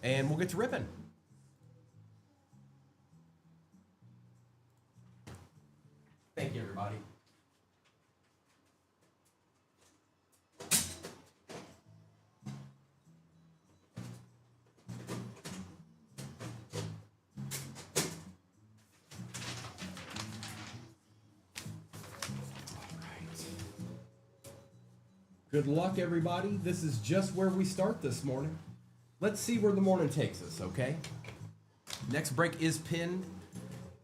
and we'll get to ripping. Thank you, everybody. Good luck, everybody. This is just where we start this morning. Let's see where the morning takes us, okay? Next break is pinned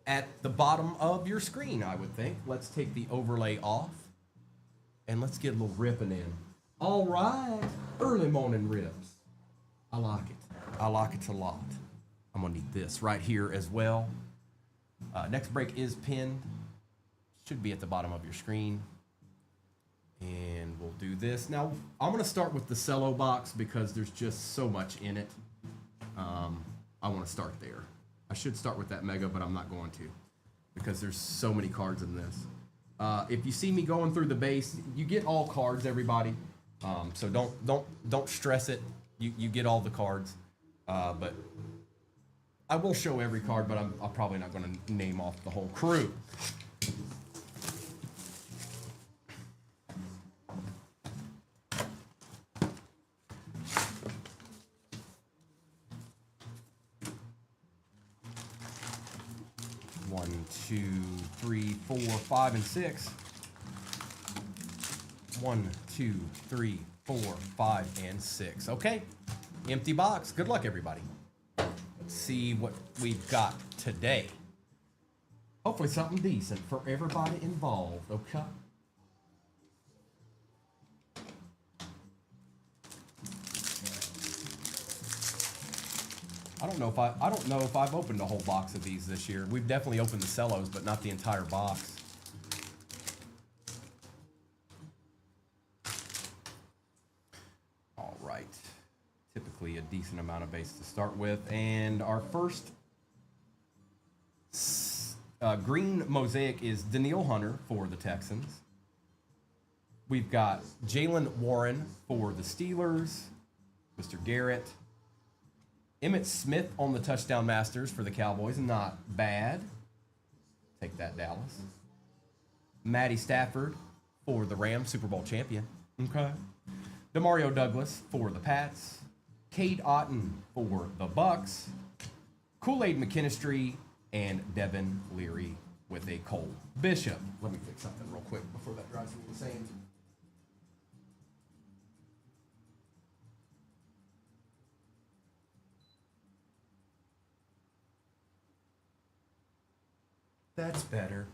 at the bottom of your screen, I would think. Let's take the overlay off, and let's get a little ripping in. All right, early morning rips. I like it. I like it a lot. I'm gonna need this right here as well. Next break is pinned. Should be at the bottom of your screen. And we'll do this. Now, I'm going to start with the cello box because there's just so much in it. I want to start there. I should start with that mega, but I'm not going to because there's so many cards in this. If you see me going through the base, you get all cards, everybody. So don't stress it. You get all the cards. But I will show every card, but I'm probably not going to name off the whole crew. One, two, three, 4, 5, and 6. 1, 2, 3, 4, 5, and 6. Okay, empty box. Good luck, everybody. Let's see what we've got today. Hopefully something decent for everybody involved, okay? I don't know if I've opened a whole box of these this year. We've definitely opened the cellos, but not the entire box. All right. Typically a decent amount of base to start with. And our first green mosaic is Danielle Hunter for the Texans. We've got Jalen Warren for the Steelers. Mr. Garrett. Emmitt Smith on the touchdown masters for the Cowboys. Not bad. Take that, Dallas. Matty Stafford for the Rams, Super Bowl champion. Okay. Demario Douglas for the Pats. Cade Otton for the Bucks. Kool-Aid McKinstry and Devin Leary with a Cole Bishop. Let me fix something real quick before that drives me insane. That's better.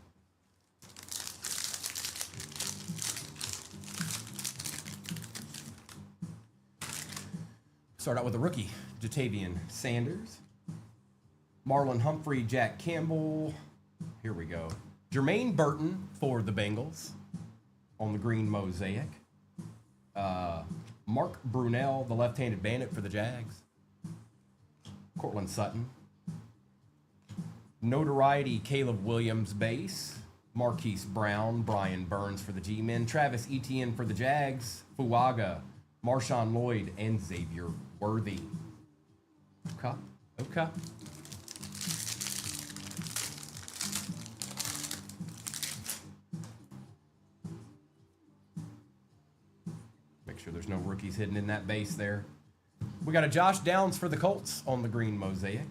Start out with a rookie, Jatavian Sanders. Marlon Humphrey, Jack Campbell. Here we go. Jermaine Burton for the Bengals on the green mosaic. Mark Brunell, the left-handed bandit for the Jags. Cortland Sutton. Notoriety, Caleb Williams base. Marquise Brown, Brian Burns for the G-Men. Travis Etienne for the Jags. Fuaga, Marshawn Lloyd, and Xavier Worthy. Okay. Okay. Make sure there's no rookies hidden in that base there. We got a Josh Downs for the Colts on the green mosaic.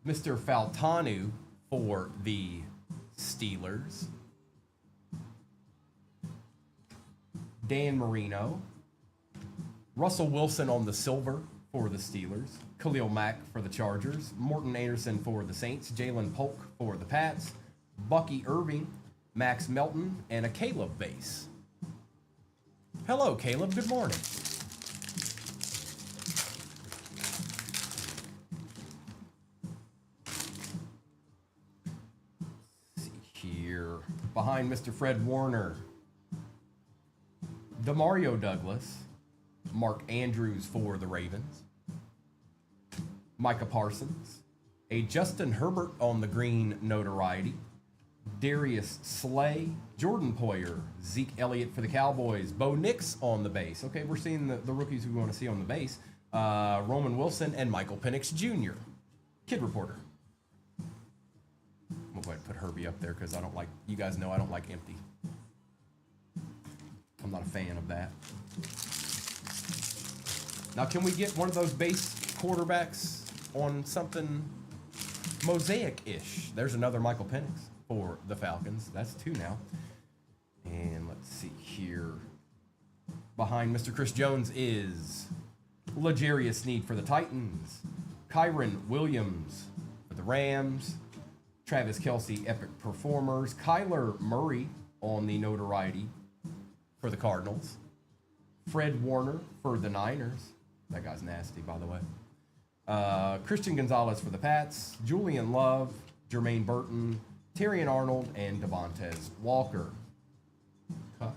Mr. Faltanu for the Steelers. Dan Marino. Russell Wilson on the silver for the Steelers. Khalil Mack for the Chargers. Morton Anderson for the Saints. Jalen Polk for the Pats. Bucky Irving, Max Melton, and a Caleb base. Hello, Caleb. Good morning. Behind Mr. Fred Warner, Demario Douglas, Mark Andrews for the Ravens, Micah Parsons, a Justin Herbert on the green notoriety, Darius Slay, Jordan Poyer, Zeke Elliott for the Cowboys, Bo Nix on the base. Okay, we're seeing the rookies we want to see on the base. Roman Wilson, and Michael Penix Jr. Kid Reporter. I'm going to go ahead and put Herbie up there because I don't like, you guys know I don't like empty. I'm not a fan of that. Now, can we get one of those base quarterbacks on something mosaic-ish? There's another Michael Penix for the Falcons. That's 2 now. And let's see here. Behind Mr. Chris Jones is L'Jarius Sneed for the Titans, Kyron Williams for the Rams, Travis Kelce, Epic Performers, Kyler Murray on the notoriety for the Cardinals, Fred Warner for the Niners. That guy's nasty, by the way. Christian Gonzalez for the Pats, Julian Love, Jermaine Burton, Terrion Arnold, and Devontae Walker. Cut.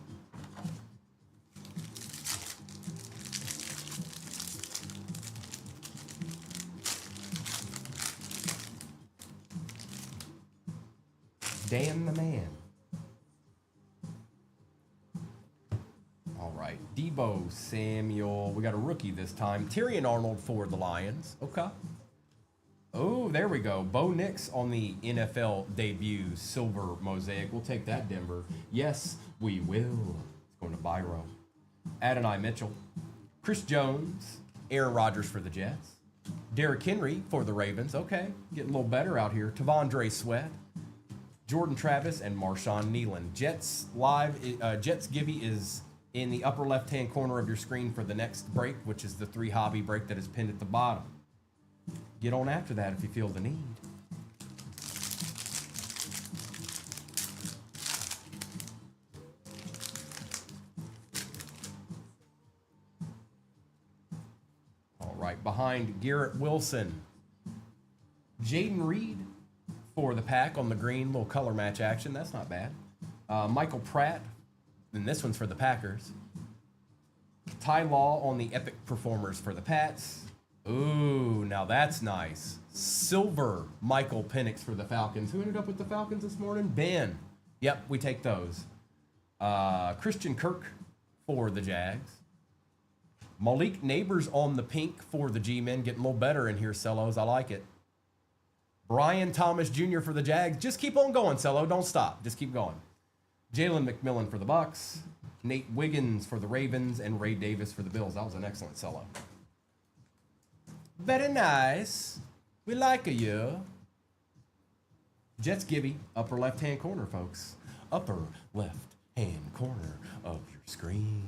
Dan the man. All right, Debo Samuel. We got a rookie this time. Terrion Arnold for the Lions. Okay. Oh, there we go. Bo Nix on the NFL debut silver mosaic. We'll take that, Denver. Yes, we will. It's going to Byro. Adonai Mitchell. Chris Jones. Aaron Rodgers for the Jets. Derrick Henry for the Ravens. Okay, getting a little better out here. Tavondre Sweat. Jordan Travis and Marshawn Nealon. Jets Gibby is in the upper left-hand corner of your screen for the next break, which is the 3 hobby break that is pinned at the bottom. Get on after that if you feel the need. All right, behind Garrett Wilson, Jaden Reed for the Pack on the green, little color match action. That's not bad. Michael Pratt, and this one's for the Packers. Ty Law on the Epic Performers for the Pats. Ooh, now that's nice. Silver Michael Penix for the Falcons. Who ended up with the Falcons this morning? Ben. Yep, we take those. Christian Kirk for the Jags. Malik Neighbors on the pink for the G-Men. Getting a little better in here, Cellos. I like it. Brian Thomas Jr. for the Jags. Just keep on going, Cello. Don't stop. Just keep going. Jalen McMillan for the Bucks. Nate Wiggins for the Ravens. And Ray Davis for the Bills. That was an excellent Cello. Very nice. We like you. Jets Gibby. Upper left-hand corner, folks. Upper left-hand corner of your screen.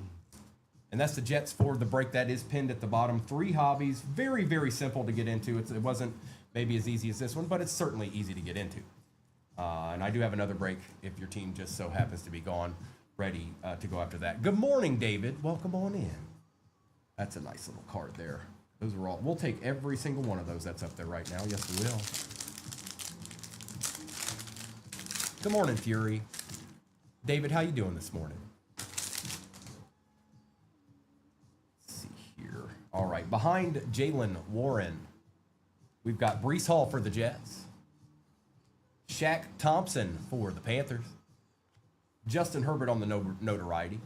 And that's the Jets for the break that is pinned at the bottom. 3 hobbies. Very, very simple to get into. It wasn't maybe as easy as this one, but it's certainly easy to get into. And I do have another break if your team just so happens to be gone, ready to go after that. Good morning, David. Welcome on in. That's a nice little card there. Those are all. We'll take every single one of those that's up there right now. Yes, we will. Good morning, Fury. David, how you doing this morning? Let's see here. All right, behind Jalen Warren, we've got Breece Hall for the Jets. Shaq Thompson for the Panthers. Justin Herbert on the notoriety.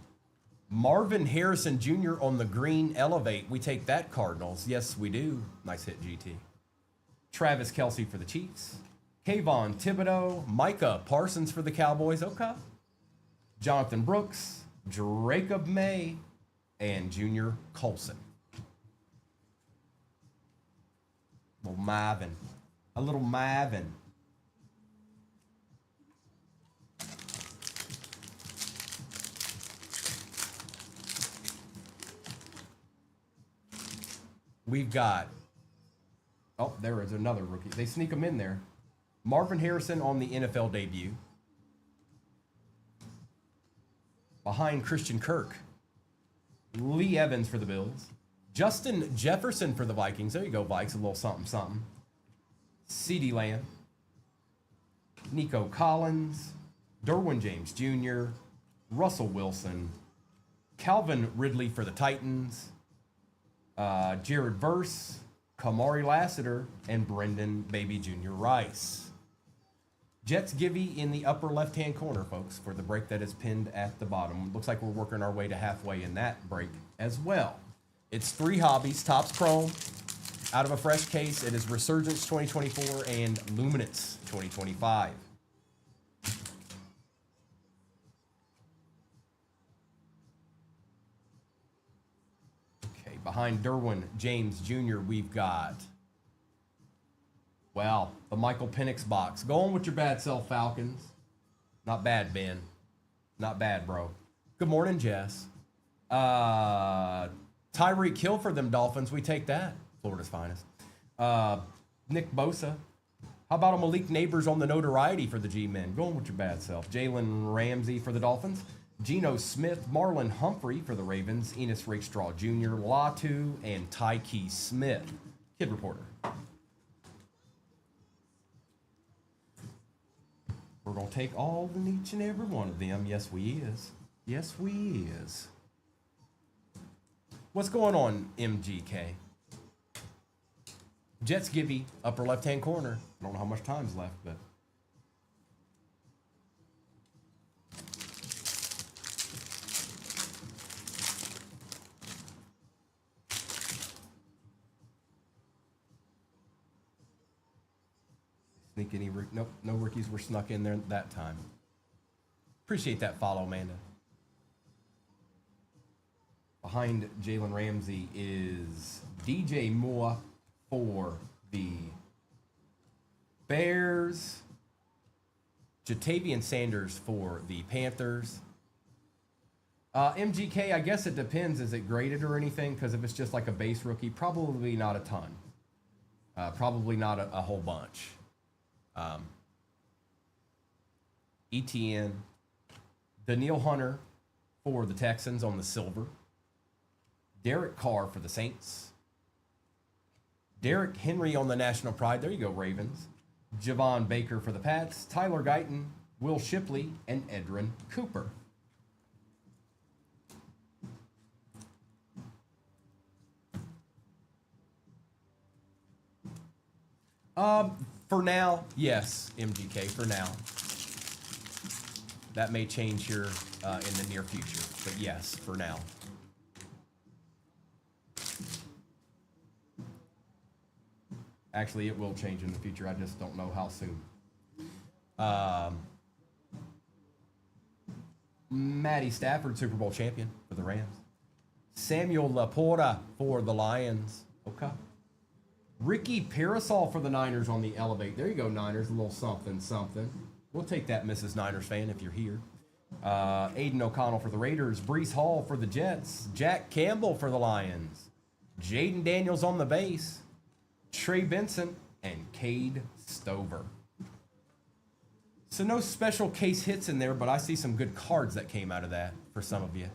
Marvin Harrison Jr. on the green elevate. We take that, Cardinals. Yes, we do. Nice hit, GT. Travis Kelce for the Chiefs. Kayvon Thibodeau. Micah Parsons for the Cowboys. Okay. Jonathan Brooks. Jacob May. And Junior Colson. Little Marvin. A little Marvin. We've got, oh, there is another rookie. They sneak him in there. Marvin Harrison on the NFL debut. Behind Christian Kirk. Lee Evans for the Bills. Justin Jefferson for the Vikings. There you go, Vikes. A little something, something. CeeDee Lamb. Nico Collins. Derwin James Jr. Russell Wilson. Calvin Ridley for the Titans. Jared Verse, Kamari Lassiter, and Brendan Baby Jr. Rice. Jets Givy in the upper left-hand corner, folks, for the break that is pinned at the bottom. Looks like we're working our way to halfway in that break as well. It's 3 hobbies, Topps Chrome. Out of a fresh case, it is Resurgence 2024 and Luminance 2025. Okay, behind Derwin James Jr., we've got, well, the Michael Penix box. Going with your bad self, Falcons. Not bad, Ben. Not bad, bro. Good morning, Jess. Tyreek Hill for them Dolphins. We take that. Florida's finest. Nick Bosa. How about a Malik Neighbors on the notoriety for the G-Men? Going with your bad self. Jalen Ramsey for the Dolphins. Geno Smith. Marlon Humphrey for the Ravens. Enos Rakestraw Jr. Latu. And Tyke Smith. Kid Reporter. We're going to take all and each and every one of them. Yes, we is. Yes, we is. What's going on, MGK? Jets Gibby, upper left-hand corner. I don't know how much time's left, but... Sneak any... Nope, no rookies were snuck in there that time. Appreciate that follow, Amanda. Behind Jalen Ramsey is DJ Moore for the Bears. Jatavian Sanders for the Panthers. MGK, I guess it depends. Is it graded or anything? Because if it's just like a base rookie, probably not a ton. Probably not a whole bunch. ETN. Daniil Hunter for the Texans on the silver. Derek Carr for the Saints. Derrick Henry on the National Pride. There you go, Ravens. Javon Baker for the Pats. Tyler Guyton, Will Shipley, and Edrin Cooper. For now, yes, MGK, for now. That may change here in the near future, but yes, for now. Actually, it will change in the future. I just don't know how soon. Matty Stafford, Super Bowl champion for the Rams. Samuel Laporta for the Lions. Okay. Ricky Parasol for the Niners on the Elevate. There you go, Niners. A little something, something. We'll take that, Mrs. Niners fan, if you're here. Aiden O'Connell for the Raiders. Breece Hall for the Jets. Jack Campbell for the Lions. Jaden Daniels on the base. Trey Benson, and Cade Stover. So no special case hits in there, but I see some good cards that came out of that for some of you.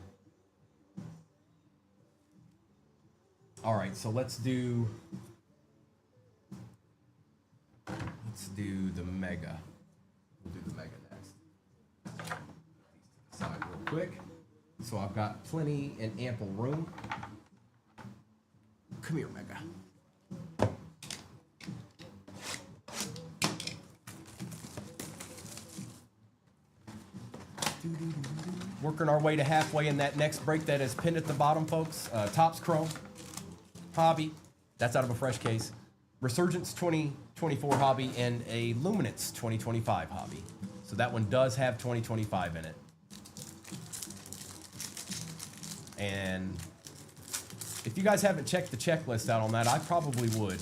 All right, so let's do the Mega. We'll do the Mega next. Side real quick. So I've got plenty and ample room. Come here, Mega. Working our way to halfway in that next break that is pinned at the bottom, folks. Topps Chrome Hobby. That's out of a fresh case. Resurgence 2024 Hobby and a Luminance 2025 Hobby. So that one does have 2025 in it. And if you guys haven't checked the checklist out on that, I probably would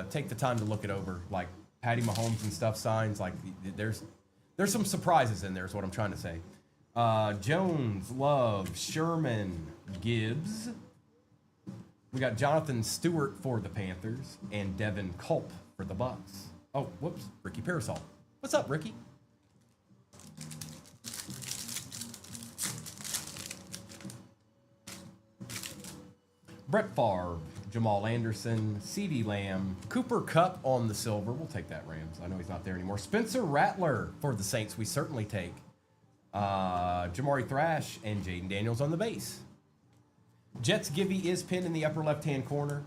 take the time to look it over. Like Patty Mahomes and stuff signs. Like there's some surprises in there is what I'm trying to say. Jones, Love, Sherman, Gibbs. We got Jonathan Stewart for the Panthers and Devin Culp for the Bucks. Oh, whoops, Ricky Parasol. What's up, Ricky? Brett Favre, Jamal Anderson, CeeDee Lamb, Cooper Kupp on the silver. We'll take that, Rams. I know he's not there anymore. Spencer Rattler for the Saints. We certainly take. Jamari Thrash and Jaden Daniels on the base. Jets Gibby is pinned in the upper left-hand corner.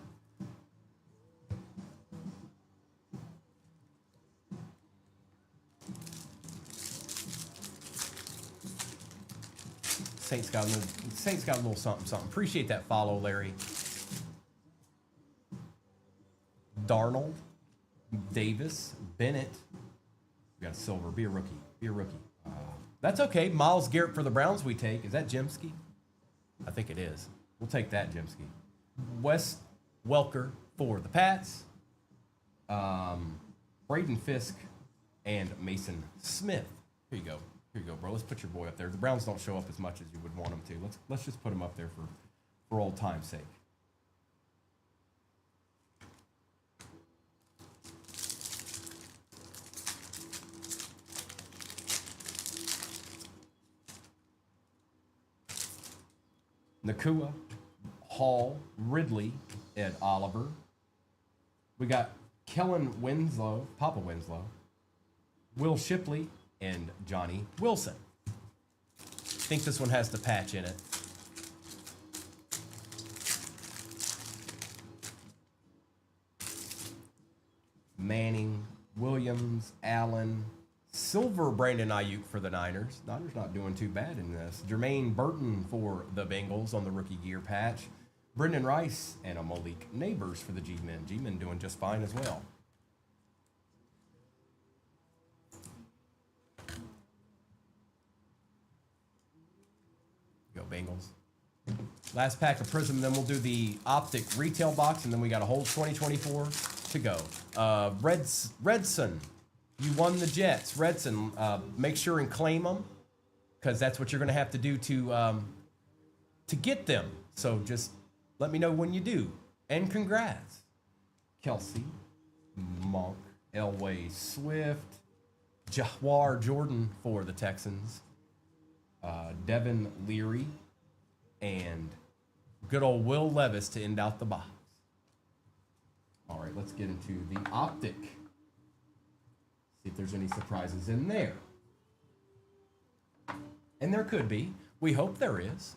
Saints got a little something, something. Appreciate that follow, Larry. Darnold, Davis, Bennett. We got a silver. Be a rookie. Be a rookie. That's okay. Myles Garrett for the Browns we take. Is that Jimsky? I think it is. We'll take that, Jimsky. Wes Welker for the Pats. Braden Fisk and Mason Smith. Here you go. Here you go, bro. Let's put your boy up there. The Browns don't show up as much as you would want them to. Let's just put him up there for old time's sake. Nakua, Hall, Ridley, Ed Oliver. We got Kellen Winslow, Papa Winslow, Will Shipley, and Johnny Wilson. I think this one has the patch in it. Manning, Williams, Allen, silver Brandon Ayuk for the Niners. Niners not doing too bad in this. Jermaine Burton for the Bengals on the rookie gear patch. Brendan Rice and a Malik Neighbors for the G-Men. G-Men doing just fine as well. Go Bengals. Last pack of Prism, then we'll do the Optic retail box, and then we got a whole 2024 to go. Redson, you won the Jets. Redson, make sure and claim them, because that's what you're going to have to do to get them. So just let me know when you do. And congrats. Kelsey, Monk, Elway Swift, Jahwar Jordan for the Texans, Devin Leary, and good old Will Levis to end out the box. All right, let's get into the Optic. See if there's any surprises in there. And there could be. We hope there is.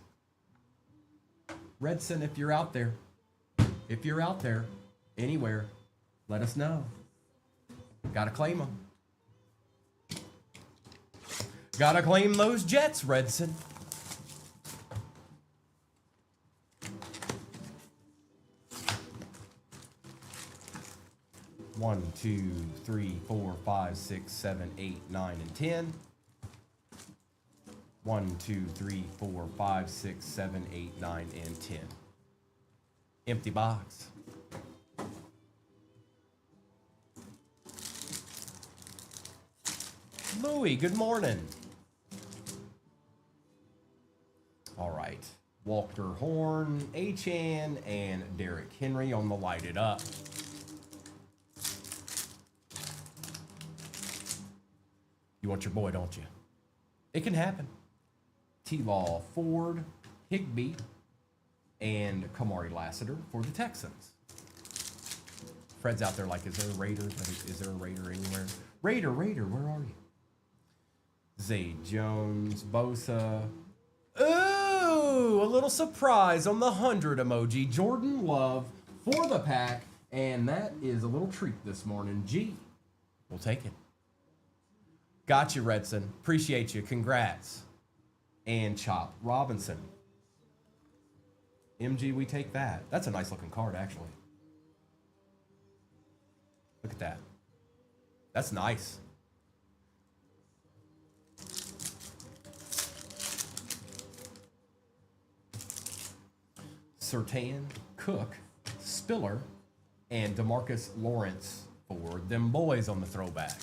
Redson, if you're out there, anywhere, let us know. Gotta claim them. Gotta claim those Jets, Redson. One, two, three, 4, 5, 6, 7, 8, 9, and 10. 1, 2, 3, 4, 5, 6, 7, 8, 9, and 10. Empty box. Louie, good morning. All right. Walker Horn, Achan, and Derrick Henry on the Light It Up. You want your boy, don't you? It can happen. T-Law, Ford, Higbee, and Kamari Lassiter for the Texans. Fred's out there like, is there a Raider? Is there a Raider anywhere? Raider, where are you? Zay Jones, Bosa. Ooh, a little surprise on the 100 emoji. Jordan Love for the pack, and that is a little treat this morning. G, we'll take it. Got you, Redson. Appreciate you. Congrats. And Chop Robinson. MG, we take that. That's a nice looking card, actually. Look at that. That's nice. Surtain, Cook, Spiller, and DeMarcus Lawrence for them boys on the throwback.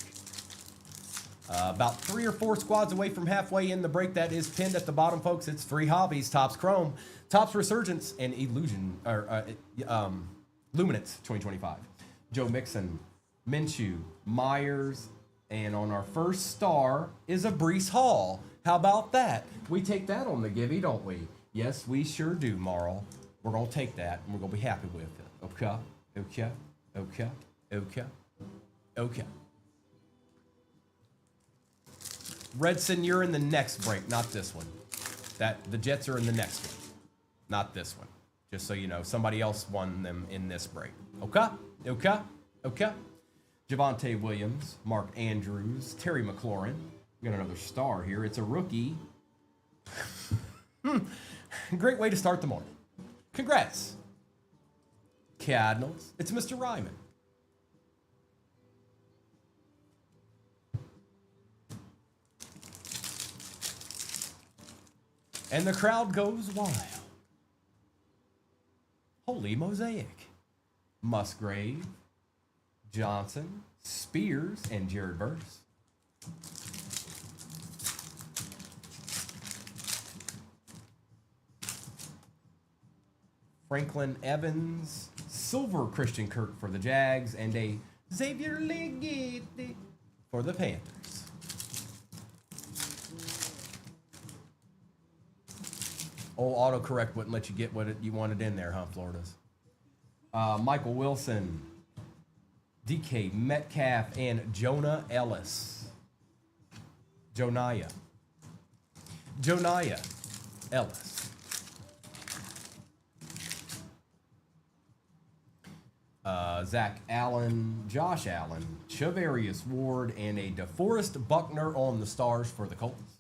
About 3 or 4 squads away from halfway in the break. That is pinned at the bottom, folks. It's 3 hobbies: Topps Chrome, Topps Resurgence, and Luminance 2025. Joe Mixon, Minshew, Myers, and on our first star is a Breece Hall. How about that? We take that on the givey, don't we? Yes, we sure do, Marl. We're going to take that, and we're going to be happy with it. Okay, okay, okay, okay, okay. Redson, you're in the next break, not this one. The Jets are in the next one, not this one. Just so you know, somebody else won them in this break. Okay, okay, okay. Javonte Williams, Mark Andrews, Terry McLaurin. We got another star here. It's a rookie. Great way to start the morning. Congrats. Cardinals. It's Mr. Ryman. And the crowd goes wild. Holy Mosaic. Musgrave, Johnson, Spears, and Jared Burris. Franklin Evans, silver Christian Kirk for the Jags, and a Xavier Legette for the Panthers. Old autocorrect wouldn't let you get what you wanted in there, huh, Florida's? Michael Wilson, DK Metcalf, and Jonah Ellis. Joniah Ellis. Zach Allen, Josh Allen, Chavarius Ward, and a DeForest Buckner on the stars for the Colts.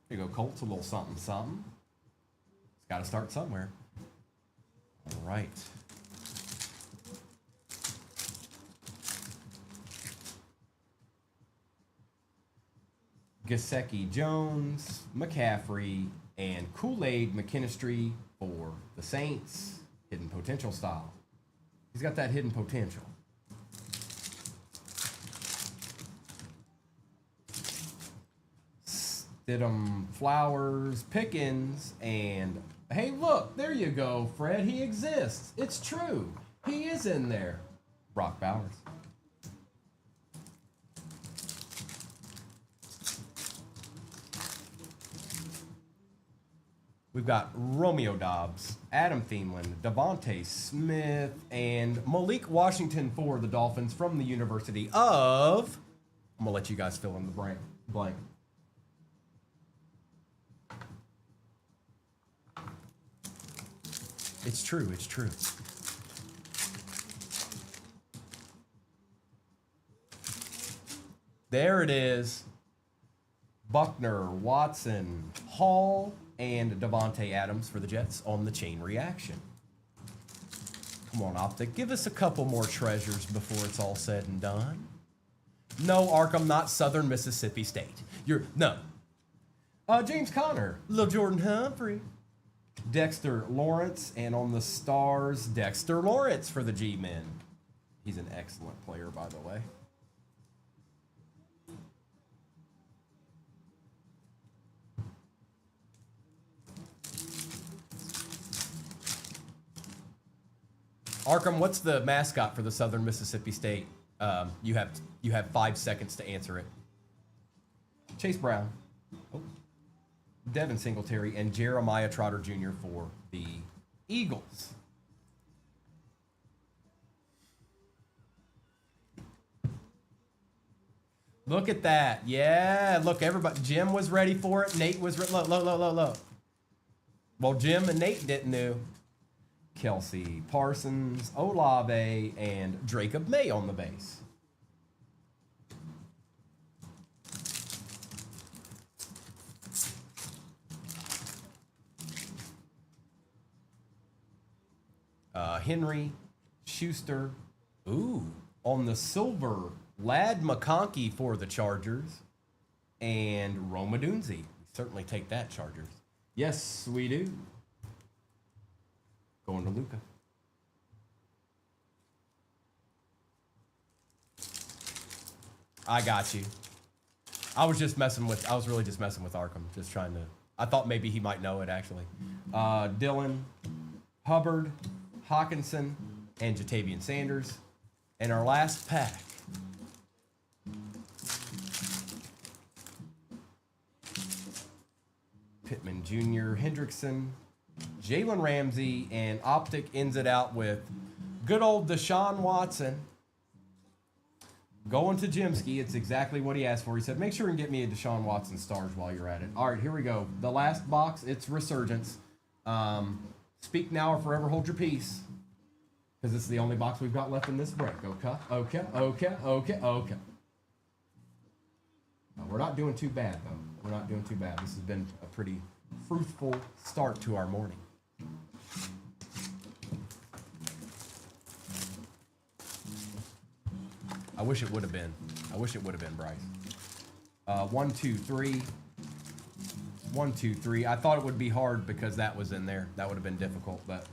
Here you go, Colts, a little something, something. It's got to start somewhere. All right. Gesicki Jones, McCaffrey, and Kool-Aid McKinstry for the Saints. Hidden potential style. He's got that hidden potential. Stidham, Flowers, Pickens, and hey, look, there you go, Fred. He exists. It's true. He is in there. Brock Bowers. We've got Romeo Dobbs, Adam Thielen, Devontae Smith, and Malik Washington for the Dolphins from the University of... I'm going to let you guys fill in the blank. It's true, it's true. There it is. Buckner, Watson, Hall, and Devontae Adams for the Jets on the chain reaction. Come on, Optic. Give us a couple more treasures before it's all said and done. No, Arkham, not Southern Mississippi State. No. James Conner, Lil Jordan Humphrey, Dexter Lawrence, and on the stars, Dexter Lawrence for the G-Men. He's an excellent player, by the way. Arkham, what's the mascot for the Southern Mississippi State? You have 5 seconds to answer it. Chase Brown, Devin Singletary, and Jeremiah Trotter Jr. for the Eagles. Look at that. Yeah, look, everybody. Jim was ready for it. Nate was ready. Look. Well, Jim and Nate didn't know. Kelsey Parsons, Olave, and Jacob May on the base. Henry, Schuster, on the silver, Lad McConkey for the Chargers, and Roma Dunze. Certainly take that, Chargers. Yes, we do. Going to Luca. I got you. I was really just messing with Arkham. Just trying to, I thought maybe he might know it actually. Dylan, Hubbard, Hawkinson, and Jatavian Sanders. And our last pack. Pittman Jr., Hendrickson, Jalen Ramsey, and Optic ends it out with good old Deshaun Watson. Going to Jimsky. It's exactly what he asked for. He said, make sure and get me a Deshaun Watson stars while you're at it. All right, here we go. The last box, it's Resurgence. Speak now or forever hold your peace. Because it's the only box we've got left in this break. Okay. We're not doing too bad, though. We're not doing too bad. This has been a pretty fruitful start to our morning. I wish it would have been. Bryce. 1, 2, 3. 1, 2, 3. I thought it would be hard because that was in there. That would have been difficult, but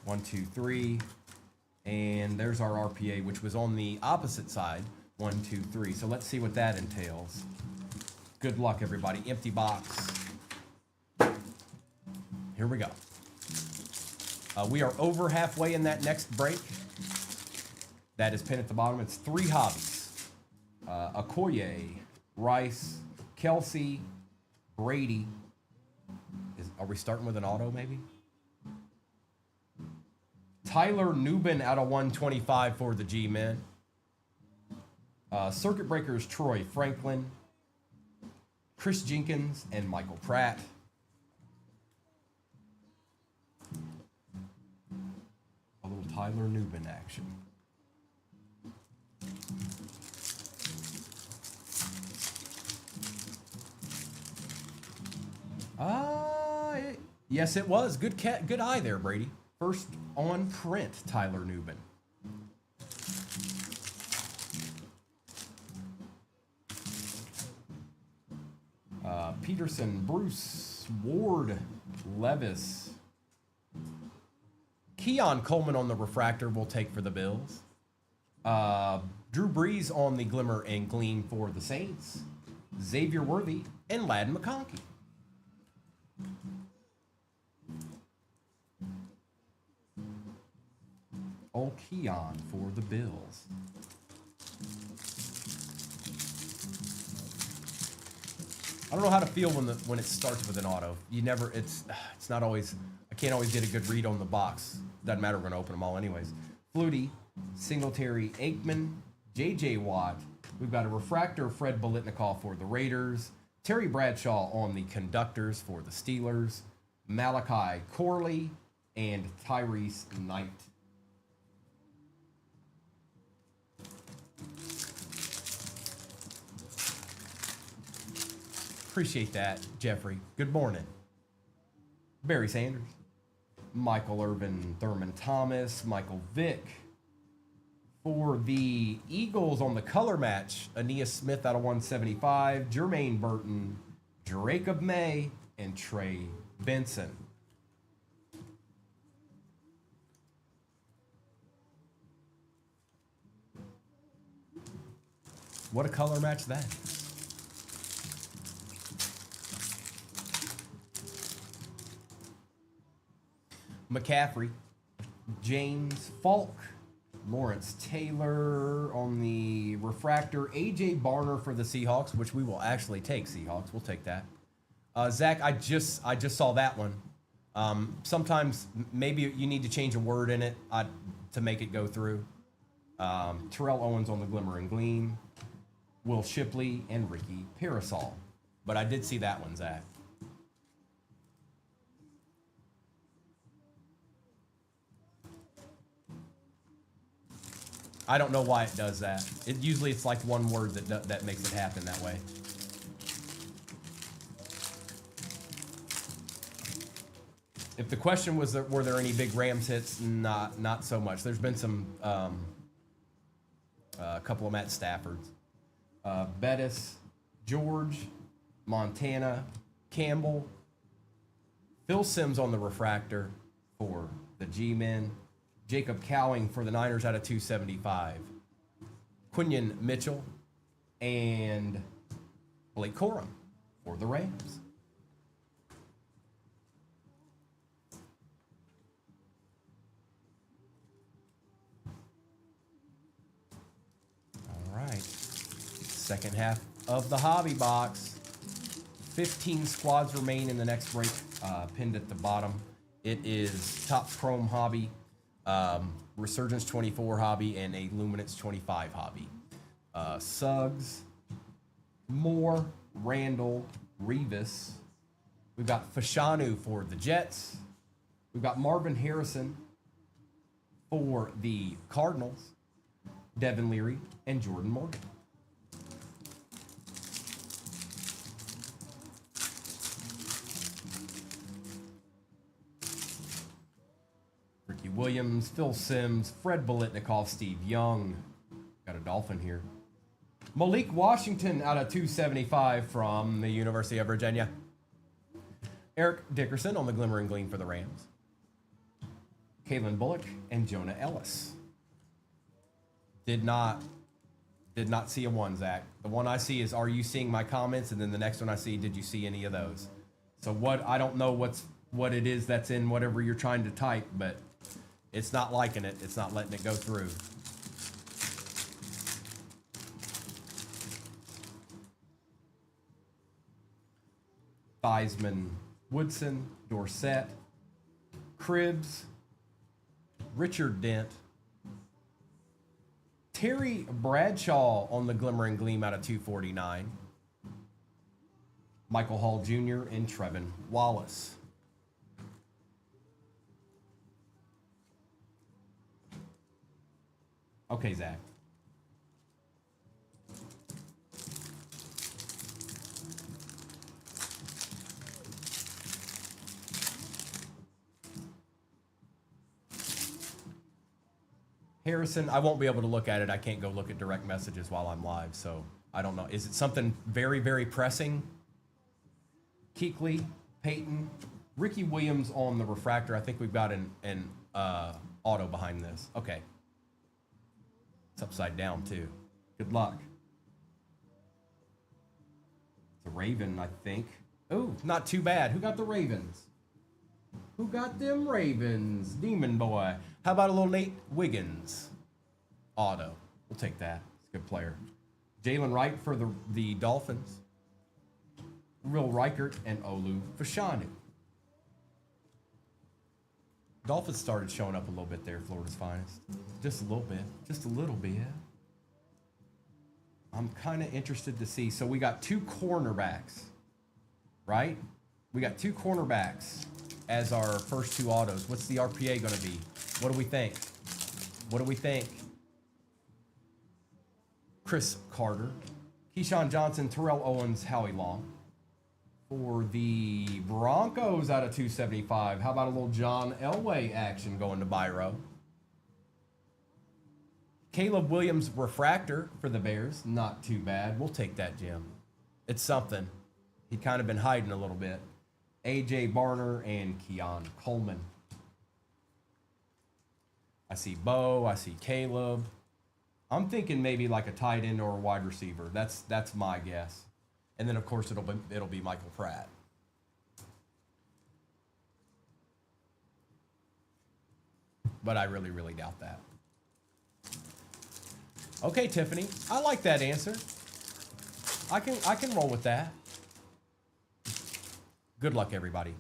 1, 2, 3. And there's our RPA, which was on the opposite side. 1, 2, 3. So let's see what that entails. Good luck, everybody. Empty box. Here we go. We are over halfway in that next break. That is pinned at the bottom. It's 3 hobbies. Okoye, Rice, Kelsey, Brady. Are we starting with an auto, maybe? Tyler Newbin out of 125 for the G-Men. Circuit Breakers, Troy Franklin, Chris Jenkins, and Michael Pratt. A little Tyler Newbin action. Yes, it was. Good eye there, Brady. First on print, Tyler Newbin. Peterson, Bruce, Ward, Levis. Keon Coleman on the refractor will take for the Bills. Drew Brees on the Glimmer and Gleam for the Saints. Xavier Worthy and Ladd McConkey. Old Keon for the Bills. I don't know how to feel when it starts with an auto. It's not always, I can't always get a good read on the box. Doesn't matter, we're gonna open them all anyways. Flutie, Singletary, Aikman, J.J. Watt. We've got a refractor, Fred Biletnikoff for the Raiders. Terry Bradshaw on the conductors for the Steelers. Malachi Corley and Tyrese Knight. Appreciate that, Jeffrey. Good morning. Barry Sanders. Michael Irvin, Thurman Thomas, Michael Vick. For the Eagles on the color match, Aeneas Smith out of 175, Jermaine Burton, Jacob May, and Trey Benson. What a color match that is. McCaffrey, James Falk, Lawrence Taylor on the refractor, AJ Barner for the Seahawks, which we will actually take. Seahawks, we'll take that. Zach, I just saw that one. Sometimes maybe you need to change a word in it to make it go through. Terrell Owens on the Glimmer and Gleam, Will Shipley, and Ricky Parasol. But I did see that one, Zach. I don't know why it does that. Usually it's like one word that makes it happen that way. If the question was, were there any big Rams hits? Not so much. There's been some, a couple of Matt Staffords. Bettis, George, Montana, Campbell, Phil Simms on the refractor for the G-Men. Jacob Cowing for the Niners out of 275. Quinion Mitchell and Blake Corum for the Rams. All right. Second half of the hobby box. 15 squads remain in the next break, pinned at the bottom. It is Top Chrome Hobby, Resurgence 24 hobby, and a Luminance 25 hobby. Suggs, Moore, Randall, Revis. We've got Fashanu for the Jets. We've got Marvin Harrison for the Cardinals, Devin Leary, and Jordan Morgan. Ricky Williams, Phil Simms, Fred Biletnikoff, Steve Young. Got a Dolphin here. Malik Washington out of 275 from the University of Virginia. Eric Dickerson on the Glimmer and Gleam for the Rams. Kalen Bullock and Jonah Ellis. Did not see a one, Zach. The one I see is, are you seeing my comments? And then the next one I see, did you see any of those? So what, I don't know what it is that's in whatever you're trying to type, but it's not liking it. It's not letting it go through. Theismann, Woodson, Dorsett, Cribbs, Richard Dent, Terry Bradshaw on the Glimmer and Gleam out of 249, Michael Hall Jr. and Trevin Wallace. Okay, Zach. Harrison, I won't be able to look at it. I can't go look at direct messages while I'm live, so I don't know. Is it something very, very pressing? Keekly, Peyton, Ricky Williams on the refractor. I think we've got an auto behind this. Okay. It's upside down, too. Good luck. It's a Raven, I think. Oh, not too bad. Who got the Ravens? Who got them Ravens? Demon Boy. How about a little Nate Wiggins? Auto. We'll take that. It's a good player. Jalen Wright for the Dolphins. Will Reichert and Olu Fashanu. Dolphins started showing up a little bit there, Florida's finest. Just a little bit. Just a little bit. I'm kind of interested to see. So we got two cornerbacks, right? We got two cornerbacks as our first two autos. What's the RPA going to be? What do we think? What do we think? Chris Carter, Keyshawn Johnson, Terrell Owens, Howie Long. For the Broncos out of 275, how about a little John Elway action going to Byro? Caleb Williams refractor for the Bears, not too bad. We'll take that, Jim. It's something. He'd kind of been hiding a little bit. AJ Barner and Keon Coleman. I see Bo. I see Caleb. I'm thinking maybe like a tight end or a wide receiver. That's my guess. And then of course it'll be Michael Pratt. But I really, really doubt that. Okay, Tiffany. I like that answer. I can roll with that. Good luck, everybody.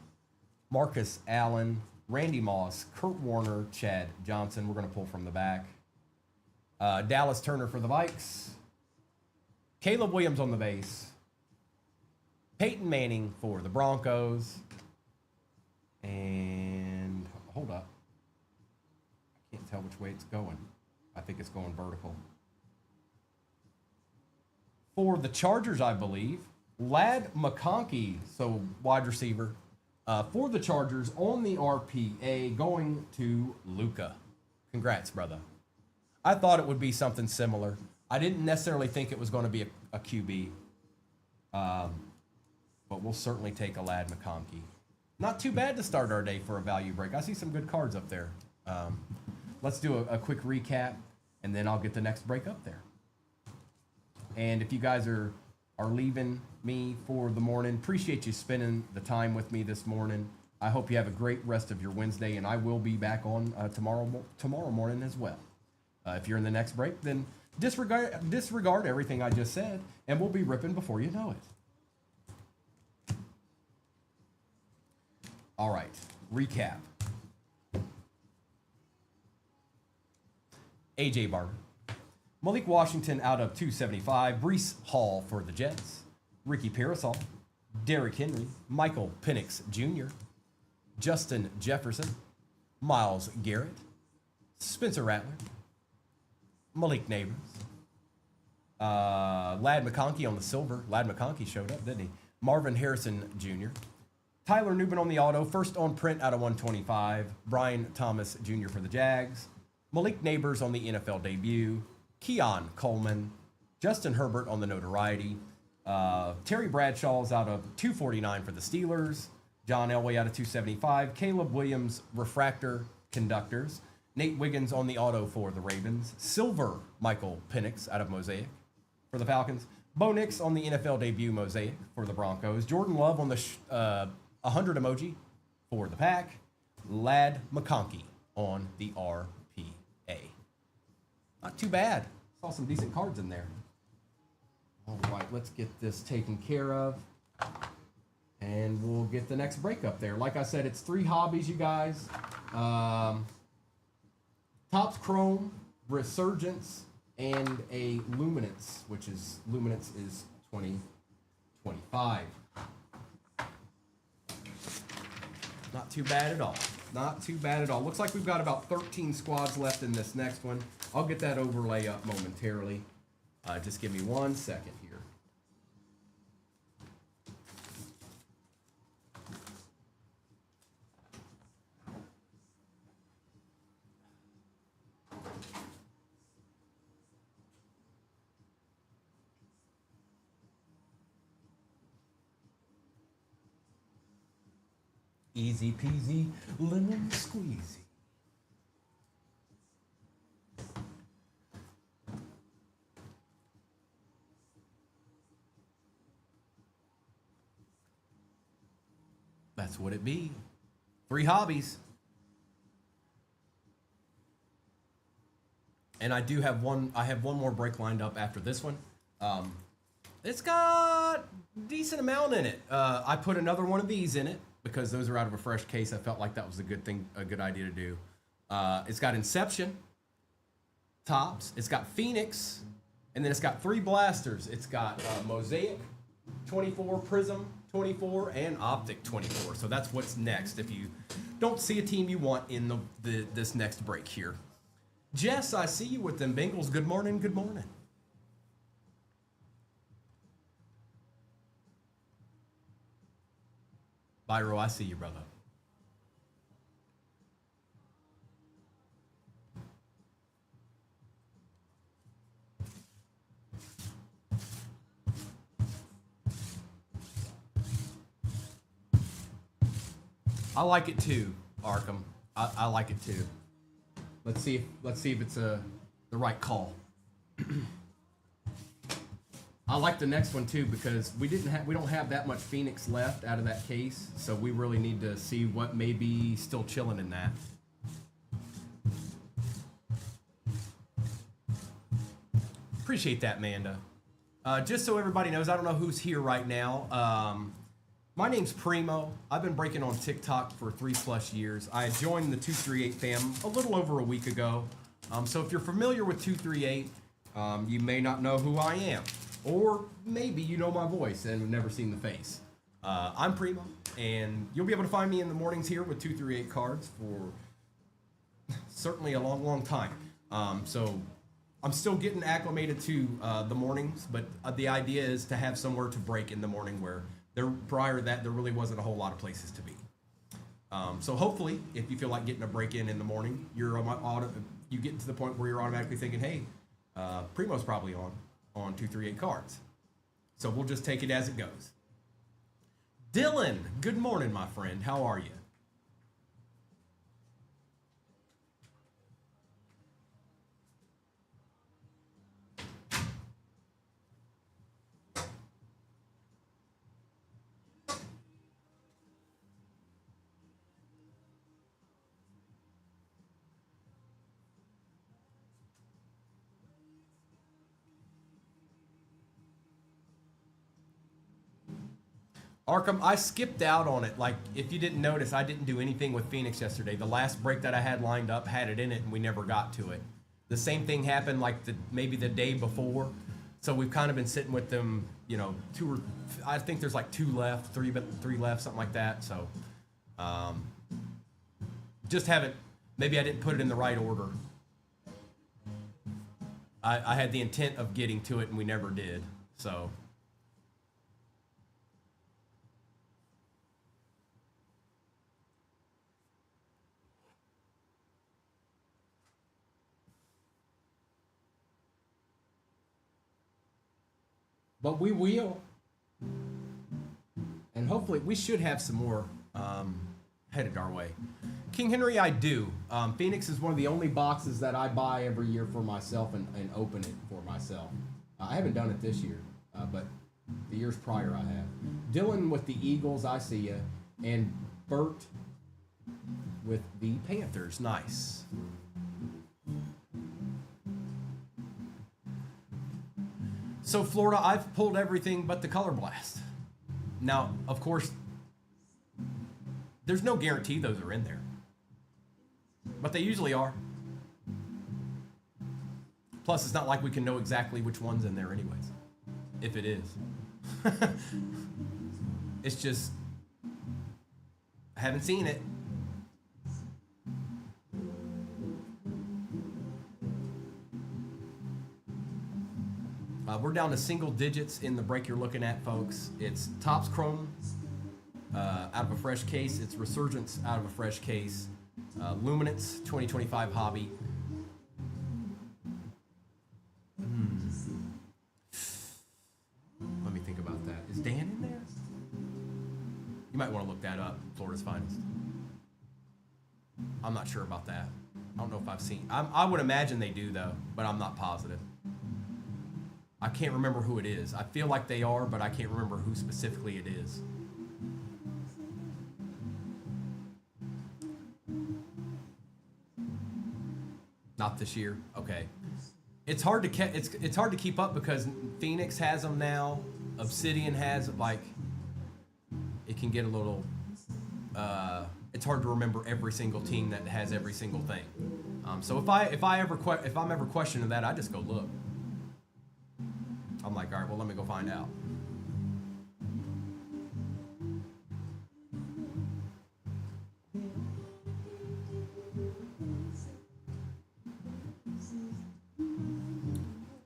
Marcus Allen, Randy Moss, Kurt Warner, Chad Johnson. We're going to pull from the back. Dallas Turner for the Vikes. Caleb Williams on the base. Peyton Manning for the Broncos. And hold up. I can't tell which way it's going. I think it's going vertical. For the Chargers, I believe, Ladd McConkey, so wide receiver, for the Chargers on the RPA going to Luka. Congrats, brother. I thought it would be something similar. I didn't necessarily think it was going to be a QB, but we'll certainly take a Ladd McConkey. Not too bad to start our day for a value break. I see some good cards up there. Let's do a quick recap, and then I'll get the next break up there. And if you guys are leaving me for the morning, appreciate you spending the time with me this morning. I hope you have a great rest of your Wednesday, and I will be back on tomorrow morning as well. If you're in the next break, then disregard everything I just said, and we'll be ripping before you know it. All right, recap. AJ Barber. Malik Washington out of 275. Breece Hall for the Jets. Ricky Parasol. Derrick Henry. Michael Penix Jr. Justin Jefferson. Myles Garrett. Spencer Rattler. Malik Neighbors. Ladd McConkey on the silver. Ladd McConkey showed up, didn't he? Marvin Harrison Jr. Tyler Newman on the auto. First on print out of 125. Brian Thomas Jr. for the Jags. Malik Neighbors on the NFL debut. Keon Coleman, Justin Herbert on the notoriety. Terry Bradshaw's out of 249 for the Steelers. John Elway out of 275. Caleb Williams, refractor conductors. Nate Wiggins on the auto for the Ravens. Silver, Michael Penix out of Mosaic for the Falcons. Bo Nix on the NFL debut Mosaic for the Broncos. Jordan Love on the 100 emoji for the Pack. Lad McConkey on the RPA. Not too bad. Saw some decent cards in there. All right, let's get this taken care of. And we'll get the next break up there. Like I said, it's 3 hobbies, you guys. Topps Chrome, Resurgence, and a Luminance, which is, Luminance is 2025. Not too bad at all. Not too bad at all. Looks like we've got about 13 squads left in this next one. I'll get that overlay up momentarily. Just give me 1 second here. Easy peasy, lemon squeezy. That's what it be. 3 hobbies. And I do have one more break lined up after this one. It's got a decent amount in it. I put another one of these in it because those are out of a fresh case. I felt like that was a good idea to do. It's got Inception, Topps. It's got Phoenix, and then it's got 3 blasters. It's got Mosaic 24, Prism 24, and Optic 24. So that's what's next if you don't see a team you want in this next break here. Jess, I see you with them Bengals. Good morning, good morning. Byro, I see you, brother. I like it too, Arkham. I like it too. Let's see if it's the right call. I like the next one too because we don't have that much Phoenix left out of that case, so we really need to see what may be still chilling in that. Appreciate that, Manda. Just so everybody knows, I don't know who's here right now. My name's Primo. I've been breaking on TikTok for 3+ years. I joined the 238 fam a little over a week ago. So if you're familiar with 238, you may not know who I am. Or maybe you know my voice and have never seen the face. I'm Primo, and you'll be able to find me in the mornings here with 238 cards for certainly a long, long time. So I'm still getting acclimated to the mornings, but the idea is to have somewhere to break in the morning where prior to that, there really wasn't a whole lot of places to be. So hopefully, if you feel like getting a break in the morning, you get to the point where you're automatically thinking, hey, Primo's probably on 238 cards. So we'll just take it as it goes. Dylan, good morning, my friend. How are you? Arkham, I skipped out on it. Like, if you didn't notice, I didn't do anything with Phoenix yesterday. The last break that I had lined up had it in it, and we never got to it. The same thing happened, like, maybe the day before. So we've kind of been sitting with them, I think there's like 2 left, 3 left, something like that. So, just haven't, maybe I didn't put it in the right order. I had the intent of getting to it, and we never did. So... But we will. And hopefully, we should have some more headed our way. King Henry, I do. Phoenix is one of the only boxes that I buy every year for myself and open it for myself. I haven't done it this year, but the years prior I have. Dylan with the Eagles, I see ya. And Bert with the Panthers. Nice. So Florida, I've pulled everything but the Color Blast. Now, of course, there's no guarantee those are in there. But they usually are. Plus, it's not like we can know exactly which one's in there anyways. If it is. It's just, I haven't seen it. We're down to single digits in the break you're looking at, folks. It's Topps Chrome out of a fresh case. It's Resurgence out of a fresh case. Luminance 2025 Hobby. Let me think about that. Is Dan in there? You might want to look that up. Florida's Finest. I'm not sure about that. I don't know if I've seen. I would imagine they do though, but I'm not positive. I can't remember who it is. I feel like they are, but I can't remember who specifically it is. Not this year. Okay. It's hard to it's hard to keep up because Phoenix has them now. Obsidian has like. It can get a little. It's hard to remember every single team that has every single thing. So if I'm ever questioning that, I just go look. I'm like, all right, well, let me go find out.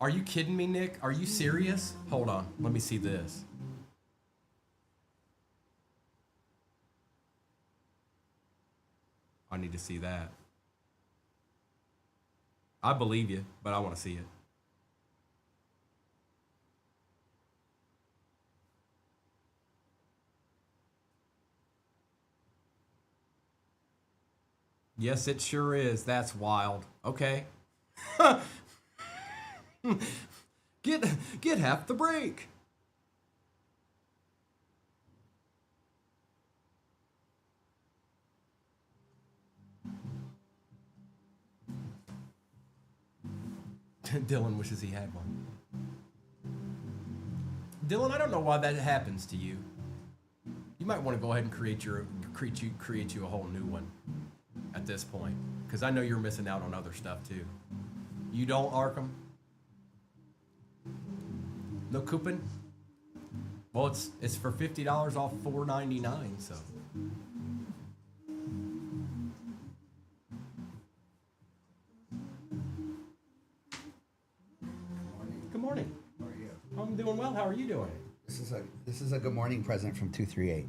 Are you kidding me, Nick? Are you serious? Hold on. Let me see this. I need to see that. I believe you, but I want to see it. Yes, it sure is. That's wild. Okay. Get half the break. Dylan wishes he had one. Dylan, I don't know why that happens to you. You might want to go ahead and create you a whole new one at this point, because I know you're missing out on other stuff too. You don't, Arkham? No coupon? Well, it's for $50 off $4.99, so. Good morning. How are you? I'm doing well. How are you doing? This is a good morning present from 238.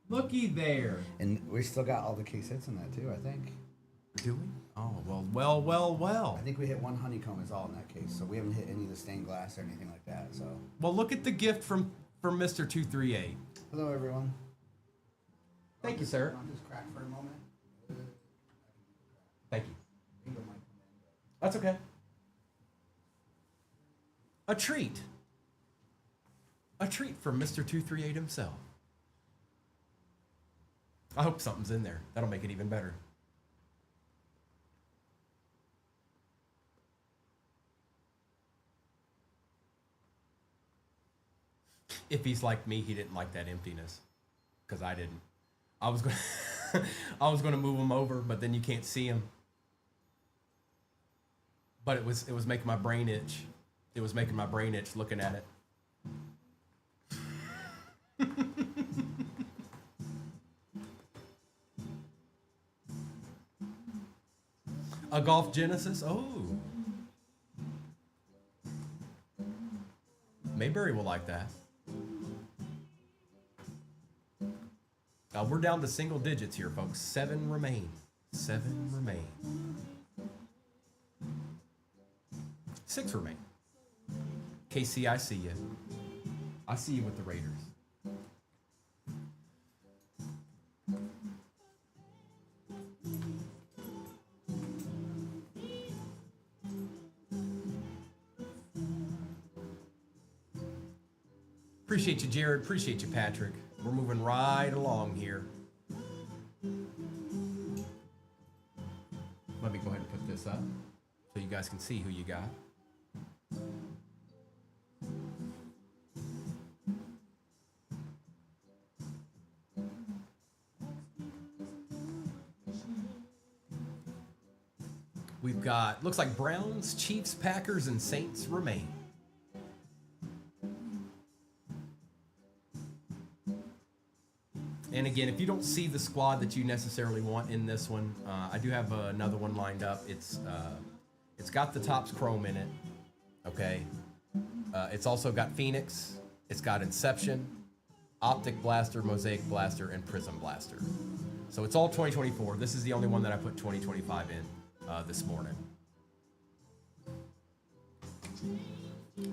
Looky there. And we still got all the case hits in that too, I think. Do we? Oh, well. I think we hit one honeycomb is all in that case, so we haven't hit any of the stained glass or anything like that. So. Well, look at the gift from Mr. 238. Hello, everyone. Thank you, sir. I'll just crack for a moment. Thank you. That's okay. A treat. A treat from Mr. 238 himself. I hope something's in there. That'll make it even better. If he's like me, he didn't like that emptiness, because I didn't. I was going to move him over, but then you can't see him. But it was making my brain itch. It was making my brain itch looking at it. A Golf Genesis? Oh. Mayberry will like that. We're down to single digits here, folks. 7 remain. 7 remain. 6 remain. KC, I see you. I see you with the Raiders. Appreciate you, Jared. Appreciate you, Patrick. We're moving right along here. Let me go ahead and put this up so you guys can see who you got. We've got, looks like Browns, Chiefs, Packers, and Saints remain. And again, if you don't see the squad that you necessarily want in this one, I do have another one lined up. It's got the Topps Chrome in it, okay? It's also got Phoenix, it's got Inception, Optic Blaster, Mosaic Blaster, and Prism Blaster. So it's all 2024. This is the only one that I put 2025 in this morning.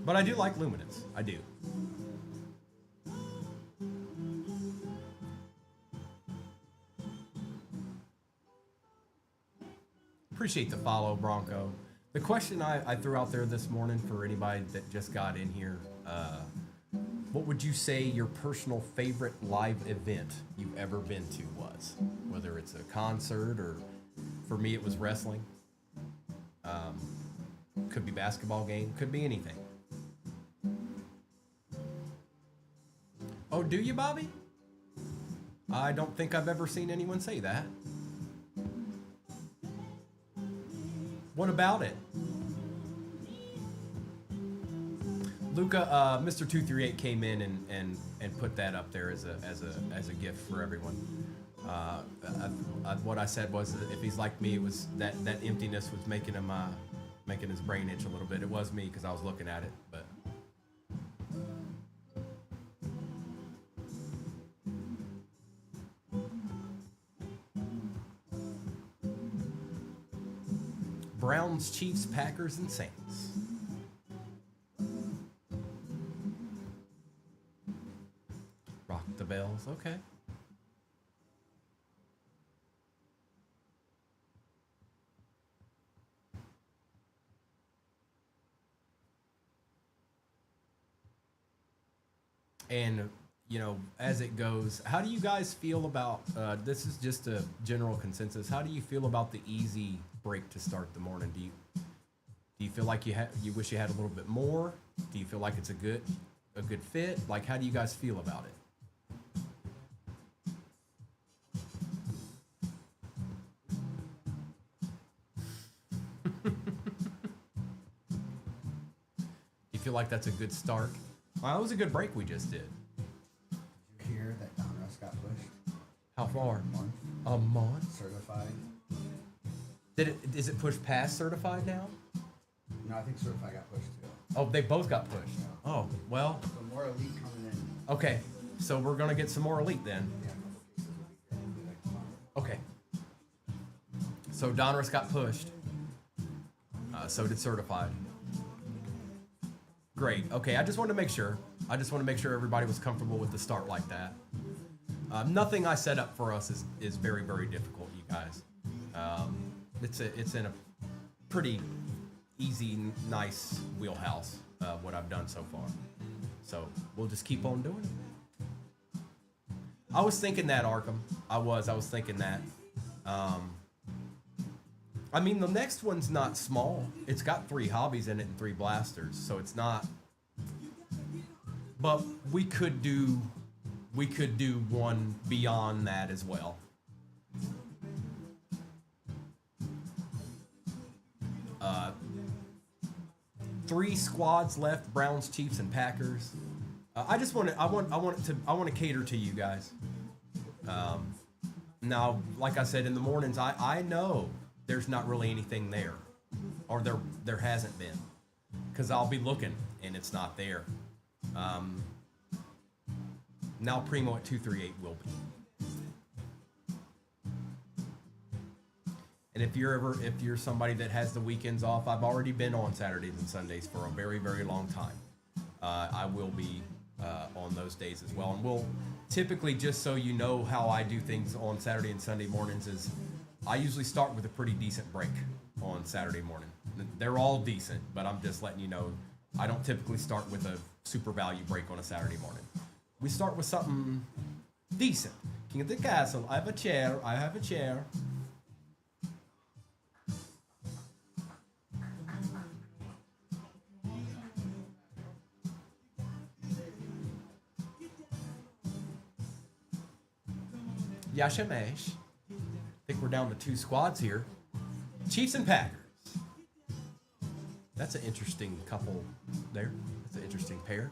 But I do like Luminance. I do. Appreciate the follow, Bronco. The question I threw out there this morning for anybody that just got in here, what would you say your personal favorite live event you've ever been to was? Whether it's a concert or, for me, it was wrestling. Could be basketball game, could be anything. Oh, do you, Bobby? I don't think I've ever seen anyone say that. What about it? Luca, Mr. 238 came in and put that up there as a gift for everyone. What I said was that if he's like me, it was that emptiness was making him making his brain itch a little bit. It was me because I was looking at it, but. Browns, Chiefs, Packers, and Saints. Rock the bells, okay. And, you know, as it goes, how do you guys feel about, this is just a general consensus, how do you feel about the easy break to start the morning? Do you feel like you wish you had a little bit more? Do you feel like it's a good fit? Like, how do you guys feel about it? Do you feel like that's a good start? Well, that was a good break we just did. Did you hear that Donruss got pushed? How far? A month. A month? Certified. Is it pushed past certified now? No, I think certified got pushed too. Oh, they both got pushed. Yeah. Oh, well. So more elite coming in. Okay, so we're gonna get some more elite then. Yeah, a couple cases will be like tomorrow. Okay. So Donruss got pushed. So did certified. Great. Okay, I just wanted to make sure. I just want to make sure everybody was comfortable with the start like that. Nothing I set up for us is very, very difficult, you guys. It's in a pretty easy, nice wheelhouse, what I've done so far. So we'll just keep on doing it. I was thinking that, Arkham. I was thinking that. I mean, the next one's not small. It's got 3 hobbies in it and 3 blasters, so it's not. But we could do one beyond that as well. Three squads left: Browns, Chiefs, and Packers. I want to cater to you guys. Now, like I said in the mornings, I know there's not really anything there, or there hasn't been, because I'll be looking and it's not there. Now Primo at 238 will be. And if you're somebody that has the weekends off, I've already been on Saturdays and Sundays for a very, very long time. I will be on those days as well. And we'll typically, just so you know how I do things on Saturday and Sunday mornings, is I usually start with a pretty decent break on Saturday morning. They're all decent, but I'm just letting you know I don't typically start with a super value break on a Saturday morning. We start with something decent. King of the Castle. I have a chair. I have a chair. Yashamesh. I think we're down to 2 squads here. Chiefs and Packers. That's an interesting couple there. That's an interesting pair.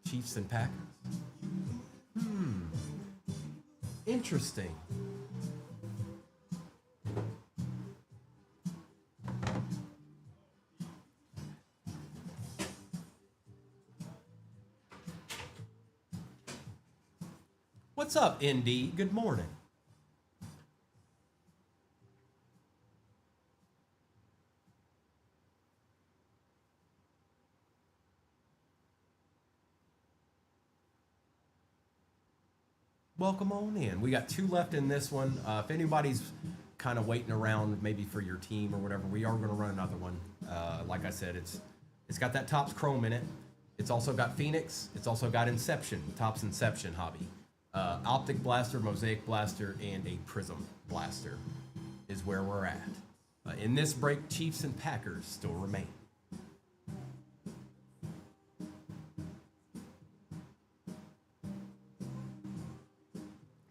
Chiefs and Packers. Interesting. What's up, Indy? Good morning. Welcome on in. We got 2 left in this one. If anybody's kind of waiting around maybe for your team or whatever, we are going to run another one. Like I said, it's got that Topps Chrome in it. It's also got Phoenix. It's also got Inception, Topps Inception hobby. Optic Blaster, Mosaic Blaster, and a Prism Blaster is where we're at. In this break, Chiefs and Packers still remain.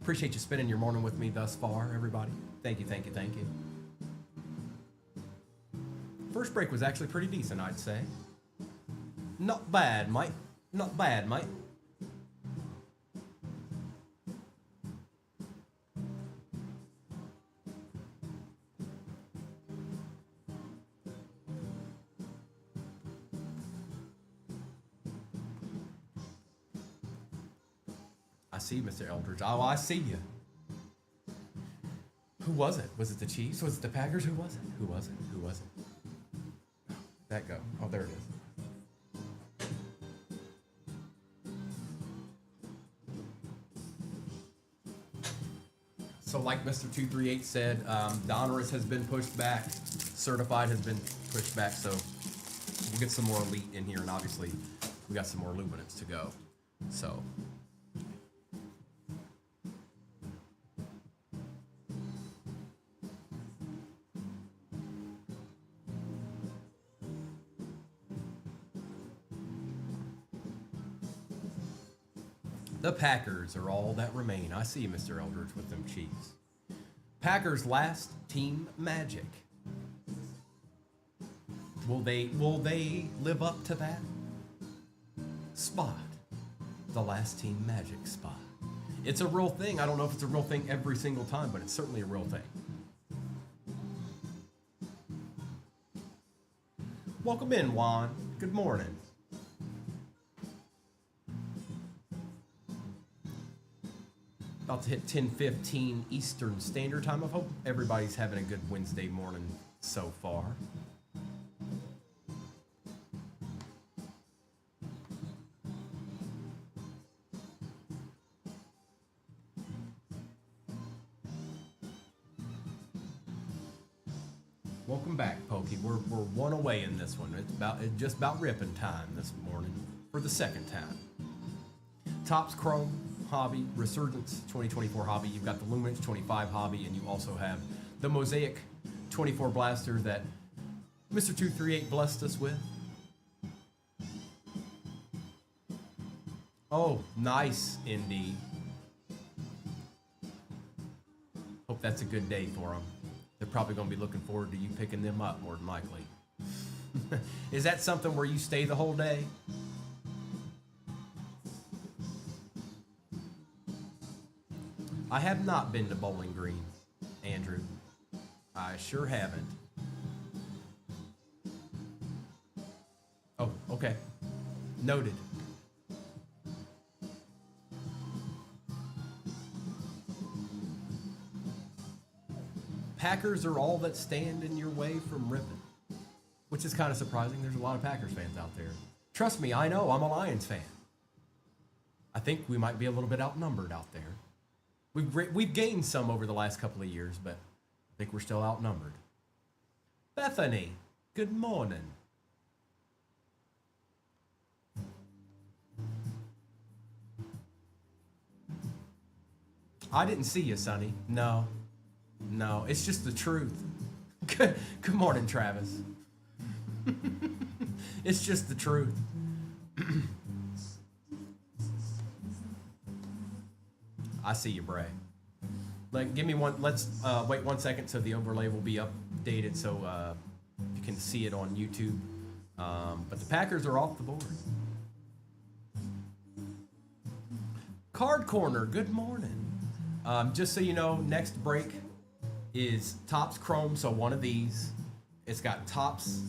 Appreciate you spending your morning with me thus far, everybody. Thank you, thank you, thank you. First break was actually pretty decent, I'd say. Not bad, mate. Not bad, mate. I see you, Mr. Eldridge. Oh, I see you. Who was it? Was it the Chiefs? Was it the Packers? Who was it? Who was it? Who was it? That go. Oh, there it is. So like Mr. 238 said, Donruss has been pushed back. Certified has been pushed back. So we'll get some more Elite in here. And obviously, we got some more Luminance to go. So... the Packers are all that remain. I see you, Mr. Eldridge, with them Chiefs. Packers last team magic. Will they live up to that spot? The last team magic spot. It's a real thing. I don't know if it's a real thing every single time, but it's certainly a real thing. Welcome in, Juan. Good morning. About to hit 10:15 Eastern Standard Time. I hope everybody's having a good Wednesday morning so far. Welcome back, Pokey. We're one away in this one. It's just about ripping time this morning for the second time. Topps Chrome hobby, Resurgence 2024 hobby. You've got the Luminance 25 hobby, and you also have the Mosaic 24 blaster that Mr. 238 blessed us with. Oh, nice, Indy. Hope that's a good day for them. They're probably going to be looking forward to you picking them up, more than likely. Is that something where you stay the whole day? I have not been to Bowling Green, Andrew. I sure haven't. Oh, okay. Noted. Packers are all that stand in your way from ripping, which is kind of surprising. There's a lot of Packers fans out there. Trust me, I know. I'm a Lions fan. I think we might be a little bit outnumbered out there. We've gained some over the last couple of years, but I think we're still outnumbered. Bethany, good morning. I didn't see you, Sonny. No. No, it's just the truth. Good morning, Travis. It's just the truth. I see you, Bray. Like, give me one. Let's wait 1 second so the overlay will be updated so you can see it on YouTube. But the Packers are off the board. Card Corner, good morning. Just so you know, next break is Topps Chrome, so one of these. It's got Topps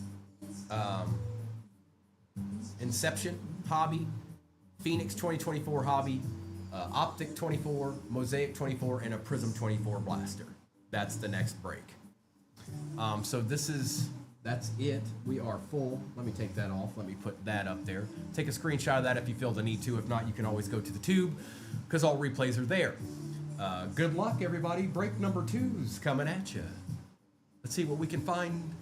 Inception Hobby, Phoenix 2024 Hobby, Optic 24, Mosaic 24, and a Prism 24 Blaster. That's the next break. So that's it. We are full. Let me take that off. Let me put that up there. Take a screenshot of that if you feel the need to. If not, you can always go to the tube because all replays are there. Good luck, everybody. Break number 2's coming at you. Let's see what we can find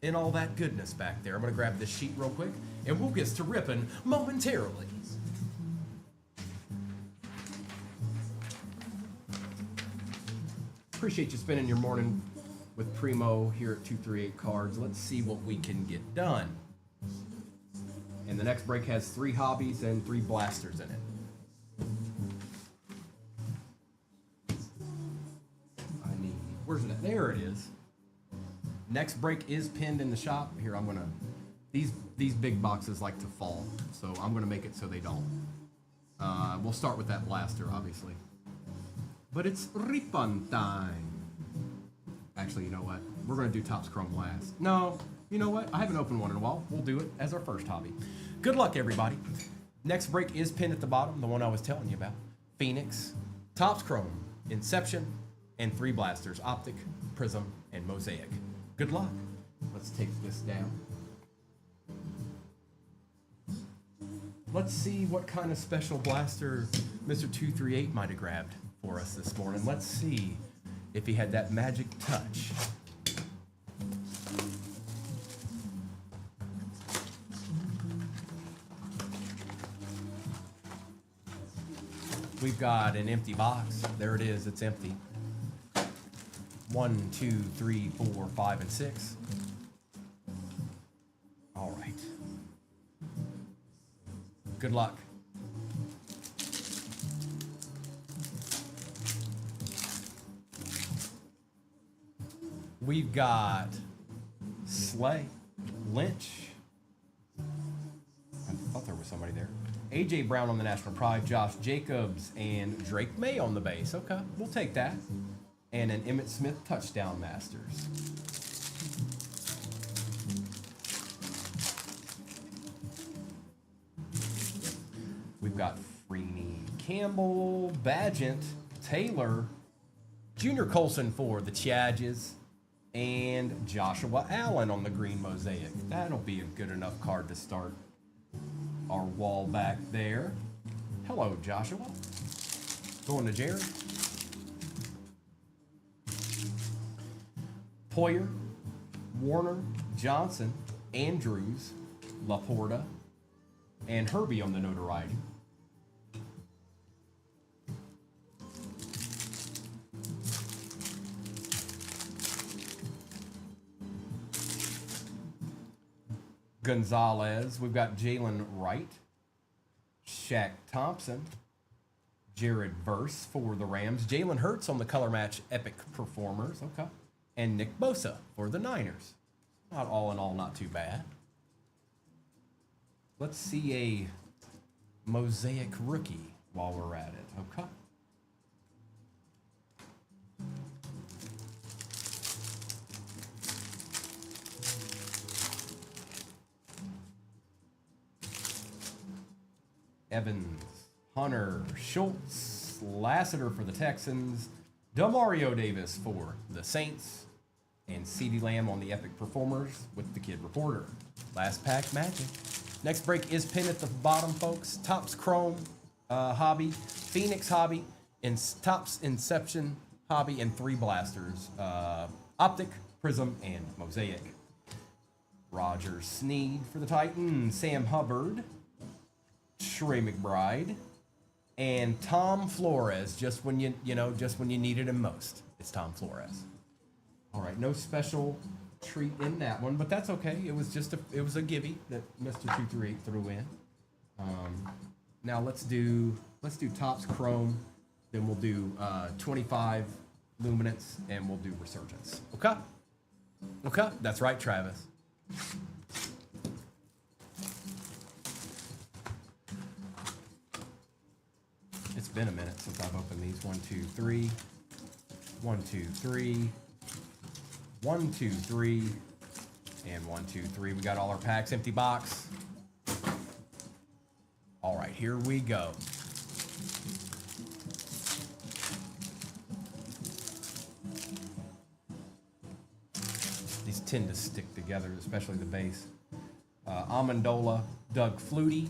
in all that goodness back there. I'm going to grab this sheet real quick, and we'll get to ripping momentarily. Appreciate you spending your morning with Primo here at 238 Cards. Let's see what we can get done. And the next break has 3 hobbies and 3 blasters in it. Where's it at? There it is. Next break is pinned in the shop. Here, I'm gonna. These big boxes like to fall, so I'm gonna make it so they don't. We'll start with that blaster, obviously. But it's refund time. Actually, you know what? We're gonna do Topps Chrome last. No, you know what? I haven't opened one in a while. We'll do it as our first hobby. Good luck, everybody. Next break is pinned at the bottom, the one I was telling you about. Phoenix, Topps Chrome, Inception, and 3 blasters, Optic, Prism, and Mosaic. Good luck. Let's take this down. Let's see what kind of special blaster Mr. 238 might have grabbed for us this morning. Let's see if he had that magic touch. We've got an empty box. There it is. It's empty. 1, 2, 3, 4, 5, and 6. All right. Good luck. We've got Slay, Lynch. I thought there was somebody there. A.J. Brown on the National Pride, Josh Jacobs, and Drake May on the base. Okay, we'll take that. And an Emmitt Smith touchdown Masters. We've got Freeney, Campbell, Badgett, Taylor, Junior Colson for the Charges, and Joshua Allen on the green Mosaic. That'll be a good enough card to start our wall back there. Hello, Joshua. Going to Jerry. Poyer, Warner, Johnson, Andrews, Laporta, and Herbie on the notoriety. Gonzalez. We've got Jalen Wright, Shaq Thompson, Jared Verse for the Rams, Jalen Hurts on the color match Epic Performers, okay, and Nick Bosa for the Niners. Not all in all, not too bad. Let's see a Mosaic rookie while we're at it, okay. Evans, Hunter, Schultz, Lassiter for the Texans, Demario Davis for the Saints, and CeeDee Lamb on the Epic Performers with the Kid Reporter. Last pack magic. Next break is pinned at the bottom, folks. Topps Chrome Hobby, Phoenix Hobby, and Topps Inception Hobby, and 3 blasters. Optic, Prism, and Mosaic. Roger Sneed for the Titans, Sam Hubbard, Trey McBride, And Tom Flores, just when just when you needed him most. It's Tom Flores. All right, no special treat in that one, but that's okay. It was a givey that Mr. 238 threw in. Now let's do Topps Chrome, then we'll do 25 Luminance, and we'll do Resurgence. Okay? Okay, that's right, Travis. It's been a minute since I've opened these. 1, 2, 3. 1, 2, 3. 1, 2, 3. And 1, 2, 3. We got all our packs. Empty box. All right, here we go. These tend to stick together, especially the base. Amendola, Doug Flutie.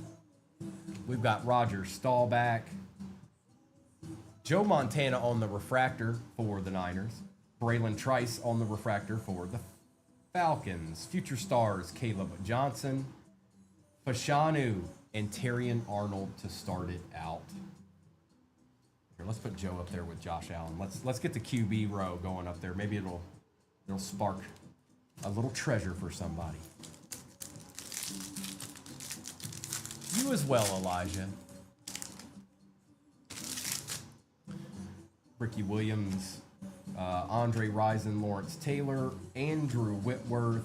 We've got Roger Staubach. Joe Montana on the refractor for the Niners. Braylon Trice on the refractor for the Falcons. Future stars, Caleb Johnson, Fashanu, and Terrion Arnold to start it out. Here, let's put Joe up there with Josh Allen. Let's get the QB row going up there. Maybe it'll spark a little treasure for somebody. You as well, Elijah. Ricky Williams, Andre Rison, Lawrence Taylor, Andrew Whitworth.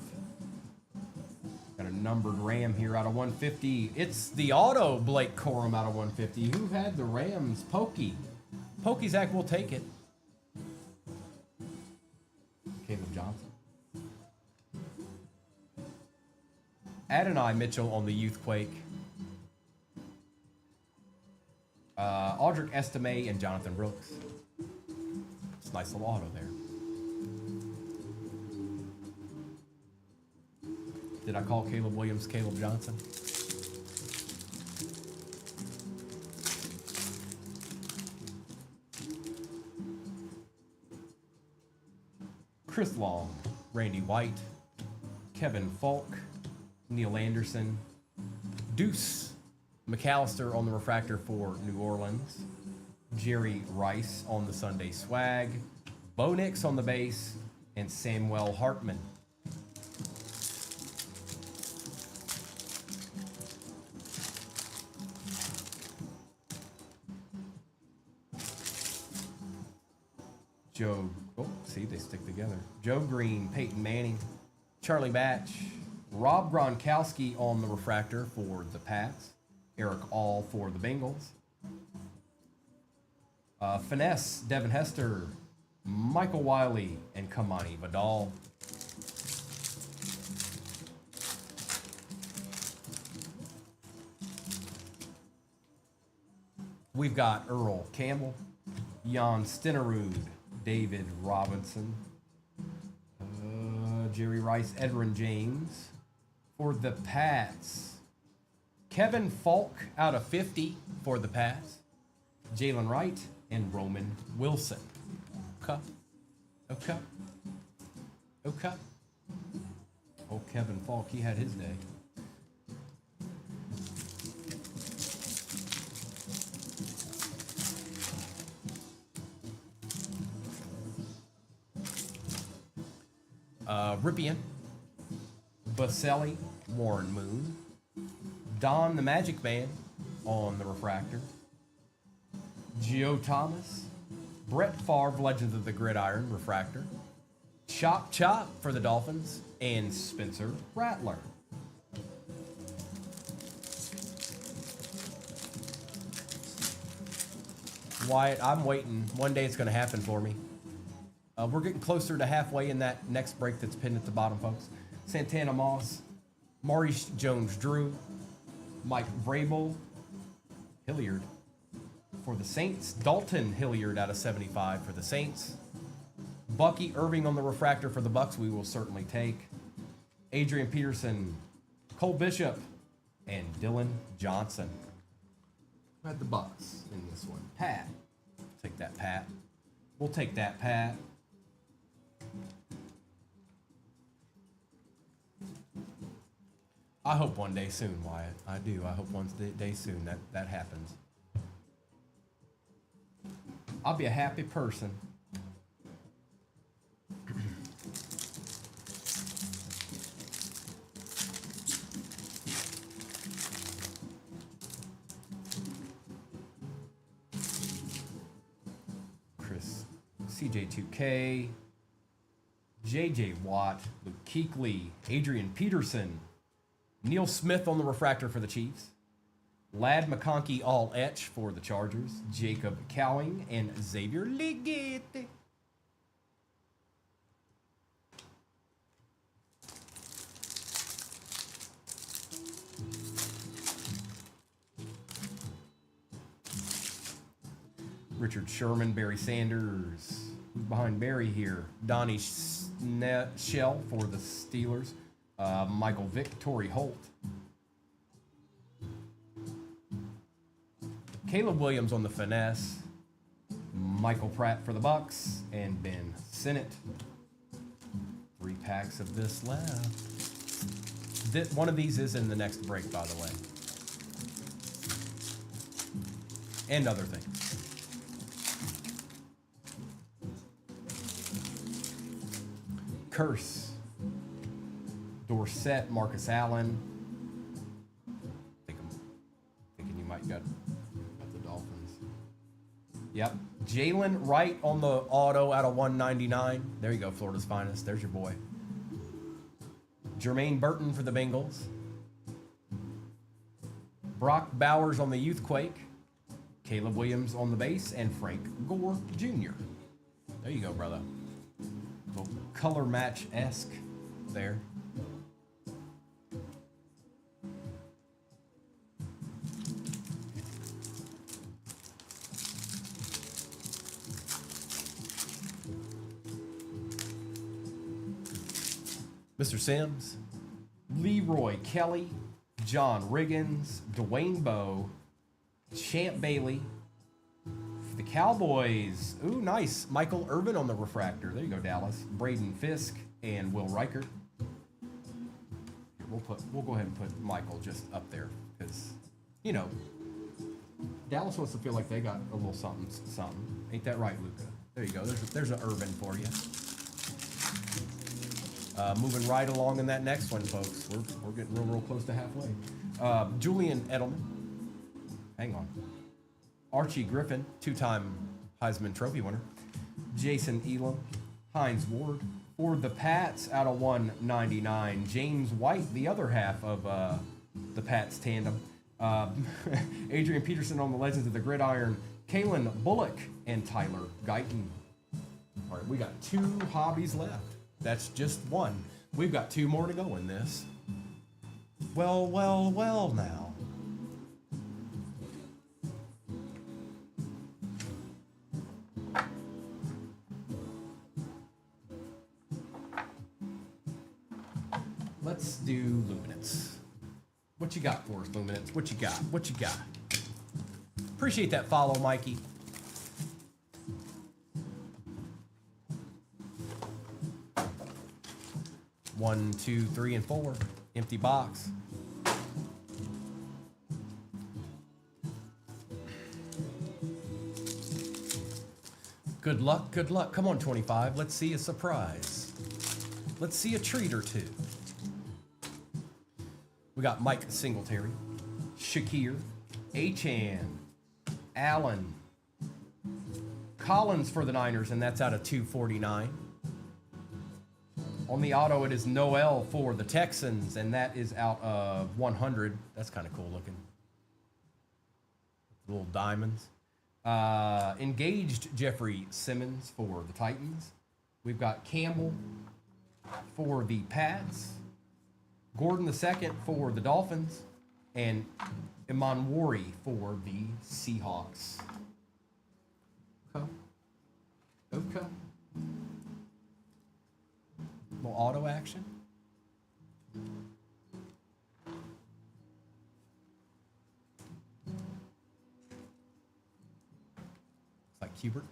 Got a numbered Ram here out of 150. It's the auto Blake Corum out of 150. Who had the Rams? Pokey. Pokey, Zach, will take it. Caleb Johnson. Adonai Mitchell on the Youthquake. Audric Estime and Jonathan Brooks. It's a nice little auto there. Did I call Caleb Williams Caleb Johnson? Chris Long, Randy White, Kevin Falk, Neil Anderson, Deuce McAllister on the refractor for New Orleans, Jerry Rice on the Sunday swag, Bo Nix on the base, and Samuel Hartman. See, they stick together. Joe Green, Peyton Manning, Charlie Batch, Rob Gronkowski on the refractor for the Pats, Eric All for the Bengals, Finesse, Devin Hester, Michael Wiley, and Kamani Vidal. We've got Earl Campbell, Jan Stenerud, David Robinson, Jerry Rice, Edwin James for the Pats, Kevin Falk out of 50 for the Pats, Jalen Wright, and Roman Wilson. Okay. Okay. Okay. Oh, Kevin Falk, he had his day. Ripien, Baselli, Warren Moon, Don the Magic Man on the refractor, Gio Thomas, Brett Favre, Legends of the Gridiron refractor, Chop Chop for the Dolphins, and Spencer Rattler. Wyatt, I'm waiting. One day it's going to happen for me. We're getting closer to halfway in that next break that's pinned at the bottom, folks. Santana Moss, Maurice Jones-Drew, Mike Vrabel, Hilliard for the Saints, Dalton Hilliard out of 75 for the Saints, Bucky Irving on the refractor for the Bucks, we will certainly take, Adrian Peterson, Cole Bishop, and Dylan Johnson. Who had the Bucks in this one? Pat. Take that, Pat. We'll take that, Pat. I hope one day soon, Wyatt. I do. I hope one day soon that happens. I'll be a happy person. Chris, CJ2K, JJ Watt, Luke Kuechly, Adrian Peterson, Neil Smith on the refractor for the Chiefs, Lad McConkey all etch for the Chargers, Jacob Cowing, and Xavier Legette. Richard Sherman, Barry Sanders. Who's behind Barry here? Donnie Shell for the Steelers. Michael Vick, Torrey Holt. Caleb Williams on the finesse. Michael Pratt for the Bucks. And Ben Sinnott. 3 packs of this left. One of these is in the next break, by the way. And other things. Curse. Dorsett, Marcus Allen. Thinking you might got the Dolphins. Yep. Jalen Wright on the auto out of 199. There you go, Florida's finest. There's your boy. Jermaine Burton for the Bengals. Brock Bowers on the Youthquake. Caleb Williams on the base. And Frank Gore Jr. There you go, brother. Little color match-esque there. Mr. Sims, Leroy Kelly, John Riggins, Dwayne Bowe, Champ Bailey. For the Cowboys, ooh, nice. Michael Irvin on the refractor. There you go, Dallas. Braden Fisk and Will Reichert. We'll go ahead and put Michael just up there because, you know, Dallas wants to feel like they got a little something. Ain't that right, Luca? There you go. There's an Irvin for you. Moving right along in that next one, folks. We're getting real close to halfway. Julian Edelman. Hang on. Archie Griffin, 2-time Heisman Trophy winner. Jason Elam. Hines Ward. For the Pats, out of 199. James White, the other half of the Pats tandem. Adrian Peterson on the Legends of the Gridiron. Kalen Bullock and Tyler Guyton. All right, we got 2 hobbies left. That's just one. We've got 2 more to go in this. Well now. Let's do Luminance. What you got for us, Luminance? What you got? What you got? Appreciate that follow, Mikey. One, 2, 3, and 4. Empty box. Good luck, good luck. Come on, 25. Let's see a surprise. Let's see a treat or two. We got Mike Singletary, Shakir, Achan, Allen, Collins for the Niners, and that's out of 249. On the auto, it is Noel for the Texans, and that is out of 100. That's kind of cool looking. Little diamonds. Engaged Jeffrey Simmons for the Titans. We've got Campbell for the Pats. Gordon II for the Dolphins. And Iman Wari for the Seahawks. Okay. Okay. Little auto action. Looks like Hubert.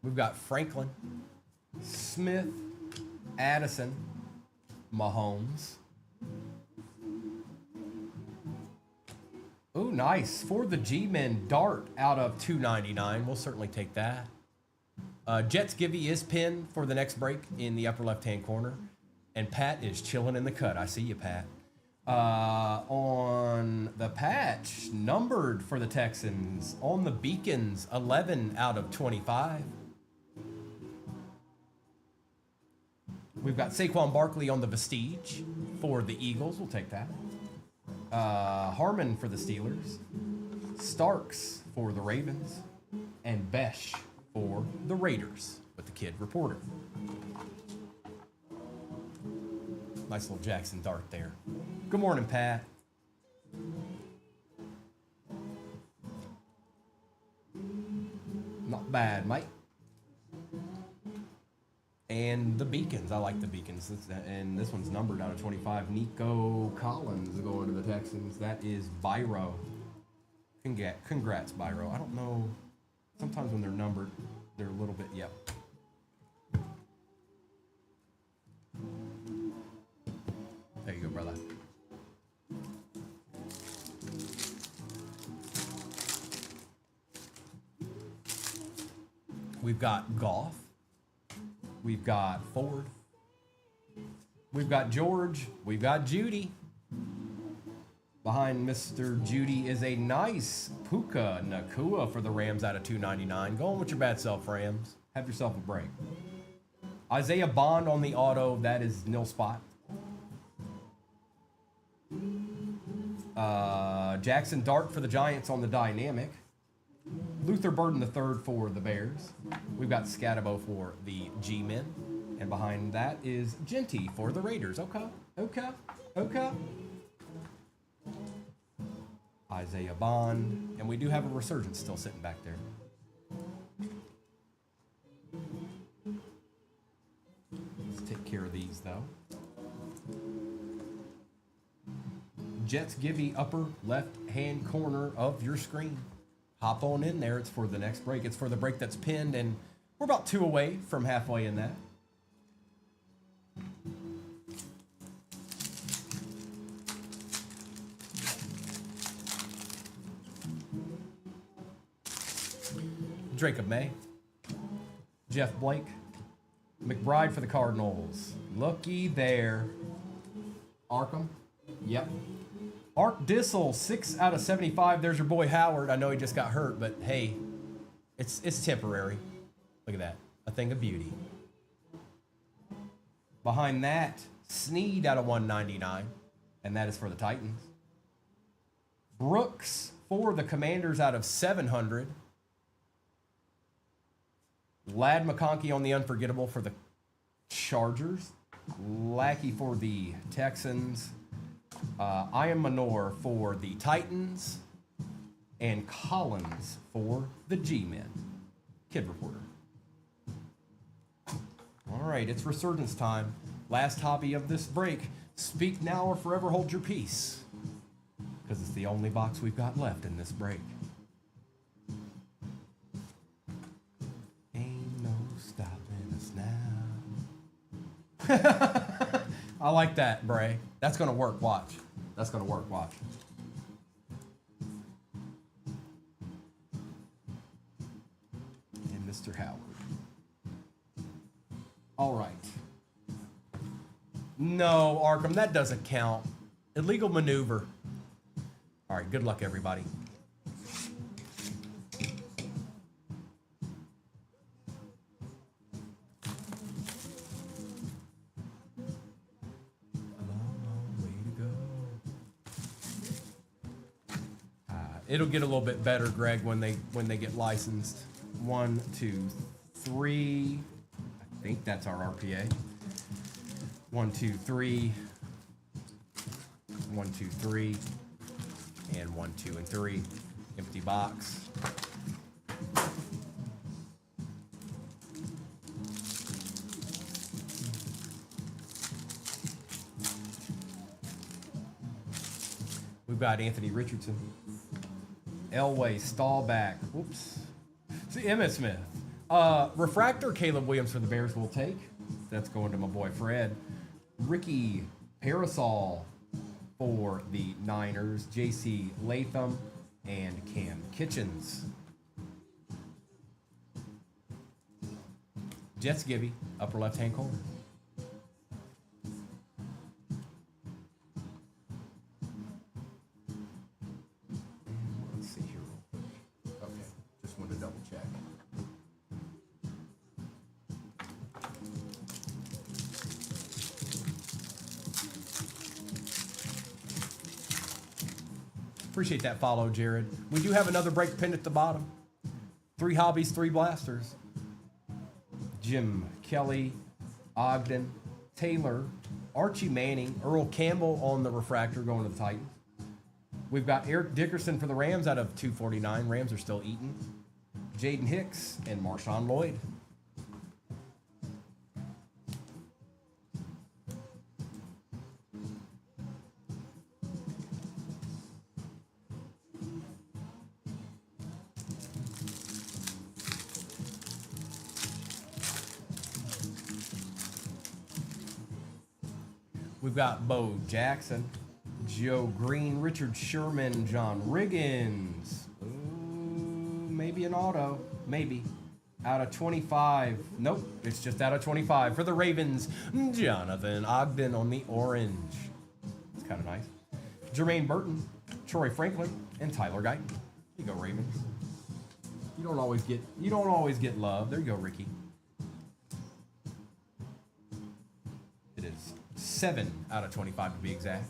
We've got Franklin, Smith, Addison, Mahomes. Ooh, nice. For the G-Men, Dart out of 299. We'll certainly take that. Jets Givey is pinned for the next break in the upper left-hand corner. And Pat is chilling in the cut. I see you, Pat. On the patch, numbered for the Texans. On the Beacons, 11 out of 25. We've got Saquon Barkley on the Vestige for the Eagles. We'll take that. Harmon for the Steelers. Starks for the Ravens. And Besh for the Raiders with the Kid Reporter. Nice little Jackson Dart there. Good morning, Pat. Not bad, mate. And the Beacons. I like the Beacons. And this one's numbered out of 25. Nico Collins going to the Texans. That is Byro. Congrats, Byro. I don't know. Sometimes when they're numbered, they're a little bit, yep. There you go, brother. We've got Goff. We've got Ford. We've got George. We've got Judy. Behind Mr. Judy is a nice Puka Nakua for the Rams out of 299. Going with your bad self, Rams. Have yourself a break. Isaiah Bond on the auto. That is nil spot. Jackson Dart for the Giants on the dynamic. Luther Burden III for the Bears. We've got Scatabo for the G-Men. And behind that is Genty for the Raiders. Okay. Isaiah Bond. And we do have a resurgence still sitting back there. Let's take care of these, though. Jets Givey, upper left-hand corner of your screen. Hop on in there. It's for the next break. It's for the break that's pinned, and we're about 2 away from halfway in that. Jacob May, Jeff Blake, McBride for the Cardinals. Looky there. Arkham. Yep. Ark Dissel, 6 out of 75. There's your boy Howard. I know he just got hurt, but hey, it's temporary. Look at that. A thing of beauty. Behind that, Sneed out of 199. And that is for the Titans. Brooks for the Commanders out of 700. Lad McConkey on the unforgettable for the Chargers. Lackey for the Texans. Ian Manor for the Titans. And Collins for the G-Men. Kid Reporter. All right, it's resurgence time. Last hobby of this break. Speak now or forever hold your peace. Because it's the only box we've got left in this break. Ain't no stopping us now. I like that, Bray. That's going to work, watch. That's going to work, watch. And Mr. Howard. All right. No, Arkham, that doesn't count. Illegal maneuver. All right, good luck, everybody. It'll get a little bit better, Greg, when they get licensed. 1, 2, 3. I think that's our RPA. 1, 2, 3. 1, 2, 3. And 1, 2, and 3. Empty box. We've got Anthony Richardson. Elway, Stahlback. Whoops. See, Emmitt Smith. Refractor, Caleb Williams for the Bears will take. That's going to my boy Fred. Ricky Parasol for the Niners. J.C. Latham and Cam Kitchens. Jets Gibby, upper left-hand corner. Let's see here real quick. Okay, just wanted to double check. Appreciate that follow, Jared. We do have another break pinned at the bottom. 3 hobbies, 3 blasters. Jim Kelly, Ogden, Taylor, Archie Manning, Earl Campbell on the refractor going to the Titans. We've got Eric Dickerson for the Rams out of 249. Rams are still eating. Jaden Hicks and Marshawn Lloyd. We've got Bo Jackson, Joe Green, Richard Sherman, John Riggins. Ooh, maybe an auto. Maybe. Out of 25. Nope, it's just out of 25. For the Ravens, Jonathan Ogden on the orange. It's kind of nice. Jermaine Burton, Troy Franklin, and Tyler Guyton. Here you go, Ravens. You don't always get love. There you go, Ricky. It is 7 out of 25 to be exact.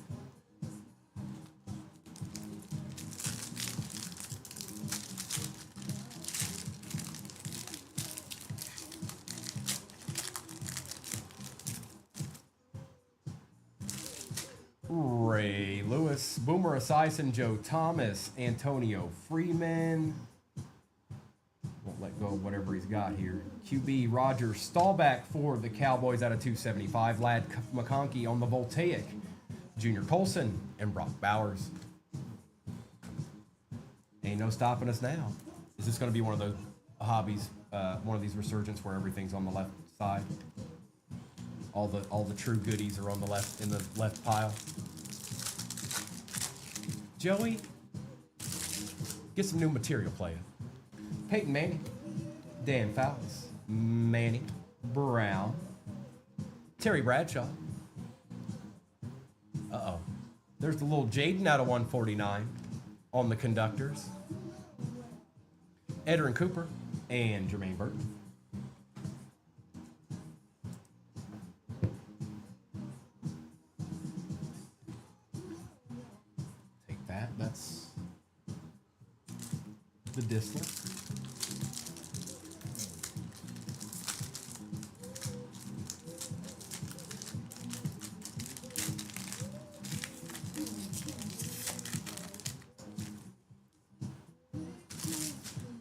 Ray Lewis, Boomer Esiason, Joe Thomas, Antonio Freeman. Won't let go of whatever he's got here. QB Roger Staubach for the Cowboys out of 275. Lad McConkey on the Voltaic. Junior Colson and Brock Bowers. Ain't no stopping us now. Is this going to be one of those hobbies, one of these resurgence where everything's on the left side? All the true goodies are on the left, in the left pile. Joey, get some new material playing. Peyton Manning, Dan Fouts, Manny Brown, Terry Bradshaw. Uh-oh. There's the little Jaden out of 149 on the conductors. Edrin Cooper and Jermaine Burton. Take that. That's the Disler.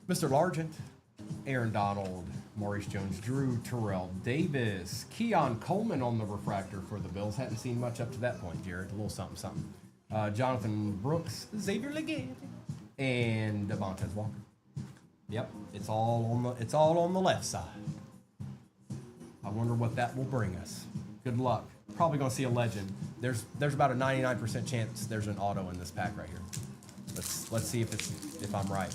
Mr. Largent, Aaron Donald, Maurice Jones-Drew, Terrell Davis, Keon Coleman on the refractor for the Bills. Hadn't seen much up to that point, Jared. A little something, something. Jonathan Brooks, Xavier Legate, and Devontae Walker. Yep, it's all on the left side. I wonder what that will bring us. Good luck. Probably gonna see a legend. There's about a 99% chance there's an auto in this pack right here. Let's see if I'm right.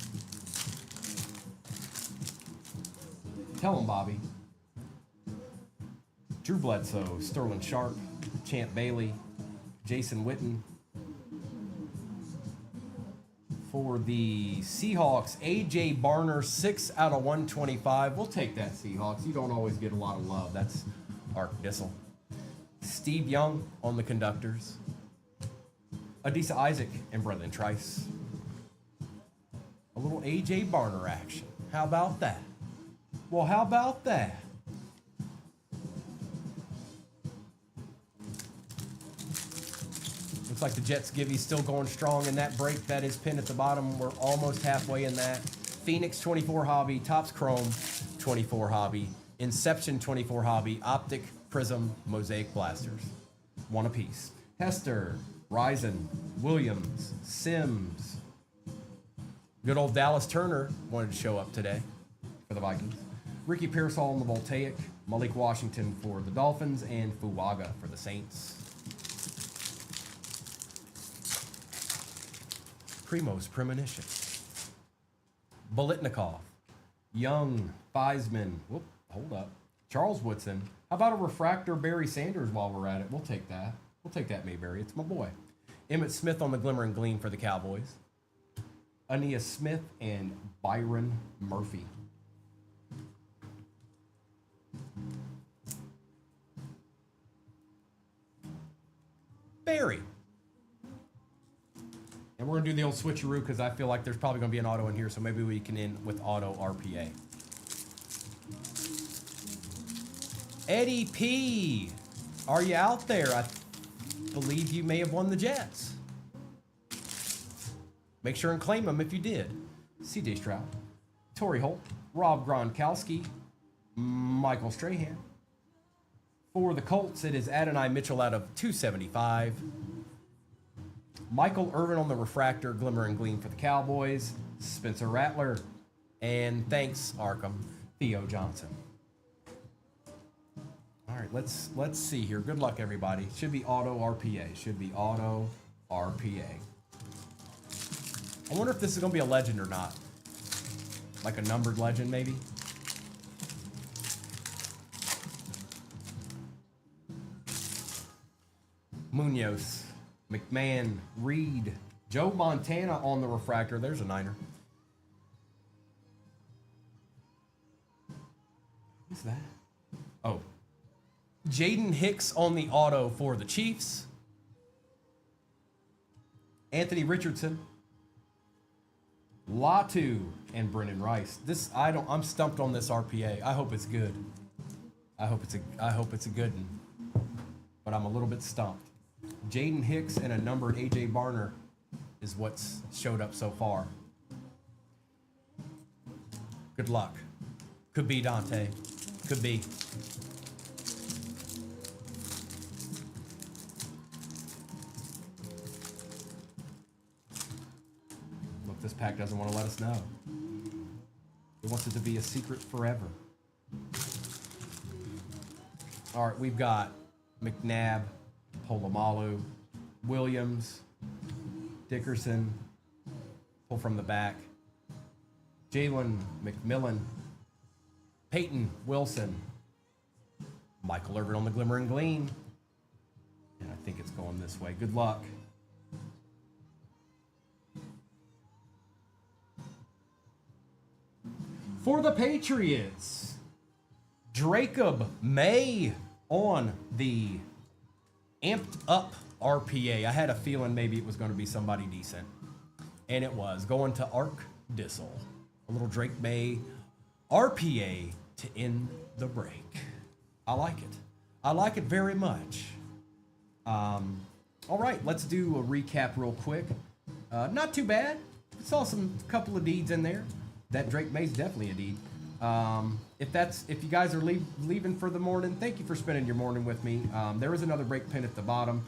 Tell him, Bobby. Drew Bledsoe, Sterling Sharp, Champ Bailey, Jason Witten. For the Seahawks, A.J. Barner, 6 out of 125. We'll take that, Seahawks. You don't always get a lot of love. That's Ark Dissel. Steve Young on the conductors. Adisa Isaac and Brendan Trice. A little A.J. Barner action. How about that? Well, how about that? Looks like the Jets Givey still going strong in that break. That is pinned at the bottom. We're almost halfway in that. Phoenix 24 Hobby, Topps Chrome 24 Hobby, Inception 24 Hobby, Optic, Prism, Mosaic Blasters. One apiece. Hester, Risen, Williams, Sims. Good old Dallas Turner wanted to show up today for the Vikings. Ricky Pearsall on the Voltaic, Malik Washington for the Dolphins, and Fuaga for the Saints. Primo's Premonition. Bolitnikov, Young, Theismann, whoop, hold up. Charles Woodson. How about a refractor Barry Sanders while we're at it? We'll take that. We'll take that, Mayberry. It's my boy. Emmett Smith on the Glimmer and Gleam for the Cowboys. Aeneas Smith and Byron Murphy. Barry. And we're going to do the old switcheroo because I feel like there's probably going to be an auto in here, so maybe we can end with auto RPA. Eddie P. Are you out there? I believe you may have won the Jets. Make sure and claim them if you did. CJ Stroud, Torrey Holt, Rob Gronkowski, Michael Strahan. For the Colts, it is Adonai Mitchell out of 275. Michael Irvin on the refractor, Glimmer and Gleam for the Cowboys. Spencer Rattler. And thanks, Arkham, Theo Johnson. All right, let's see here. Good luck, everybody. Should be auto RPA. Should be auto RPA. I wonder if this is going to be a legend or not. Like a numbered legend, maybe. Munoz, McMahon, Reed, Joe Montana on the refractor. There's a Niner. Who's that? Oh. Jaden Hicks on the auto for the Chiefs. Anthony Richardson. Latu and Brendan Rice. I'm stumped on this RPA. I hope it's good. I hope it's a good one. But I'm a little bit stumped. Jaden Hicks and a numbered AJ Barner is what's showed up so far. Good luck. Could be Dante. Could be. Look, this pack doesn't want to let us know. It wants it to be a secret forever. All right, we've got McNabb, Polamalu, Williams, Dickerson, pull from the back, Jalen McMillan, Peyton Wilson, Michael Irvin on the Glimmer and Gleam, and I think it's going this way. Good luck. For the Patriots, Jacob May on the amped up RPA. I had a feeling maybe it was going to be somebody decent. And it was. Going to Ark Dissel. A little Drake May RPA to end the break. I like it. I like it very much. All right, let's do a recap real quick. Not too bad. Saw some couple of deeds in there. That Drake May's definitely a deed. If you guys are leaving for the morning, thank you for spending your morning with me. There is another break pin at the bottom.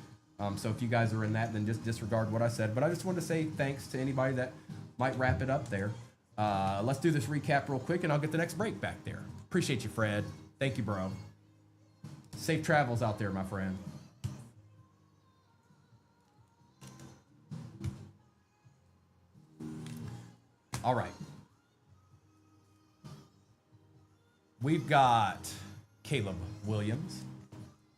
So if you guys are in that, then just disregard what I said. But I just wanted to say thanks to anybody that might wrap it up there. Let's do this recap real quick, and I'll get the next break back there. Appreciate you, Fred. Thank you, bro. Safe travels out there, my friend. All right. We've got Caleb Williams,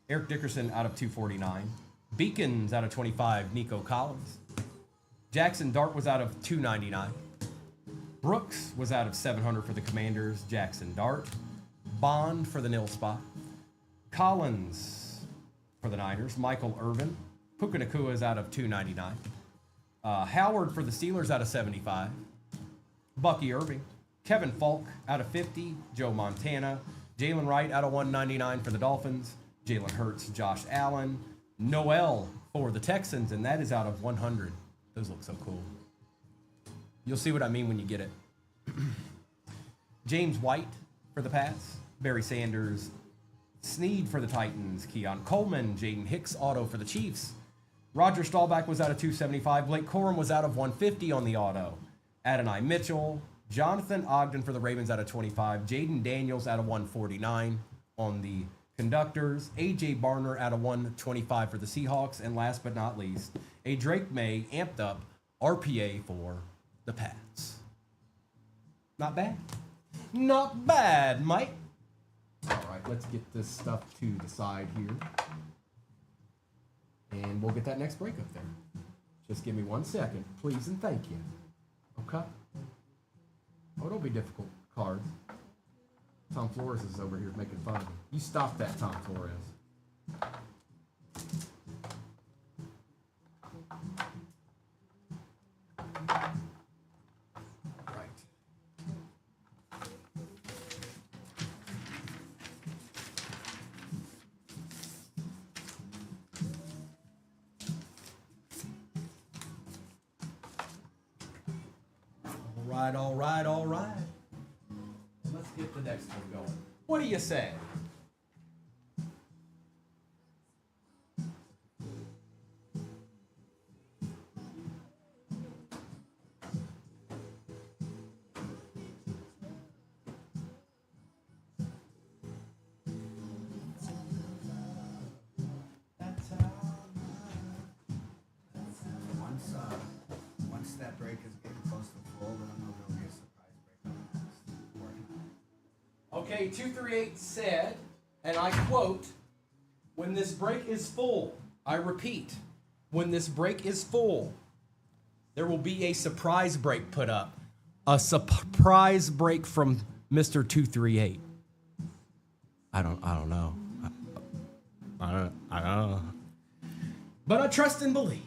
Eric Dickerson out of 249, Beacons out of 25, Nico Collins, Jackson Dart was out of 299, Brooks was out of 700 for the Commanders, Jackson Dart, Bond for the nil spot, Collins for the Niners, Michael Irvin, Puka Nacua is out of 299, Howard for the Steelers out of 75, Bucky Irving, Kevin Falk out of 50, Joe Montana, Jalen Wright out of 199 for the Dolphins, Jalen Hurts, Josh Allen, Noel for the Texans, and that is out of 100. Those look so cool. You'll see what I mean when you get it. James White for the Pats, Barry Sanders, Snead for the Titans, Keon Coleman, Jaden Hicks auto for the Chiefs, Roger Staubach was out of 275, Blake Corum was out of 150 on the auto, Adonai Mitchell, Jonathan Ogden for the Ravens out of 25. Jaden Daniels out of 149 on the conductors. A.J. Barner out of 125 for the Seahawks. And last but not least, a Drake May amped up RPA for the Pats. Not bad. Not bad, Mike. All right, let's get this stuff to the side here. And we'll get that next break up there. Just give me 1 second, please and thank you. Okay? Oh, don't be difficult, card. Tom Flores is over here making fun of me. You stop that, Tom Flores. Right. All right. Let's get the next one going. What do you say? Once that break is getting close to full, then I know there'll be a surprise break on the next. Working on it. Okay, 238 said, and I quote, when this break is full, I repeat, when this break is full, there will be a surprise break put up. A surprise break from Mr. 238. I don't know. I don't know. But I trust and believe.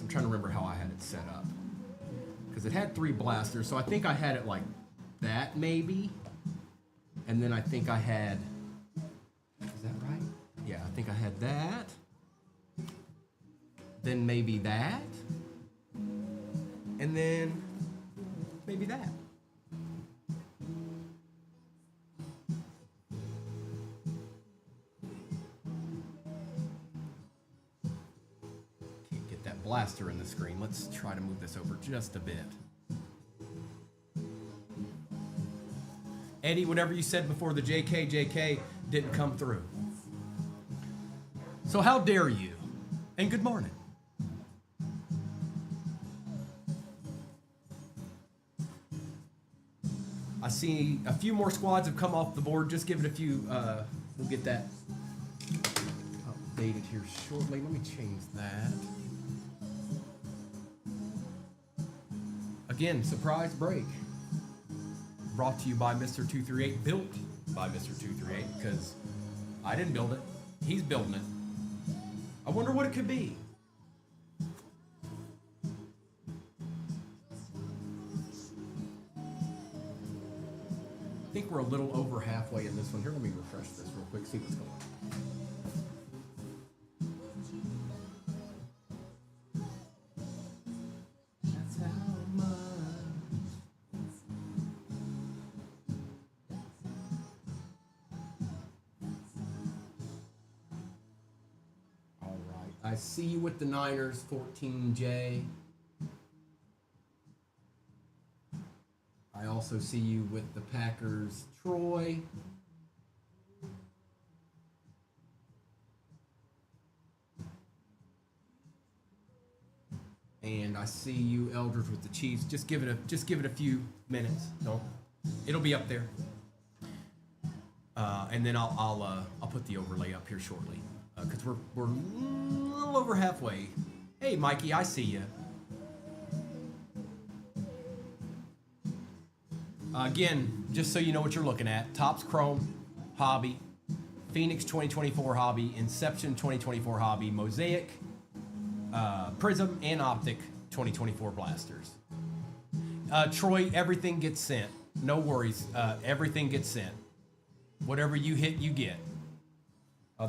Trying to remember how I had it set up, because it had 3 blasters, so I think I had it like that maybe, and then I think I had, is that right? Yeah, I think I had that, then maybe that, and then maybe that. Blaster in the screen. Let's try to move this over just a bit. Eddie, whatever you said before the JK didn't come through. So how dare you? And good morning. I see a few more squads have come off the board. Just give it a few. We'll get that updated here shortly. Let me change that. Again, surprise break. Brought to you by Mr. 238, built by Mr. 238, because I didn't build it. He's building it. I wonder what it could be. I think we're a little over halfway in this one. Here, let me refresh this real quick, see what's going on. I see you with the Niners, 14J. I also see you with the Packers, Troy. And I see you, Eldridge, with the Chiefs. Just give it a few minutes. It'll be up there. And then I'll put the overlay up here shortly. Because we're a little over halfway. Hey, Mikey, I see you. Again, just so you know what you're looking at, Topps Chrome Hobby, Phoenix 2024 Hobby, Inception 2024 Hobby, Mosaic, Prism, and Optic 2024 Blasters. Troy, everything gets sent. No worries. Everything gets sent. Whatever you hit, you get.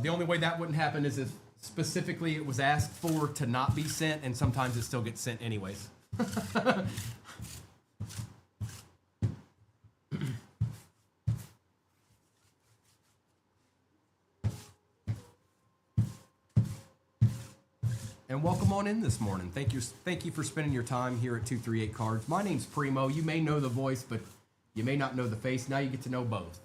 The only way that wouldn't happen is if specifically it was asked for to not be sent, and sometimes it still gets sent anyways. and welcome on in this morning. Thank you for spending your time here at 238 Cards. My name's Primo. You may know the voice, but you may not know the face. Now you get to know both.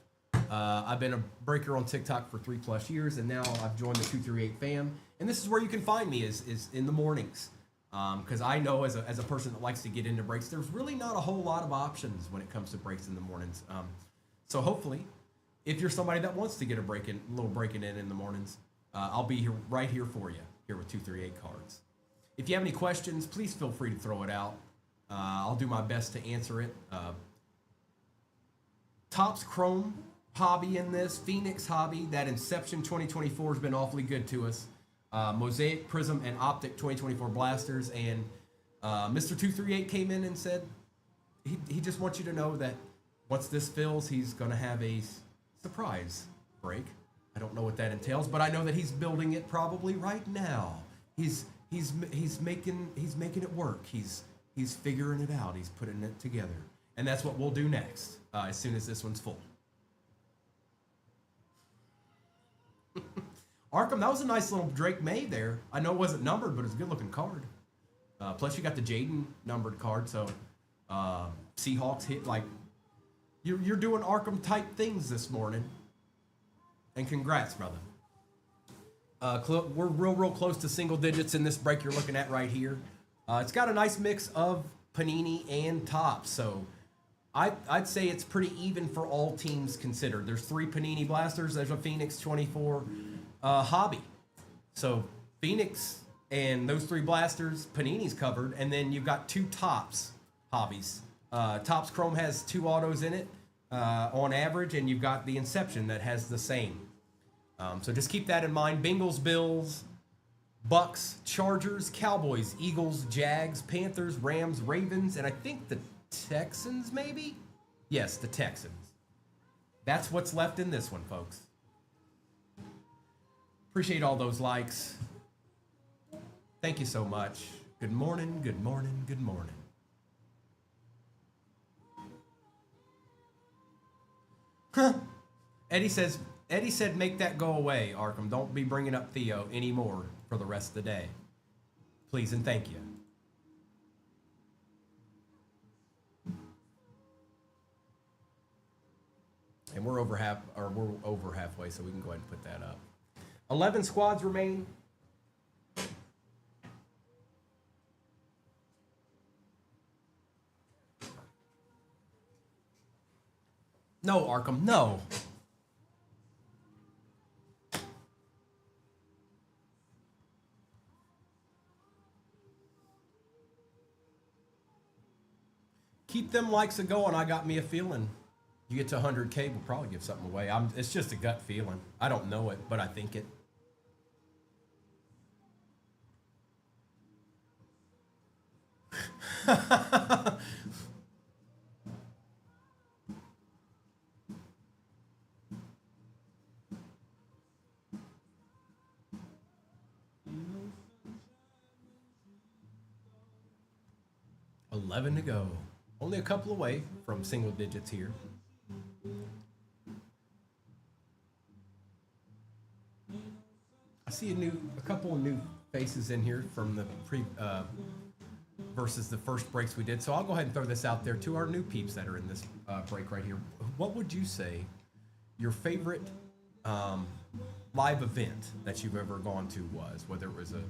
I've been a breaker on TikTok for 3+ years, and now I've joined the 238 fam. And this is where you can find me is in the mornings, because I know as a person that likes to get into breaks, there's really not a whole lot of options when it comes to breaks in the mornings. So hopefully, if you're somebody that wants to get a little breaking in the mornings, I'll be here right here for you here with 238 Cards. If you have any questions, please feel free to throw it out. I'll do my best to answer it. Topps Chrome hobby in this, Phoenix hobby, that Inception 2024 has been awfully good to us. Mosaic, Prism, and Optic 2024 blasters, and Mr. 238 came in and said he just wants you to know that once this fills, he's going to have a surprise break. I don't know what that entails, but I know that he's building it probably right now. He's making it work. He's figuring it out. He's putting it together, and that's what we'll do next as soon as this one's full. Arkham, that was a nice little Drake May there. I know it wasn't numbered, but it's a good-looking card. Plus, you got the Jaden numbered card, so Seahawks hit like you're doing Arkham type things this morning. And congrats, brother. We're real close to single digits in this break you're looking at right here. It's got a nice mix of Panini and Topps, so I'd say it's pretty even for all teams considered. There's 3 Panini blasters. There's a Phoenix 24 hobby. So Phoenix and those 3 blasters, Panini's covered, and then you've got 2 Topps hobbies. Topps Chrome has 2 autos in it on average, and you've got the Inception that has the same. So just keep that in mind. Bengals, Bills, Bucks, Chargers, Cowboys, Eagles, Jags, Panthers, Rams, Ravens, and I think the Texans maybe? Yes, the Texans. That's what's left in this one, folks. Appreciate all those likes. Thank you so much. Good morning, good morning, good morning. Huh. Eddie said make that go away, Arkham. Don't be bringing up Theo anymore for the rest of the day. Please and thank you. And we're over halfway, so we can go ahead and put that up. 11 squads remain. No, Arkham, no. Keep them likes a going. I got me a feeling. You get to 100K, we'll probably give something away. It's just a gut feeling. I don't know it, but I think it. $11 to go. Only a couple away from single digits here. I see a couple of new faces in here from the versus the first breaks we did. So I'll go ahead and throw this out there to our new peeps that are in this break right here. What would you say your favorite live event that you've ever gone to was? Whether it was a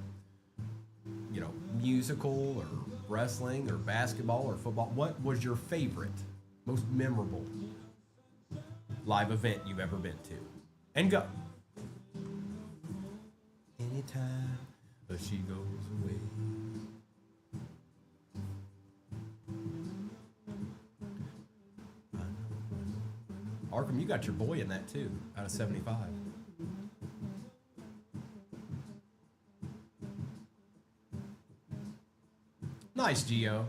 musical or wrestling or basketball or football. What was your favorite, most memorable live event you've ever been to? And go. Anytime she goes away. Arkham, you got your boy in that too, out of 75. Nice, Gio.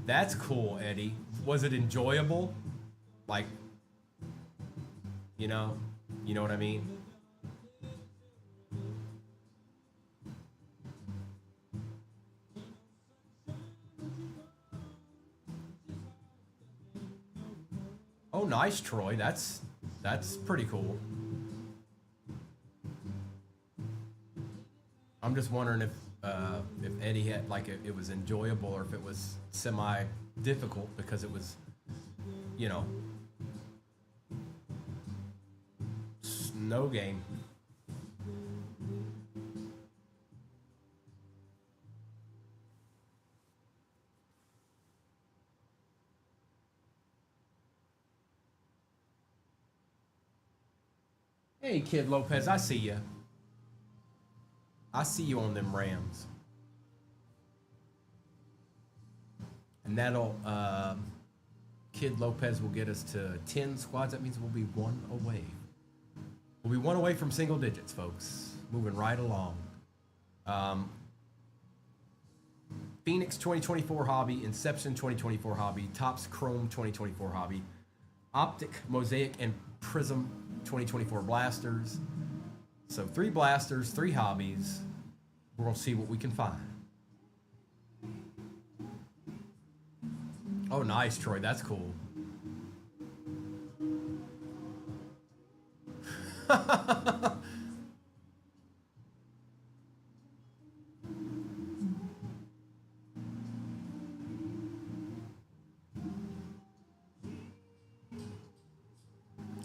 That's cool, Eddie. Was it enjoyable? Like, you know what I mean? Oh, nice, Troy. That's pretty cool. I'm just wondering if Eddie had like it was enjoyable or if it was semi difficult because it was, you know, snow game. Hey, Kid Lopez, I see you. I see you on them Rams. And that'll, Kid Lopez will get us to 10 squads. That means we'll be one away. We'll be one away from single digits, folks. Moving right along. Phoenix 2024 hobby, Inception 2024 hobby, Topps Chrome 2024 hobby, Optic, Mosaic, and Prism 2024 blasters. So 3 blasters, 3 hobbies. We're gonna see what we can find. Oh, nice, Troy. That's cool.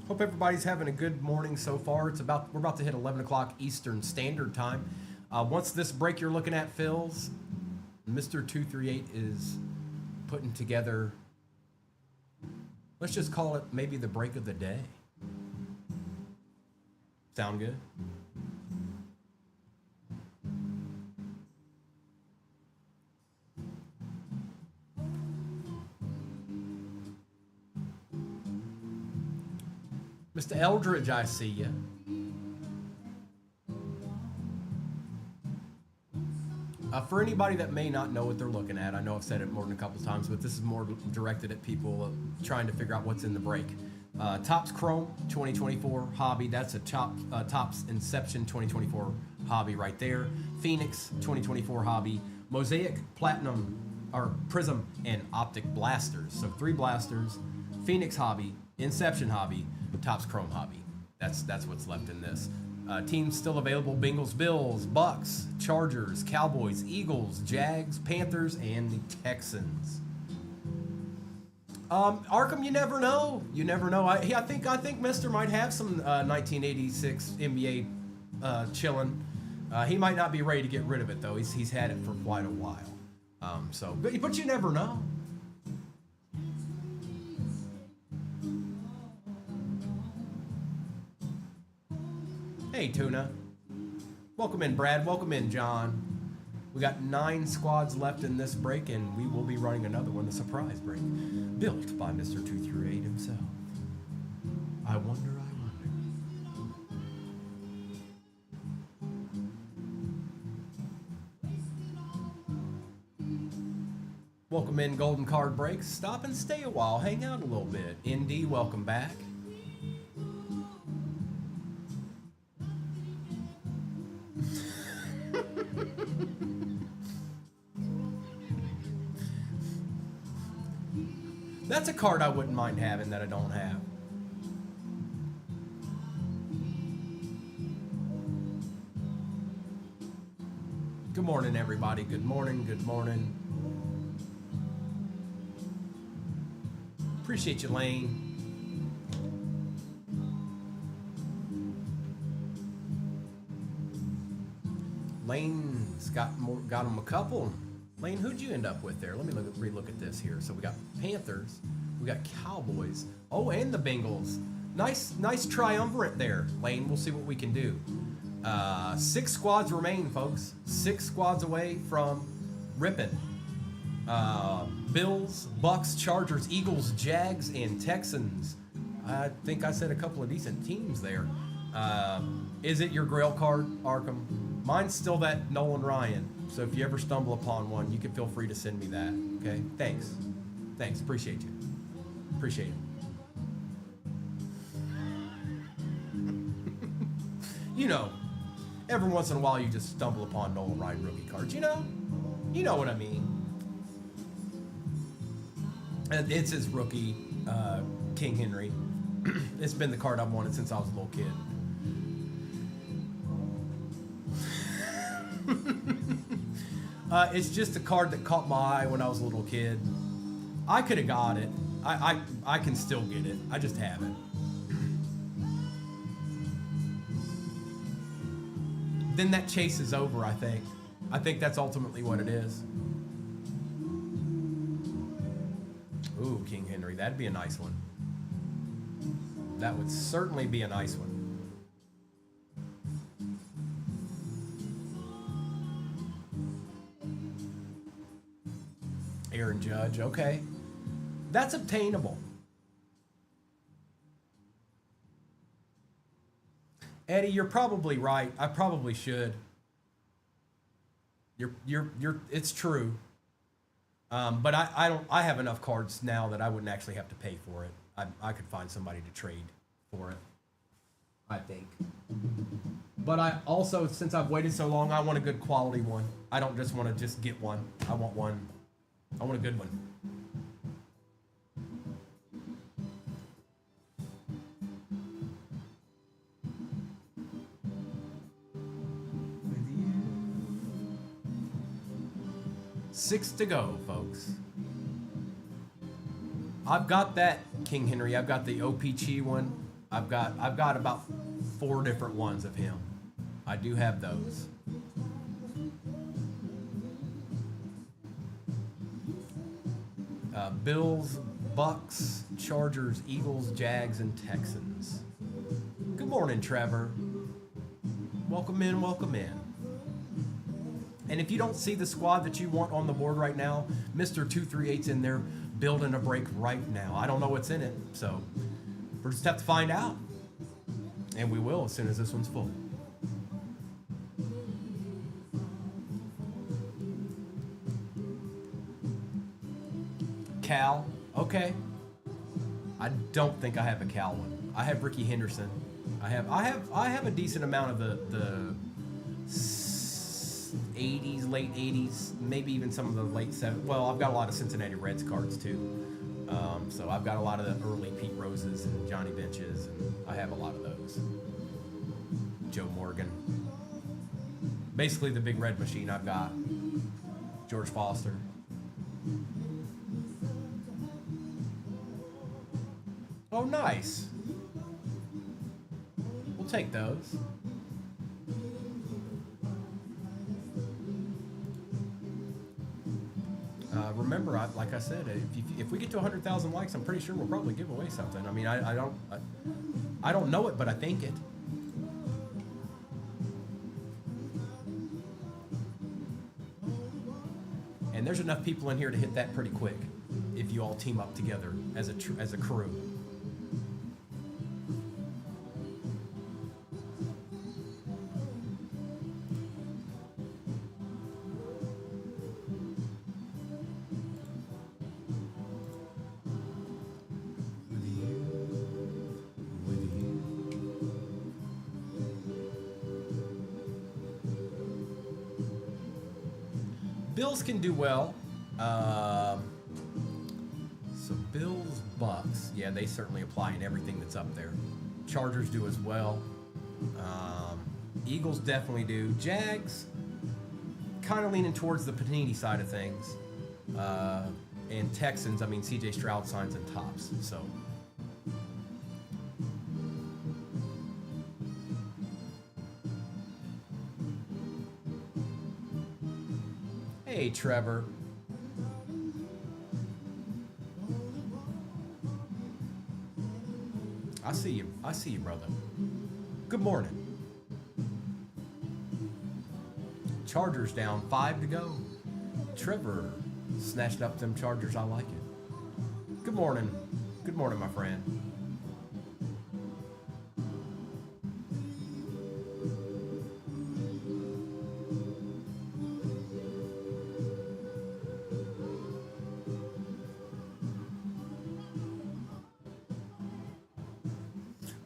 Hope everybody's having a good morning so far. We're about to hit 11 o'clock Eastern Standard Time. Once this break you're looking at fills, Mr. 238 is putting together, let's just call it maybe the break of the day. Sound good? Mr. Eldridge, I see you. For anybody that may not know what they're looking at, I know I've said it more than a couple times, but this is more directed at people trying to figure out what's in the break. Topps Chrome 2024 hobby, that's a Topps Inception 2024 hobby right there. Phoenix 2024 hobby, Mosaic, Platinum, or Prism, and Optic blasters. So 3 blasters, Phoenix hobby, Inception hobby, Topps Chrome hobby. That's what's left in this. Teams still available: Bengals, Bills, Bucks, Chargers, Cowboys, Eagles, Jags, Panthers, and the Texans. Arkham, you never know. You never know. I think Mister might have some 1986 NBA chilling. He might not be ready to get rid of it though. He's had it for quite a while. But you never know. Hey, Tuna. Welcome in, Brad. Welcome in, John. We got 9 squads left in this break, and we will be running another one, the surprise break, built by Mr. 238 himself. I wonder. Welcome in, Golden Card Breaks. Stop and stay a while. Hang out a little bit. ND, welcome back. That's a card I wouldn't mind having that I don't have. Good morning, everybody. Good morning. Good morning. Appreciate you, Lane. Lane's got him a couple. Lane, who'd you end up with there? Let me relook at this here. So we got Panthers, we got Cowboys, oh, and the Bengals. Nice triumvirate there, Lane. We'll see what we can do. 6 squads remain, folks. 6 squads away from ripping. Bills, Bucks, Chargers, Eagles, Jags, and Texans. I think I said a couple of decent teams there. Is it your Grail card, Arkham? Mine's still that Nolan Ryan. So if you ever stumble upon one, you can feel free to send me that. Okay? Thanks. Appreciate you. Appreciate it. You know, every once in a while you just stumble upon Nolan Ryan rookie cards. You know what I mean. And it's his rookie, King Henry. It's been the card I've wanted since I was a little kid. It's just a card that caught my eye when I was a little kid. I could have got it. I can still get it. I just haven't. Then that chase is over, I think. I think that's ultimately what it is. Ooh, King Henry. That'd be a nice one. That would certainly be a nice one. Aaron Judge, okay. That's obtainable. Eddie, you're probably right. I probably should. It's true. But I have enough cards now that I wouldn't actually have to pay for it. I could find somebody to trade for it, I think. But I also, since I've waited so long, I want a good quality one. I don't just want to just get one. I want one. I want a good one. With you. 6 to go, folks. I've got that King Henry. I've got the OPG one. I've got about 4 different ones of him. I do have those. Bills, Bucks, Chargers, Eagles, Jags, and Texans. Good morning, Trevor. Welcome in, welcome in. And if you don't see the squad that you want on the board right now, Mr. 238's in there building a break right now. I don't know what's in it, so we'll just have to find out. And we will as soon as this one's full. Cal, okay. I don't think I have a Cal one. I have Ricky Henderson. I have a decent amount of the 80s, late 80s, maybe even some of the late 70s. Well, I've got a lot of Cincinnati Reds cards too. So I've got a lot of the early Pete Roses and Johnny Benches, and I have a lot of those. Joe Morgan. Basically the big red machine I've got. George Foster. Oh, nice. We'll take those. Remember, like I said, if we get to 100,000 likes, I'm pretty sure we'll probably give away something. I mean, I don't know it, but I think it. And there's enough people in here to hit that pretty quick if you all team up together as a crew. Bills can do well. So Bills, Bucks, yeah, they certainly apply in everything that's up there. Chargers do as well. Eagles definitely do. Jags, kind of leaning towards the Panini side of things. And Texans, I mean, CJ Stroud signs and tops. So. Hey, Trevor. I see you. I see you, brother. Good morning. Chargers down, 5 to go. Trevor snatched up them Chargers. I like it. Good morning. Good morning, my friend.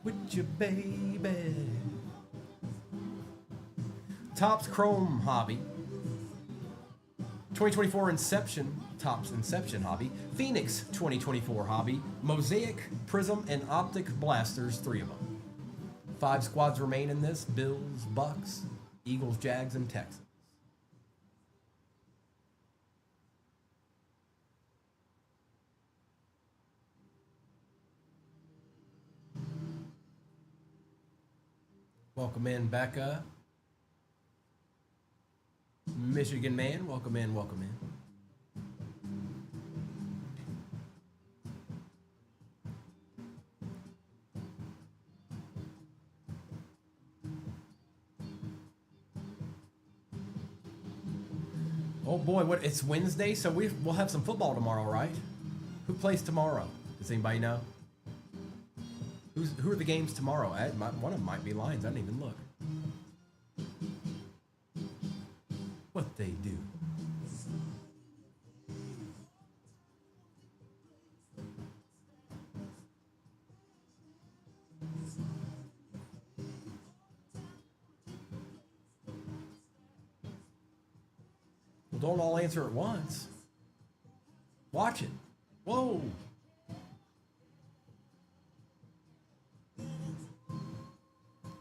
With your baby. Topps Chrome Hobby. 2024 Inception, Topps Inception hobby. Phoenix 2024 hobby. Mosaic, Prism, and Optic Blasters, 3 of them. 5 squads remain in this. Bills, Bucks, Eagles, Jags, and Texans. Welcome in, Becca. Michigan man, welcome in, welcome in. Oh boy, what? It's Wednesday, so we'll have some football tomorrow, right? Who plays tomorrow? Does anybody know? Who are the games tomorrow? One of them might be Lions. I didn't even look. What they do? Well, don't all answer at once. Watch it. Whoa.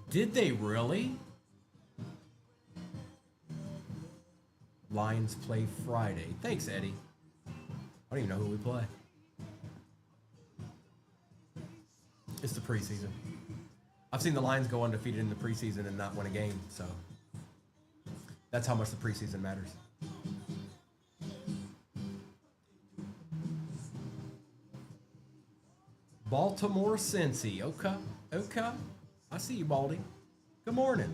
Did they really? Lions play Friday. Thanks, Eddie. I don't even know who we play. It's the preseason. I've seen the Lions go undefeated in the preseason and not win a game, so that's how much the preseason matters. Baltimore Cincy. Okay. Okay. I see you, Baldy. Good morning.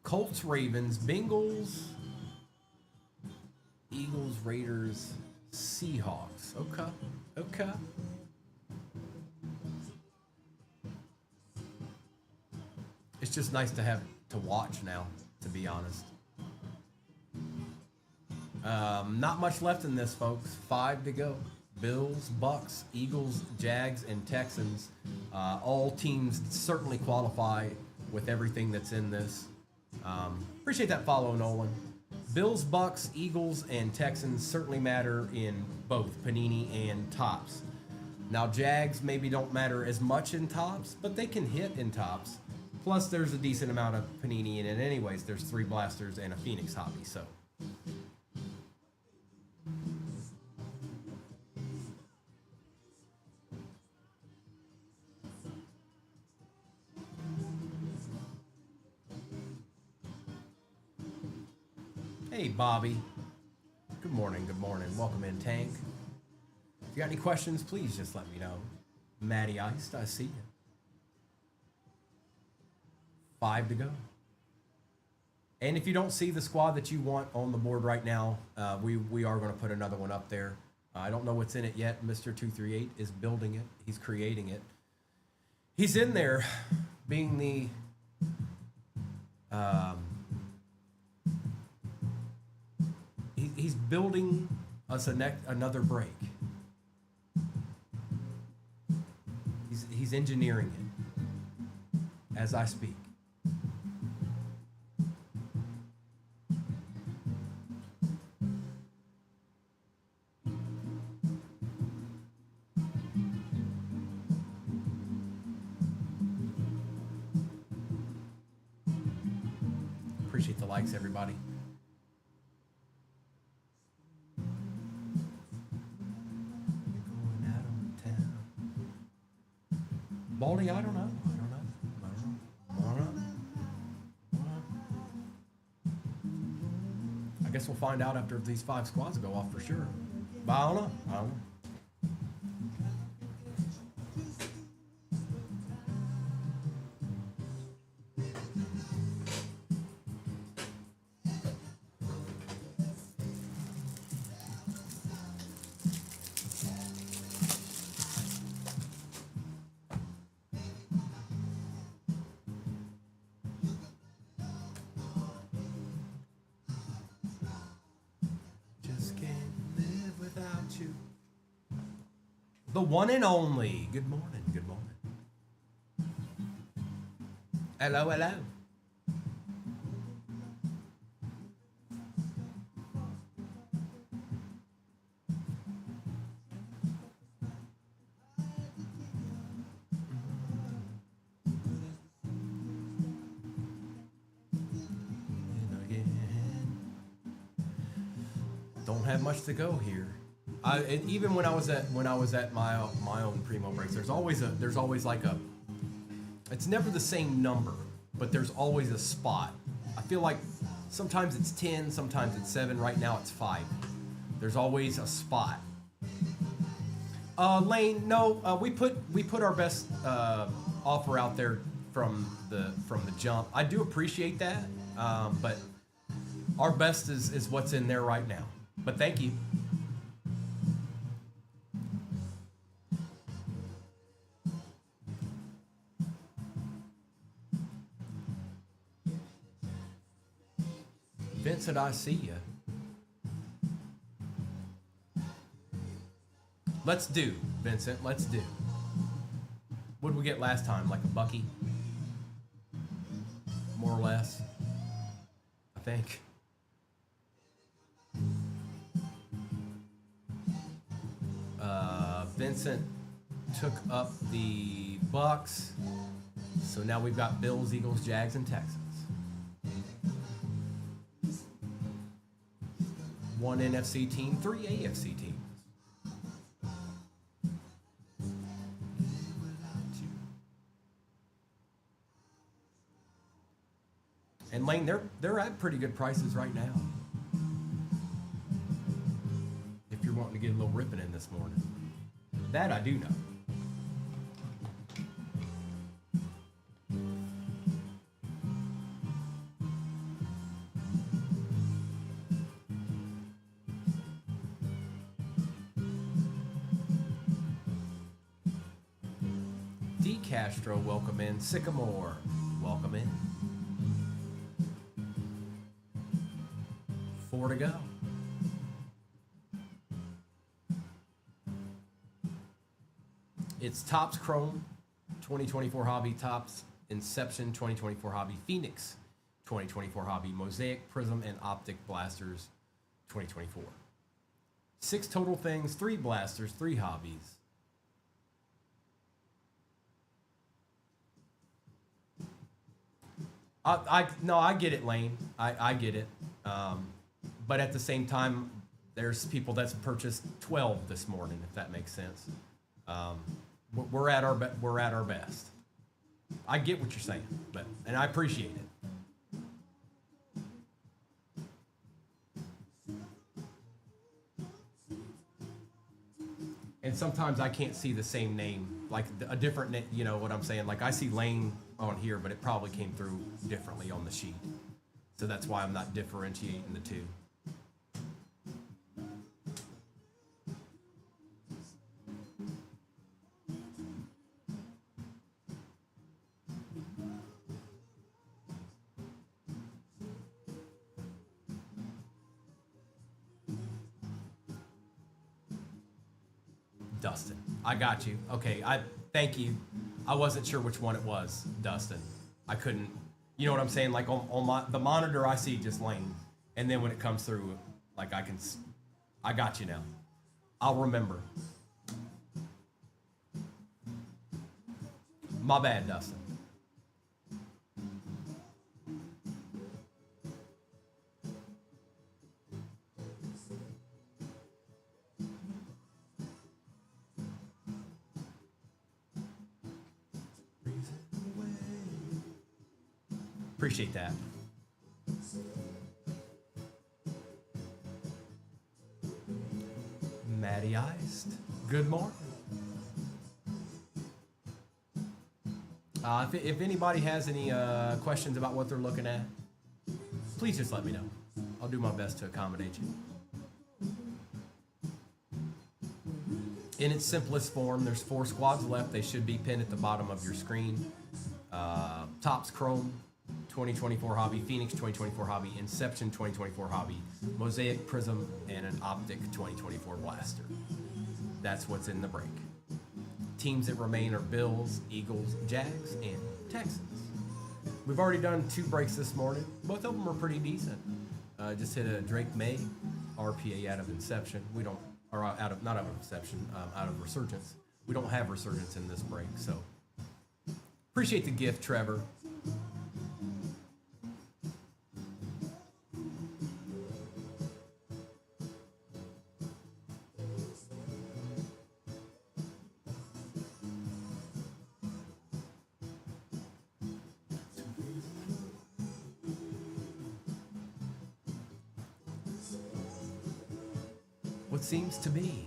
Colts, Ravens, Bengals, Eagles, Raiders, Seahawks. Okay. Okay. It's just nice to have to watch now, to be honest. Not much left in this, folks. 5 to go. Bills, Bucks, Eagles, Jags, and Texans. All teams certainly qualify with everything that's in this. Appreciate that follow, Nolan. Bills, Bucks, Eagles, and Texans certainly matter in both Panini and Topps. Now, Jags maybe don't matter as much in Topps, but they can hit in Topps. Plus, there's a decent amount of Panini in it anyways. There's 3 blasters and a Phoenix hobby, so... Hey, Bobby. Good morning, good morning. Welcome in, Tank. If you got any questions, please just let me know. Matty Iced, I see you. 5 to go. And if you don't see the squad that you want on the board right now, we are going to put another one up there. I don't know what's in it yet. Mr. 238 is building it. He's creating it. He's in there being the... He's building us another break. He's engineering it as I speak. Appreciate the likes, everybody. Baldy, I don't know. I guess we'll find out after these 5 squads go off for sure. But I don't know. The one and only. Good morning. Good morning. Hello, hello. Don't have much to go here. Even when I was at my own Primo breaks, there's always like a. It's never the same number, but there's always a spot. I feel like sometimes it's 10, sometimes it's 7. Right now it's 5. There's always a spot. Lane, no, we put our best offer out there from the jump. I do appreciate that, but our best is what's in there right now. But thank you. Vincent, I see you. Let's do, Vincent, let's do. What did we get last time? Like a bucky? More or less, I think. Vincent took up the Bucks. So now we've got Bills, Eagles, Jags, and Texans. 1 NFC team, 3 AFC teams. And Lane, they're at pretty good prices right now. If you're wanting to get a little ripping in this morning. That I do know. D. Castro, welcome in. Sycamore, welcome in. 4 to go. It's Topps Chrome 2024 Hobby, Topps Inception 2024 Hobby, Phoenix 2024 Hobby, Mosaic, Prism, and Optic Blasters 2024. 6 total things, 3 blasters, 3 hobbies. I get it, Lane. I get it. But at the same time, there's people that's purchased 12 this morning, if that makes sense. We're at our best. I get what you're saying, and I appreciate it. And sometimes I can't see the same name, like a different name. You know what I'm saying? Like I see Lane on here, but it probably came through differently on the sheet. So that's why I'm not differentiating the two. Dustin, I got you. Okay, thank you. I wasn't sure which one it was, Dustin. I couldn't. You know what I'm saying? Like on the monitor, I see just Lane, and then when it comes through, like I got you now. I'll remember. My bad, Dustin. Appreciate that. Matty Iced, good morning. If anybody has any questions about what they're looking at, please just let me know. I'll do my best to accommodate you. In its simplest form, there's 4 squads left. They should be pinned at the bottom of your screen. Topps Chrome 2024 Hobby, Phoenix 2024 Hobby, Inception 2024 Hobby, Mosaic, Prism, and an Optic 2024 Blaster. That's what's in the break. Teams that remain are Bills, Eagles, Jags, and Texans. We've already done 2 breaks this morning. Both of them are pretty decent. Just hit a Drake May RPA out of Inception. We don't, or not out of Inception, out of Resurgence. We don't have Resurgence in this break, so appreciate the gift, Trevor. what seems to be.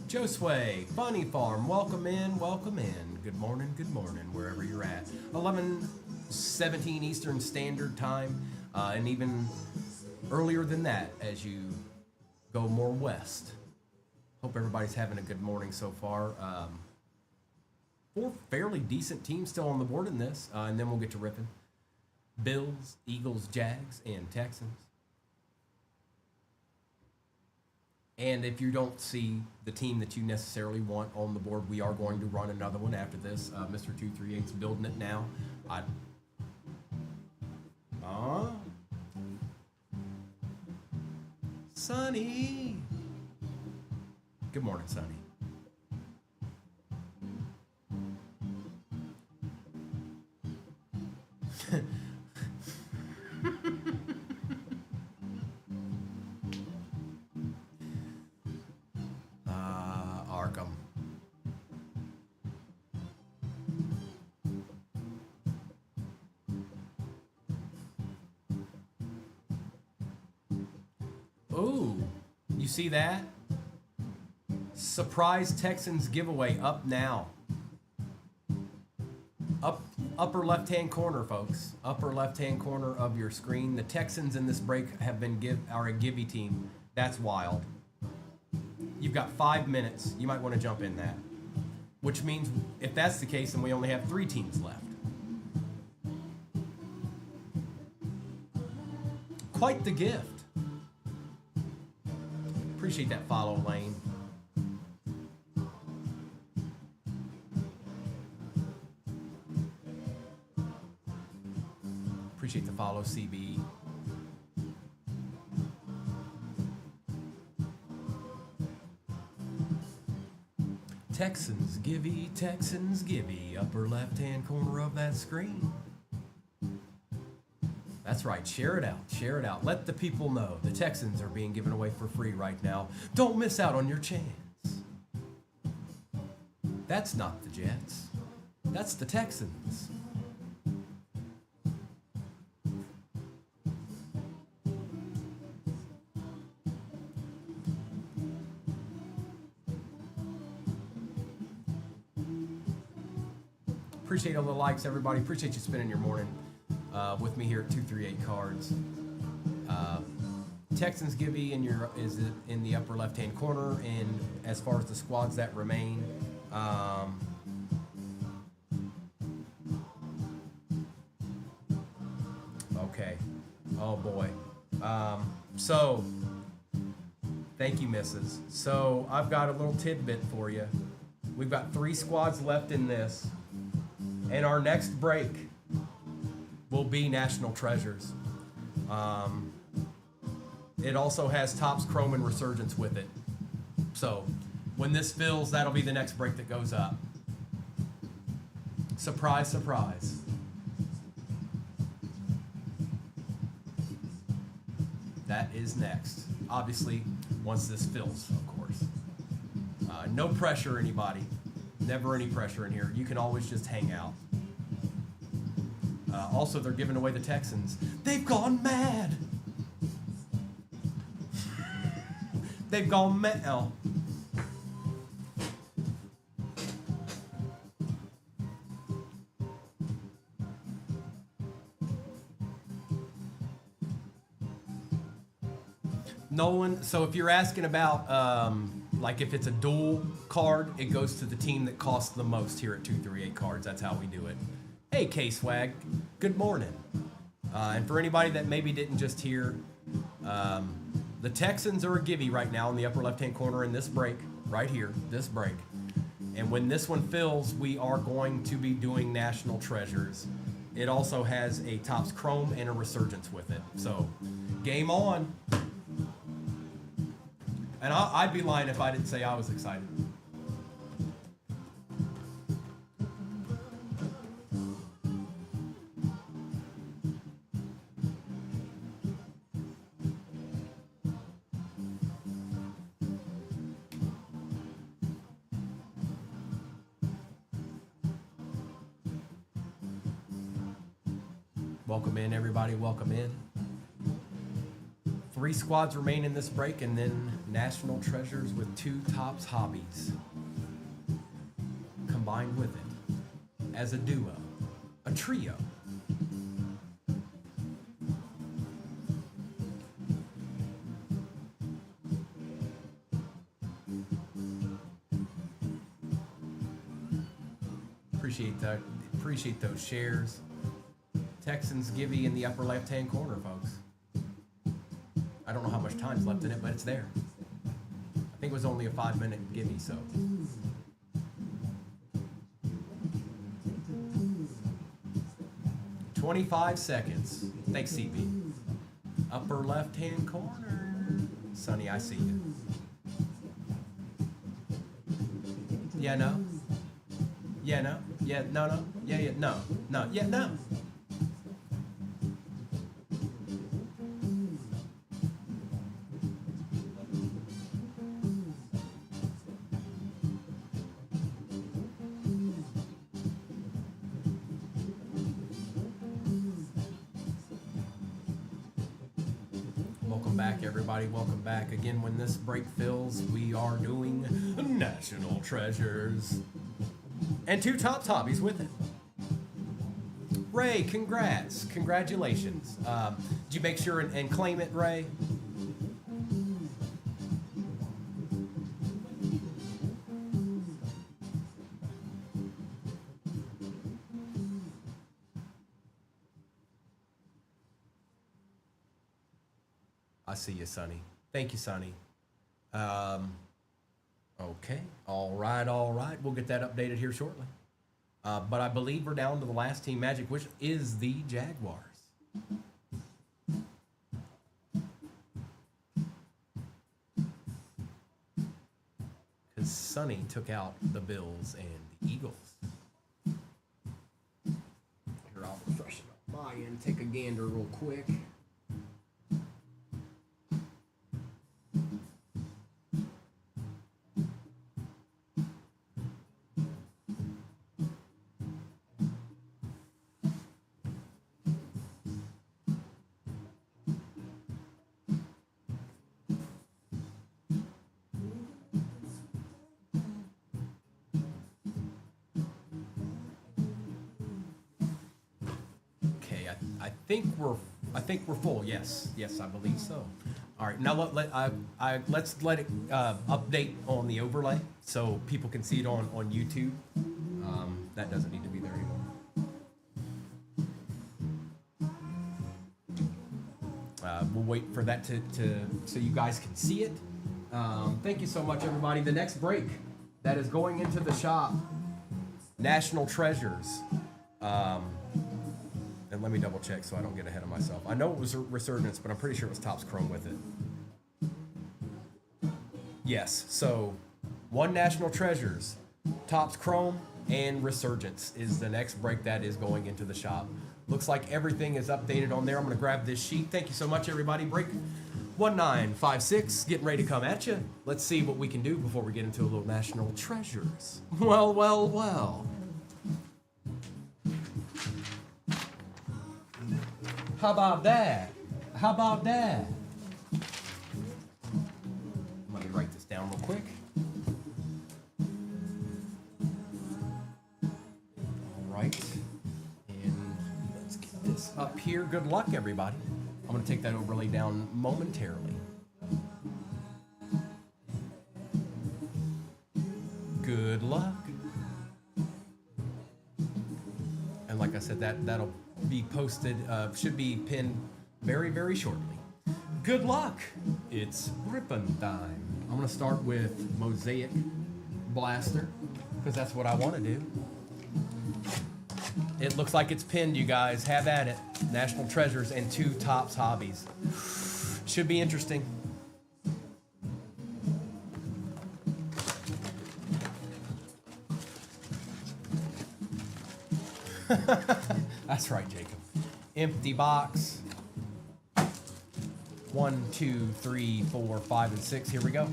Josue, Funny Farm, welcome in, welcome in. Good morning, wherever you're at. 11:17 Eastern Standard Time, and even earlier than that as you go more west. Hope everybody's having a good morning so far. 4 fairly decent teams still on the board in this, and then we'll get to ripping. Bills, Eagles, Jags, and Texans. And if you don't see the team that you necessarily want on the board, we are going to run another one after this. Mr. 238's building it now. Sonny. Good morning, Sonny. Arkham. Ooh, you see that? Surprise Texans giveaway up now. Upper left-hand corner, folks. Upper left-hand corner of your screen. The Texans in this break are a givey team. That's wild. You've got 5 minutes. You might want to jump in that. Which means if that's the case, then we only have 3 teams left. Quite the gift. Appreciate that follow, Lane. Appreciate the follow, CB. Texans givey, upper left-hand corner of that screen. That's right, share it out. Let the people know the Texans are being given away for free right now. Don't miss out on your chance. That's not the Jets. That's the Texans. Appreciate all the likes, everybody. Appreciate you spending your morning with me here at 238 Cards. Texans givey is in the upper left-hand corner, and as far as the squads that remain, okay. Oh boy. So, thank you, Mrs. So I've got a little tidbit for you. We've got 3 squads left in this. And our next break will be National Treasures. It also has Topps Chrome and Resurgence with it. So when this fills, that'll be the next break that goes up. Surprise, surprise. That is next. Obviously, once this fills, of course. No pressure, anybody. Never any pressure in here. You can always just hang out. Also, they're giving away the Texans. They've gone mad. They've gone mad. Oh. Nolan, so if you're asking about like if it's a dual card, it goes to the team that costs the most here at 238 Cards. That's how we do it. Hey, K-Swag, good morning. And for anybody that maybe didn't just hear, the Texans are a givey right now in the upper left-hand corner in this break, right here, this break. And when this one fills, we are going to be doing National Treasures. It also has a Topps Chrome and a Resurgence with it. So, game on. And I'd be lying if I didn't say I was excited. Welcome in, everybody. Welcome in. 3 squads remain in this break, and then National Treasures with 2 tops hobbies combined with it as a duo, a trio. Appreciate those shares. Texans Gibby in the upper left-hand corner, folks. I don't know how much time's left in it, but it's there. I think it was only a 5-minute Gibby, so. "25 seconds. Thanks, CB. Upper left-hand corner. Sonny, I see you. Yeah, no. Yeah, no. Yeah, no, no. Yeah, yeah, no. No, yeah, no. Welcome back, everybody. Welcome back. Again, when this break fills, we are doing National Treasures. And 2 tops hobbies with it. Ray, congrats. Congratulations. Did you make sure and claim it, Ray? I see you, Sonny. Thank you, Sonny. Okay. All right. We'll get that updated here shortly. But I believe we're down to the last team magic, which is the Jaguars. Because Sonny took out the Bills and the Eagles. Here, I'll refresh it up my end. Take a gander real quick. I think we're full. Yes, I believe so. All right, now let's let it update on the overlay so people can see it on YouTube. That doesn't need to be there anymore. We'll wait for that to so you guys can see it. Thank you so much, everybody. The next break that is going into the shop, National Treasures. And let me double check so I don't get ahead of myself. I know it was Resurgence, but I'm pretty sure it was Topps Chrome with it. Yes, so 1 National Treasures, Topps Chrome, and Resurgence is the next break that is going into the shop. Looks like everything is updated on there. I'm going to grab this sheet. Thank you so much, everybody. Break 1956, getting ready to come at you. Let's see what we can do before we get into a little National Treasures. Well. How about that? Let me write this down real quick. All right. And let's get this up here. Good luck, everybody. I'm going to take that overlay down momentarily. Good luck. And like I said, that'll be posted, should be pinned very, very shortly. Good luck. It's rippin' time. I'm going to start with Mosaic Blaster because that's what I want to do. It looks like it's pinned, you guys. Have at it. National Treasures and 2 Topps hobbies. Should be interesting. That's right, Jacob. Empty box. 1, 2, 3, 4, 5, and 6. Here we go.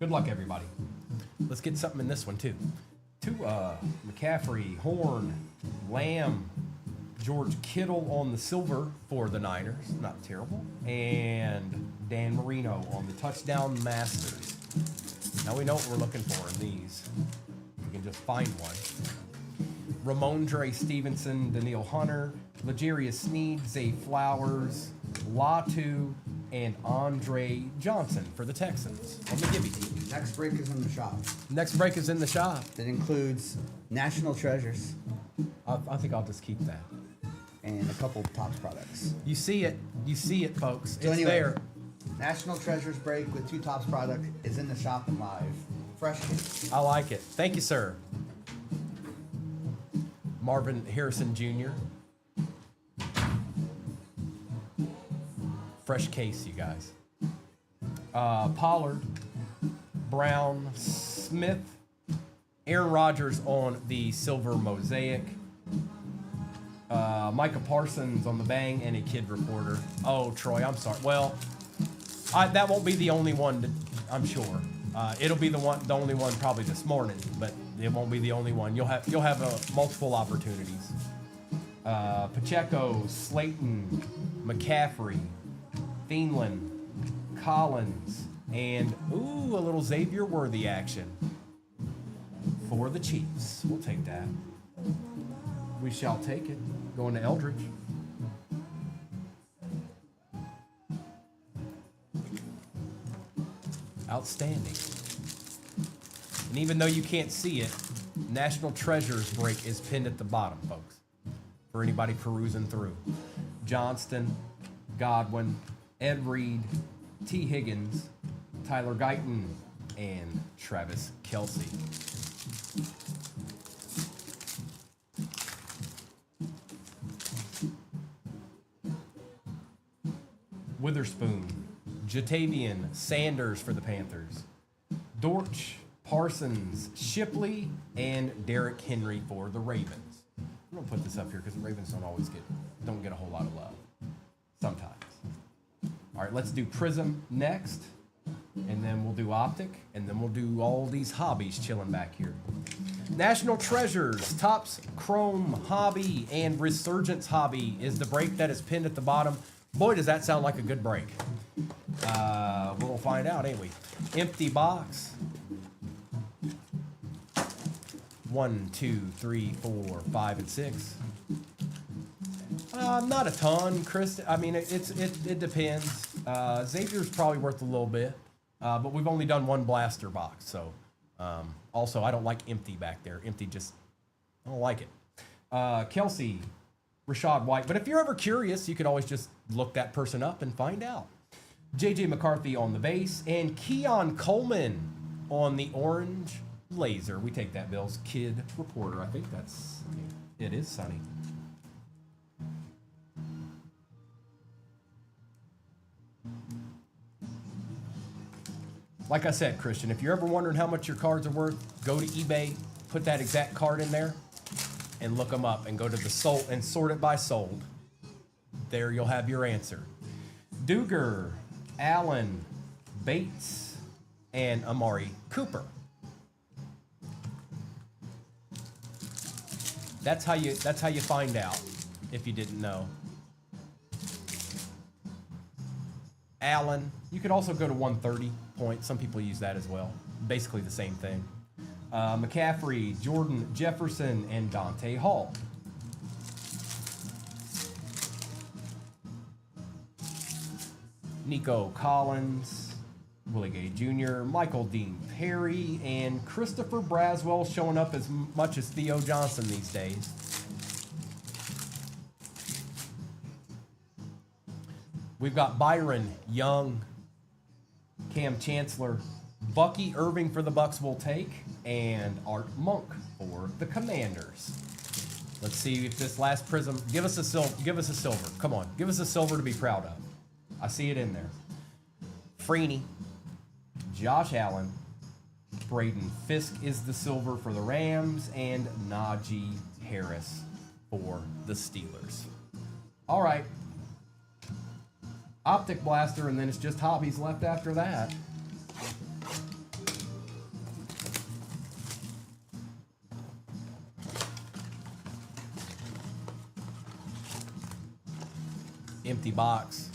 Good luck, everybody. Let's get something in this one, too. McCaffrey, Horn, Lamb, George Kittle on the silver for the Niners. Not terrible. And Dan Marino on the touchdown masters. Now we know what we're looking for in these. We can just find one. Ramondre Stevenson, Daniil Hunter, L'Jarius Sneed, Zay Flowers, Latu, and Andre Johnson for the Texans on the Gibby team. Next break is in the shop. Next break is in the shop. That includes National Treasures I think I'll just keep that. and a couple Tops products. You see it, folks. So It's anyway, there. National Treasures break with 2 Tops product is in the shop and live. Fresh case. I like it. Thank you, sir. Marvin Harrison Jr. Fresh case, you guys. Pollard, Brown, Smith, Aaron Rodgers on the silver mosaic. Micah Parsons on the bang, and a kid reporter. Oh, Troy, I'm sorry. Well, that won't be the only one, I'm sure. It'll be the only one probably this morning, but it won't be the only one. You'll have multiple opportunities. Pacheco, Slayton, McCaffrey, Thielen, Collins, and a little Xavier Worthy action for the Chiefs. We'll take that. We shall take it. Going to Eldridge. Outstanding. And even though you can't see it, National Treasures break is pinned at the bottom, folks, for anybody perusing through. Johnston, Godwin, Ed Reed, T. Higgins, Tyler Guyton, and Travis Kelce. Witherspoon, Jatavian Sanders for the Panthers, Dortch, Parsons, Shipley, and Derrick Henry for the Ravens. I'm gonna put this up here because the Ravens don't get a whole lot of love sometimes. All right, let's do Prism next, and then we'll do Optic, and then we'll do all these hobbies chilling back here. National Treasures, Tops Chrome Hobby, and Resurgence Hobby is the break that is pinned at the bottom. Boy, does that sound like a good break. We'll find out, ain't we? Empty box. 1, 2, 3, 4, 5, and 6. Not a ton, Chris. I mean, it depends. Xavier's probably worth a little bit, but we've only done one blaster box. So, also, I don't like empty back there. Empty I don't like it. Kelce, Rashad White. But if you're ever curious, you could always just look that person up and find out. J.J. McCarthy on the base, and Keon Coleman on the orange laser. We take that, Bills. Kid reporter. I think it is Sunny. Like I said, Christian, if you're ever wondering how much your cards are worth, go to eBay, put that exact card in there, and look them up, and go to the sold and sort it by sold. There you'll have your answer. Duger, Allen, Bates, and Amari Cooper. That's how you find out if you didn't know. Allen, you could also go to 130 points. Some people use that as well. Basically the same thing. McCaffrey, Jordan Jefferson, and Dante Hall. Nico Collins, Willie Gay Jr., Michael Dean Perry, and Christopher Braswell showing up as much as Theo Johnson these days. We've got Byron Young, Cam Chancellor, Bucky Irving for the Bucks will take, and Art Monk for the Commanders. Let's see if this last prism. Give us a silver. Come on, give us a silver to be proud of. I see it in there. Freeney, Josh Allen, Braden Fisk is the silver for the Rams, and Najee Harris for the Steelers. All right. Optic Blaster, and then it's just hobbies left after that. empty box.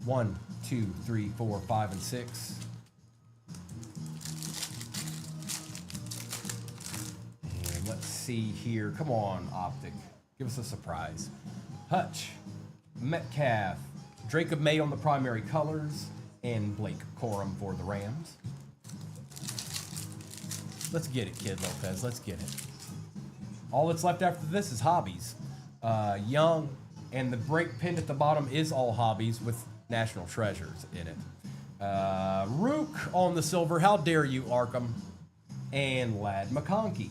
1, 2, 3, 4, 5, and 6. And let's see here. Come on, Optic. Give us a surprise. Hutch, Metcalf, Jacob May on the primary colors, and Blake Corum for the Rams. Let's get it, Kid Lopez. Let's get it. All that's left after this is hobbies. Young, and the break pinned at the bottom is all hobbies with National Treasures in it. Rook on the silver. How dare you, Arkham? And Lad McConkey.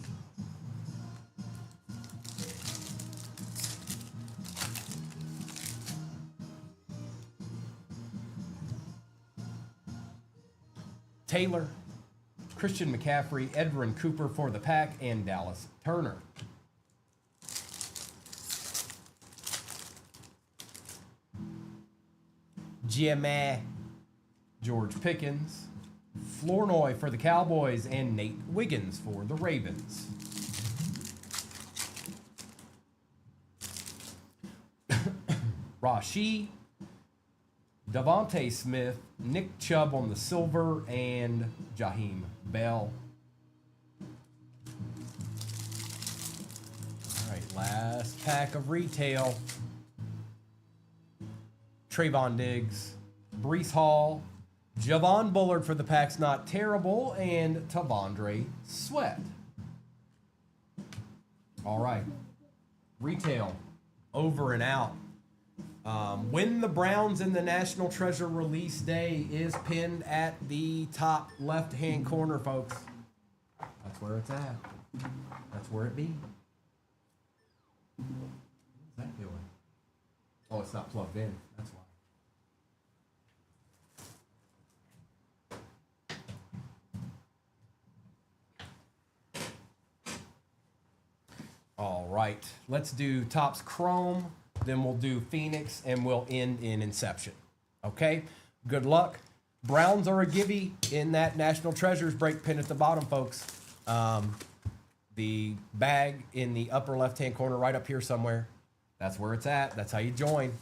Taylor, Christian McCaffrey, Edwin Cooper for the Pack, and Dallas Turner. Jimmy, George Pickens, Flournoy for the Cowboys, and Nate Wiggins for the Ravens. Rashee, Devontae Smith, Nick Chubb on the silver, and Jaheim Bell. All right, last pack of retail. Trayvon Diggs, Breece Hall, Javon Bullard for the Packs Not Terrible, and Tavondre Sweat. All right, retail over and out. When the Browns in the National Treasure release day is pinned at the top left-hand corner, folks. That's where it's at. That's where it be. What's that doing? Oh, it's not plugged in. That's why. All right, let's do Topps Chrome, then we'll do Phoenix, and we'll end in Inception. Okay, good luck. Browns are a givey in that National Treasures break pin at the bottom, folks. The bag in the upper left-hand corner, right up here somewhere. That's where it's at. That's how you join.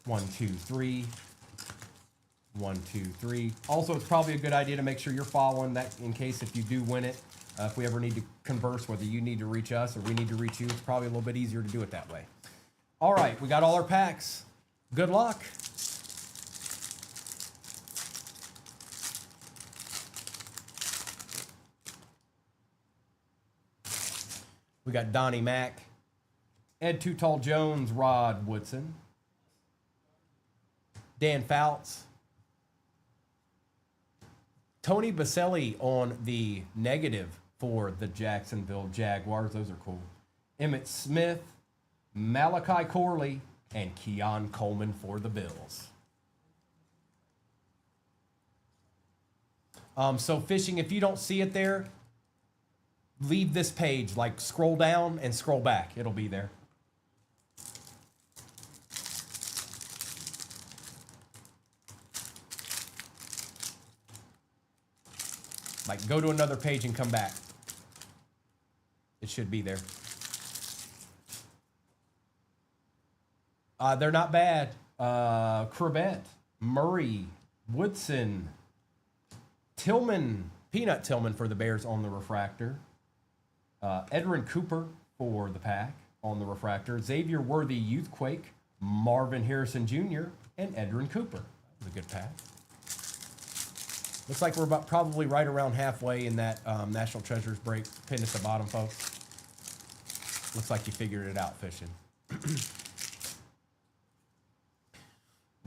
1, 2, 3. 1, 2, 3. Also, it's probably a good idea to make sure you're following that in case if you do win it. If we ever need to converse, whether you need to reach us or we need to reach you, it's probably a little bit easier to do it that way. All right, we got all our packs. Good luck. We got Donnie Mack, Ed Too Tall Jones, Rod Woodson, Dan Fouts, Tony Baselli on the negative for the Jacksonville Jaguars. Those are cool. Emmitt Smith, Malachi Corley, and Keon Coleman for the Bills. So fishing, if you don't see it there, leave this page, like scroll down and scroll back. It'll be there. Like go to another page and come back. It should be there. They're not bad. Corbett, Murray, Woodson, Tillman, Peanut Tillman for the Bears on the refractor. Edwin Cooper for the Pack on the refractor. Xavier Worthy, Youthquake, Marvin Harrison Jr., and Edwin Cooper. That was a good pack. Looks like we're about probably right around halfway in that National Treasures break. Pinned at the bottom, folks. Looks like you figured it out, fishing.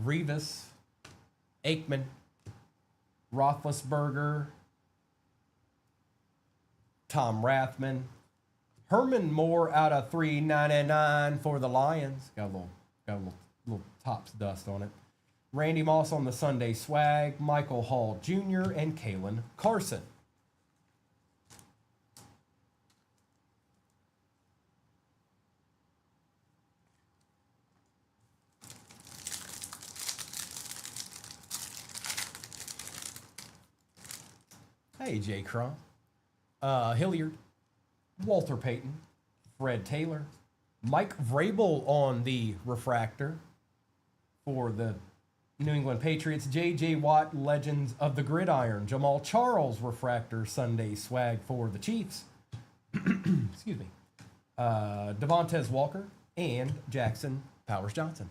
Revis, Aikman, Roethlisberger, Tom Rathman, Herman Moore out of $3.99 for the Lions. Got a little Topps dust on it. Randy Moss on the Sunday Swag, Michael Hall Jr., and Kalen Carson. Hey, Jay Crum. Hilliard, Walter Payton, Fred Taylor, Mike Vrabel on the refractor for the New England Patriots. J.J. Watt, Legends of the Gridiron. Jamal Charles refractor Sunday swag for the Chiefs. Excuse me. Devontae Walker and Jackson Powers Johnson.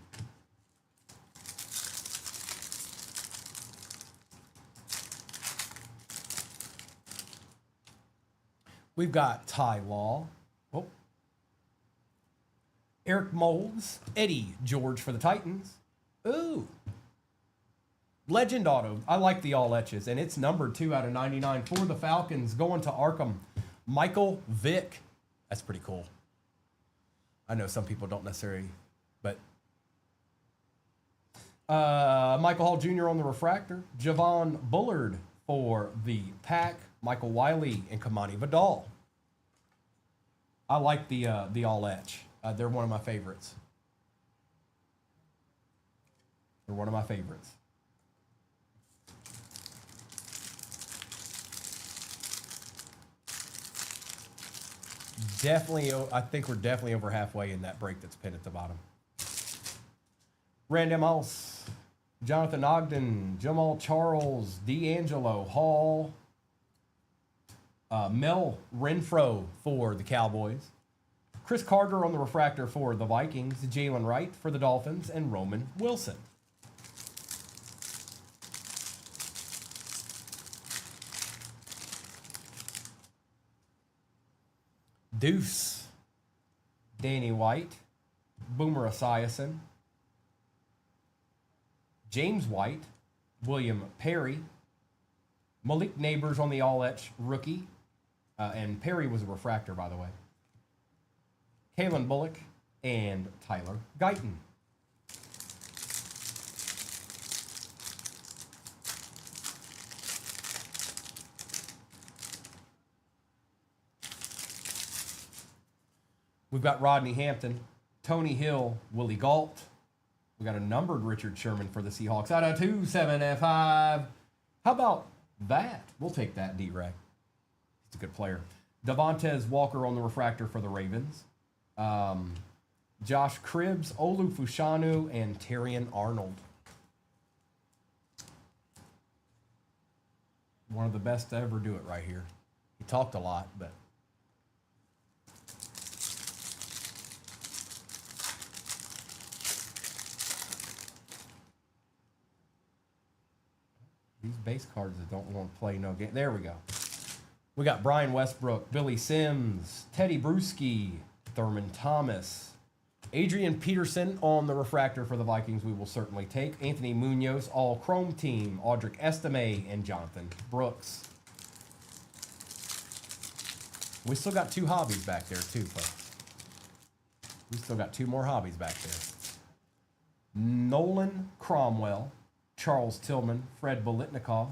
We've got Ty Law. Oh. Eric Moulds. Eddie George for the Titans. Ooh. Legend auto. I like the all etches, and it's numbered 2/99 for the Falcons. Going to Arkham. Michael Vick. That's pretty cool. I know some people don't necessarily, but Michael Hall Jr. on the refractor. Javon Bullard for the Pack. Michael Wiley and Kamani Vidal. I like the all etch. They're one of my favorites. They're one of my favorites. Definitely, I think we're definitely over halfway in that break that's pinned at the bottom. Random House, Jonathan Ogden, Jamal Charles, D'Angelo Hall, Mel Renfro for the Cowboys, Chris Carter on the refractor for the Vikings, Jalen Wright for the Dolphins, and Roman Wilson. Deuce, Danny White, Boomer Esiason, James White, William Perry, Malik Neighbors on the all-etch rookie, and Perry was a refractor, by the way. Kalen Bullock and Tyler Guyton. We've got Rodney Hampton, Tony Hill, Willie Galt. We got a numbered Richard Sherman for the Seahawks out of 2/7/5. How about that? We'll take that, D-Rag. He's a good player. Devontae Walker on the refractor for the Ravens. Josh Cribbs, Olu Fushanu, and Terrion Arnold. One of the best to ever do it right here. He talked a lot, but these base cards that don't want to play no game. There we go. We got Brian Westbrook, Billy Sims, Teddy Bruschi, Thurman Thomas, Adrian Peterson on the refractor for the Vikings. We will certainly take Anthony Munoz, all chrome team, Audric Estime, and Jonathan Brooks. We still got two hobbies back there too, folks. We still got two more hobbies back there. Nolan Cromwell, Charles Tillman, Fred Bolitnikoff,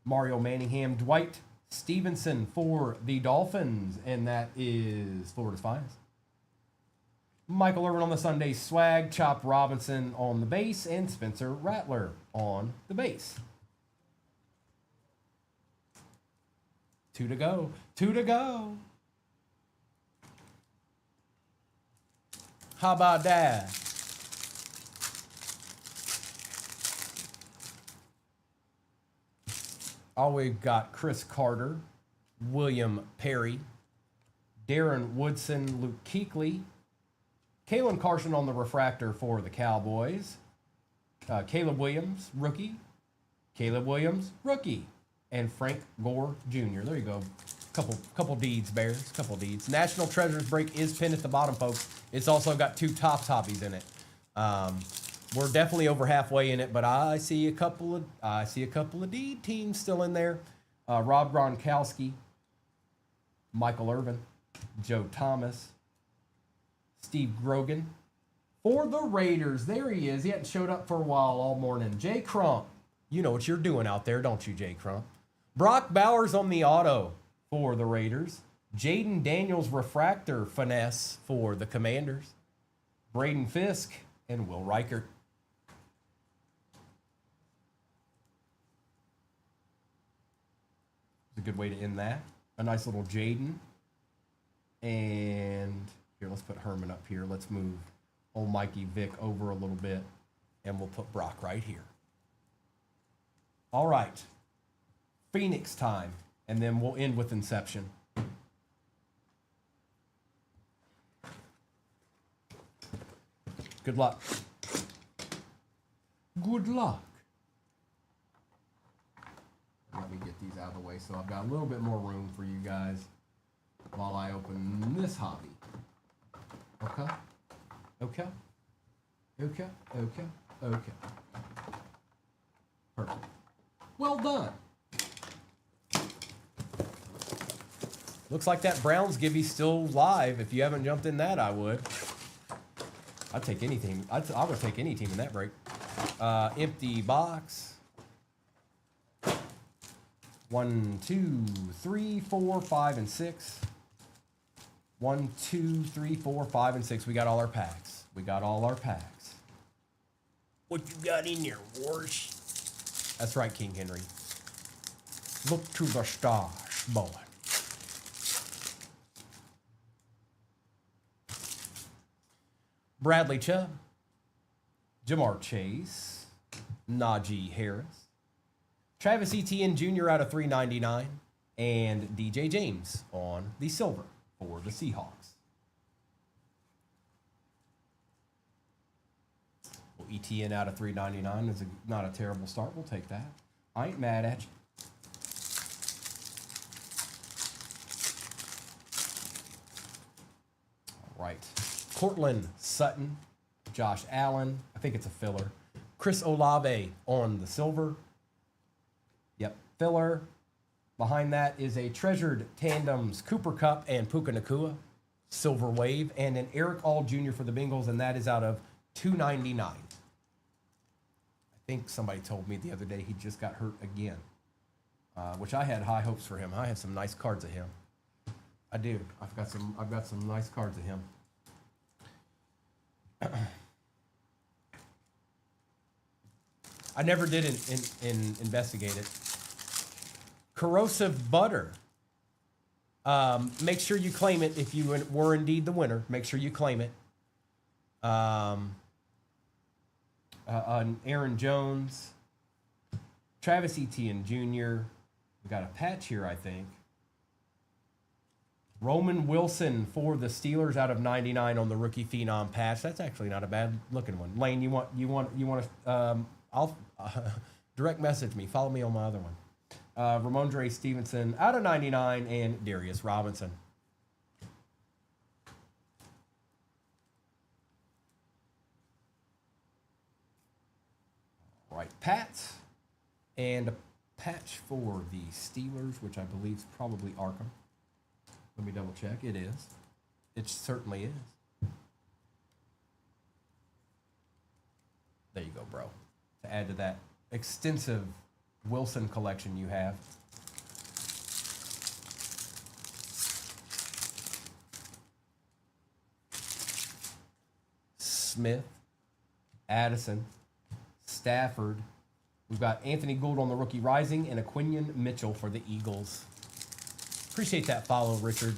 Mario Manningham, Dwight Stevenson for the Dolphins, and that is Florida's finest. Michael Irvin on the Sunday swag, Chop Robinson on the base, and Spencer Rattler on the base. 2 to go. 2 to go. How about that? Oh, we've got Chris Carter, William Perry, Darren Woodson, Luke Kuechly, Kalen Carson on the refractor for the Cowboys, Caleb Williams, rookie, Caleb Williams, rookie, and Frank Gore Jr. There you go. Couple deeds, Bears. Couple deeds. National Treasures break is pinned at the bottom, folks. It's also got two Topps hobbies in it. We're definitely over halfway in it, but I see a couple of deed teams still in there. Rob Gronkowski, Michael Irvin, Joe Thomas, Steve Grogan. For the Raiders, there he is. He hadn't showed up for a while all morning. Jay Crump. You know what you're doing out there, don't you, Jay Crump? Brock Bowers on the auto for the Raiders. Jaden Daniels refractor finesse for the Commanders. Braden Fisk and Will Reichert. It's a good way to end that. A nice little Jaden. And Here, let's put Herman up here. Let's move old Mikey Vick over a little bit, and we'll put Brock right here. All right. Phoenix time, and then we'll end with Inception. Good luck. Good luck. Let me get these out of the way so I've got a little bit more room for you guys while I open this hobby. Okay? Okay? Okay? Okay? Okay. Perfect. Well done. Looks like that Browns givey's still live. If you haven't jumped in that, I would. I'd take anything. I would take any team in that break. Empty box. 1, 2, 3, 4, 5, and 6. 1, 2, 3, 4, 5, and 6. We got all our packs. We got all our packs. What you got in there, Wars? That's right, King Henry. Look to the stars, boy. Bradley Chubb, Jamar Chase, Najee Harris, Travis Etienne Jr. out of 399, and DJ James on the silver for the Seahawks. Well, Etienne out of 399 is not a terrible start. We'll take that. I ain't mad at you. All right. Cortland Sutton, Josh Allen, I think it's a filler. Chris Olave on the silver. Yep, filler. Behind that is a Treasured Tandems Cooper Kupp and Puka Nacua, silver wave, and an Eric All Jr. for the Bengals, and that is out of 299. I think somebody told me the other day he just got hurt again, which I had high hopes for him. I have some nice cards of him. I do. I've got some nice cards of him. I never did investigate it. Corrosive Butter. Make sure you claim it if you were indeed the winner. Make sure you claim it. Aaron Jones. Travis Etienne Jr. We got a patch here, I think. Roman Wilson for the Steelers out of 99 on the rookie phenom patch. That's actually not a bad looking one. Lane, you want to I'll direct message me. Follow me on my other one. Ramondre Stevenson out of 99 and Darius Robinson. All right, Pats and a patch for the Steelers, which I believe is probably Arkham. Let me double check. It is. It certainly is. There you go, bro. To add to that extensive Wilson collection you have. Smith, Addison, Stafford. We've got Anthony Gould on the rookie rising and Aquinian Mitchell for the Eagles. Appreciate that follow, Richard.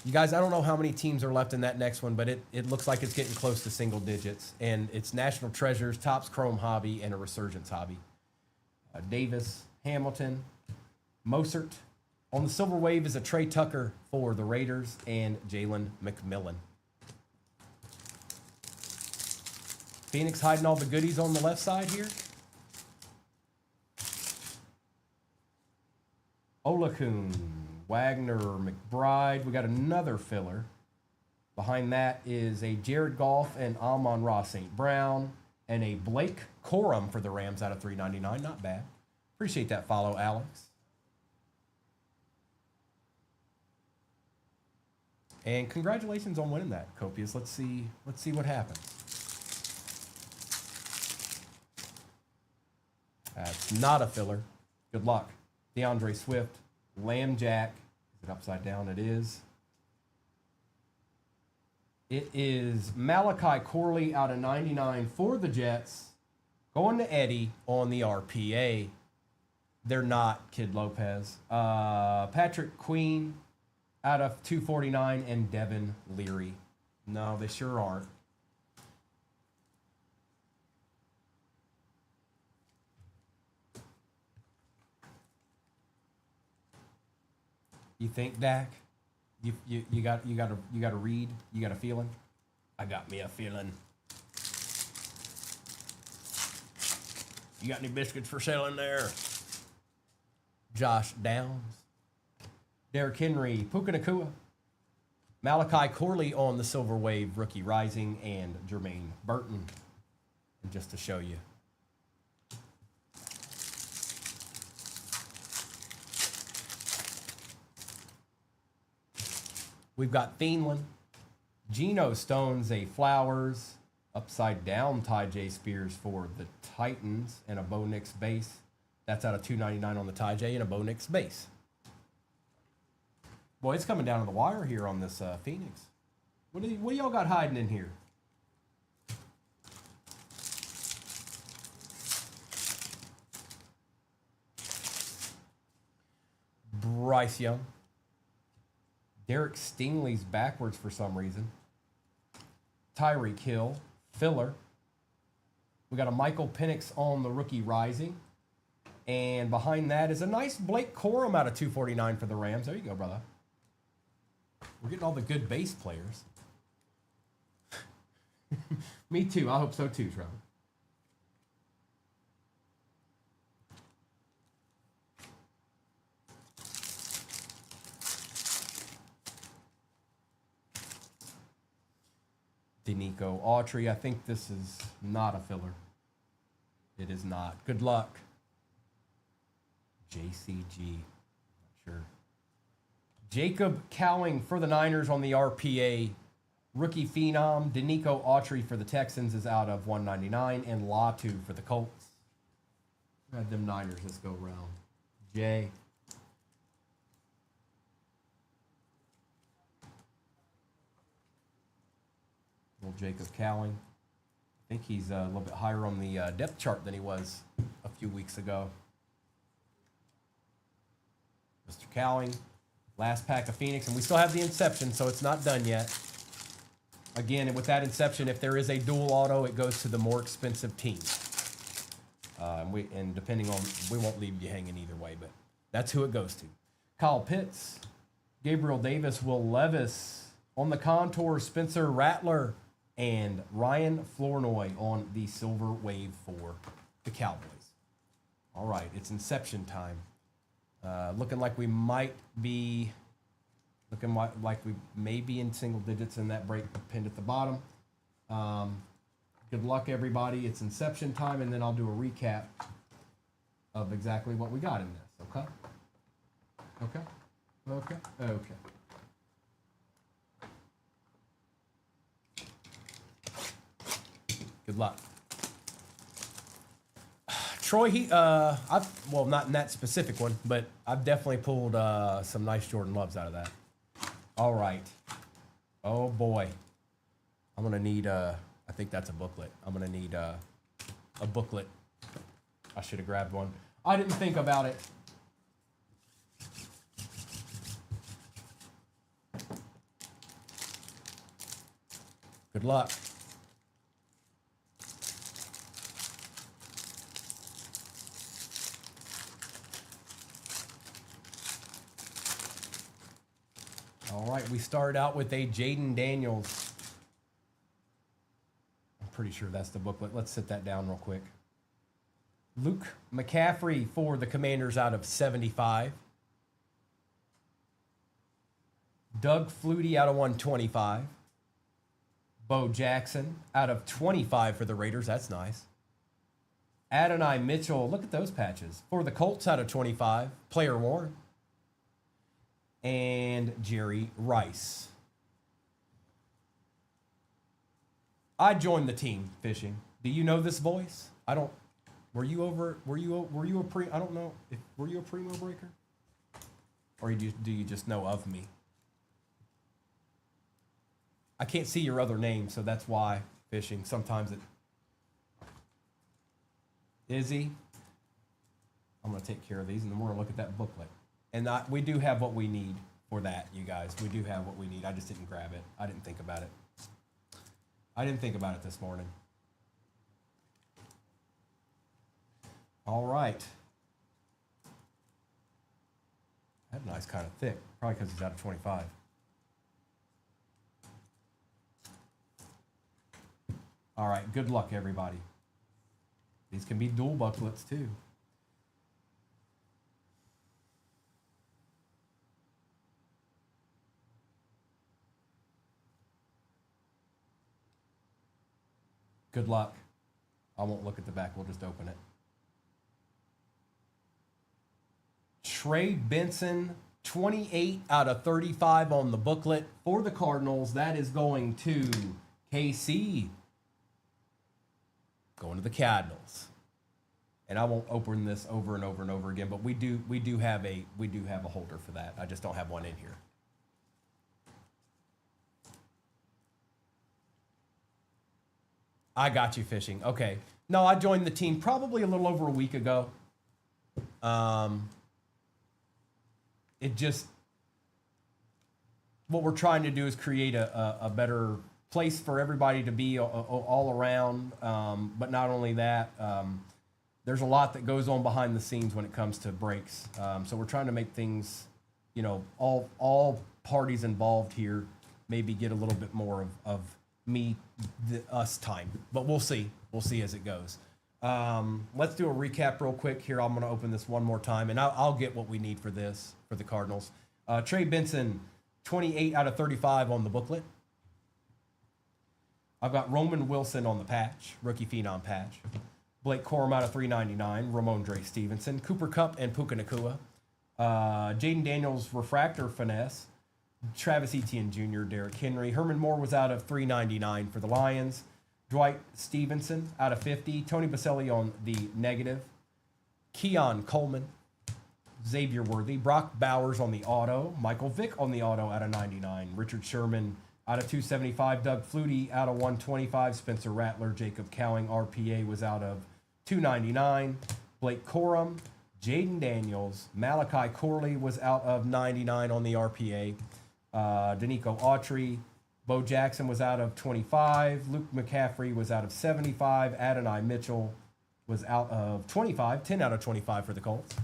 You guys, I don't know how many teams are left in that next one, but it looks like it's getting close to single digits. And it's National Treasures, Topps Chrome Hobby, and a Resurgence Hobby. Davis, Hamilton, Mostert. On the silver wave is a Trey Tucker for the Raiders and Jalen McMillan. Phoenix hiding all the goodies on the left side here. Olakun, Wagner, McBride. We got another filler. Behind that is a Jared Goff and Amon-Ra St. Brown and a Blake Corum for the Rams out of 399. Not bad. Appreciate that follow, Alex. And congratulations on winning that, Copious. Let's see what happens. That's not a filler. Good luck. DeAndre Swift, Lamb Jack. Is it upside down? It is. It is Malachi Corley out of 99 for the Jets. Going to Eddie on the RPA. They're not Kid Lopez. Patrick Queen out of 249, and Devin Leary. No, they sure aren't. You think, Dak? You got a read? You got a feeling? I got me a feeling. You got any biscuits for sale in there? Josh Downs, Derrick Henry, Puka Nacua, Malachi Corley on the Silver Wave Rookie Rising, and Jermaine Burton. And just to show you. We've got Thielen, Geno Stones, a Flowers, upside down Ty J Spears for the Titans, and a Bo Nix base. That's out of 299 on the Ty J and a Bo Nix base. Boy, it's coming down to the wire here on this Phoenix. What do y'all got hiding in here? Bryce Young. Derek Stingley's backwards for some reason. Tyreek Hill, filler. We got a Michael Penix on the Rookie Rising. And behind that is a nice Blake Corum out of 249 for the Rams. There you go, brother. We're getting all the good base players. Me too. I hope so too, Trevor. Denico Autry. I think this is not a filler. It is not. Good luck. JCG. Not sure. Jacob Cowing for the Niners on the RPA. Rookie Phenom. Denico Autry for the Texans is out of 199. And Latu for the Colts. Had them Niners. Let's go round. Jay. Little Jacob Cowing. I think he's a little bit higher on the depth chart than he was a few weeks ago. Mr. Cowing. Last pack of Phoenix. And we still have the Inception, so it's not done yet. Again, and with that Inception, if there is a dual auto, it goes to the more expensive team. And depending on, we won't leave you hanging either way, but that's who it goes to. Kyle Pitts. Gabriel Davis. Will Levis. On the contour, Spencer Rattler. And Ryan Flournoy on the Silver Wave for the Cowboys. All right, it's Inception time. Looking like we might be, like we may be in single digits in that break pinned at the bottom. Good luck, everybody. It's Inception time, and then I'll do a recap of exactly what we got in this, okay? Okay? Okay? Okay. Good luck. Troy, well, not in that specific one, but I've definitely pulled some nice Jordan Loves out of that. All right. Oh, boy. I'm going to need, I think that's a booklet. I'm going to need a booklet. I should have grabbed one. I didn't think about it. Good luck. All right, we start out with a Jaden Daniels. I'm pretty sure that's the booklet. Let's sit that down real quick. Luke McCaffrey for the Commanders out of 75. Doug Flutie out of 125. Bo Jackson out of 25 for the Raiders. That's nice. Adonai Mitchell, look at those patches. For the Colts out of 25. Player worn. And Jerry Rice. I joined the team fishing. Do you know this voice? I don't. Were you a pre? I don't know. Were you a Primo breaker? Or do you just know of me? I can't see your other name, so that's why fishing. Sometimes it. Izzy. I'm gonna take care of these, and then we're gonna look at that booklet. And we do have what we need for that, you guys. We do have what we need. I just didn't grab it. I didn't think about it. I didn't think about it this morning. All right. That nice, kind of thick. Probably because he's out of 25. All right. Good luck, everybody. These can be dual booklets, too. Good luck. I won't look at the back. We'll just open it. Trey Benson, 28 out of 35 on the booklet for the Cardinals. That is going to KC. Going to the Cardinals. And I won't open this over and over and over again, but we do have a holder for that. I just don't have one in here. I got you, Fishing. Okay. No, I joined the team probably a little over a week ago. It just, what we're trying to do is create a better place for everybody to be all around. But not only that, there's a lot that goes on behind the scenes when it comes to breaks. So we're trying to make things, you know, all parties involved here maybe get a little bit more of us time, but we'll see as it goes. Let's do a recap real quick here. I'm going to open this one more time, and I'll get what we need for this for the Cardinals. Trey Benson, 28 out of 35 on the booklet. I've got Roman Wilson on the patch, rookie phenom patch. Blake Corum out of 399. Ramondre Stevenson, Cooper Kupp, and Puka Nacua. Jaden Daniels refractor finesse. Travis Etienne Jr., Derrick Henry. Herman Moore was out of 399 for the Lions. Dwight Stevenson out of 50. Tony Baselli on the negative. Keon Coleman. Xavier Worthy. Brock Bowers on the auto. Michael Vick on the auto out of 99. Richard Sherman out of 275. Doug Flutie out of 125. Spencer Rattler. Jacob Cowing. RPA was out of 299. Blake Corum. Jaden Daniels. Malachi Corley was out of 99 on the RPA. Danico Autry, Bo Jackson was out of 25. Luke McCaffrey was out of 75. Adonai Mitchell was out of 25. 10 out of 25 for the Colts.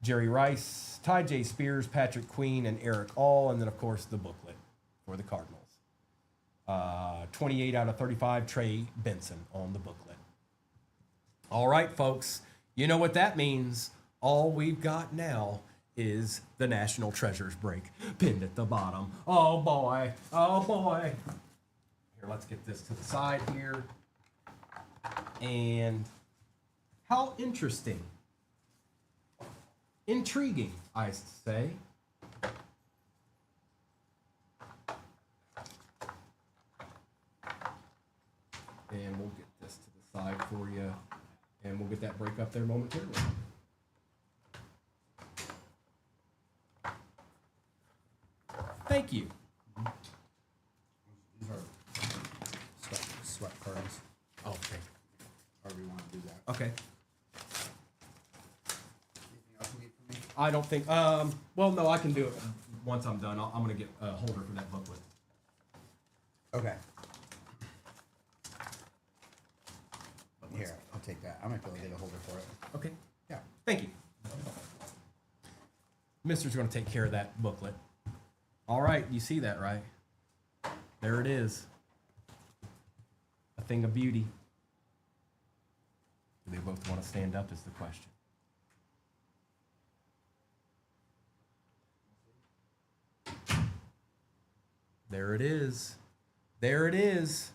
Jerry Rice, Ty J. Spears, Patrick Queen, and Eric All. And then, of course, the booklet for the Cardinals. 28 out of 35, Trey Benson on the booklet. All right, folks. You know what that means. All we've got now is the National Treasures break pinned at the bottom. Oh boy, oh boy. Here, let's get this to the side here. And how interesting, intriguing, I say. And we'll get this to the side for you, and we'll get that break up there momentarily. Thank you. These are sweat cards. Oh, okay. However you want to do that. Okay. Anything else you need from me? I don't think. Well, no, I can do it once I'm done. I'm gonna get a holder for that booklet. Okay. Here, I'll take that. I might be able to get a holder for it. Okay. Yeah. Thank you. Mister's gonna take care of that booklet. All right, you see that, right? There it is. A thing of beauty. Do they both want to stand up is the question. There it is. There it is.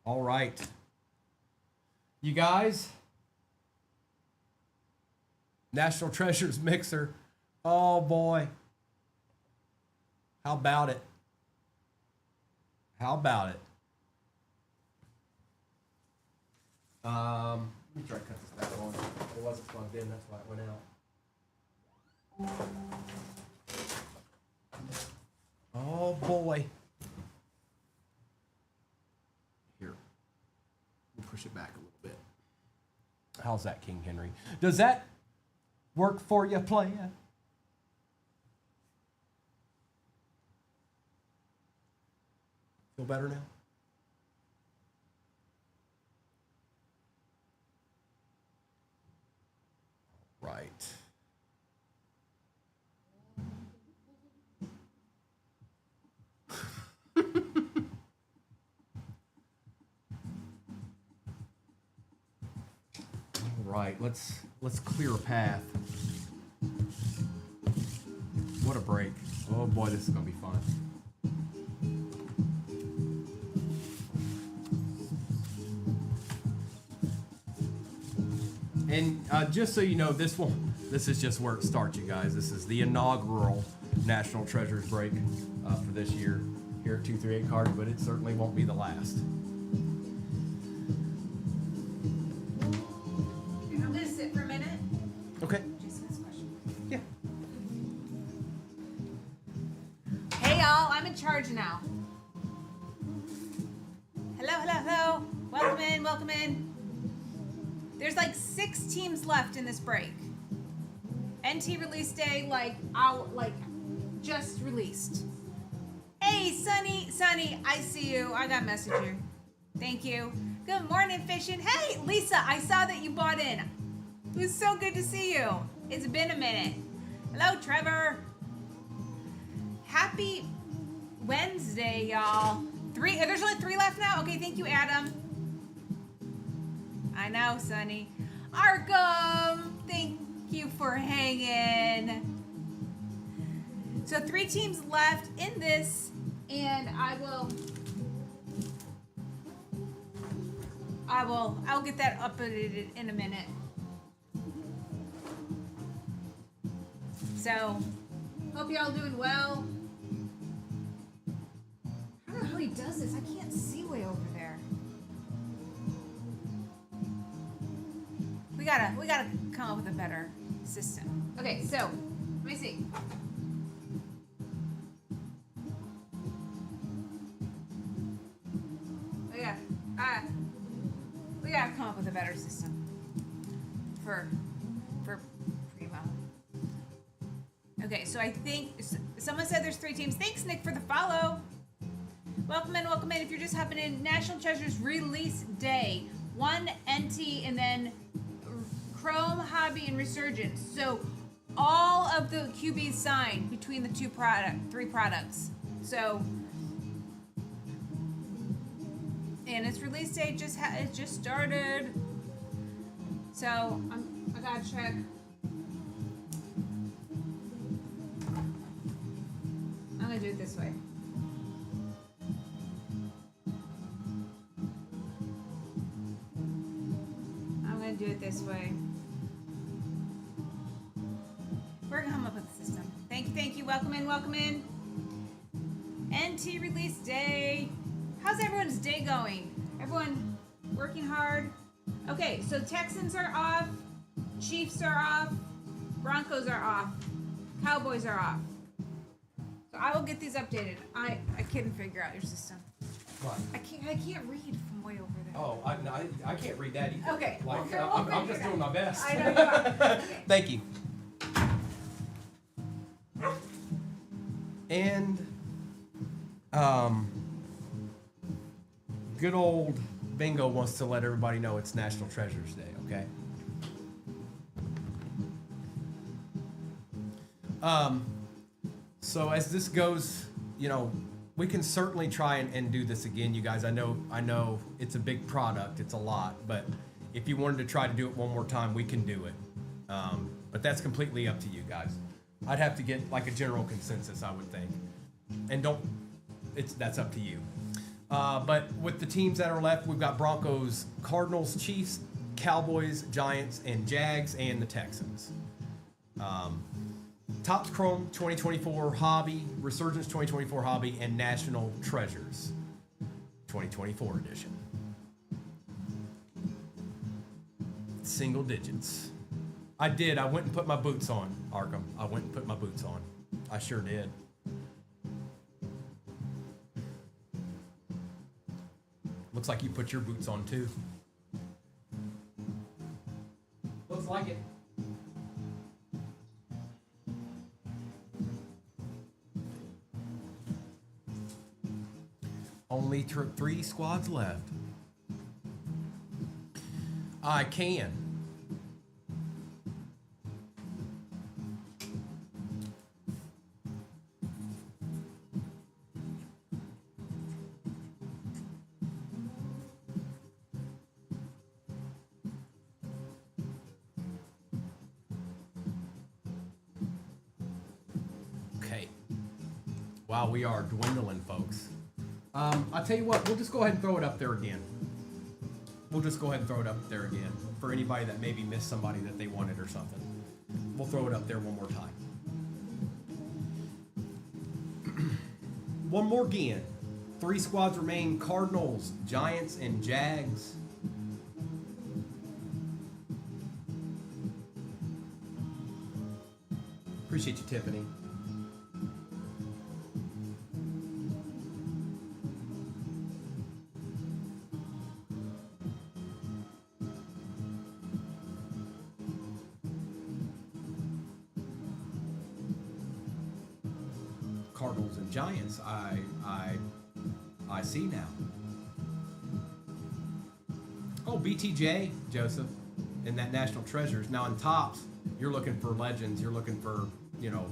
All right. You guys, National Treasures mixer. Oh boy. How about it? How about it? Let me try to cut this back on. It wasn't plugged in, that's why it went out. Oh boy. Here. We'll push it back a little bit. How's that, King Henry? Does that work for you, player? Feel better now? Right. All right, let's clear a path. What a break. Oh boy, this is gonna be fun. And just so you know, this is just where it starts, you guys. This is the inaugural National Treasures break for this year here at 238 Cards, but it certainly won't be the last. I'm gonna sit for a minute. Okay. Jason has a question. Yeah. Hey y'all, I'm in charge now. Hello, hello, hello. Welcome in, welcome in. There's like 6 teams left in this break. NT release day, just released. Hey, Sunny, I see you. I got messenger. Thank you. Good morning, fishing. Hey, Lisa, I saw that you bought in. It was so good to see you. It's been a minute. Hello, Trevor. Happy Wednesday, y'all. There's only 3 left now? Okay, thank you, Adam. I know, Sonny. Arkham, thank you for hanging. So 3 teams left in this, and I'll get that updated in a minute. So, hope y'all doing well. I don't know how he does this. I can't see way over there. We gotta come up with a better system. Okay, so let me see. We gotta come up with a better system for Primo. Okay, so I think someone said there's 3 teams. Thanks, Nick, for the follow. Welcome in, welcome in. If you're just hopping in, National Treasures release day. 1 NT and then Chrome, Hobby, and Resurgence. So all of the QBs signed between the 3 products. So, and its release date it just started. So I gotta check. I'm gonna do it this way. Do it this way. We're gonna come up with a system. Thank you. Welcome in. NT release day. How's everyone's day going? Everyone working hard? Okay, so Texans are off, Chiefs are off, Broncos are off, Cowboys are off. So I will get these updated. I couldn't figure out your system. What? I can't read from way over there. Oh, I can't read that either. Okay. Like, I'm just doing my best. I know you are. Okay. Thank you. And, good old Bingo wants to let everybody know it's National Treasures Day, okay? So as this goes, we can certainly try and do this again, you guys. I know it's a big product, it's a lot, but if you wanted to try to do it one more time, we can do it. But that's completely up to you guys. I'd have to get like a general consensus, I would think. And that's up to you. But with the teams that are left, we've got Broncos, Cardinals, Chiefs, Cowboys, Giants, and Jags, and the Texans. Topps Chrome 2024 Hobby, Resurgence 2024 Hobby, and National Treasures 2024 edition. Single digits. I went and put my boots on, Arkham. I went and put my boots on. I sure did. Looks like you put your boots on too. Looks like it. Only 3 squads left. I can. Okay. Wow, we are dwindling, folks. I'll tell you what, we'll just go ahead and throw it up there again. We'll just go ahead and throw it up there again for anybody that maybe missed somebody that they wanted or something. We'll throw it up there one more time. One more again. 3 squads remain: Cardinals, Giants, and Jags. Appreciate you, Tiffany. Cardinals and Giants, I see now. Oh, BTJ, Joseph, in that National Treasures. Now in tops, you're looking for legends. You're looking for, you know,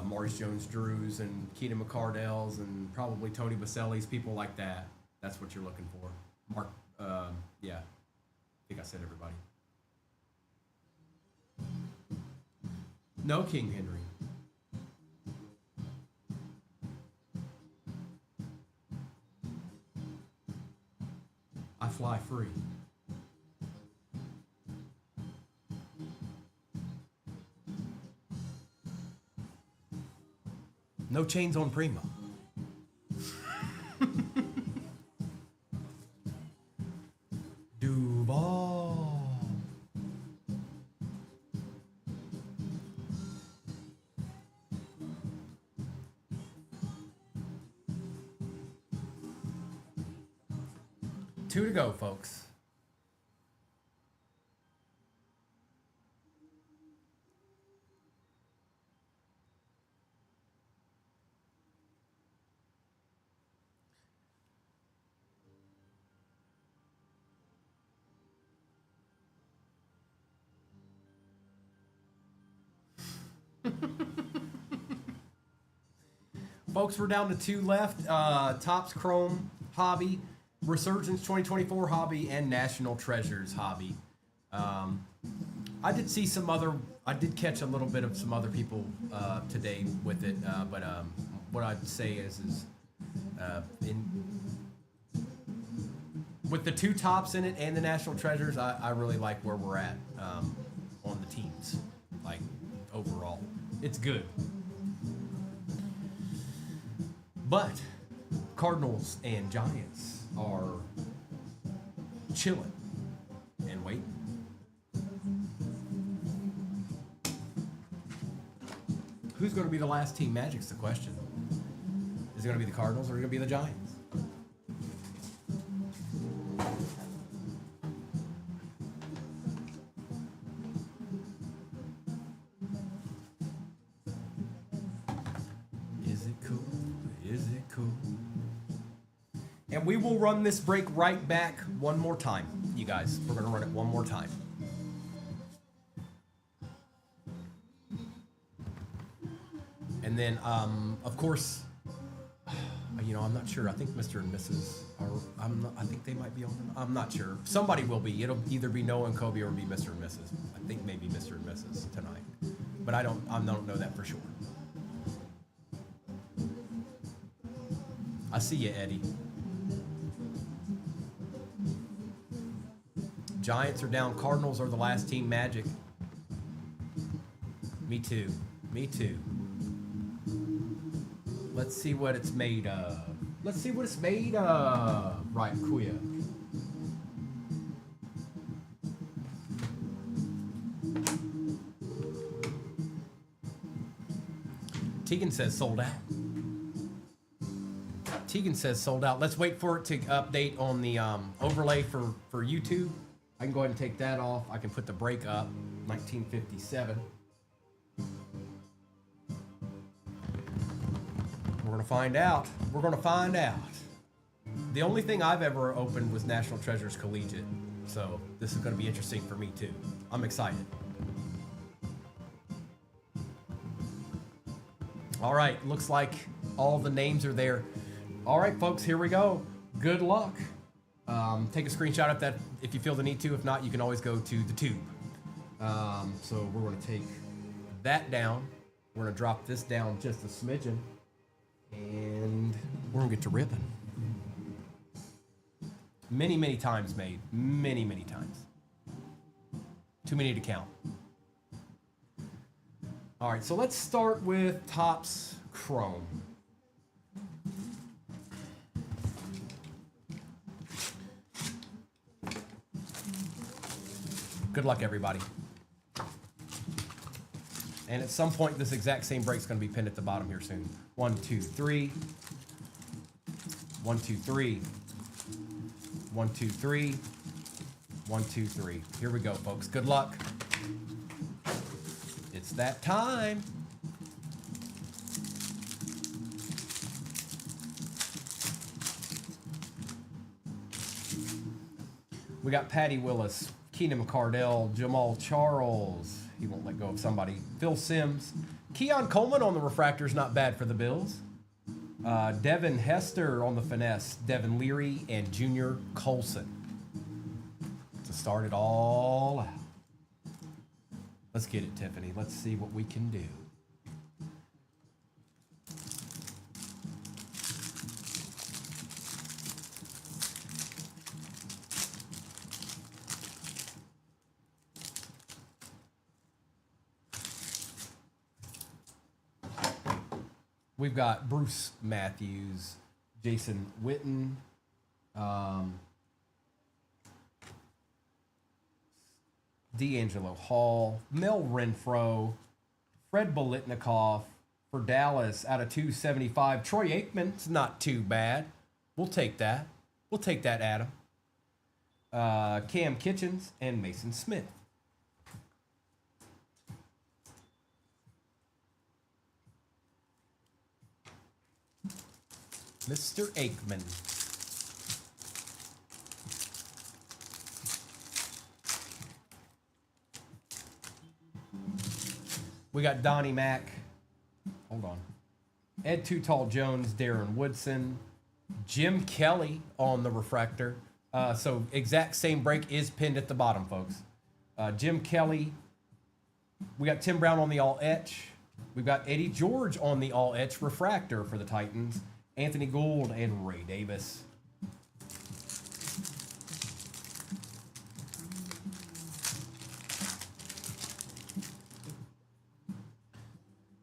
Maurice Jones-Drews and Keenan McCardell's and probably Tony Baselli's, people like that. That's what you're looking for. Mark, yeah, I think I said everybody. No King Henry. I fly free. No chains on Primo. Duval. Two to go, folks. Folks, we're down to 2 left. Topps Chrome Hobby, Resurgence 2024 Hobby, and National Treasures Hobby. I did see I did catch a little bit of some other people today with it, but what I'd say is with the 2 tops in it and the National Treasures, I really like where we're at on the teams. Like, overall, it's good. But Cardinals and Giants are chilling and waiting. Who's going to be the last team Magic's the question. Is it going to be the Cardinals or is it going to be the Giants? Is it cool? Is it cool? And we will run this break right back one more time, you guys. We're going to run it one more time. And then, of course, you know, I'm not sure. I think Mr. and Mrs. are. I think they might be on. I'm not sure. Somebody will be. It'll either be Noah and Kobe or be Mr. and Mrs. I think maybe Mr. and Mrs. tonight, but I don't know that for sure. I see you, Eddie. Giants are down. Cardinals are the last team Magic. Me too. Me too. Let's see what it's made of. Let's see what it's made of. Right, Kuya. Tegan says sold out. Tegan says sold out. Let's wait for it to update on the overlay for YouTube. I can go ahead and take that off. I can put the break up. 1957. We're gonna find out. We're gonna find out. The only thing I've ever opened was National Treasures Collegiate, so this is gonna be interesting for me too. I'm excited. All right, looks like all the names are there. All right, folks, here we go. Good luck. Take a screenshot of that if you feel the need to. If not, you can always go to the tube. So we're going to take that down. We're going to drop this down just a smidgen. And we're going to get to ribbon. Many, many times made. Many, many times. Too many to count. All right, so let's start with Topps Chrome. Good luck, everybody. And at some point, this exact same break is going to be pinned at the bottom here soon. 1, 2, 3. 1, 2, 3. 1, 2, 3. 1, 2, 3. Here we go, folks. Good luck. It's that time. We got Patty Willis, Keenan McCardell, Jamal Charles. He won't let go of somebody. Phil Simms. Keon Coleman on the refractors, not bad for the Bills. Devin Hester on the finesse. Devin Leary and Junior Colson. To start it all out. Let's get it, Tiffany. Let's see what we can do. We've got Bruce Matthews, Jason Witten, D'Angelo Hall, Mel Renfro, Fred Bolitnikoff for Dallas out of 275. Troy Aikman's not too bad. We'll take that. We'll take that, Adam. Cam Kitchens and Mason Smith. Mr. Aikman. We got Donnie Mack. Hold on. Ed Too Tall Jones, Darren Woodson, Jim Kelly on the refractor. So exact same break is pinned at the bottom, folks. Jim Kelly. We got Tim Brown on the all etch. We've got Eddie George on the all etch refractor for the Titans. Anthony Gould and Ray Davis.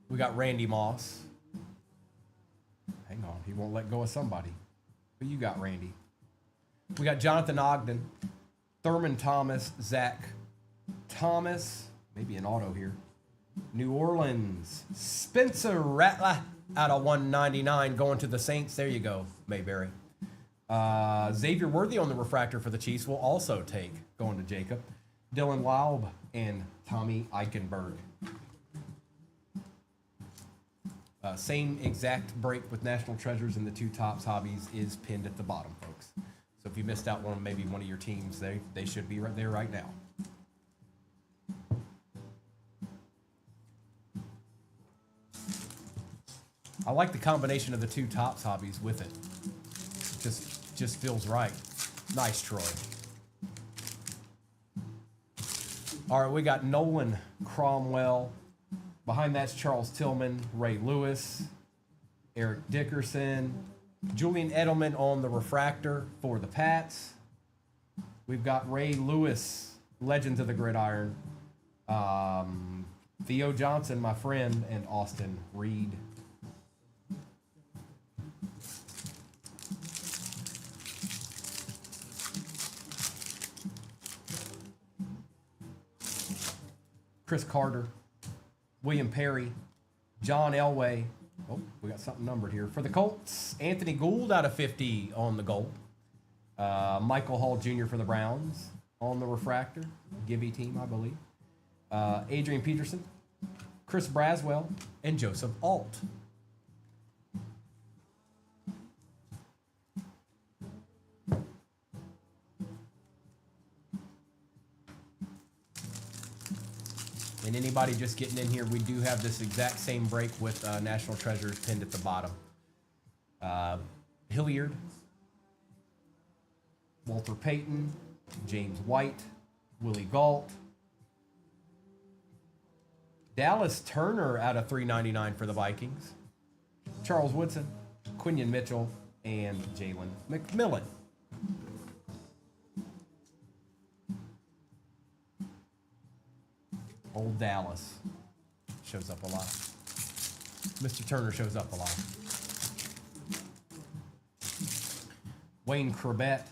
We got Randy Moss. Hang on, he won't let go of somebody. Who you got, Randy? We got Jonathan Ogden, Thurman Thomas, Zach Thomas, maybe an auto here. New Orleans, Spencer Rattler out of 199 going to the Saints. There you go, Mayberry. Xavier Worthy on the refractor for the Chiefs will also take, going to Jacob. Dylan Laub and Tommy Eichenberg. Same exact break with National Treasures and the two Topps Hobbies is pinned at the bottom, folks. So if you missed out on maybe one of your teams, they should be right there right now. I like the combination of the two Topps Hobbies with it. Just feels right. Nice, Troy. All right, we got Nolan Cromwell. Behind that's Charles Tillman, Ray Lewis, Eric Dickerson, Julian Edelman on the refractor for the Pats. We've got Ray Lewis, Legends of the Gridiron. Theo Johnson, my friend, and Austin Reed. Chris Carter, William Perry, John Elway. Oh, we got something numbered here. For the Colts, Anthony Gould out of 50 on the gold. Michael Hall Jr. for the Browns on the refractor. Gibby team, I believe. Adrian Peterson, Chris Braswell, and Joseph Alt. And anybody just getting in here, we do have this exact same break with National Treasures pinned at the bottom. Hilliard, Walter Payton, James White, Willie Gault, Dallas Turner out of 399 for the Vikings, Charles Woodson, Quinion Mitchell, and Jalen McMillan. Old Dallas shows up a lot. Mr. Turner shows up a lot. Wayne Corbett.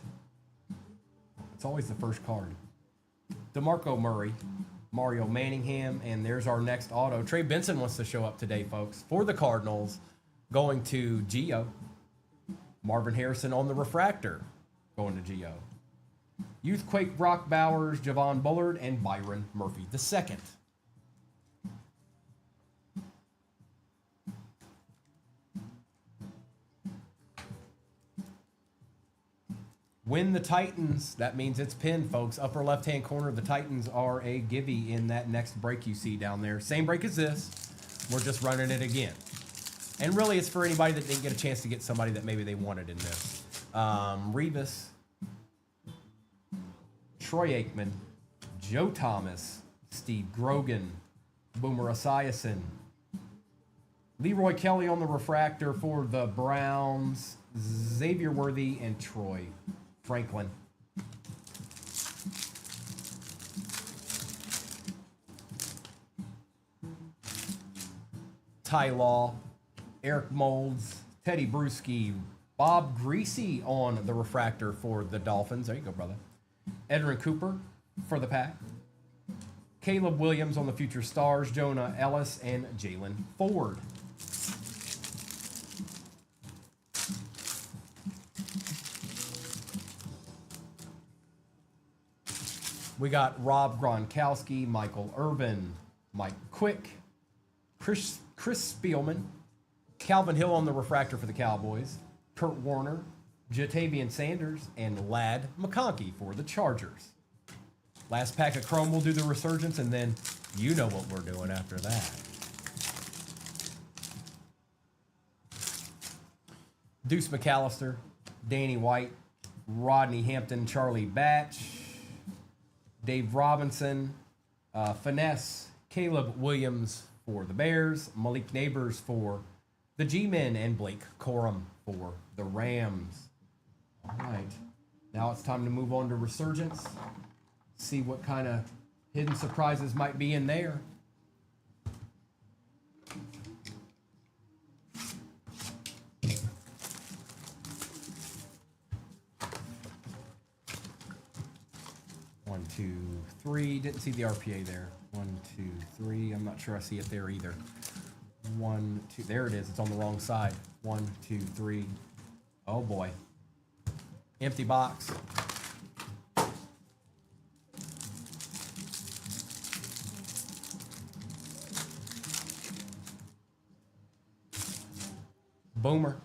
It's always the first card. DeMarco Murray, Mario Manningham, and there's our next auto. Trey Benson wants to show up today, folks, for the Cardinals, going to Gio. Marvin Harrison on the refractor, going to Gio. Youthquake Brock Bowers, Javon Bullard, and Byron Murphy II. Win the Titans. That means it's pinned, folks. Upper left-hand corner, the Titans are a givey in that next break you see down there. Same break as this. We're just running it again. And really, it's for anybody that didn't get a chance to get somebody that maybe they wanted in this. Revis, Troy Aikman, Joe Thomas, Steve Grogan, Boomer Esiason, Leroy Kelly on the refractor for the Browns, Xavier Worthy, and Troy Franklin. Ty Law, Eric Molds, Teddy Bruschi, Bob Greasy on the refractor for the Dolphins. There you go, brother. Edrin Cooper for the Pack. Caleb Williams on the Future Stars, Jonah Ellis, and Jalen Ford. We got Rob Gronkowski, Michael Irvin, Mike Quick, Chris Spielman, Calvin Hill on the refractor for the Cowboys, Kurt Warner, Jatavian Sanders, and Ladd McConkey for the Chargers. Last pack of Chrome will do the resurgence, and then you know what we're doing after that. Deuce McAllister, Danny White, Rodney Hampton, Charlie Batch, Dave Robinson, Finesse, Caleb Williams for the Bears, Malik Neighbors for the G-Men, and Blake Corum for the Rams. All right, now it's time to move on to Resurgence. See what kind of hidden surprises might be in there. One, two, three. Didn't see the RPA there. 1, 2, 3. I'm not sure I see it there either. 1, 2. There it is. It's on the wrong side. 1, 2, 3. Oh boy. Empty box. Boomer,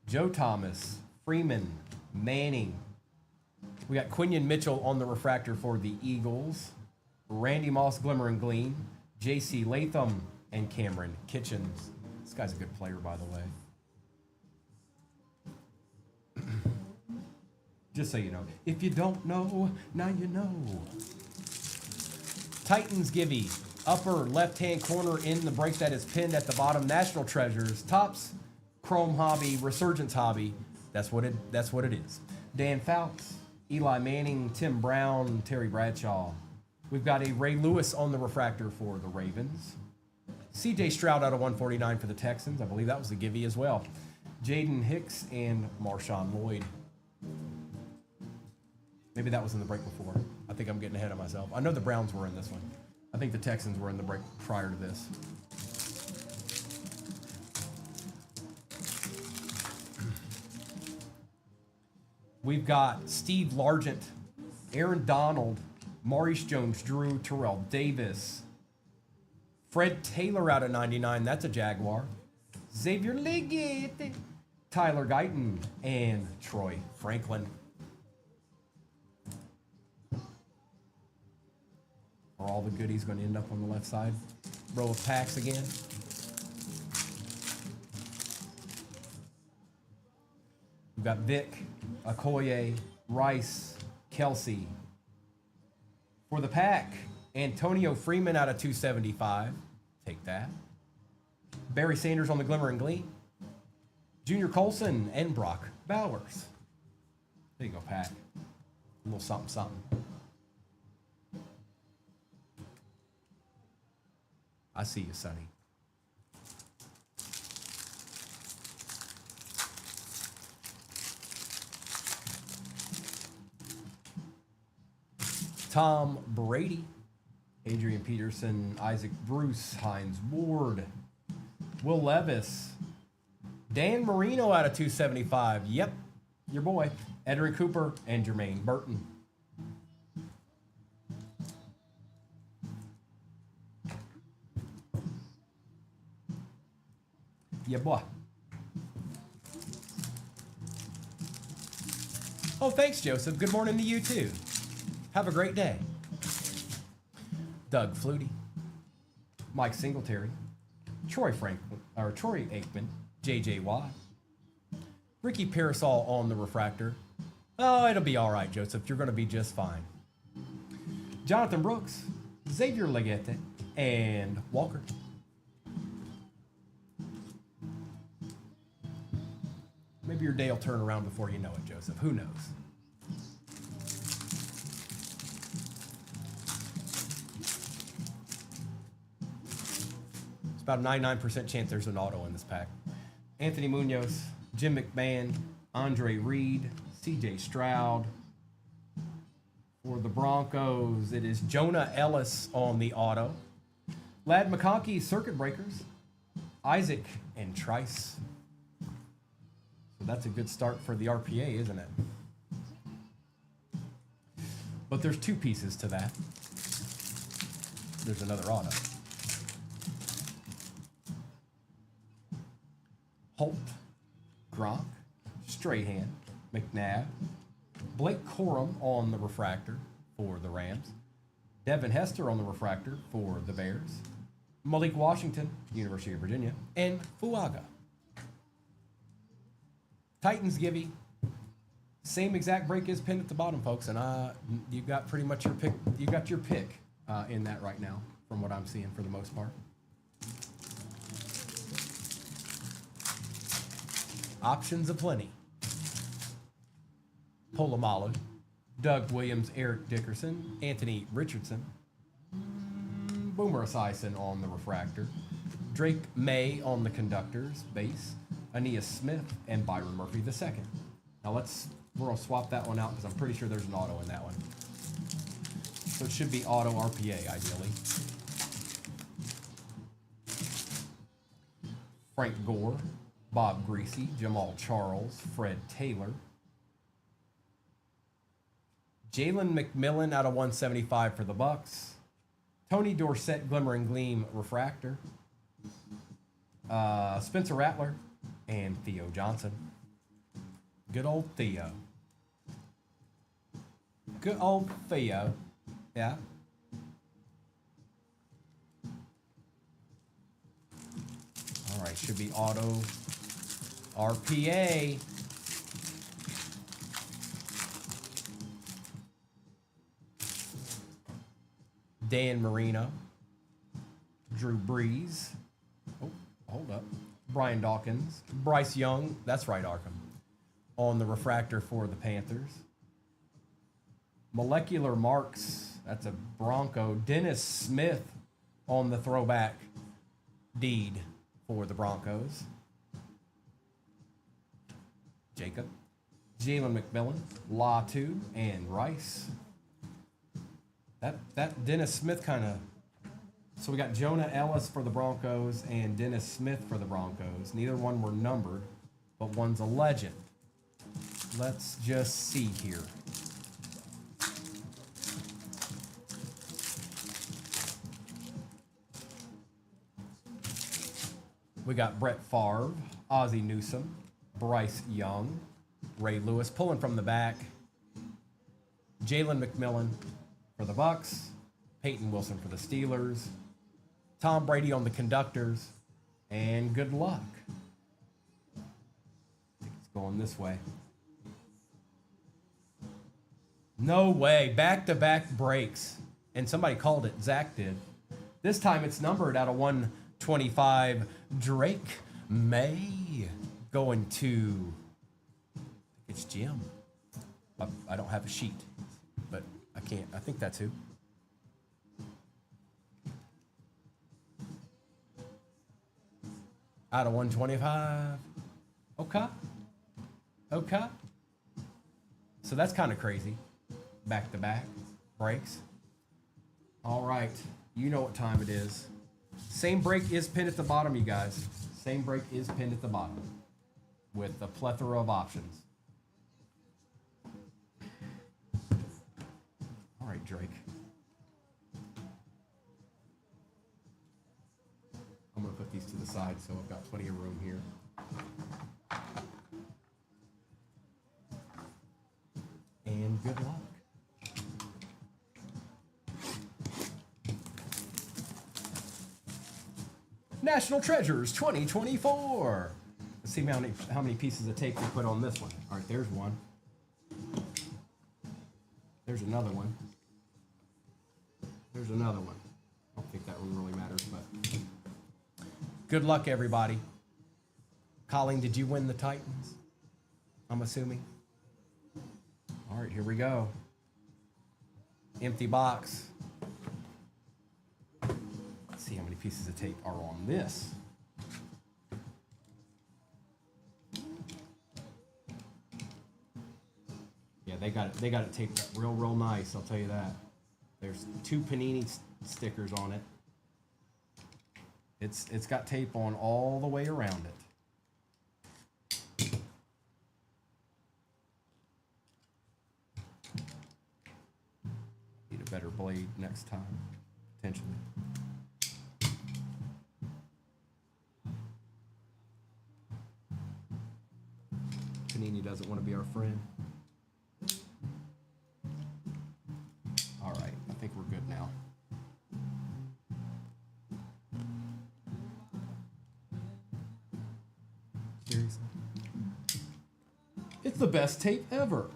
Joe Thomas, Freeman, Manning. We got Quinion Mitchell on the refractor for the Eagles. Randy Moss, Glimmer and Gleam. J.C. Latham and Cameron Kitchens. This guy's a good player, by the way. Just so you know. If you don't know, now you know. Titans Givey. Upper left-hand corner in the break that is pinned at the bottom. National Treasures. Tops. Chrome Hobby, Resurgence Hobby. That's what it is. Dan Fouts, Eli Manning, Tim Brown, Terry Bradshaw. We've got a Ray Lewis on the refractor for the Ravens. CJ Stroud out of 149 for the Texans. I believe that was the givey as well. Jaden Hicks and Marshawn Lloyd. Maybe that was in the break before. I think I'm getting ahead of myself. I know the Browns were in this one. I think the Texans were in the break prior to this. We've got Steve Largent, Aaron Donald, Maurice Jones, Drew Terrell Davis, Fred Taylor out of 99, that's a Jaguar, Xavier Leggett, Tyler Guyton, and Troy Franklin. Are all the goodies going to end up on the left side? Row of packs again. We've got Vic, Okoye, Rice, Kelsey. For the pack, Antonio Freeman out of 275. Take that. Barry Sanders on the Glimmer and Gleam. Junior Colson and Brock Bowers. There you go, Pack. A little something, something. I see you, Sonny. Tom Brady, Adrian Peterson, Isaac Bruce, Hines Ward, Will Levis, Dan Marino out of 275. Yep, your boy. Edric Cooper and Jermaine Burton. Yeah, boy. Oh, thanks, Joseph. Good morning to you, too. Have a great day. Doug Flutie, Mike Singletary, Troy Aikman, J.J. Watt, Ricky Parasol on the refractor. Oh, it'll be all right, Joseph. You're going to be just fine. Jonathan Brooks, Xavier Legette, and Walker. Maybe your day will turn around before you know it, Joseph. Who knows? It's about a 99% chance there's an auto in this pack. Anthony Munoz, Jim McMahon, Andre Reed, C.J. Stroud. For the Broncos, it is Jonah Ellis on the auto. Lad McConkey, Circuit Breakers. Isaac and Trice. So that's a good start for the RPA, isn't it? But there's two pieces to that. There's another auto. Holt, Gronk, Strahan, McNabb, Blake Corum on the refractor for the Rams, Devin Hester on the refractor for the Bears, Malik Washington, University of Virginia, and Fuaga. Titans Gibby, same exact break is pinned at the bottom, folks, and you got pretty much your pick. You got your pick in that right now, from what I'm seeing for the most part. Options aplenty. Polamalu, Doug Williams, Eric Dickerson, Anthony Richardson, Boomer Esiason on the refractor, Drake May on the conductors base, Aeneas Smith, and Byron Murphy II. Now we're gonna swap that one out because I'm pretty sure there's an auto in that one. So it should be auto RPA ideally. Frank Gore, Bob Greasy, Jamal Charles, Fred Taylor. Jalen McMillan out of 175 for the Bucks. Tony Dorsett, Glimmer and Gleam refractor. Spencer Rattler and Theo Johnson. Good old Theo. Good old Theo. Yeah. All right, should be auto RPA. Dan Marino, Drew Brees. Oh, hold up. Brian Dawkins, Bryce Young. That's right, Arkham. On the refractor for the Panthers. Molecular Marks. That's a Bronco. Dennis Smith on the throwback deed for the Broncos. Jacob, Jalen McMillan, Latu, and Rice. That Dennis Smith kind of... So we got Jonah Ellis for the Broncos and Dennis Smith for the Broncos. Neither one were numbered, but one's a legend. Let's just see here. We got Brett Favre, Ozzie Newsome, Bryce Young, Ray Lewis pulling from the back, Jalen McMillan for the Bucks, Peyton Wilson for the Steelers. Tom Brady on the conductors. And good luck. I think it's going this way. No way. Back-to-back breaks. And somebody called it. Zach did. This time it's numbered out of 125. Drake May going to... It's Jim. I don't have a sheet, but I can't. I think that's who. Out of 125. Okay. Okay. So that's kind of crazy. Back-to-back breaks. All right. You know what time it is. Same break is pinned at the bottom, you guys. Same break is pinned at the bottom with a plethora of options. All right, Drake. I'm going to put these to the side so I've got plenty of room here. And good luck. National Treasures 2024. Let's see how many pieces of tape we put on this one. All right, there's one. There's another one. There's another one. I don't think that one really matters, but good luck, everybody. Colleen, did you win the Titans? I'm assuming. All right, here we go. Empty box. Let's see how many pieces of tape are on this. Yeah, they got it taped up real nice, I'll tell you that. There's 2 Panini stickers on it. It's got tape on all the way around it. Need a better blade next time, potentially. Panini doesn't want to be our friend. All right, I think we're good now. Seriously? It's the best tape ever.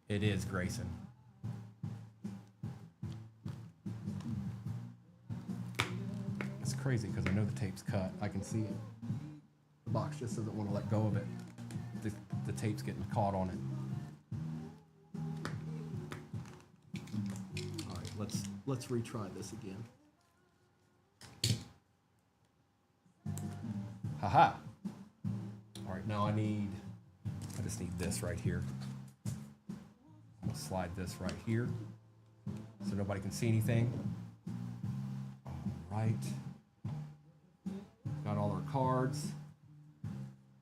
It is, Grayson. It's crazy because I know the tape's cut. I can see it. The box just doesn't want to let go of it. The tape's getting caught on it. All right, let's retry this again. Haha. All right, now I just need this right here. I'm gonna slide this right here so nobody can see anything. All right. Got all our cards.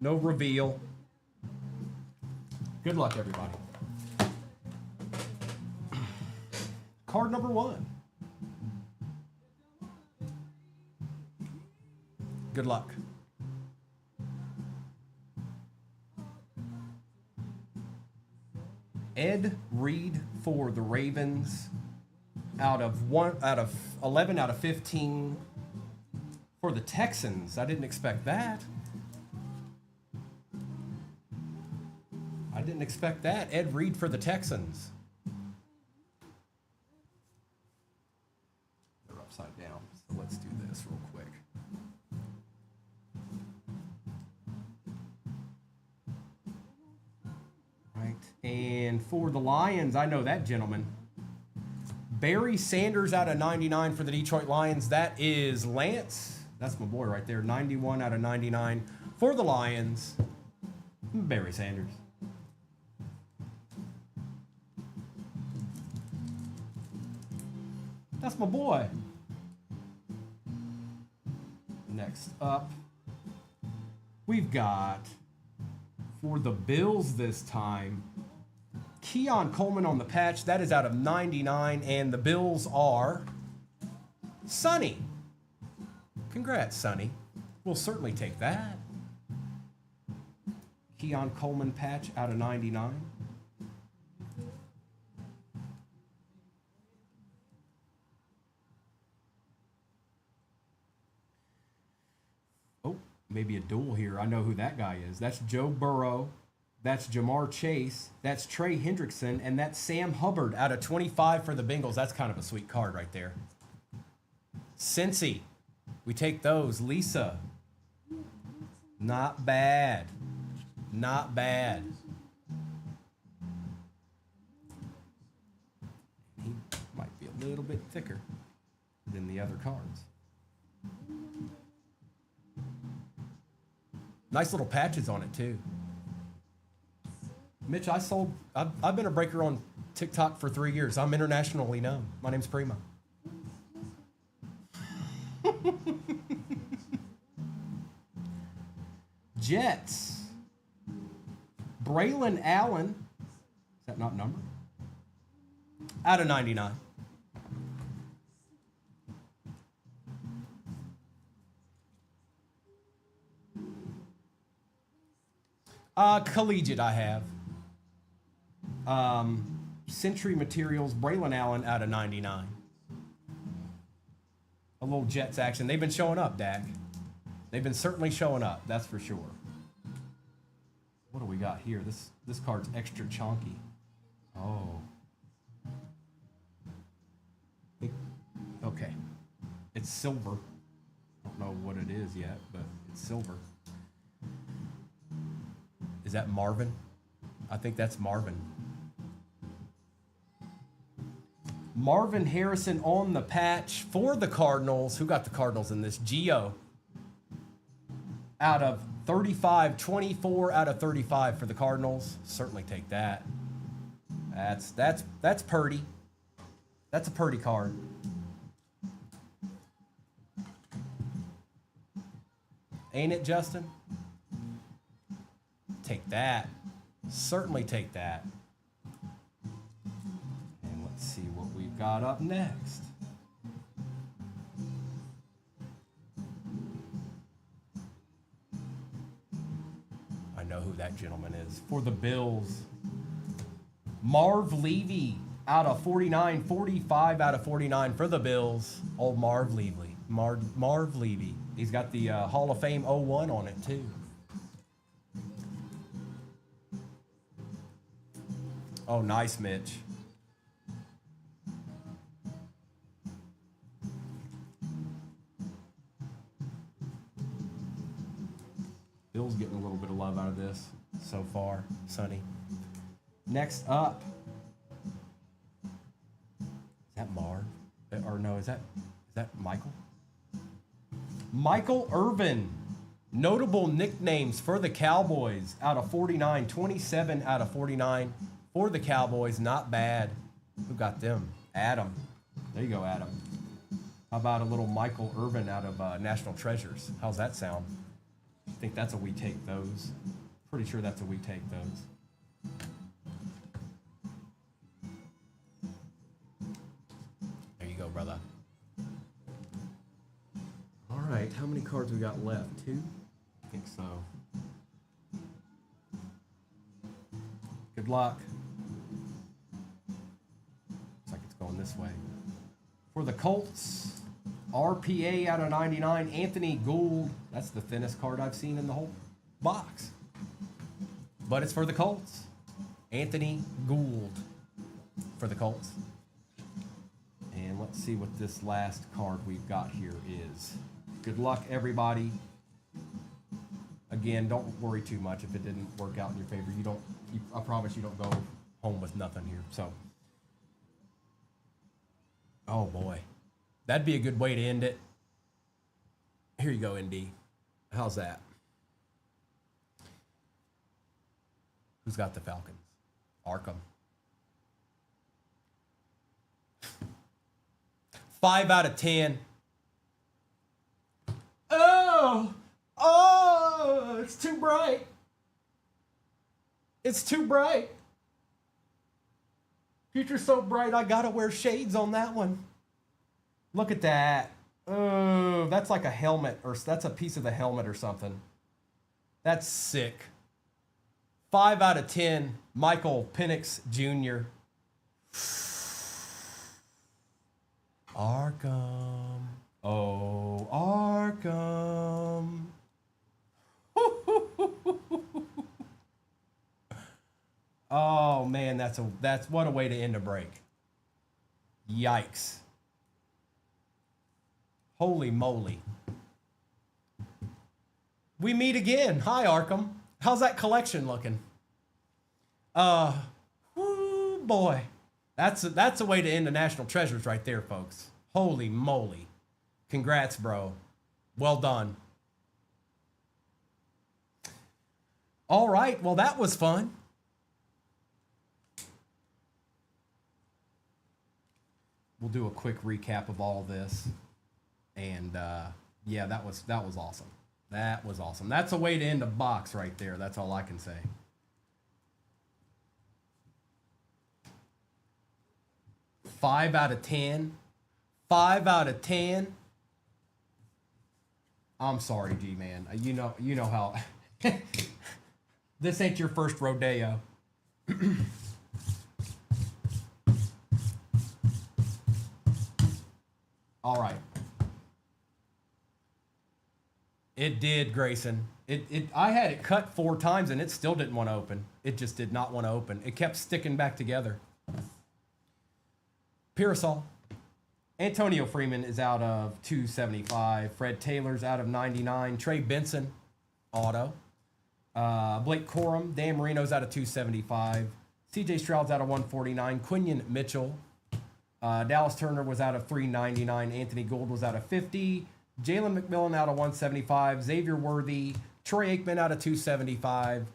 No reveal. Good luck, everybody. Card number 1. Good luck. Ed Reed for the Ravens out of 11 out of 15 for the Texans. I didn't expect that. I didn't expect that. Ed Reed for the Texans. They're upside down, so let's do this real quick. Right, and for the Lions, I know that gentleman. Barry Sanders out of 99 for the Detroit Lions. That is Lance. That's my boy right there. 91 out of 99 for the Lions. Barry Sanders. That's my boy. Next up, we've got, for the Bills this time, Keon Coleman on the patch. That is out of 99, and the Bills are Sonny. Congrats, Sonny. We'll certainly take that. Keon Coleman patch out of 99. maybe a duel here. I know who that guy is. That's Joe Burrow. That's Jamar Chase. That's Trey Hendrickson. And that's Sam Hubbard out of 25 for the Bengals. That's kind of a sweet card right there. Cincy. We take those. Lisa. Not bad. Not bad. He might be a little bit thicker than the other cards. Nice little patches on it too. Mitch, I've been a breaker on TikTok for 3 years. I'm internationally known. My name's Primo. Jets. Braylon Allen. Is that not numbered? Out of 99. Collegiate I have. Century Materials, Braylon Allen out of 99. A little Jets action. They've been showing up, Dak. They've been certainly showing up, that's for sure. What do we got here? This card's extra chunky. Oh. Okay. It's silver. Don't know what it is yet, but it's silver. Is that Marvin? I think that's Marvin. Marvin Harrison on the patch for the Cardinals. Who got the Cardinals in this? Gio. Out of 35, 24 out of 35 for the Cardinals. Certainly take that. That's Purdy. That's a Purdy card. Ain't it, Justin? Take that. Certainly take that. And let's see what we've got up next. I know who that gentleman is. For the Bills, Marv Levy out of 49, 45 out of 49 for the Bills. Old Marv Levy. Marv Levy. He's got the Hall of Fame 01 on it too. Oh, nice, Mitch. Bill's getting a little bit of love out of this so far, Sonny. Next up, is that Marv? Or no, is that Michael? Michael Irvin. Notable nicknames for the Cowboys out of 49, 27 out of 49 for the Cowboys. Not bad. Who got them? Adam. There you go, Adam. How about a little Michael Irvin out of National Treasures? How's that sound? I think that's a we take those. Pretty sure that's a we take those. There you go, brother. All right, how many cards we got left? 2? I think so. Good luck. Looks like it's going this way. For the Colts, RPA out of 99, Anthony Gould. That's the thinnest card I've seen in the whole box. But it's for the Colts. Anthony Gould for the Colts. And let's see what this last card we've got here is. Good luck, everybody. Again, don't worry too much if it didn't work out in your favor. I promise you don't go home with nothing here. So, oh boy, that'd be a good way to end it. Here you go, ND. How's that? Who's got the Falcons? Arkham. 5 out of 10. Oh, it's too bright. It's too bright. Future's so bright, I gotta wear shades on that one. Look at that. Oh, that's like a helmet, or that's a piece of the helmet or something. That's sick. 5 out of 10, Michael Penix Jr. Arkham. Oh, Arkham. Oh man, that's what a way to end a break. Yikes. Holy moly. We meet again. Hi, Arkham. How's that collection looking? Whoo, boy. That's a way to end the National Treasures right there, folks. Holy moly. Congrats, bro. Well done. All right. Well, that was fun. We'll do a quick recap of all this. And yeah, that was awesome. That was awesome. That's a way to end a box right there. That's all I can say. Five out of 10. 5 out of 10. I'm sorry, G-Man. You know how this ain't your first rodeo. All right. It did, Grayson. I had it cut 4 times and it still didn't want to open. It just did not want to open. It kept sticking back together. Parasol. Antonio Freeman is out of 275. Fred Taylor's out of 99. Trey Benson, auto. Blake Corum, Dan Marino's out of 275. CJ Stroud's out of 149. Quinion Mitchell. Dallas Turner was out of 399. Anthony Gould was out of 50. Jalen McMillan out of 175. Xavier Worthy. Troy Aikman out of 275.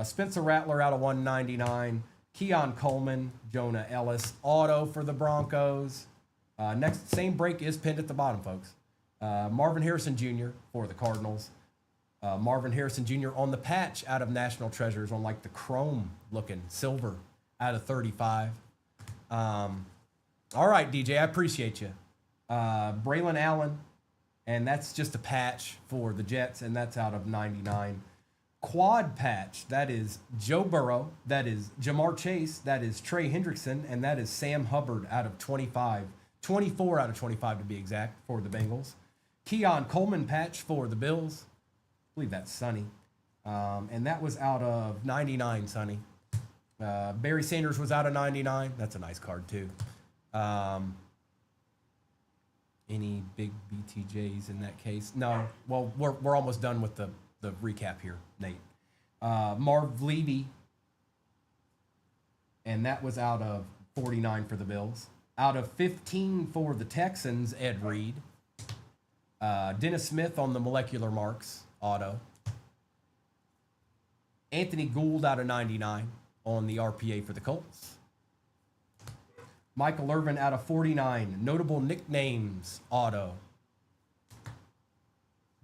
Spencer Rattler out of 199. Keon Coleman. Jonah Ellis. Auto for the Broncos. Next, same break is pinned at the bottom, folks. Marvin Harrison Jr. for the Cardinals. Marvin Harrison Jr. on the patch out of National Treasures on like the chrome looking silver out of 35. All right, DJ, I appreciate you. Braylon Allen, and that's just a patch for the Jets, and that's out of 99. Quad patch, that is Joe Burrow, that is Jamar Chase, that is Trey Hendrickson, and that is Sam Hubbard out of 25. 24 out of 25 to be exact for the Bengals. Keon Coleman patch for the Bills. I believe that's Sonny. And that was out of 99, Sonny. Barry Sanders was out of 99. That's a nice card, too. Any big BTJs in that case? No. Well, we're almost done with the recap here, Nate. Marv Levy. And that was out of 49 for the Bills. Out of 15 for the Texans, Ed Reed. Dennis Smith on the molecular marks, auto. Anthony Gould out of 99 on the RPA for the Colts. Michael Irvin out of 49, notable nicknames, auto.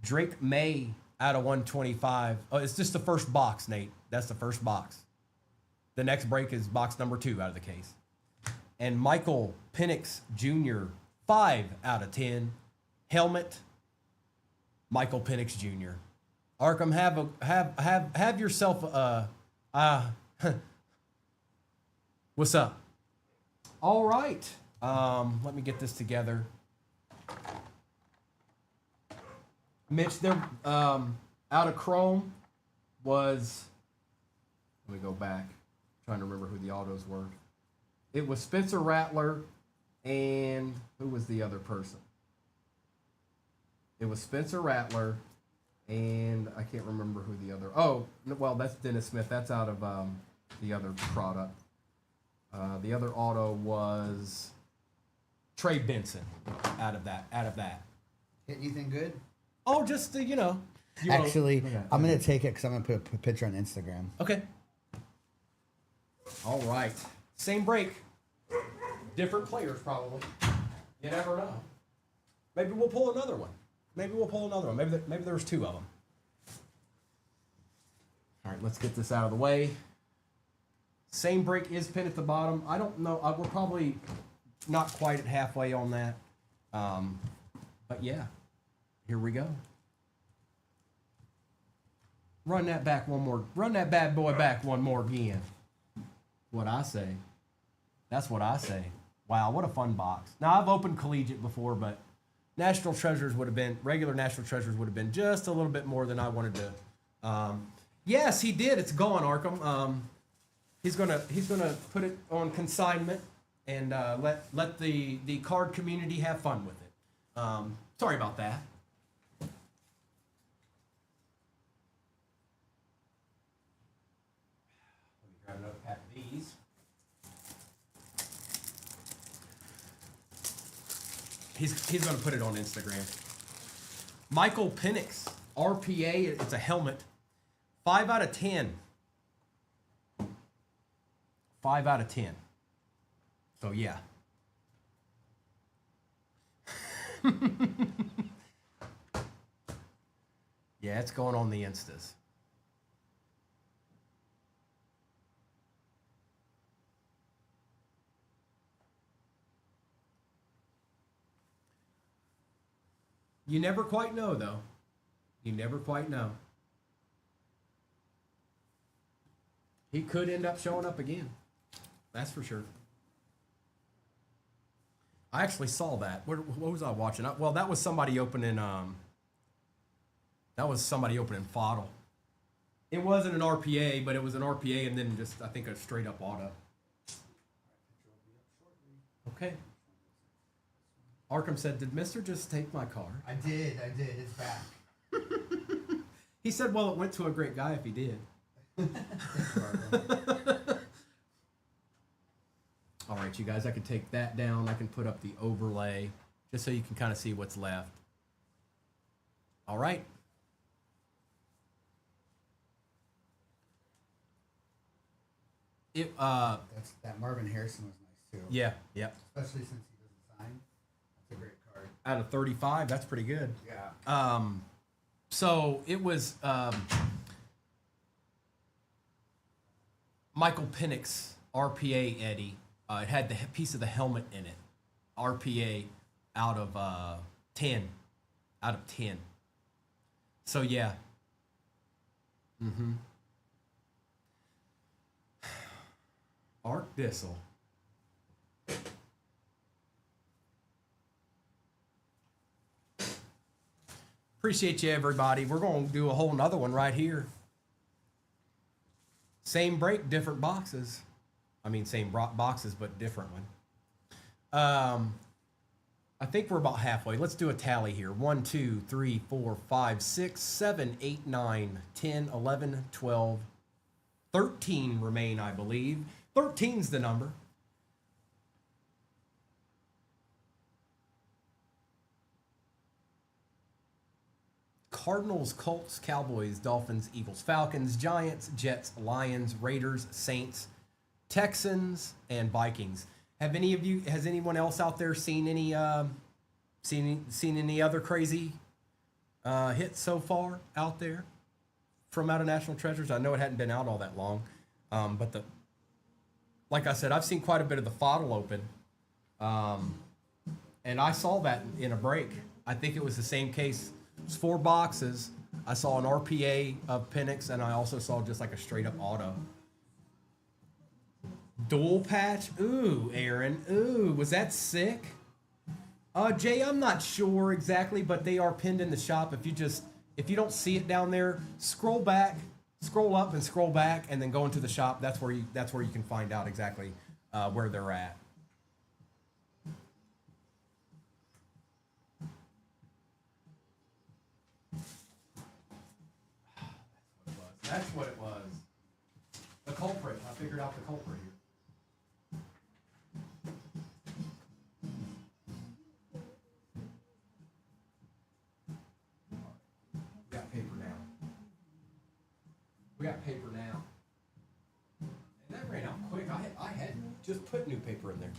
Drake May out of 125. Oh, it's just the first box, Nate. That's the first box. The next break is box number 2 out of the case. And Michael Penix Jr., 5 out of 10. Helmet, Michael Penix Jr. Arkham, have yourself what's up? All right. Let me get this together. Mitch, there out of Chrome was, let me go back. Trying to remember who the autos were. It was Spencer Rattler, and who was the other person? It was Spencer Rattler, and I can't remember who the other. Oh, well, that's Dennis Smith. That's out of the other product. The other auto was Trey Benson. Out of that. Hit anything good? Oh, just you know. Actually, I'm gonna take it because I'm gonna put a picture on Instagram. Okay. All right. Same break. Different players, probably. You never know. Maybe we'll pull another one. Maybe there was 2 of them. All right, let's get this out of the way. Same break is pinned at the bottom. I don't know. We're probably not quite at halfway on that. But yeah, here we go. Run that back one more. Run that bad boy back one more again. What I say. That's what I say. Wow, what a fun box. Now, I've opened Collegiate before, but National Treasures would have been, regular National Treasures would have been just a little bit more than I wanted to. Yes, he did. It's gone, Arkham. He's gonna put it on consignment and let the card community have fun with it. Sorry about that. Let me grab another pack of these. He's gonna put it on Instagram. Michael Penix, RPA. It's a helmet. 5 out of 10. 5 out of 10. So yeah. Yeah, it's going on the Instas. You never quite know, though. You never quite know. He could end up showing up again. That's for sure. I actually saw that. What was I watching? Well, that was somebody opening. That was somebody opening Fodl. It wasn't an RPA, but it was an RPA, and then just I think a straight up auto. Okay. Arkham said, "Did Mister just take my car?" I did. It's back. He said, "Well, it went to a great guy if he did." All right, you guys, I can take that down. I can put up the overlay just so you can kind of see what's left. All right. That Marvin Harrison was nice too. Yeah, yeah. Especially since he doesn't sign. That's a great card. Out of 35, that's pretty good. Yeah. So it was Michael Penix, RPA Eddie. It had the piece of the helmet in it. RPA out of 10. Out of 10. So yeah. Mm-hmm. Art Bissell. Appreciate you, everybody. We're going to do a whole nother one right here. Same break, different boxes. I mean, same boxes, but different one. I think we're about halfway. Let's do a tally here. 1, 2, 3, 4, 5, 6, 7, 8, 9, 10, 11, 12, 13 remain, I believe. 13's the number. Cardinals, Colts, Cowboys, Dolphins, Eagles, Falcons, Giants, Jets, Lions, Raiders, Saints, Texans, and Vikings. Has anyone else out there seen any other crazy hits so far out there from Out of National Treasures? I know it hadn't been out all that long, but like I said, I've seen quite a bit of the Fodl open, and I saw that in a break. I think it was the same case. It was 4 boxes. I saw an RPA of Penix, and I also saw just like a straight up auto. Dual patch? Ooh, Aaron. Ooh, was that sick? Jay, I'm not sure exactly, but they are pinned in the shop. If you don't see it down there, scroll back, scroll up and scroll back, and then go into the shop. That's where you can find out exactly where they're at. That's what it was. The culprit. I figured out the culprit here. We got paper now. We got paper now. And that ran out quick. I had just put new paper in there.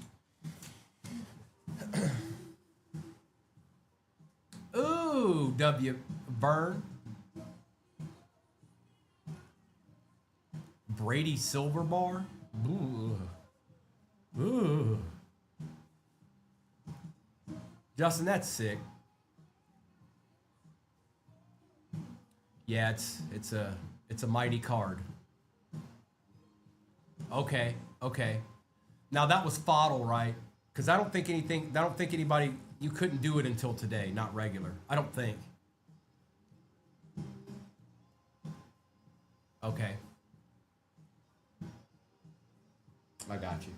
Ooh, W. Vern. Brady Silver Bar. Ooh. Ooh. Justin, that's sick. Yeah, it's a mighty card. Okay. Now that was Fodl, right? Because I don't think anybody, you couldn't do it until today, not regular. I don't think. Okay. I got you.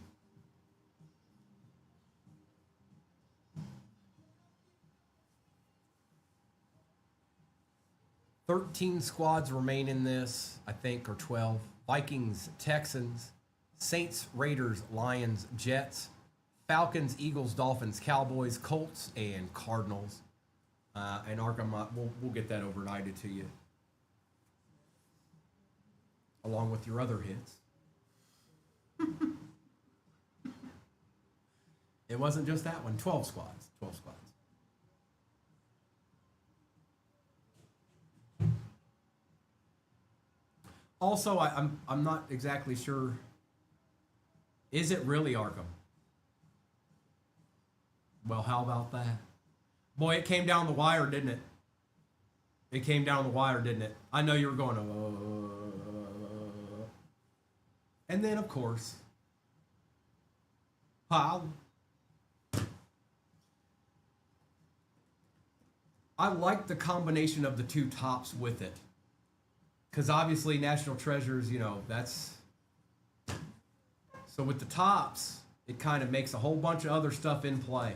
13 squads remain in this, I think, or 12. Vikings, Texans, Saints, Raiders, Lions, Jets, Falcons, Eagles, Dolphins, Cowboys, Colts, and Cardinals. And Arkham, we'll get that overnighted to you, along with your other hits. It wasn't just that one. 12 squads. 12 squads. Also, I'm not exactly sure. Is it really Arkham? Well, how about that? Boy, it came down the wire, didn't it? It came down the wire, didn't it? I know you were going, And then, of course, I like the combination of the two tops with it. Because obviously, National Treasures, that's... So with the tops, it kind of makes a whole bunch of other stuff in play.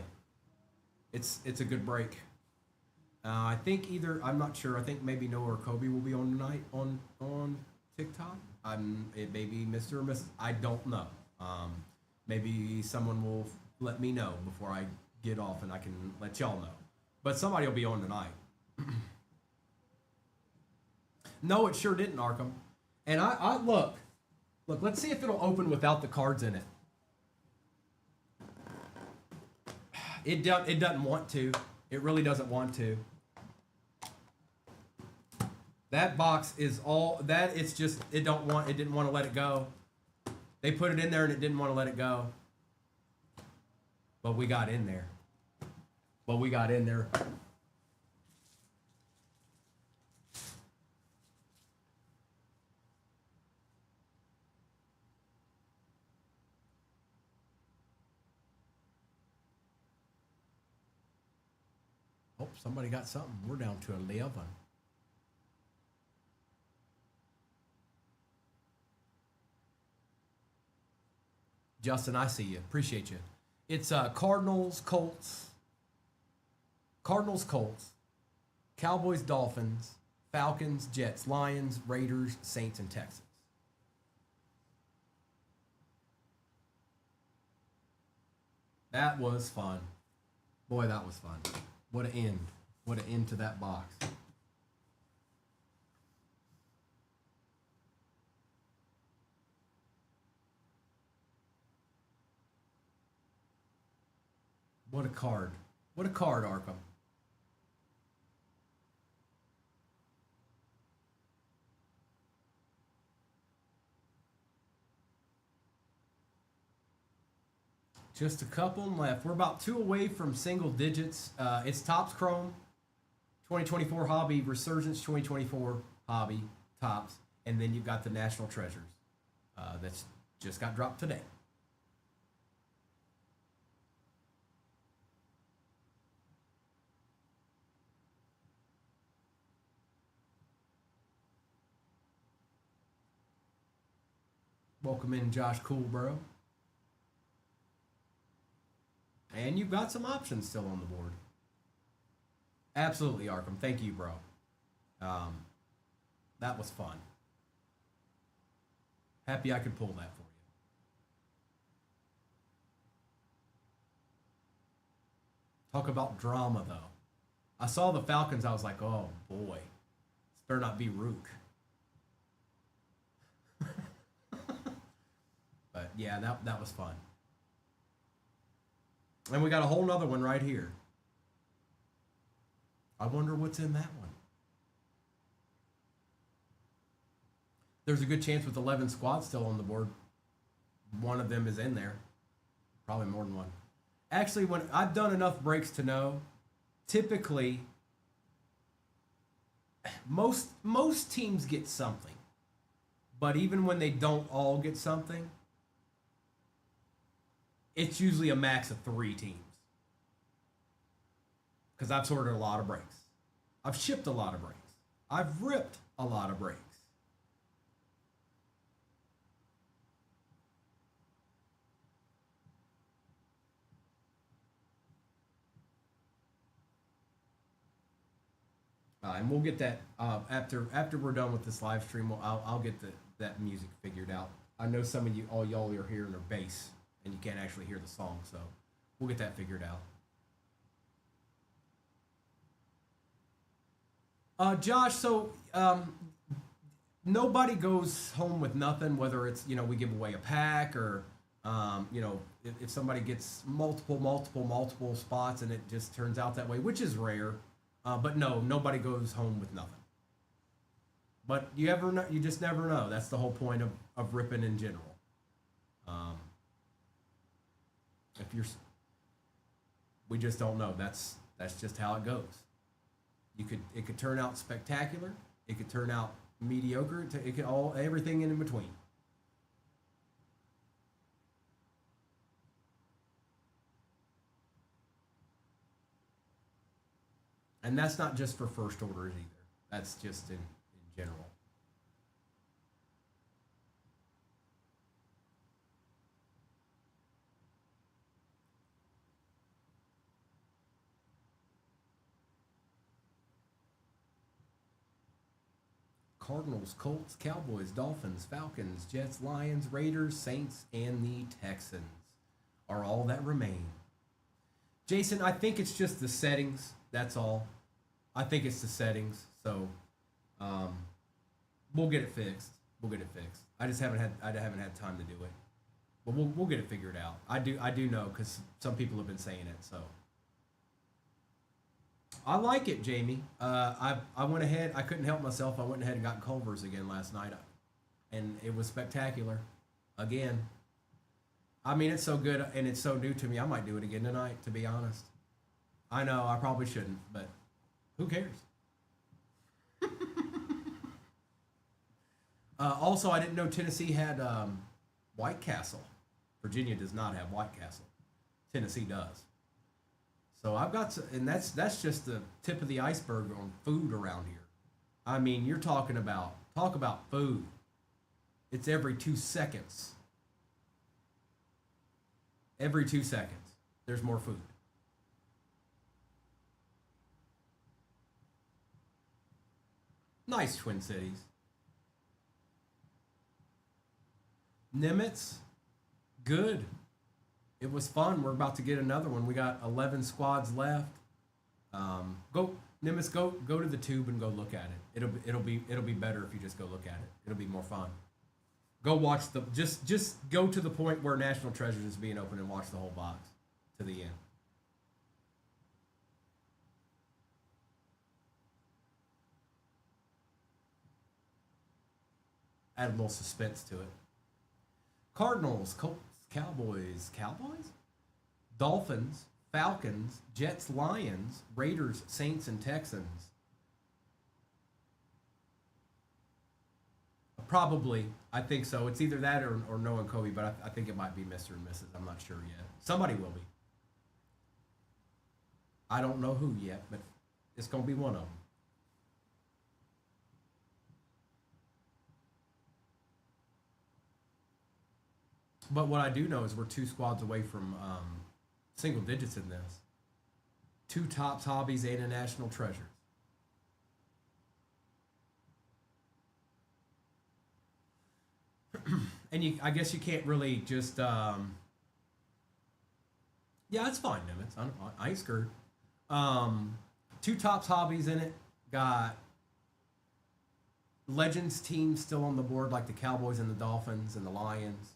It's a good break. I think I'm not sure. I think maybe Noah or Kobe will be on tonight on TikTok. It may be Mr. or Mrs. I don't know. Maybe someone will let me know before I get off, and I can let y'all know. But somebody will be on tonight. No, it sure didn't, Arkham. And I look, let's see if it'll open without the cards in it. It doesn't want to. It really doesn't want to. That box is all that. It's just it didn't want to let it go. They put it in there and it didn't want to let it go. But we got in there. Oh, somebody got something. We're down to 11. Justin, I see you. Appreciate you. It's Cardinals, Colts, Cowboys, Dolphins, Falcons, Jets, Lions, Raiders, Saints, and Texans. That was fun. Boy, that was fun. What an end. What an end to that box. What a card. What a card, Arkham. Just a couple left. We're about 2 away from single digits. It's Topps Chrome, 2024 Hobby, Resurgence 2024 Hobby, Topps, and then you've got the National Treasures. That's just got dropped today. Welcome in, Josh Coolbro. And you've got some options still on the board. Absolutely, Arkham. Thank you, bro. That was fun. Happy I could pull that for you. Talk about drama, though. I saw the Falcons. I was like, oh, boy. This better not be Rook. But, yeah, that was fun. And we got a whole nother one right here. I wonder what's in that one. There's a good chance with 11 squads still on the board, one of them is in there. Probably more than one. Actually, when I've done enough breaks to know, typically, most teams get something. But even when they don't all get something, it's usually a max of 3 teams. Because I've sorted a lot of breaks. I've shipped a lot of breaks. I've ripped a lot of breaks. And we'll get that after we're done with this live stream. I'll get that music figured out. I know some of you, all y'all are hearing their bass, and you can't actually hear the song, so we'll get that figured out. Josh, so nobody goes home with nothing, whether it's, we give away a pack or, if somebody gets multiple spots and it just turns out that way, which is rare. But no, nobody goes home with nothing. But you just never know. That's the whole point of ripping in general. We just don't know. That's just how it goes. It could turn out spectacular. It could turn out mediocre. It could everything in between. And that's not just for first orders either. That's just in general. Cardinals, Colts, Cowboys, Dolphins, Falcons, Jets, Lions, Raiders, Saints, and the Texans are all that remain. Jason, I think it's just the settings. That's all. I think it's the settings. So we'll get it fixed. I just haven't had time to do it. But we'll get it figured out. I do know because some people have been saying it. So I like it, Jamie. I went ahead. I couldn't help myself. I went ahead and got Culver's again last night, and it was spectacular. Again, I mean, it's so good and it's so new to me. I might do it again tonight. To be honest, I know I probably shouldn't, but who cares? Also, I didn't know Tennessee had White Castle. Virginia does not have White Castle. Tennessee does. So I've got, and that's just the tip of the iceberg on food around here. I mean, you're talk about food. It's every 2 seconds. Every 2 seconds, there's more food. Nice, Twin Cities. Nimitz, good. It was fun. We're about to get another one. We got 11 squads left. Go Nimitz, go to the tube and go look at it. It'll be better if you just go look at it. It'll be more fun. Go watch just go to the point where National Treasures is being opened and watch the whole box to the end. Add a little suspense to it. Cardinals, Colts, Cowboys, Dolphins, Falcons, Jets, Lions, Raiders, Saints, and Texans. Probably, I think so. It's either that or Noah and Kobe, but I think it might be Mr. and Mrs. I'm not sure yet. Somebody will be. I don't know who yet, but it's going to be one of them. But what I do know is we're 2 squads away from single digits in this. 2 tops, hobbies, and a national treasure. And I guess you can't really just. Yeah, it's fine, Nimitz. I ain't scared. 2 tops, hobbies in it. Got Legends teams still on the board, like the Cowboys and the Dolphins and the Lions.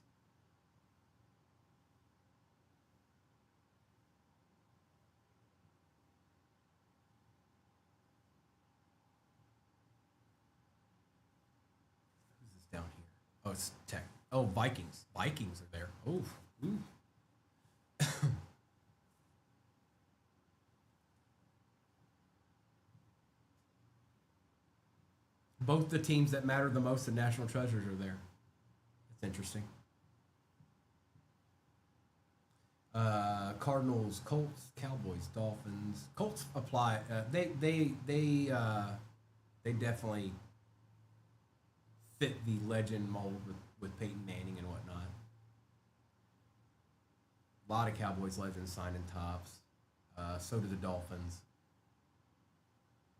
Down here. Oh, it's Tech. Oh, Vikings. Vikings are there. Oof. Ooh. Both the teams that matter the most in National Treasures are there. It's interesting. Cardinals, Colts, Cowboys, Dolphins. Colts apply. They definitely fit the legend mold with Peyton Manning and whatnot. A lot of Cowboys legends signed in tops. So do the Dolphins.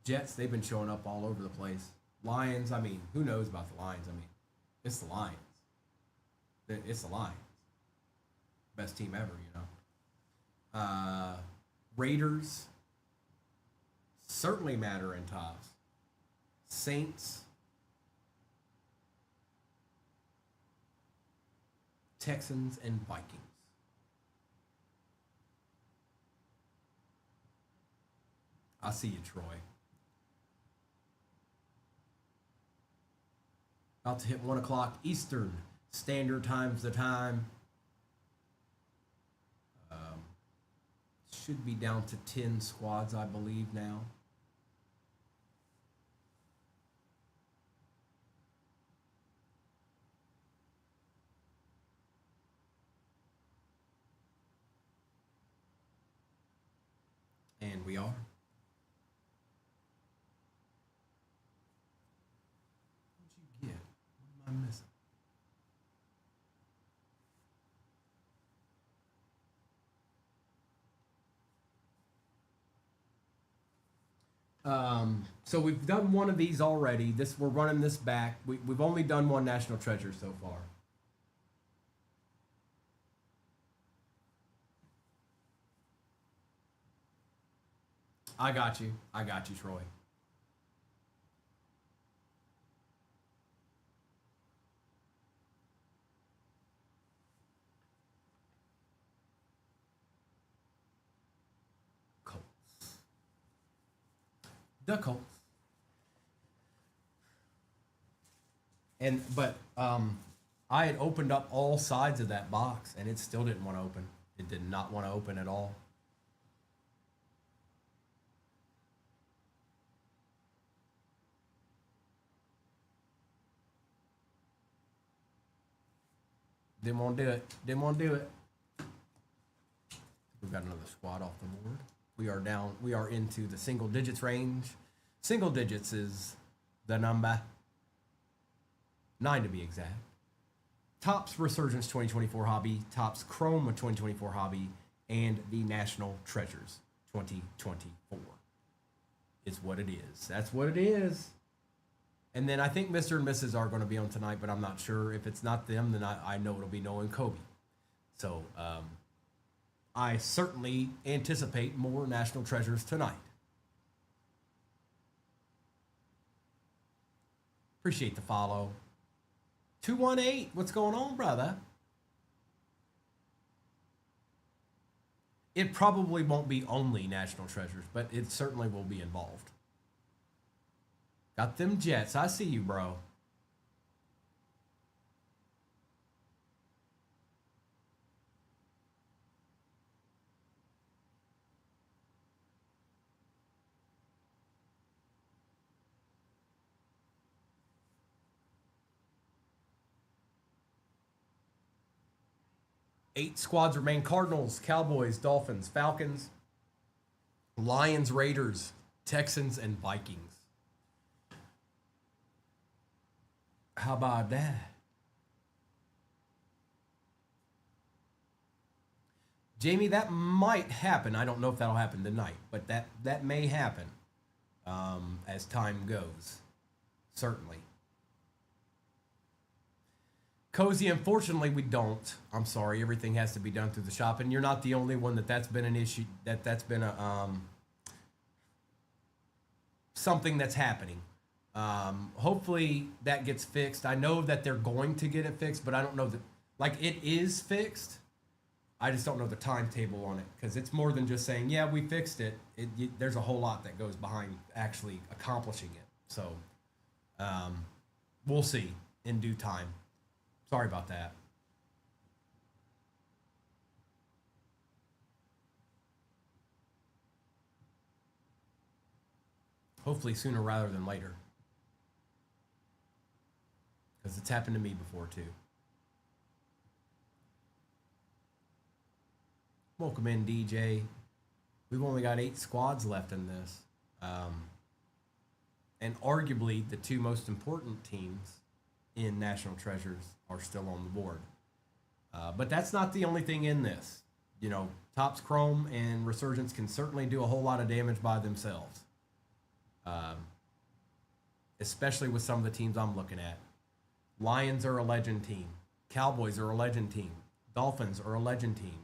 Jets, they've been showing up all over the place. Lions, I mean, who knows about the Lions? I mean, it's the Lions. It's the Lions. Best team ever, you know. Raiders certainly matter in tops. Saints, Texans, and Vikings. I see you, Troy. About to hit 1 o'clock Eastern Standard Time's the time. Should be down to 10 squads, I believe, now. And we are. What'd you get? What am I missing? So we've done one of these already. We're running this back. We've only done one National Treasure so far. I got you, Troy. Colts. The Colts. But I had opened up all sides of that box and it still didn't want to open. It did not want to open at all. Didn't want to do it. Didn't want to do it. We've got another squad off the board. We are down. We are into the single digits range. Single digits is the number 9 to be exact. Topps Resurgence 2024 Hobby, Topps Chrome 2024 Hobby, and the National Treasures 2024 is what it is. That's what it is. And then I think Mr. and Mrs. are going to be on tonight, but I'm not sure. If it's not them, then I know it'll be Noah and Kobe. So I certainly anticipate more National Treasures tonight. Appreciate the follow. 218, what's going on, brother? It probably won't be only National Treasures, but it certainly will be involved. Got them Jets. I see you, bro. Eight squads remain: Cardinals, Cowboys, Dolphins, Falcons, Lions, Raiders, Texans, and Vikings. How about that? Jamie, that might happen. I don't know if that'll happen tonight, but that may happen as time goes. Certainly. Cozy, unfortunately, we don't. I'm sorry. Everything has to be done through the shop, and you're not the only one that's been an issue. That's been a something that's happening. Hopefully that gets fixed. I know that they're going to get it fixed, but I don't know that, like, it is fixed. I just don't know the timetable on it, because it's more than just saying, yeah, we fixed it. There's a whole lot that goes behind actually accomplishing it. So we'll see in due time. Sorry about that. Hopefully sooner rather than later, because it's happened to me before too. Welcome in, DJ. We've only got 8 squads left in this. And arguably the 2 most important teams in National Treasures are still on the board. But that's not the only thing in this. You know, Topps Chrome and Resurgence can certainly do a whole lot of damage by themselves. especially with some of the teams I'm looking at. Lions are a legend team. Cowboys are a legend team. Dolphins are a legend team.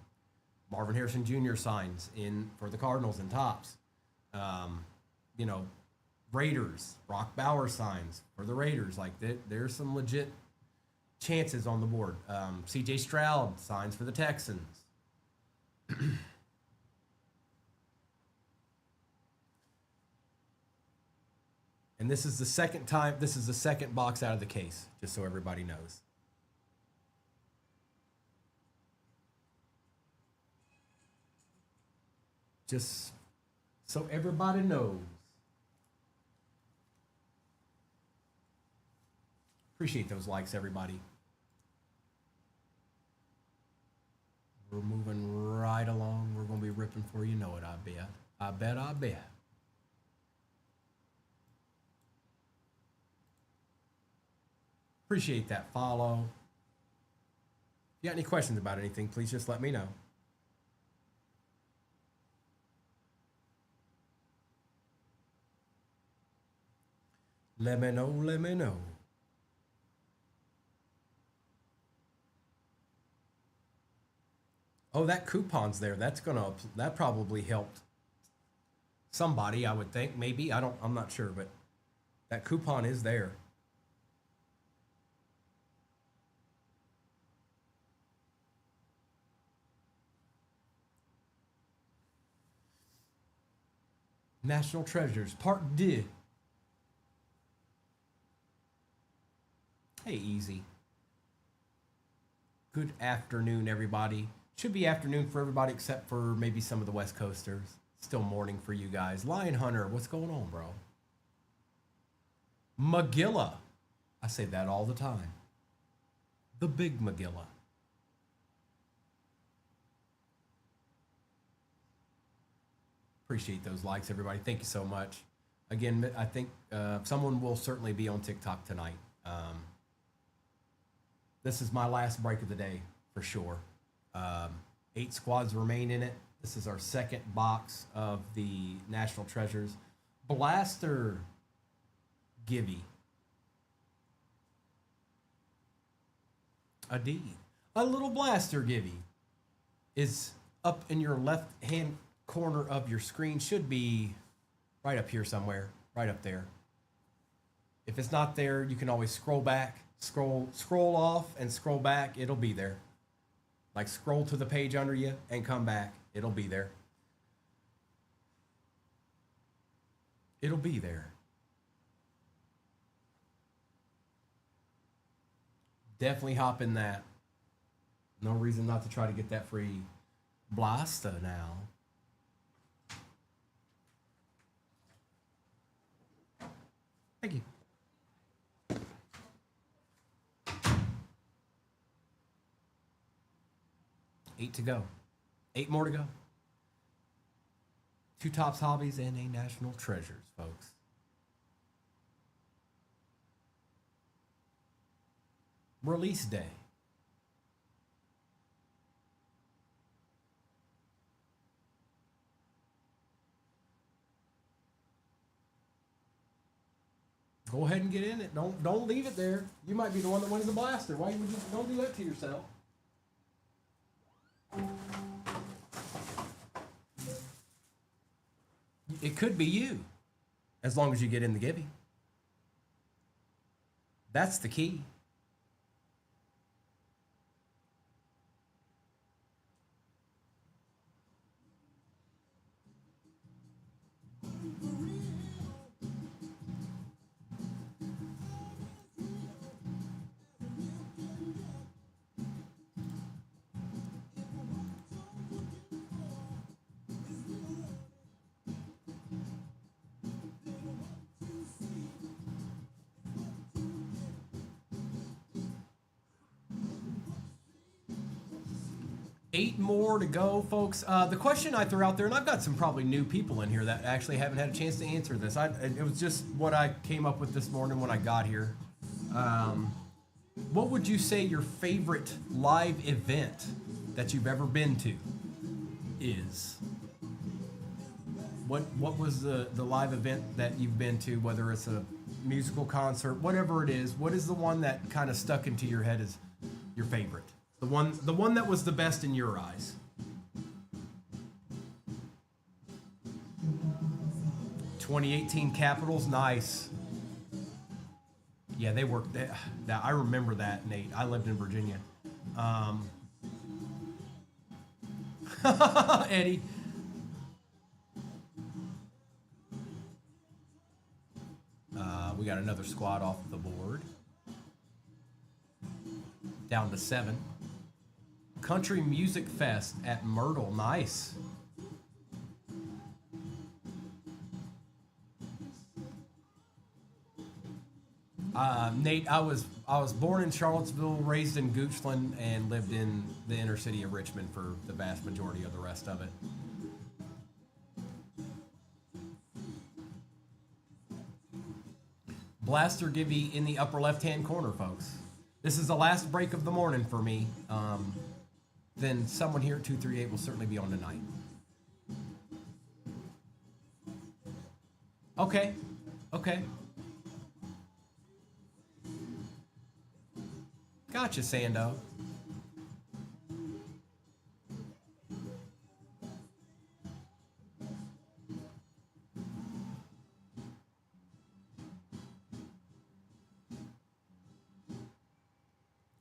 Marvin Harrison Jr. signs in for the Cardinals and tops. You know, Raiders. Brock Bowers signs for the Raiders. Like, there's some legit chances on the board. C.J. Stroud signs for the Texans. And this is the second time, this is the second box out of the case, just so everybody knows. Just so everybody knows. Appreciate those likes, everybody. We're moving right along. We're going to be ripping for you know it, I bet. I bet. Appreciate that follow. If you got any questions about anything, please just let me know. Let me know, let me know. Oh, that coupon's there. That probably helped somebody, I would think. Maybe. I'm not sure, but that coupon is there. National Treasures, Part 2. Hey, easy. Good afternoon, everybody. Should be afternoon for everybody except for maybe some of the West Coasters. Still morning for you guys. Lion Hunter, what's going on, bro? Magilla. I say that all the time. The big Magilla. Appreciate those likes, everybody. Thank you so much. Again, I think someone will certainly be on TikTok tonight. This is my last break of the day, for sure. 8 squads remain in it. This is our second box of the National Treasures. Blaster Gibby. A D. A little Blaster Gibby is up in your left-hand corner of your screen. Should be right up here somewhere. Right up there. If it's not there, you can always scroll back. Scroll off and scroll back. It'll be there. Like, scroll to the page under you and come back. It'll be there. It'll be there. Definitely hop in that. No reason not to try to get that free blaster now. Thank you. 8 to go. 8 more to go. 2 Tops Hobbies and a National Treasures, folks. Release day. Go ahead and get in it. Don't leave it there. You might be the one that wins the blaster. Why would you don't do that to yourself? It could be you, as long as you get in the giving. That's the key. Eight more to go, folks. The question I threw out there, and I've got some probably new people in here that actually haven't had a chance to answer this. It was just what I came up with this morning when I got here. What would you say your favorite live event that you've ever been to is? What was the live event that you've been to, whether it's a musical concert, whatever it is, what is the one that kind of stuck into your head as your favorite? The one that was the best in your eyes. 2018 Capitals, nice. Yeah, they worked. I remember that, Nate. I lived in Virginia. Eddie. We got another squad off the board. Down to 7. Country Music Fest at Myrtle, nice. Nate, I was born in Charlottesville, raised in Goochland, and lived in the inner city of Richmond for the vast majority of the rest of it. Blaster Gibby in the upper left-hand corner, folks. This is the last break of the morning for me. Then someone here at 238 will certainly be on tonight. Okay. Gotcha, Sando.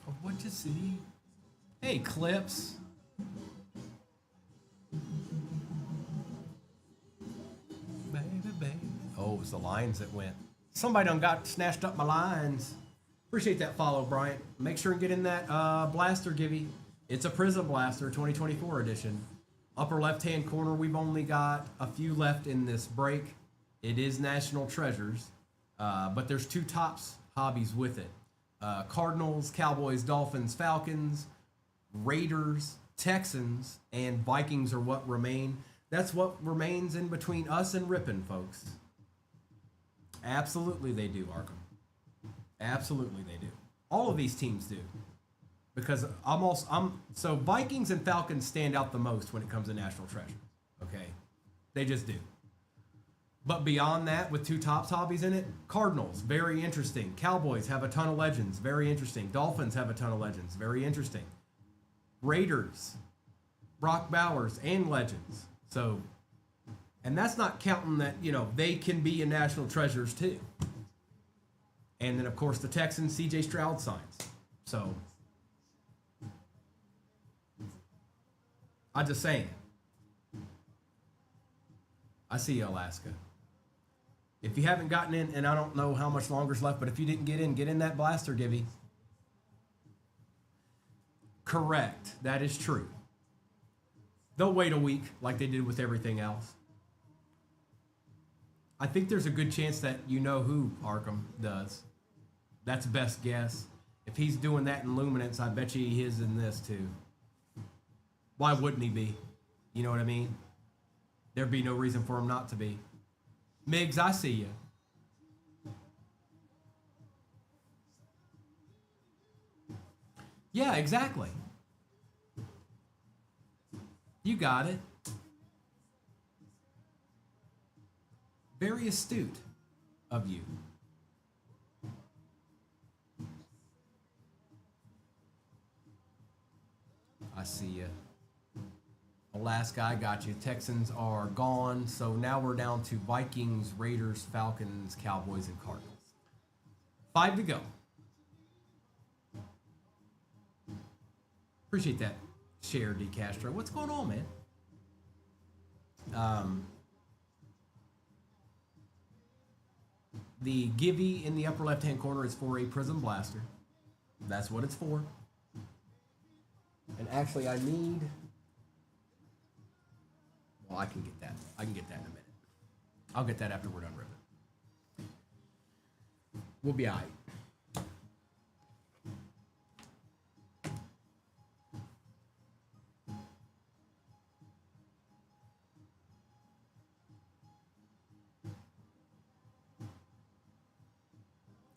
Oh, what'd you see? Hey, Clips. Baby. Oh, it was the lines that went. Somebody done got snatched up my lines. Appreciate that follow, Bryant. Make sure and get in that Blaster Gibby. It's a Prism Blaster 2024 edition. Upper left-hand corner, we've only got a few left in this break. It is National Treasures, but there's 2 tops hobbies with it. Cardinals, Cowboys, Dolphins, Falcons, Raiders, Texans, and Vikings are what remain. That's what remains in between us and Ripon, folks. Absolutely they do, Arkham. Absolutely they do. All of these teams do. Because so Vikings and Falcons stand out the most when it comes to National Treasure. Okay? They just do. But beyond that, with 2 tops hobbies in it, Cardinals, very interesting. Cowboys have a ton of legends, very interesting. Dolphins have a ton of legends, very interesting. Raiders, Brock Bowers, and legends. So, and that's not counting that, they can be in National Treasures too. And then, of course, the Texans, C.J. Stroud signs. So, I'm just saying. I see you, Alaska. If you haven't gotten in, and I don't know how much longer's left, but if you didn't get in that Blaster Gibby. Correct. That is true. They'll wait a week like they did with everything else. I think there's a good chance that you know who Arkham does. That's best guess. If he's doing that in Luminance, I bet you he is in this too. Why wouldn't he be? You know what I mean? There'd be no reason for him not to be. Miggs, I see you. Yeah, exactly. You got it. Very astute of you. I see you. Alaska, I got you. Texans are gone. So now we're down to Vikings, Raiders, Falcons, Cowboys, and Cardinals. 5 to go. Appreciate that share, D. Castro. What's going on, man? The Gibby in the upper left-hand corner is for a Prism Blaster. That's what it's for. And actually, I need... Well, I can get that. I can get that in a minute. I'll get that after we're done ripping. We'll be all right.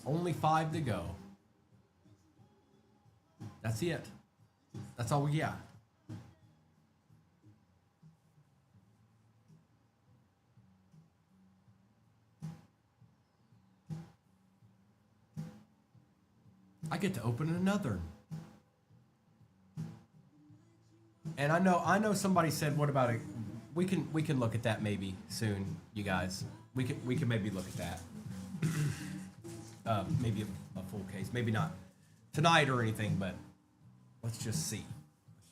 Only 5 to go. That's it. That's all we got. I get to open another. And I know somebody said, what about it? We can look at that maybe soon, you guys. We can maybe look at that. Maybe a full case. Maybe not tonight or anything, but let's just see.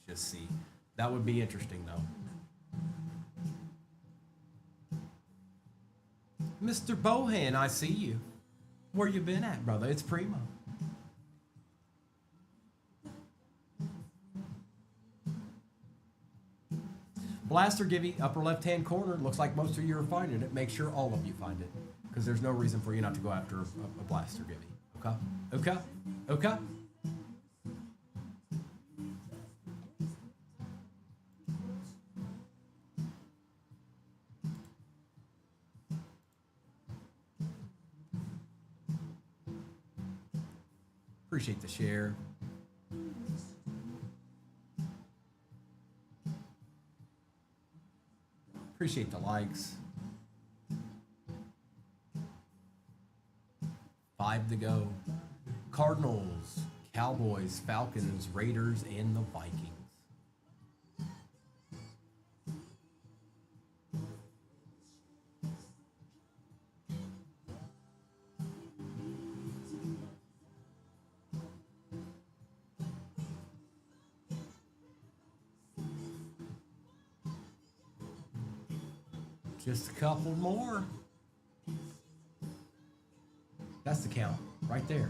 Let's just see. That would be interesting though. Mr. Bohan, I see you. Where you been at, brother? It's Primo. Blaster Givey, upper left-hand corner. Looks like most of you are finding it. Make sure all of you find it, because there's no reason for you not to go after a Blaster Givey. Okay? Okay? Okay? Appreciate the share. Appreciate the likes. 5 to go. Cardinals, Cowboys, Falcons, Raiders, and the Vikings. Just a couple more. That's the count right there.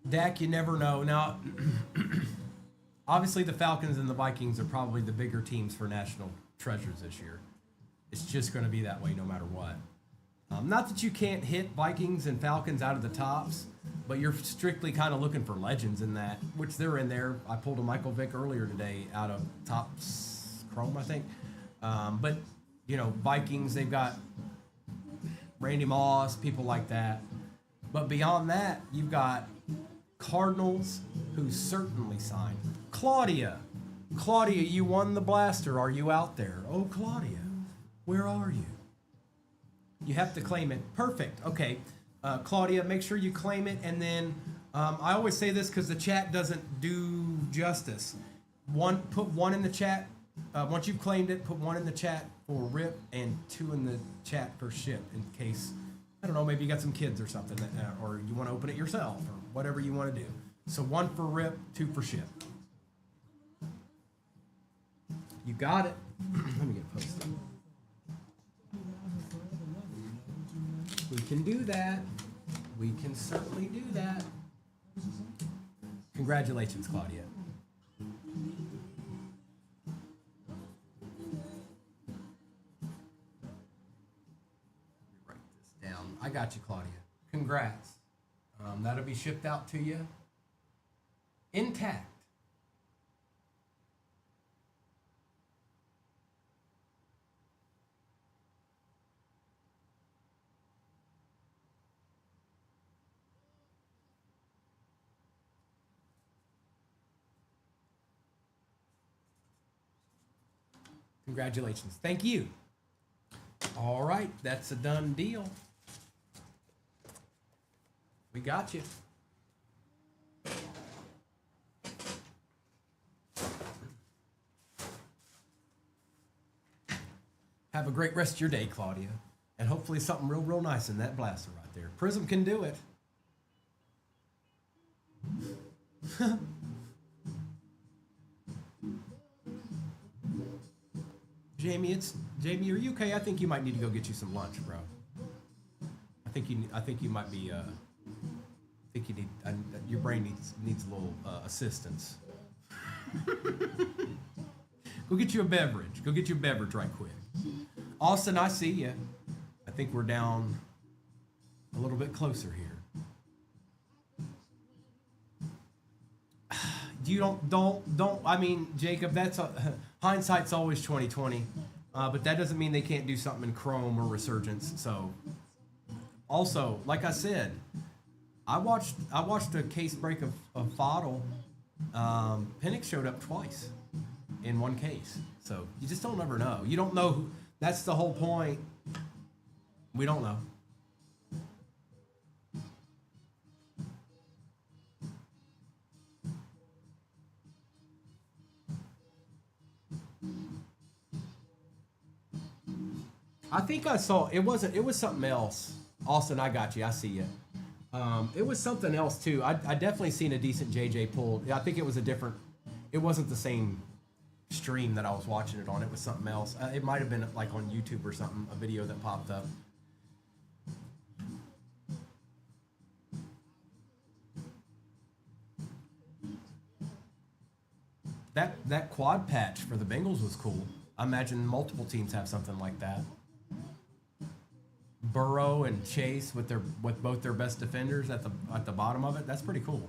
Dak, you never know. Now, obviously the Falcons and the Vikings are probably the bigger teams for national treasures this year. It's just going to be that way no matter what. Not that you can't hit Vikings and Falcons out of the tops, but you're strictly kind of looking for legends in that, which they're in there. I pulled a Michael Vick earlier today out of Topps Chrome, I think. But, you know, Vikings, they've got Randy Moss, people like that. But beyond that, you've got Cardinals, who certainly signed. Claudia, you won the blaster. Are you out there? Oh, Claudia, where are you? You have to claim it. Perfect. Okay. Claudia, make sure you claim it. And then I always say this because the chat doesn't do justice. Put 1 in the chat. Once you've claimed it, put 1 in the chat for rip and 2 in the chat for ship in case, I don't know, maybe you got some kids or something, or you want to open it yourself or whatever you want to do. So 1 for rip, 2 for ship. You got it. Let me get it posted. We can do that. We can certainly do that. Congratulations, Claudia. Write this down. I got you, Claudia. Congrats. That'll be shipped out to you intact. Congratulations. Thank you. All right, that's a done deal. We got you. Have a great rest of your day, Claudia. And hopefully something real, real nice in that blaster right there. Prism can do it. Jamie, are you okay? I think you might need to go get you some lunch, bro. I think you might be. Your brain needs a little assistance. Go get you a beverage. Go get you a beverage right quick. Austin, I see you. I think we're down a little bit closer here. You don't. I mean, Jacob, that's hindsight's always 20/20, but that doesn't mean they can't do something in Chrome or Resurgence. So, also, like I said, I watched a case break of Fodl. Penix showed up twice in one case. So you just don't ever know. You don't know who, that's the whole point. We don't know. I think I saw it was something else. Austin, I got you. I see you. It was something else too. I definitely seen a decent JJ pull. I think it was a different. It wasn't the same stream that I was watching it on. It was something else. It might have been like on YouTube or something. A video that popped up. That quad patch for the Bengals was cool. I imagine multiple teams have something like that. Burrow and Chase with both their best defenders at the bottom of it. That's pretty cool.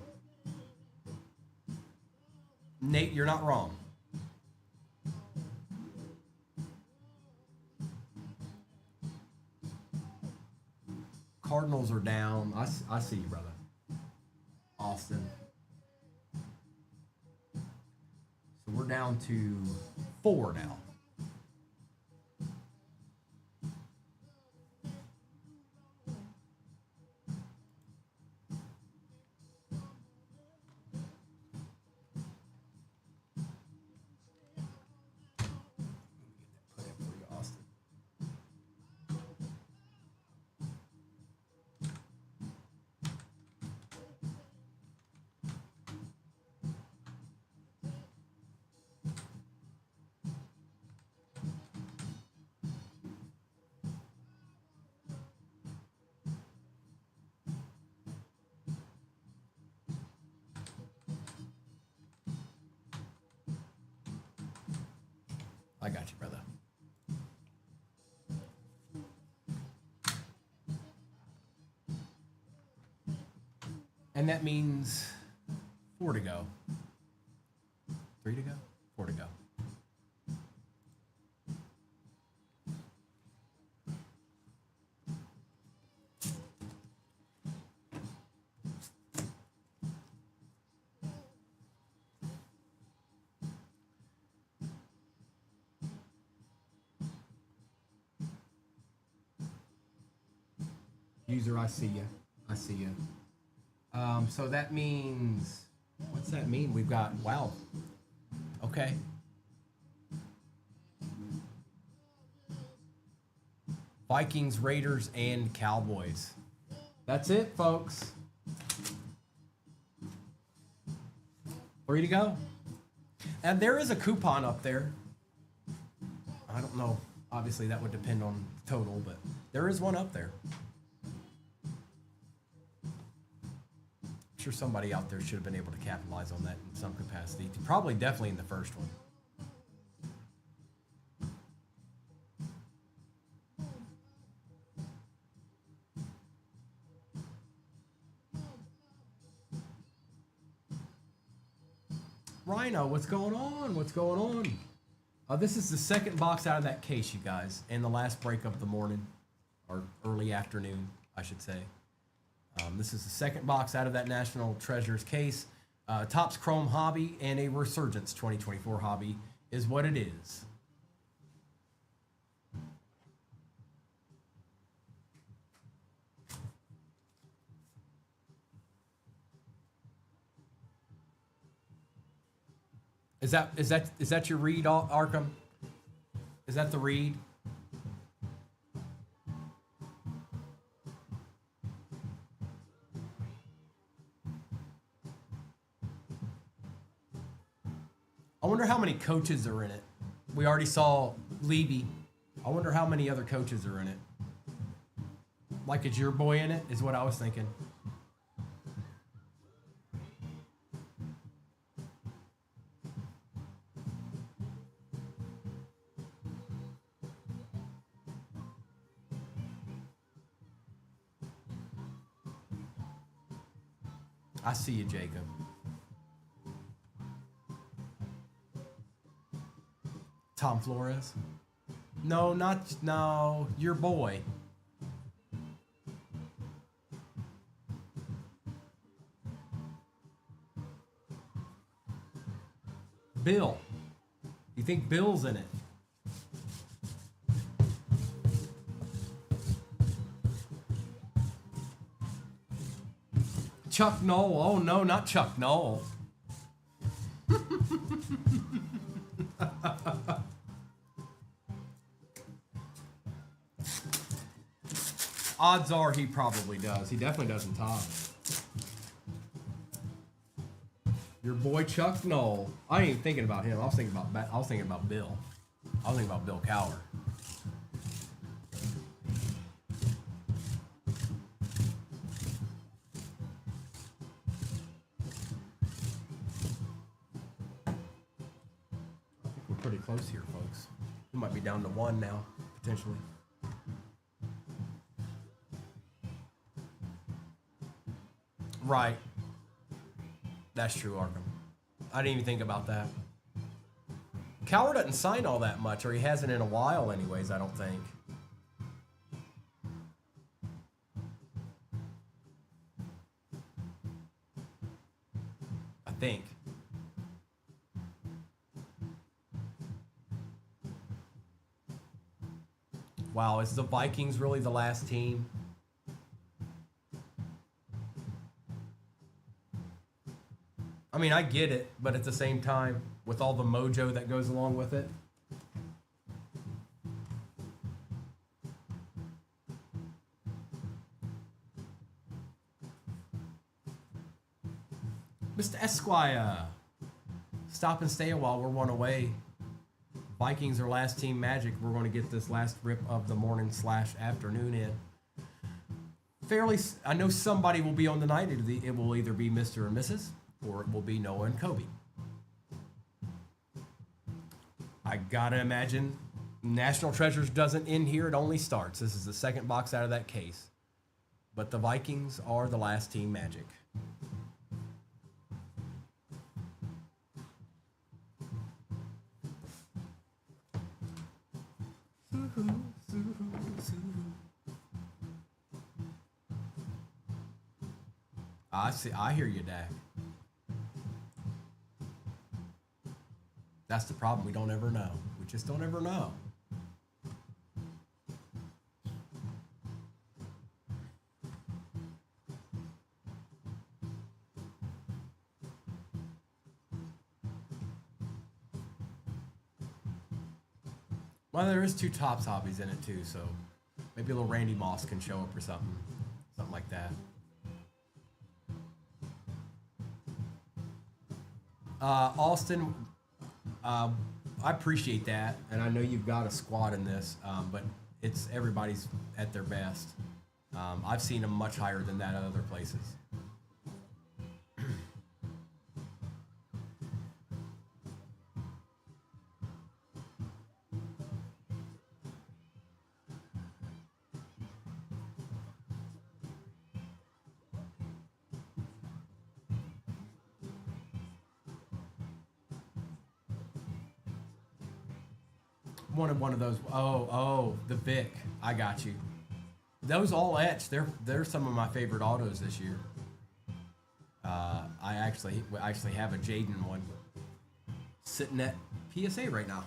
Nate, you're not wrong. Cardinals are down. I see you, brother. Austin. So we're down to 4 now. I got you, brother. And that means 4 to go. 3 to go? 4 to go. User, I see you. I see you. So that means, what's that mean? We've got, wow. Okay. Vikings, Raiders, and Cowboys. That's it, folks. 3 to go. And there is a coupon up there. I don't know. Obviously, that would depend on total, but there is one up there. I'm sure somebody out there should have been able to capitalize on that in some capacity. Probably definitely in the first one. Rhino, what's going on? What's going on? This is the second box out of that case, you guys, and the last break of the morning, or early afternoon, I should say. This is the second box out of that National Treasures case. Topps Chrome Hobby and a Resurgence 2024 Hobby is what it is. Is that your read, Arkham? Is that the read? I wonder how many coaches are in it. We already saw Levy. I wonder how many other coaches are in it. Like, is your boy in it? Is what I was thinking. I see you, Jacob. Tom Flores? No, your boy. Bill. You think Bill's in it? Chuck Noll. Oh no, not Chuck Noll. Odds are he probably does. He definitely does in top. Your boy Chuck Noll. I ain't even thinking about him. I was thinking about Bill. I was thinking about Bill Cowher. I think we're pretty close here, folks. We might be down to 1 now, potentially. Right. That's true, Arkham. I didn't even think about that. Cowher doesn't sign all that much, or he hasn't in a while anyways, I don't think. I think. Wow, is the Vikings really the last team? I mean, I get it, but at the same time, with all the mojo that goes along with it. Mr. Esquire, stop and stay a while. We're 1 away. Vikings are last team Magic. We're going to get this last rip of the morning / afternoon in. I know somebody will be on the night. It will either be Mr. or Mrs., or it will be Noah and Kobe. I gotta imagine National Treasures doesn't end here. It only starts. This is the second box out of that case. But the Vikings are the last team Magic. I see. I hear you, Dak. That's the problem. We don't ever know. We just don't ever know. Well, there is 2 Tops hobbies in it too, so maybe a little Randy Moss can show up or something like that. Austin, I appreciate that, and I know you've got a squad in this, but it's everybody's at their best. I've seen them much higher than that at other places. Wanted one of those. Oh, the Vic. I got you. Those all etched. They're some of my favorite autos this year. I actually have a Jaden one sitting at PSA right now.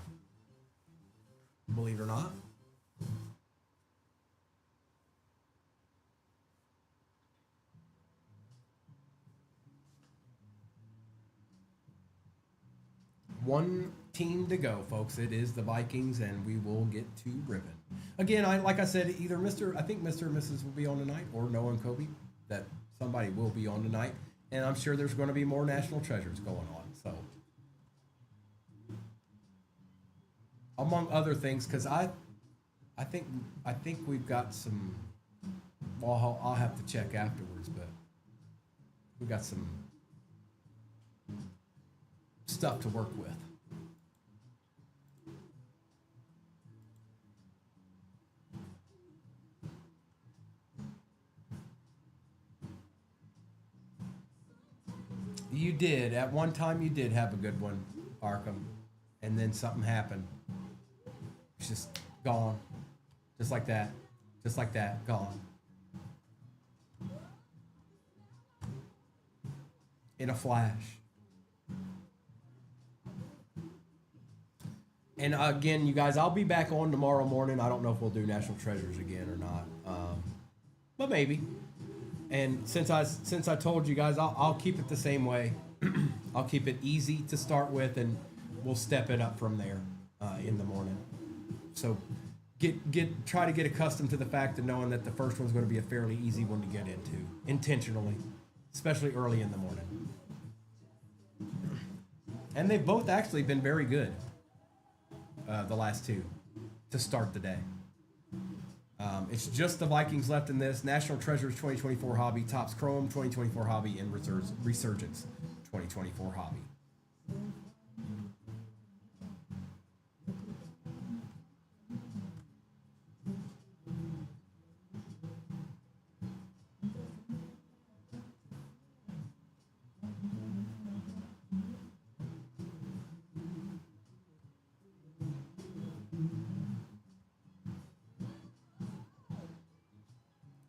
Believe it or not. One team to go, folks. It is the Vikings, and we will get to ribbon. Again, like I said, either I think Mr. and Mrs. will be on tonight, or Noah and Kobe. That somebody will be on tonight, and I'm sure there's going to be more National Treasures going on. So, among other things, because I think we've got some. Well, I'll have to check afterwards, but we got some stuff to work with. You did. At one time, you did have a good one, Arkham. And then something happened. It's just gone. Just like that. Just like that. Gone. In a flash. And again, you guys, I'll be back on tomorrow morning. I don't know if we'll do National Treasures again or not, but maybe. And since I told you guys, I'll keep it the same way. I'll keep it easy to start with, and we'll step it up from there in the morning. So try to get accustomed to the fact of knowing that the first one's going to be a fairly easy one to get into intentionally, especially early in the morning. And they've both actually been very good. The last two to start the day. It's just the Vikings left in this. National Treasures 2024 Hobby, Topps Chrome 2024 Hobby, and Resurgence 2024 Hobby.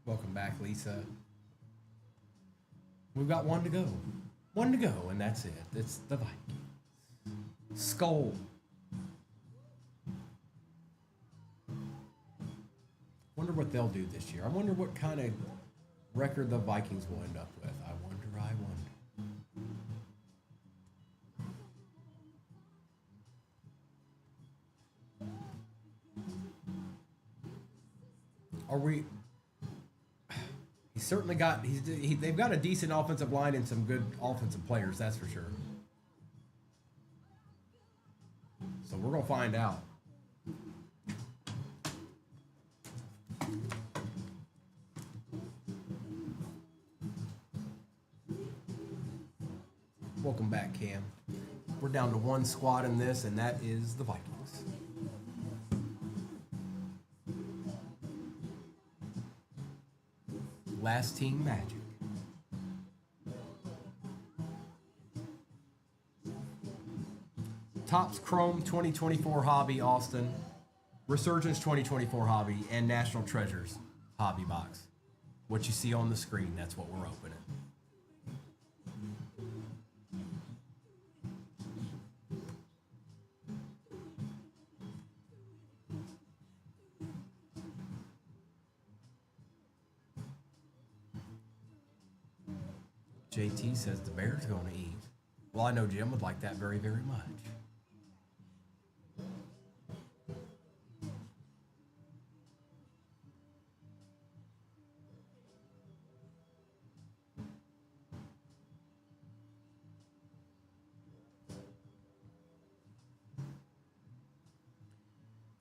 Welcome back, Lisa. We've got one to go. One to go, and that's it. It's the Vikings. Skull. Wonder what they'll do this year. I wonder what kind of record the Vikings will end up with. I wonder. Are we... Certainly got they've got a decent offensive line and some good offensive players, that's for sure. So we're gonna find out. Welcome back, Cam. We're down to one squad in this, and that is the Vikings. Last Team Magic. Topps Chrome 2024 Hobby Austin, Resurgence 2024 Hobby, and National Treasures Hobby Box. What you see on the screen, that's what we're opening. JT says the Bears going to eat. Well, I know Jim would like that very, very much.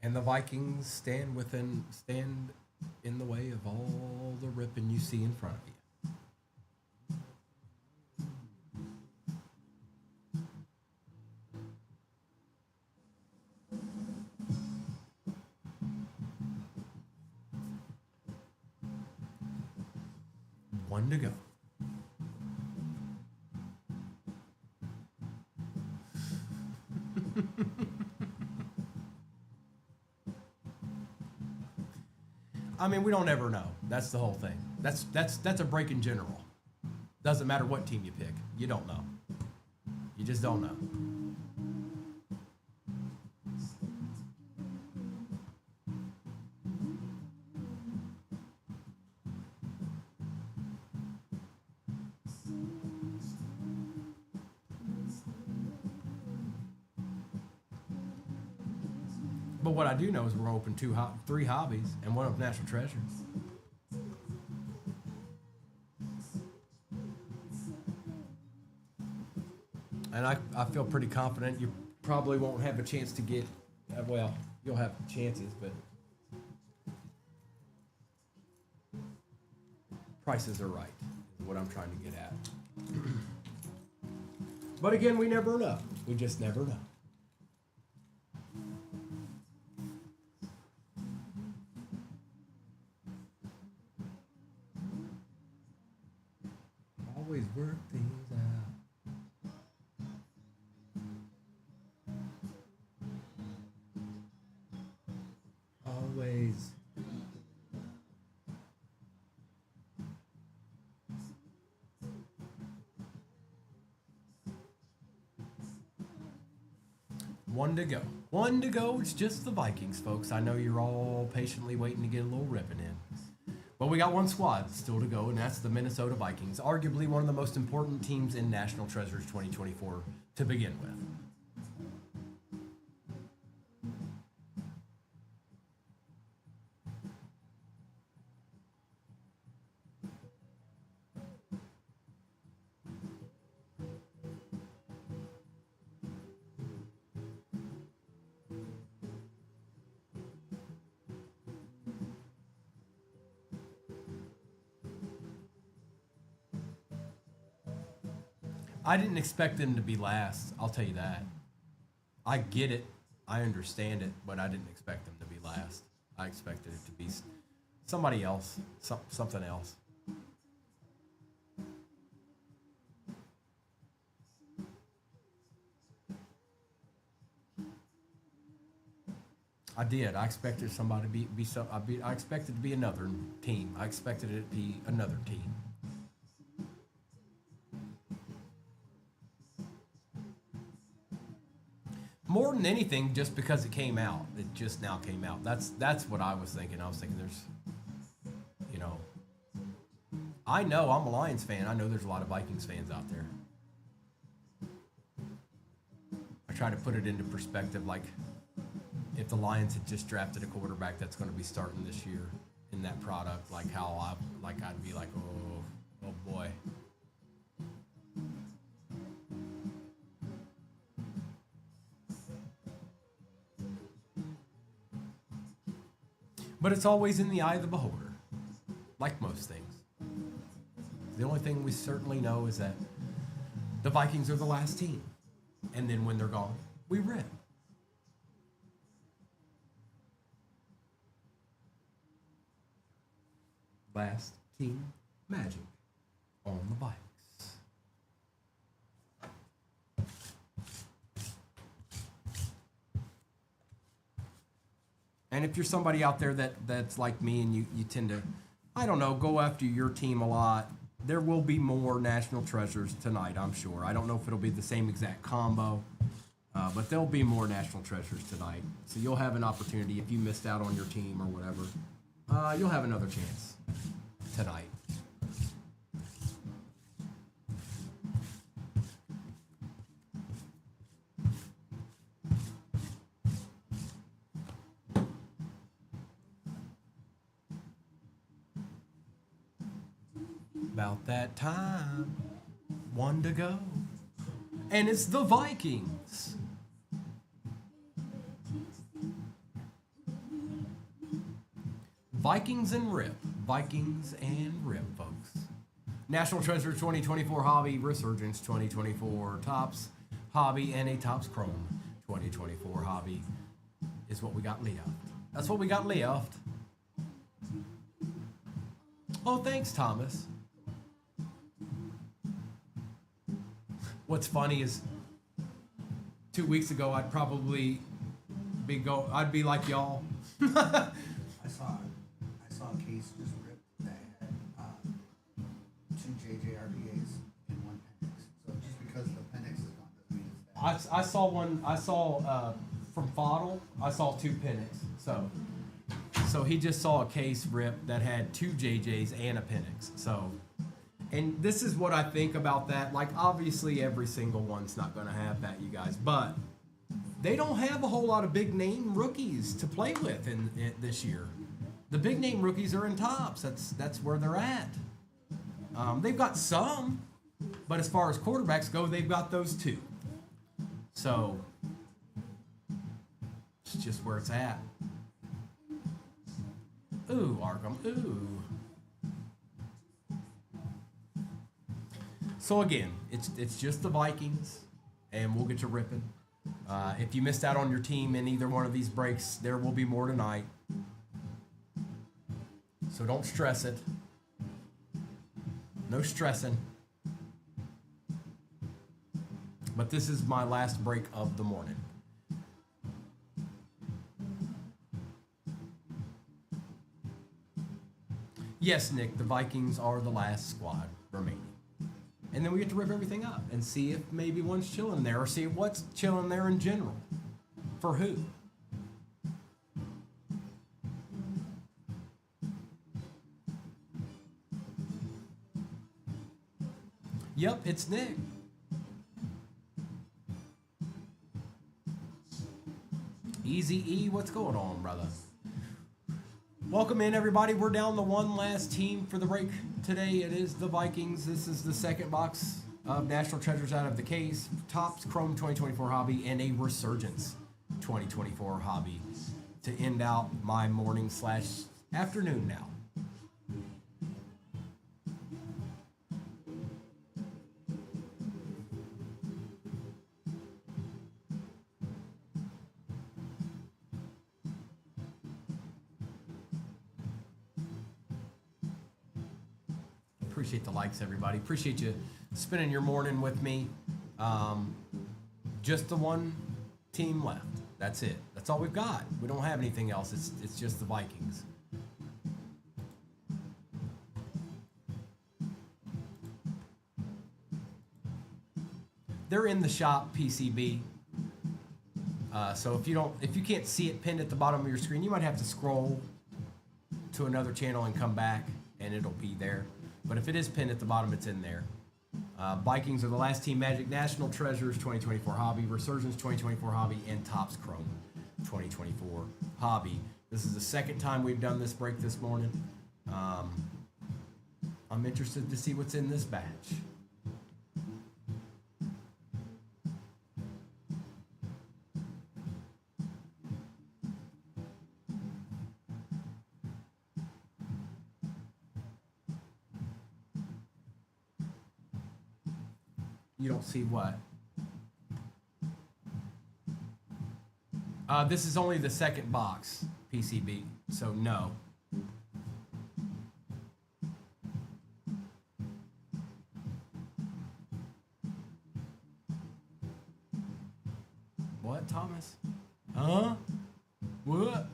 And the Vikings stand in the way of all the ripping you see in front of you. One to go. I mean, we don't ever know. That's the whole thing. That's a break in general. Doesn't matter what team you pick. You don't know. You just don't know. But what I do know is we're going to open three hobbies and one of National Treasures. And I feel pretty confident you probably won't have a chance to get, well, you'll have chances, but prices are right, is what I'm trying to get at. But again, we never know. We just never know. Always work things out. Always. One to go. One to go. It's just the Vikings, folks. I know you're all patiently waiting to get a little ripping in. But we got one squad still to go, and that's the Minnesota Vikings, arguably one of the most important teams in National Treasures 2024 to begin with. I didn't expect them to be last. I'll tell you that. I get it. I understand it, but I didn't expect them to be last. I expected it to be somebody else, something else. I did. I expected somebody to I expected to be another team. I expected it to be another team. More than anything, just because it came out, it just now came out. That's what I was thinking. I was thinking there's, you know, I know I'm a Lions fan. I know there's a lot of Vikings fans out there. I try to put it into perspective, like if the Lions had just drafted a quarterback that's going to be starting this year in that product, like how I'd be like, oh boy. But it's always in the eye of the beholder, like most things. The only thing we certainly know is that the Vikings are the last team. And then when they're gone, we rip. Last team magic on the bikes. And if you're somebody out there that's like me and you tend to, I don't know, go after your team a lot, there will be more National Treasures tonight, I'm sure. I don't know if it'll be the same exact combo, but there'll be more National Treasures tonight. So you'll have an opportunity if you missed out on your team or whatever. You'll have another chance tonight. About that time, one to go, and it's the Vikings. Vikings and rip, folks. National Treasure 2024 Hobby Resurgence 2024 Tops Hobby and a Tops Chrome 2024 Hobby is what we got left. That's what we got left. Oh, thanks, Thomas. What's funny is 2 weeks ago I'd probably I'd be like y'all. I saw a case just ripped that had 2 JJRBAs and 1 Penix. So just because the Penix is gone doesn't mean it's bad. I saw one. I saw from Fodl. I saw 2 Penix. So he just saw a case rip that had 2 JJs and a Penix. So. And this is what I think about that. Like, obviously, every single one's not going to have that, you guys. But they don't have a whole lot of big-name rookies to play with in this year. The big-name rookies are in Tops. That's where they're at. They've got some. But as far as quarterbacks go, they've got those 2. So, it's just where it's at. Ooh, Arkham. Ooh. So again, it's just the Vikings, and we'll get to ripping. If you missed out on your team in either one of these breaks, there will be more tonight. So don't stress it. No stressing. But this is my last break of the morning. Yes, Nick, the Vikings are the last squad remaining. And then we get to rip everything up and see if maybe one's chilling there or see what's chilling there in general. For who? Yep, it's Nick. Easy E, what's going on, brother? Welcome in, everybody. We're down to one last team for the break today. It is the Vikings. This is the second box of National Treasures out of the case. Topps Chrome 2024 Hobby and a Resurgence 2024 Hobby to end out my morning / afternoon now. Appreciate the likes, everybody. Appreciate you spending your morning with me. Just the one team left. That's it. That's all we've got. We don't have anything else. It's just the Vikings. They're in the shop PCB. So if you can't see it pinned at the bottom of your screen, you might have to scroll to another channel and come back, and it'll be there. But if it is pinned at the bottom, it's in there. Vikings are the last team. Magic National Treasures 2024 Hobby, Resurgence 2024 Hobby, and Topps Chrome 2024 Hobby. This is the second time we've done this break this morning. I'm interested to see what's in this batch. You don't see what? This is only the second box, PCB, so no. What, Thomas? Huh? What?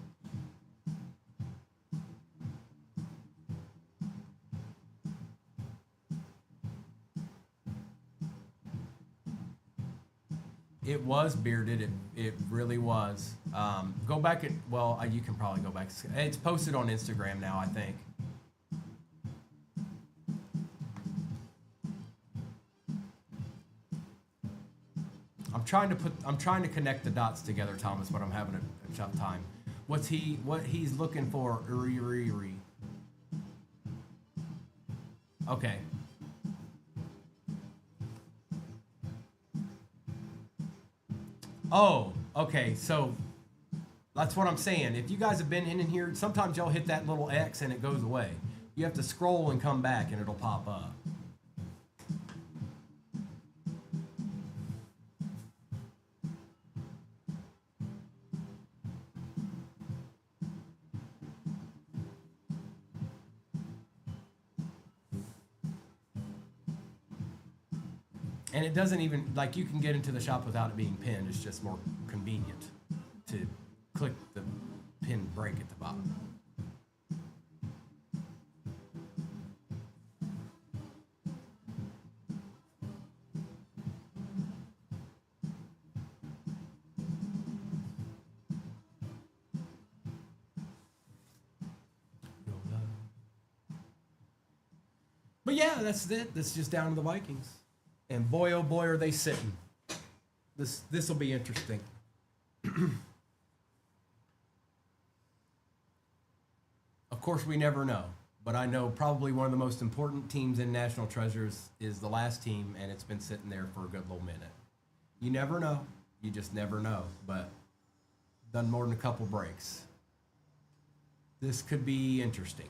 It was bearded. It really was. Go back and, well, you can probably go back. It's posted on Instagram now, I think. I'm trying to connect the dots together, Thomas, but I'm having a tough time. What he's looking for? Okay. Oh, okay, so that's what I'm saying. If you guys have been in here, sometimes y'all hit that little X and it goes away. You have to scroll and come back and it'll pop up. And it doesn't even, like, you can get into the shop without it being pinned. It's just more convenient to click the pin break at the bottom. But yeah, that's it. That's just down to the Vikings. And boy, oh boy, are they sitting. This will be interesting. Of course, we never know. But I know probably one of the most important teams in National Treasures is the last team, and it's been sitting there for a good little minute. You never know. You just never know. But done more than a couple breaks. This could be interesting.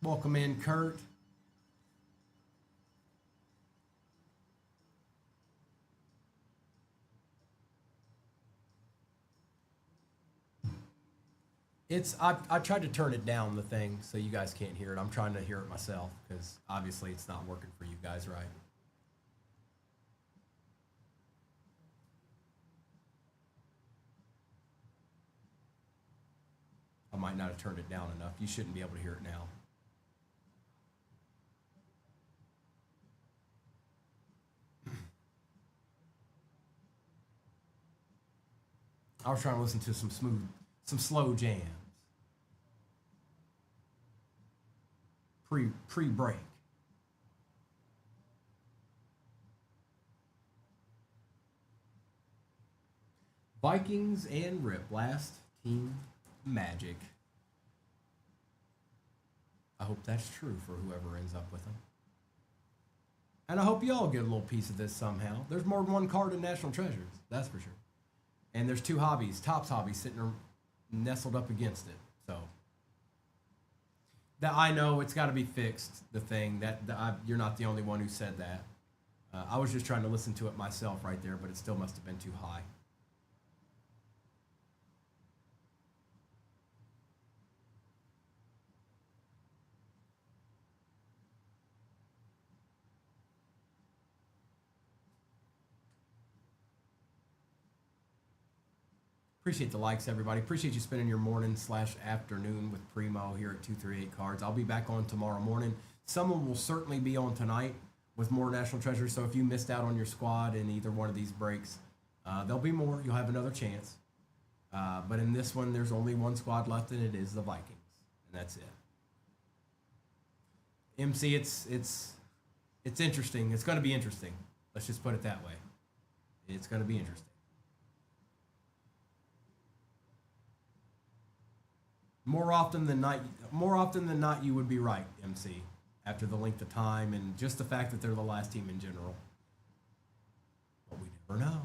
Welcome in, Kurt. I tried to turn it down, the thing, so you guys can't hear it. I'm trying to hear it myself because obviously it's not working for you guys, right? I might not have turned it down enough. You shouldn't be able to hear it now. I was trying to listen to some slow jams. Pre-break. Vikings and Rip, last team Magic. I hope that's true for whoever ends up with them. And I hope you all get a little piece of this somehow. There's more than one card in National Treasures, that's for sure. And there's two hobbies, Topps hobbies, sitting nestled up against it. So that I know it's got to be fixed. The thing you're not the only one who said that. I was just trying to listen to it myself right there, but it still must have been too high. Appreciate the likes, everybody. Appreciate you spending your morning/afternoon with Primo here at 238 Cards. I'll be back on tomorrow morning. Someone will certainly be on tonight with more National Treasures. So if you missed out on your squad in either one of these breaks, there'll be more. You'll have another chance. But in this one, there's only one squad left, and it is the Vikings, and that's it. MC, it's interesting. It's going to be interesting. Let's just put it that way. It's going to be interesting. More often than not, you would be right, MC, after the length of time and just the fact that they're the last team in general. But we never know.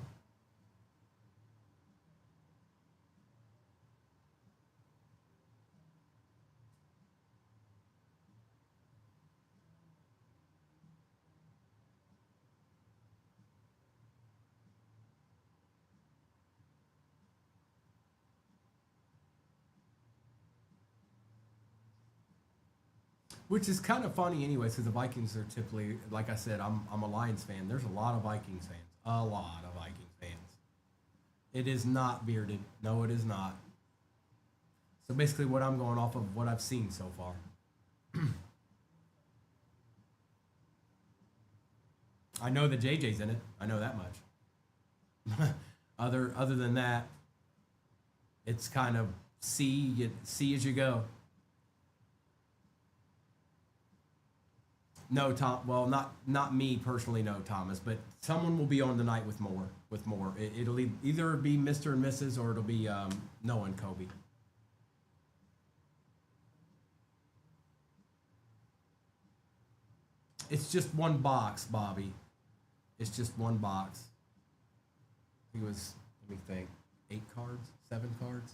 Which is kind of funny anyways, because the Vikings are typically, like I said, I'm a Lions fan. There's a lot of Vikings fans. A lot of Vikings fans. It is not bearded. No, it is not. So basically what I'm going off of what I've seen so far. I know that JJ's in it. I know that much. Other than that, it's kind of see as you go. No, Tom. Well, not me personally. No, Thomas. But someone will be on tonight with more. It'll either be Mr. and Mrs. or it'll be Noah and Kobe. It's just one box, Bobby. It's just one box. I think it was. Let me think. 8 cards, 7 cards.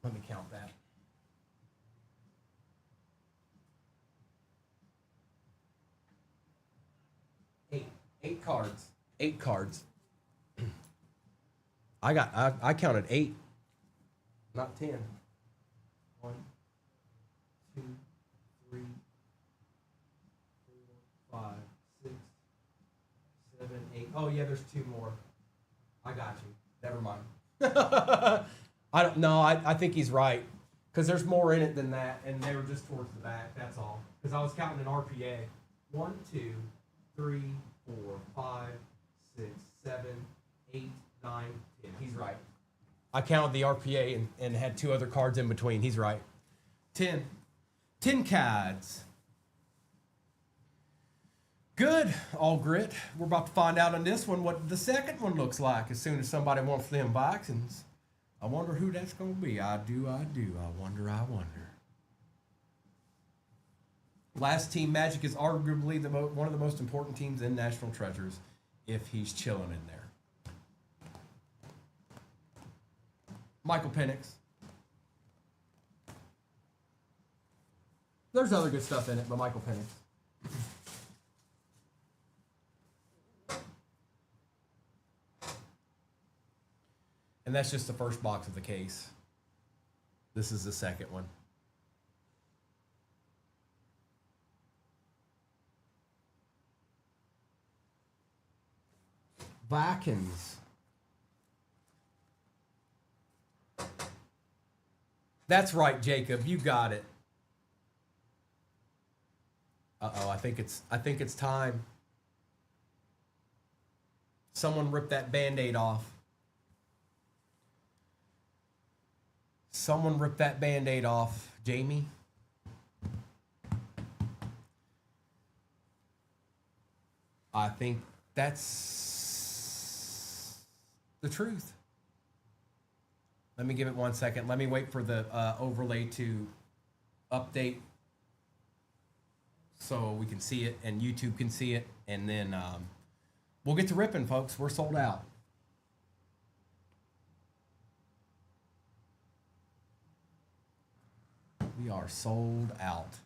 Let me count that. 8 cards. 8 cards. I counted 8, not 10. 1, 2, 3, 4, 5, 6, 7, 8. Oh yeah, there's 2 more. I got you. Never mind. I don't know. I think he's right because there's more in it than that, and they were just towards the back. That's all. Because I was counting an RPA. 1, 2, 3, 4, 5, 6, 7, 8, 9, 10. He's right. I counted the RPA and had 2 other cards in between. He's right. 10. 10 cards. Good, all grit. We're about to find out on this one what the second one looks like as soon as somebody wants them Vikings. I wonder who that's going to be. I do. I wonder. Last team Magic is arguably one of the most important teams in National Treasures if he's chilling in there. Michael Penix. There's other good stuff in it, but Michael Penix. And that's just the first box of the case. This is the second one. Vikings. That's right, Jacob. You got it. Uh-oh, I think it's time. Someone rip that Band-Aid off. Someone rip that Band-Aid off. Jamie? I think that's the truth. Let me give it 1 second. Let me wait for the overlay to update so we can see it and YouTube can see it. And then we'll get to ripping, folks. We're sold out. We are sold out.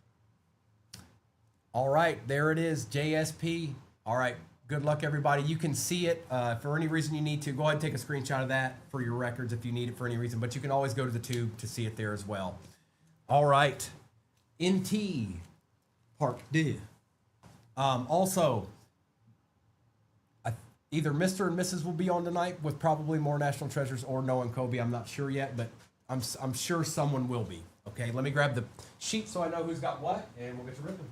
All right, there it is, JSP. All right, good luck, everybody. You can see it. For any reason you need to, go ahead and take a screenshot of that for your records if you need it for any reason. But you can always go to the tube to see it there as well. All right, NT Park 2. Also, either Mr. and Mrs. will be on tonight with probably more National Treasures or Noah and Kobe. I'm not sure yet, but I'm sure someone will be. Okay, let me grab the sheet so I know who's got what, and we'll get to ripping.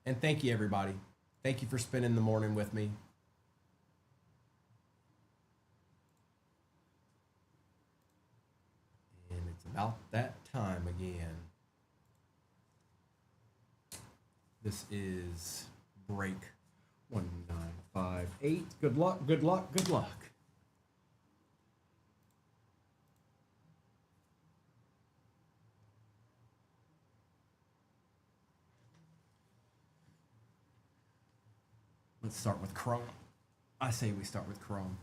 And thank you, everybody. Thank you for spending the morning with me. And it's about that time again. This is break 1958. Good luck, good luck, good luck. Let's start with Chrome. I say we start with Chrome.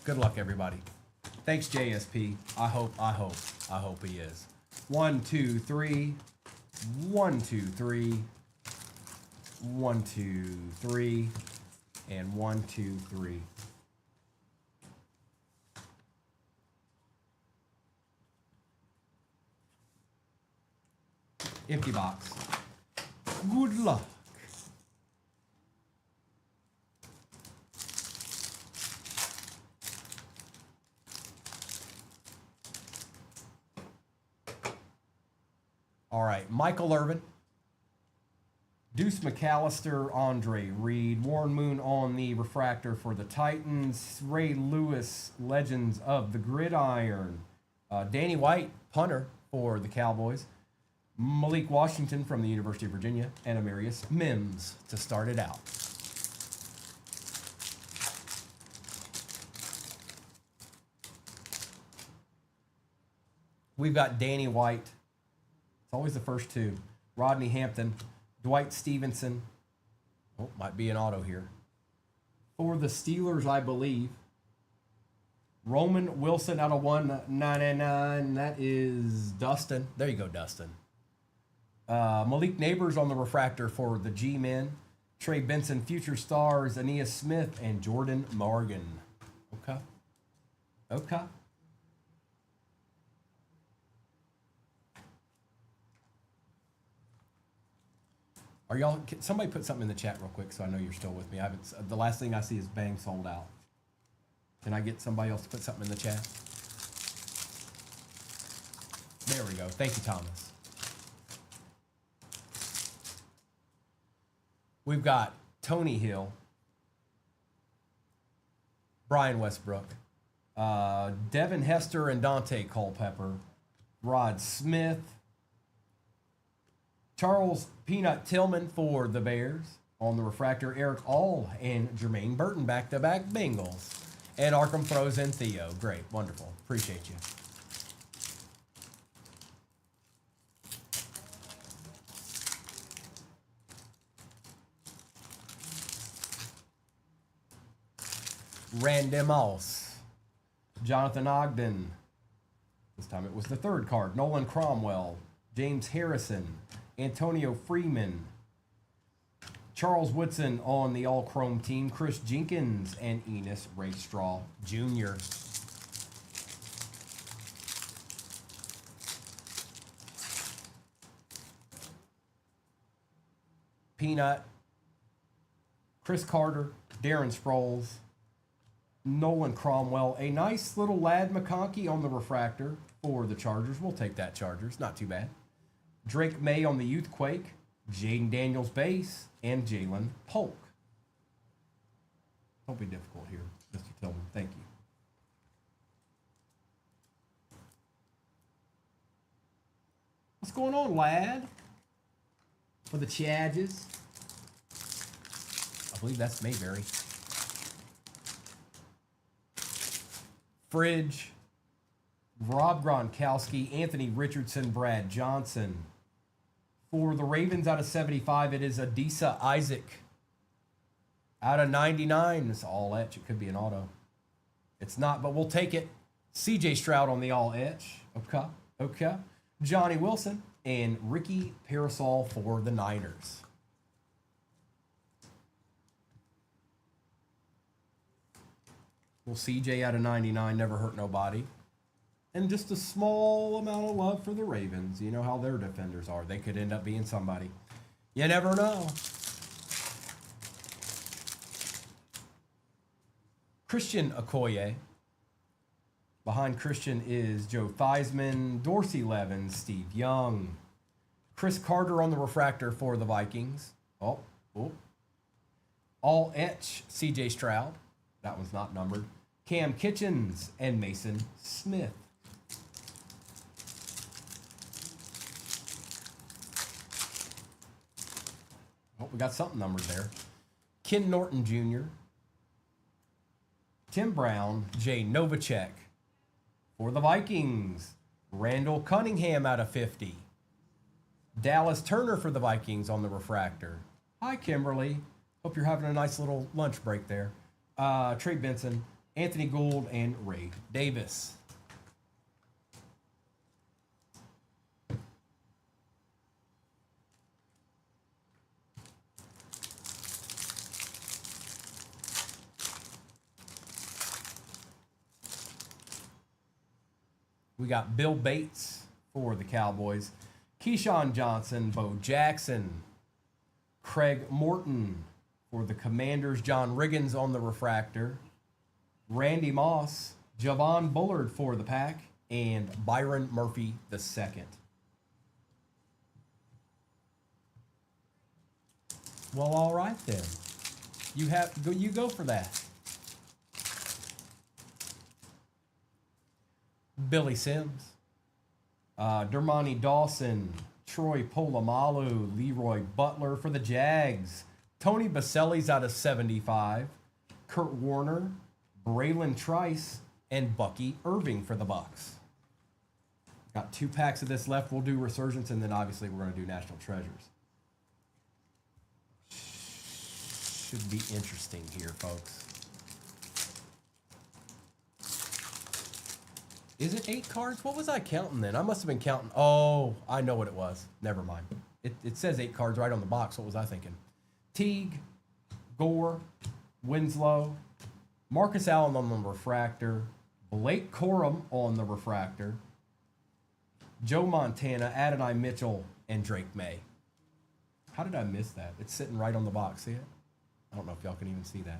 Good luck, everybody. Thanks, JSP. I hope he is. 1, 2, 3. 1, 2, 3. 1, 2, 3. And 1, 2, 3. Empty box. Good luck. All right, Michael Irvin, Deuce McAllister, Andre Reed, Warren Moon on the refractor for the Titans, Ray Lewis, Legends of the Gridiron, Danny White, punter for the Cowboys, Malik Washington from the University of Virginia, and Amarius Mims to start it out. We've got Danny White. It's always the first two. Rodney Hampton, Dwight Stevenson. Oh, might be an auto here. For the Steelers, I believe. Roman Wilson out of 199. That is Dustin. There you go, Dustin. Malik Neighbors on the refractor for the G-Men. Trey Benson, Future Stars, Aeneas Smith, and Jordan Morgan. Okay. Okay. Are y'all, somebody put something in the chat real quick so I know you're still with me. I haven't, the last thing I see is bang sold out. Can I get somebody else to put something in the chat? There we go. Thank you, Thomas. We've got Tony Hill, Brian Westbrook, Devin Hester and Dante Culpepper, Rod Smith, Charles Peanut Tillman for the Bears on the refractor, Eric All and Jermaine Burton back-to-back Bengals, and Arkham throws in Theo. Great, wonderful, appreciate you. Randy Moss, Jonathan Ogden. This time it was the third card. Nolan Cromwell, James Harrison, Antonio Freeman, Charles Woodson on the all-chrome team, Chris Jenkins, and Enos Rakestraw Jr. Peanut, Chris Carter, Darren Sproles, Nolan Cromwell. A nice little Lad McConkey on the refractor for the Chargers. We'll take that, Chargers. Not too bad. Drake May on the Youthquake, Jaden Daniels base, and Jalen Polk. Don't be difficult here, Mr. Tillman. Thank you. What's going on, lad? For the Chadges. I believe that's Mayberry. Fridge. Rob Gronkowski, Anthony Richardson, Brad Johnson. For the Ravens out of 75, it is Adisa Isaac. Out of 99, it's all etch. It could be an auto. It's not, but we'll take it. CJ Stroud on the all etch. Okay. Johnny Wilson and Ricky Parasol for the Niners. Well, CJ out of 99, never hurt nobody. And just a small amount of love for the Ravens. You know how their defenders are. They could end up being somebody. You never know. Christian Okoye. Behind Christian is Joe Theismann, Dorsey Levens, Steve Young. Chris Carter on the refractor for the Vikings. Oh. All etch, CJ Stroud. That one's not numbered. Cam Kitchens and Mason Smith. Oh, we got something numbered there. Ken Norton Jr., Tim Brown, Jay Novacek. For the Vikings, Randall Cunningham out of 50. Dallas Turner for the Vikings on the refractor. Hi, Kimberly. Hope you're having a nice little lunch break there. Trey Benson, Anthony Gould, and Ray Davis. We got Bill Bates for the Cowboys, Keyshawn Johnson, Bo Jackson, Craig Morton for the Commanders, John Riggins on the refractor, Randy Moss, Javon Bullard for the Pack, and Byron Murphy II. Well, all right then. You go for that. Billy Sims, Dermani Dawson, Troy Polamalu, Leroy Butler for the Jags, Tony Baselli's out of 75, Kurt Warner, Braylon Trice, and Bucky Irving for the Bucks. Got 2 packs of this left. We'll do Resurgence, and then obviously we're going to do National Treasures. Should be interesting here, folks. Is it 8 cards? What was I counting then? I must have been counting. Oh, I know what it was. Never mind. It says 8 cards right on the box. What was I thinking? Teague, Gore, Winslow, Marcus Allen on the refractor, Blake Corum on the refractor, Joe Montana, Adonai Mitchell, and Drake May. How did I miss that? It's sitting right on the box. See it? I don't know if y'all can even see that.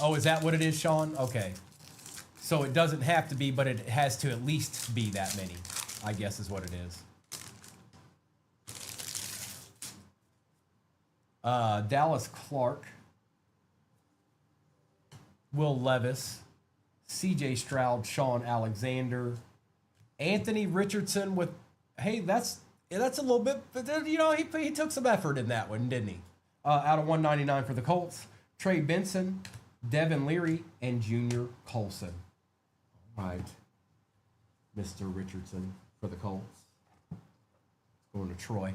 Oh, is that what it is, Sean? Okay. So it doesn't have to be, but it has to at least be that many, I guess is what it is. Dallas Clark, Will Levis, CJ Stroud, Sean Alexander, Anthony Richardson with, hey, that's a little bit, you know, he took some effort in that one, didn't he? Out of 199 for the Colts, Trey Benson, Devin Leary, and Junior Colson. All right, Mr. Richardson for the Colts. Going to Troy.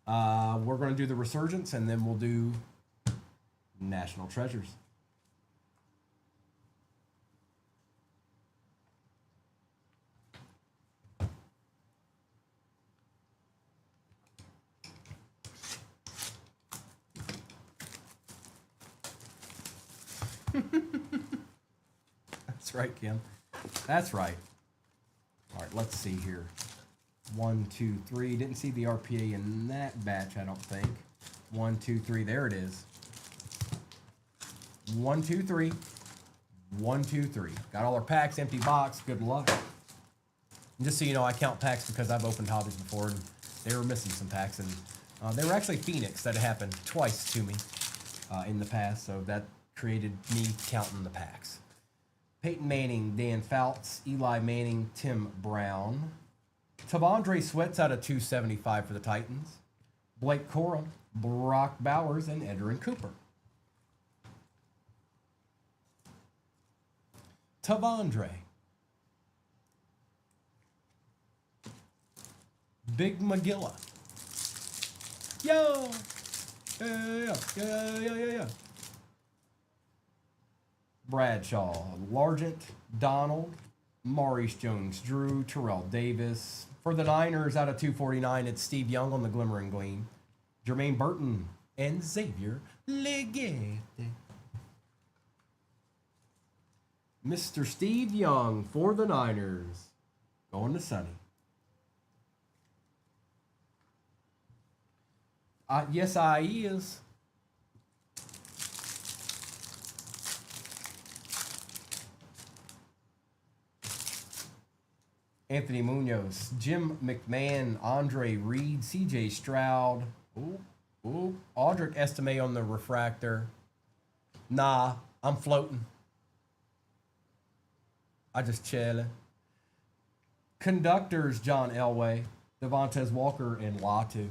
We're going to do the Resurgence, and then we'll do National Treasures. That's right, Kim. That's right. All right, let's see here. 1, 2, 3. Didn't see the RPA in that batch, I don't think. 1, 2, 3. There it is. 1, 2, 3. 1, 2, 3. Got all our packs, empty box. Good luck. And just so you know, I count packs because I've opened hobbies before and they were missing some packs. And they were actually Phoenix that happened twice to me in the past. So that created me counting the packs. Peyton Manning, Dan Fouts, Eli Manning, Tim Brown. Tavondre Sweat's out of 275 for the Titans. Blake Corum, Brock Bowers, and Edrin Cooper. Tavondre. Big McGilla. Yo! Yeah. Bradshaw, Largent, Donald, Maurice Jones-Drew, Terrell Davis. For the Niners, out of 249, it's Steve Young on the Glimmer and Gleam. Jermaine Burton and Xavier Legette. Mr. Steve Young for the Niners. Going to Sonny. Yes, I is. Anthony Munoz, Jim McMahon, Andre Reed, CJ Stroud. Audric Estime on the refractor. Nah, I'm floating. I just chillin'. Conductors, John Elway, Devontae Walker, and Latu.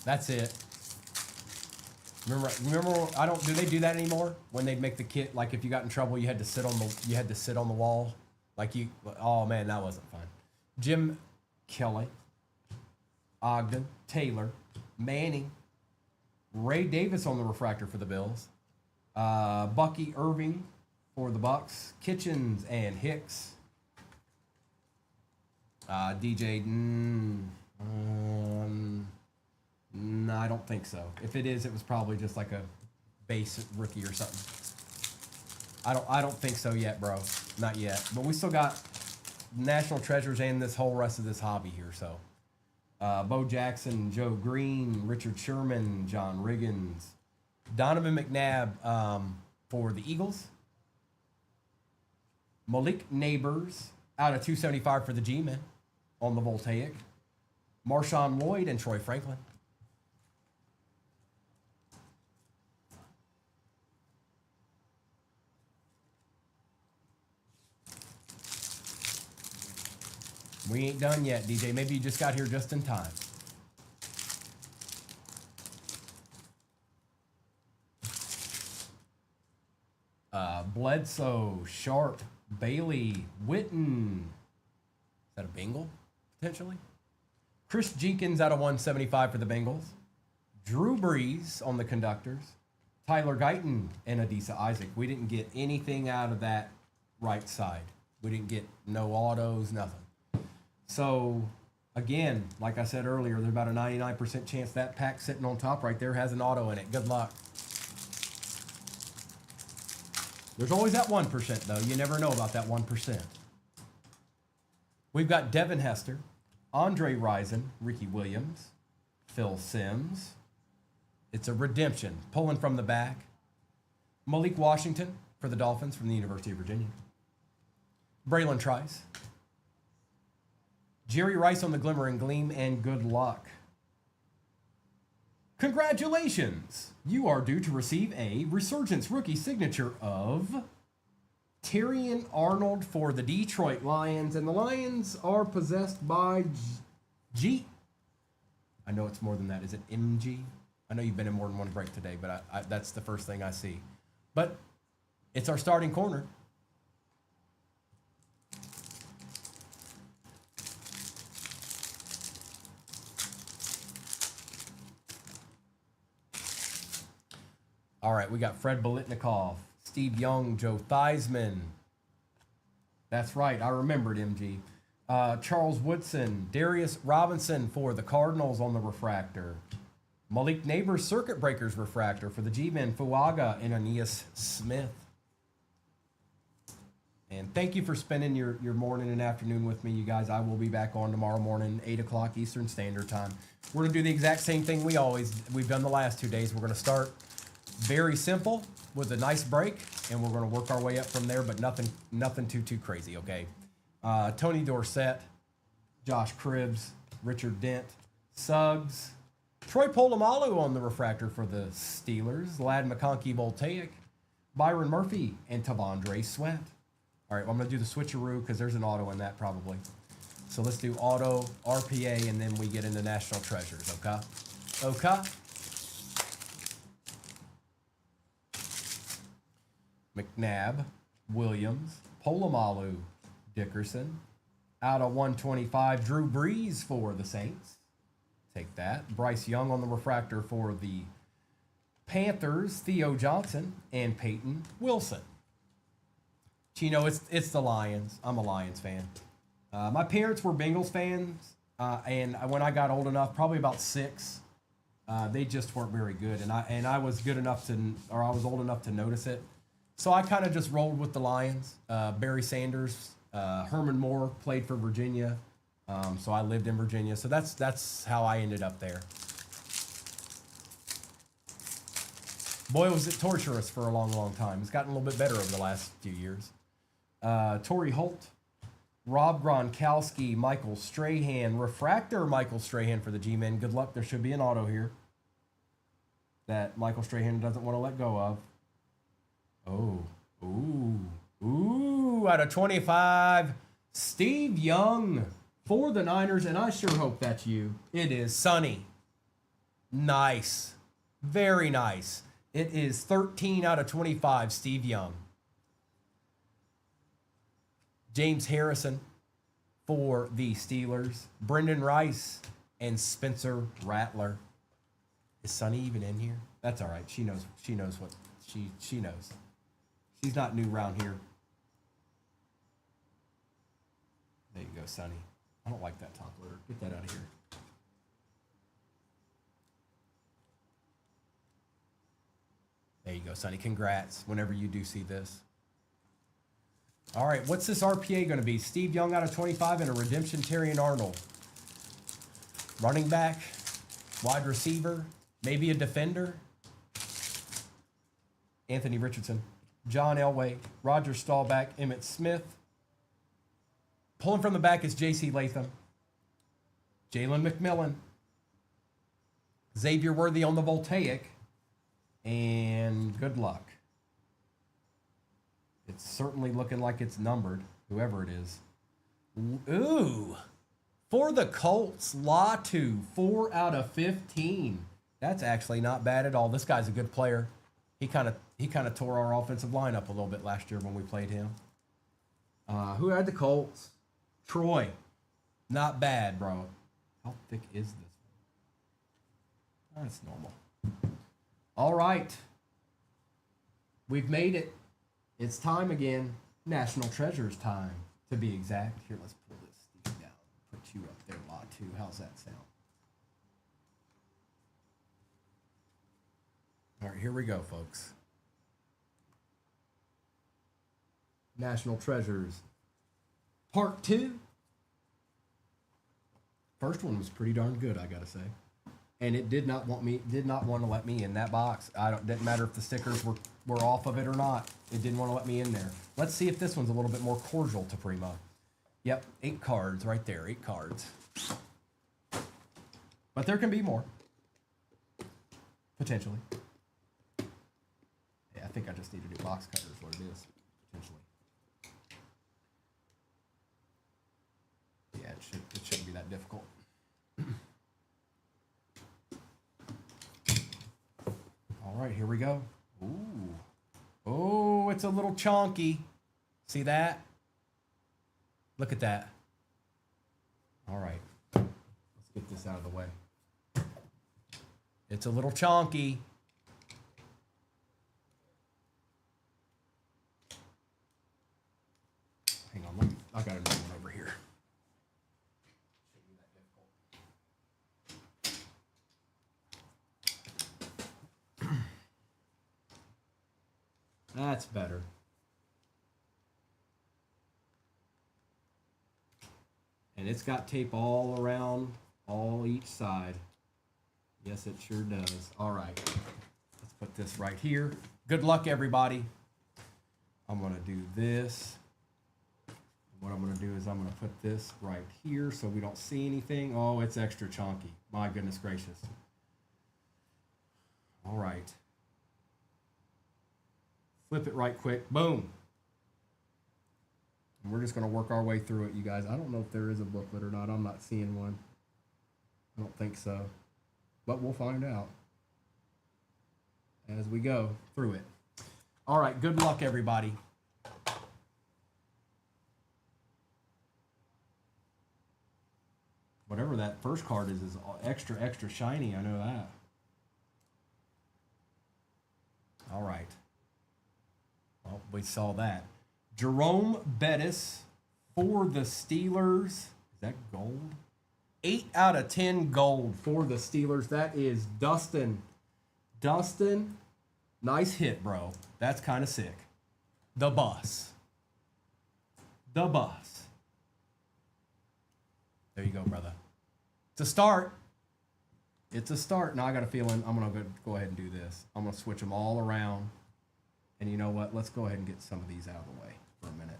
That's it. Remember? I don't. Do they do that anymore? When they'd make the kit, like if you got in trouble, you had to sit on the wall, like you. Oh man, that wasn't fun. Jim Kelly, Ogden, Taylor, Manning, Ray Davis on the refractor for the Bills, Bucky Irving for the Bucks, Kitchens and Hicks, DJ. No, I don't think so. If it is, it was probably just like a base rookie or something. I don't think so yet, bro. Not yet. But we still got national treasures and this whole rest of this hobby here. So, Bo Jackson, Joe Green, Richard Sherman, John Riggins, Donovan McNabb for the Eagles, Malik Neighbors out of 275 for the G-Men on the Voltaic, Marshawn Lloyd and Troy Franklin. We ain't done yet, DJ. Maybe you just got here just in time. Bledsoe, Sharp, Bailey, Witten. Is that a Bengal, potentially? Chris Jenkins out of 175 for the Bengals. Drew Brees on the Conductors. Tyler Guyton and Adisa Isaac. We didn't get anything out of that right side. We didn't get no autos, nothing. So, again, like I said earlier, there's about a 99% chance that pack sitting on top right there has an auto in it. Good luck. There's always that 1%, though. You never know about that 1%. We've got Devin Hester, Andre Rison, Ricky Williams, Phil Simms. It's a redemption, pulling from the back. Malik Washington for the Dolphins from the University of Virginia. Braylon Trice. Jerry Rice on the Glimmer and Gleam, and good luck. Congratulations! You are due to receive a Resurgence rookie signature of Terrion Arnold for the Detroit Lions, and the Lions are possessed by G. I know it's more than that. Is it MG? I know you've been in more than one break today, but that's the first thing I see. But it's our starting corner. All right, we got Fred Bolitnikov, Steve Young, Joe Theismann. That's right. I remembered MG. Charles Woodson, Darius Robinson for the Cardinals on the refractor. Malik Neighbors Circuit Breakers refractor for the G-Men, Fuaga and Aeneas Smith. And thank you for spending your morning and afternoon with me, you guys. I will be back on tomorrow morning, 8 o'clock Eastern Standard Time. We're going to do the exact same thing we've done the last 2 days. We're going to start very simple with a nice break, and we're going to work our way up from there, but nothing too crazy, okay? Tony Dorsett, Josh Cribbs, Richard Dent, Suggs, Troy Polamalu on the refractor for the Steelers, Lad McConkey Voltaic, Byron Murphy, and Tavondre Sweat. All right, well, I'm going to do the switcheroo because there's an auto in that probably. So let's do auto, RPA, and then we get into National Treasures, okay? Okay. McNabb, Williams, Polamalu, Dickerson. Out of 125, Drew Brees for the Saints. Take that. Bryce Young on the refractor for the Panthers, Theo Johnson, and Peyton Wilson. Chino, it's the Lions. I'm a Lions fan. My parents were Bengals fans, and when I got old enough, probably about 6, they just weren't very good, and I was good enough I was old enough to notice it. So I kind of just rolled with the Lions. Barry Sanders, Herman Moore played for Virginia, so I lived in Virginia. So that's how I ended up there. Boy, was it torturous for a long time. It's gotten a little bit better over the last few years. Torrey Holt, Rob Gronkowski, Michael Strahan, refractor Michael Strahan for the G-Men. Good luck. There should be an auto here that Michael Strahan doesn't want to let go of. Oh, ooh, out of 25, Steve Young for the Niners, and I sure hope that's you. It is Sonny. Nice. Very nice. It is 13 out of 25, Steve Young. James Harrison for the Steelers, Brendan Rice, and Spencer Rattler. Is Sonny even in here? That's all right. She knows what she knows. She's not new around here. There you go, Sonny. I don't like that top loader. Get that out of here. There you go, Sonny. Congrats whenever you do see this. All right, what's this RPA going to be? Steve Young out of 25 and a redemption, Terrion Arnold. Running back, wide receiver, maybe a defender. Anthony Richardson, John Elway, Roger Staubach, Emmitt Smith. Pulling from the back is J.C. Latham, Jalen McMillan, Xavier Worthy on the Voltaic, and good luck. It's certainly looking like it's numbered, whoever it is. Ooh, for the Colts, Latu, 4 out of 15. That's actually not bad at all. This guy's a good player. He kind of tore our offensive line up a little bit last year when we played him. Who had the Colts? Troy. Not bad, bro. How thick is this one? That's normal. All right. We've made it. It's time again. National Treasures time, to be exact. Here, let's pull this Steve down. Put you up there, Latu. How's that sound? All right, here we go, folks. National Treasures, Part 2. First one was pretty darn good, I gotta say, and it did not want to let me in that box. Didn't matter if the stickers were off of it or not. It didn't want to let me in there. Let's see if this one's a little bit more cordial to Primo. Yep, 8 cards right there, 8 cards. But there can be more, potentially. I think I just need to do box cutters, what it is, potentially. Yeah, it shouldn't be that difficult. All right, here we go. Ooh. Oh, it's a little chonky. See that? Look at that. All right. Let's get this out of the way. It's a little chonky. Hang on, let me That's better. And it's got tape all around, all each side. Yes, it sure does. All right. Let's put this right here. Good luck, everybody. I'm going to do this. What I'm going to do is I'm going to put this right here so we don't see anything. Oh, it's extra chunky. My goodness gracious. All right. Flip it right quick. Boom. And we're just going to work our way through it, you guys. I don't know if there is a booklet or not. I'm not seeing one. I don't think so. But we'll find out as we go through it. All right. Good luck, everybody. Whatever that first card is extra, extra shiny. I know that. All right. Well, we saw that. Jerome Bettis for the Steelers. Is that gold? 8 out of 10 gold for the Steelers. That is Dustin. Dustin, nice hit, bro. That's kind of sick. The bus. The bus. There you go, brother. It's a start. It's a start. Now I got a feeling I'm going to go ahead and do this. I'm going to switch them all around. And you know what? Let's go ahead and get some of these out of the way for a minute.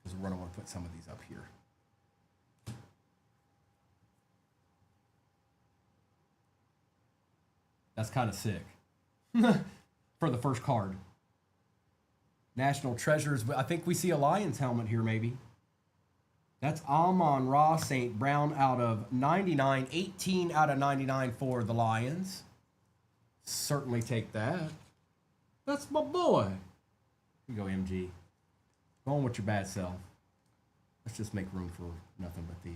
Because we're going to want to put some of these up here. That's kind of sick. For the first card. National Treasures. I think we see a Lions helmet here maybe. That's Amon-Ra St. Brown out of 99. 18 out of 99 for the Lions. Certainly take that. That's my boy. You go, MG. Go on with your bad self. Let's just make room for nothing but these.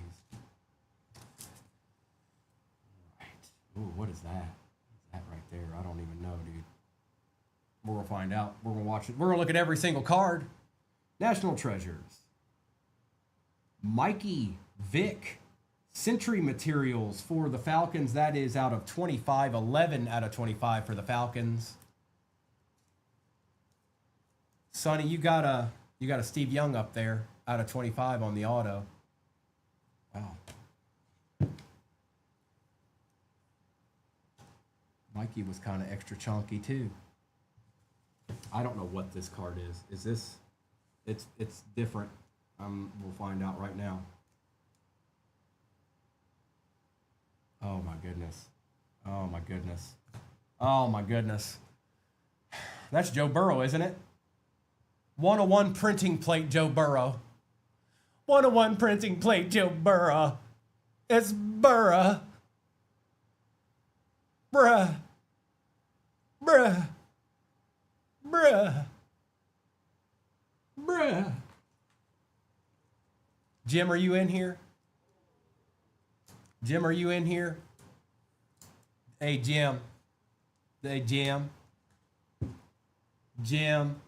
All right. Ooh, what is that? What's that right there? I don't even know, dude. We're going to find out. We're going to watch it. We're going to look at every single card. National Treasures. Mikey Vick. Century Materials for the Falcons. That is out of 25. 11 out of 25 for the Falcons. Sonny, you got a Steve Young up there out of 25 on the auto. Wow. Mikey was kind of extra chunky too. I don't know what this card is. Is this? It's different. We'll find out right now. Oh my goodness. Oh my goodness. Oh my goodness. That's Joe Burrow, isn't it? 101 printing plate, Joe Burrow. 101 printing plate, Joe Burrow. It's Burrow. Bruh. Bruh. Bruh. Bruh. Jim, are you in here? Jim, are you in here? Hey, Jim. Hey, Jim. Jim.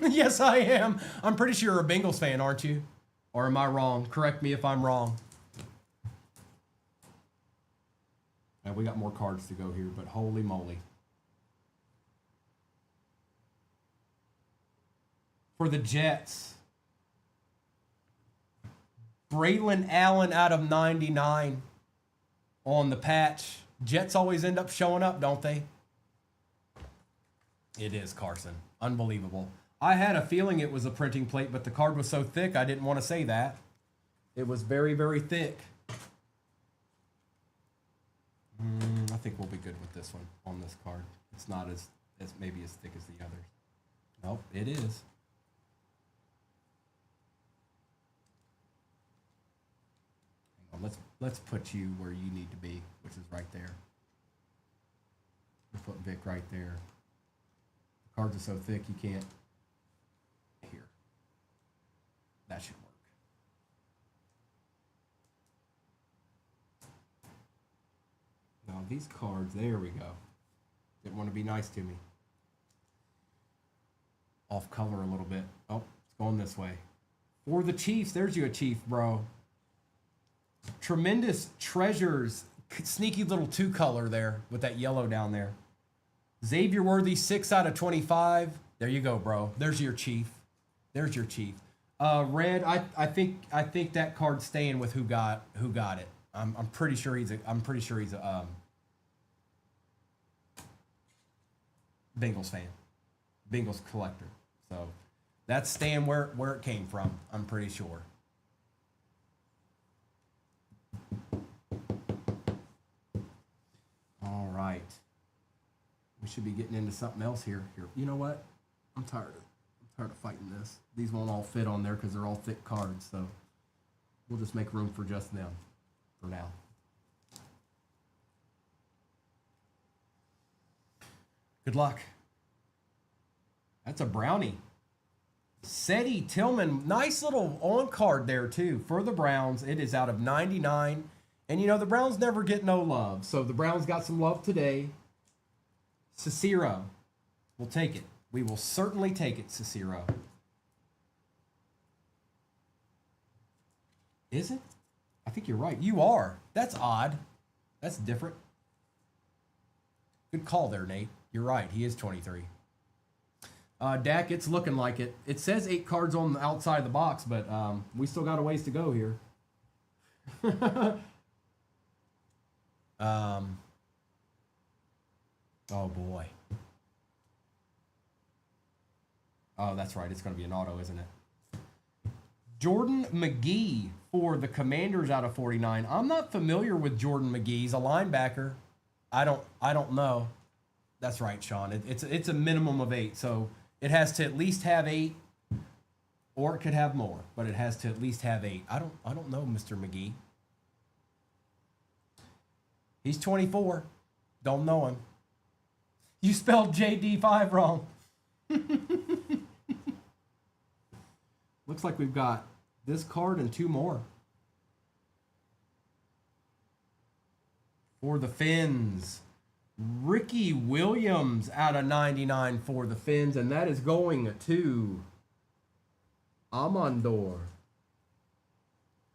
Yes, I am. I'm pretty sure you're a Bengals fan, aren't you? Or am I wrong? Correct me if I'm wrong. Now, we got more cards to go here, but holy moly. For the Jets, Braylon Allen out of 99 on the patch. Jets always end up showing up, don't they? It is, Carson. Unbelievable. I had a feeling it was a printing plate, but the card was so thick I didn't want to say that. It was very, very thick. I think we'll be good with this one on this card. It's not as maybe as thick as the others. Nope, it is. Hang on, let's put you where you need to be, which is right there. We'll put Vic right there. The cards are so thick you can't. Here. That should work. Now these cards, there we go. Didn't want to be nice to me. Off color a little bit. Oh, it's going this way. For the Chiefs, there's you a Chief, bro. Tremendous Treasures, sneaky little 2-color there with that yellow down there. Xavier Worthy, 6 out of 25. There you go, bro. There's your chief. There's your chief. Red, I think that card's staying with who got it. I'm pretty sure he's a Bengals fan, Bengals collector. So that's staying where it came from. I'm pretty sure. All right. We should be getting into something else here. You know what? I'm tired of fighting this. These won't all fit on there because they're all thick cards. So we'll just make room for just them for now. Good luck. That's a brownie. Seti Tillman, nice little on card there too for the Browns. It is out of 99. And you know, the Browns never get no love. So the Browns got some love today. Cicero, we'll take it. We will certainly take it, Cicero. Is it? I think you're right. You are. That's odd. That's different. Good call there, Nate. You're right. He is 23. Dak, it's looking like it. It says 8 cards on the outside of the box, but we still got a ways to go here. Oh, boy. Oh, that's right. It's going to be an auto, isn't it? Jordan McGee for the Commanders out of 49. I'm not familiar with Jordan McGee. He's a linebacker. I don't know. That's right, Sean. It's a minimum of 8, so it has to at least have 8, or it could have more, but it has to at least have 8. I don't know, Mr. McGee. He's 24. Don't know him. You spelled JD5 wrong. Looks like we've got this card and 2 more. For the Fins, Ricky Williams out of 99 for the Fins, and that is going to Amador,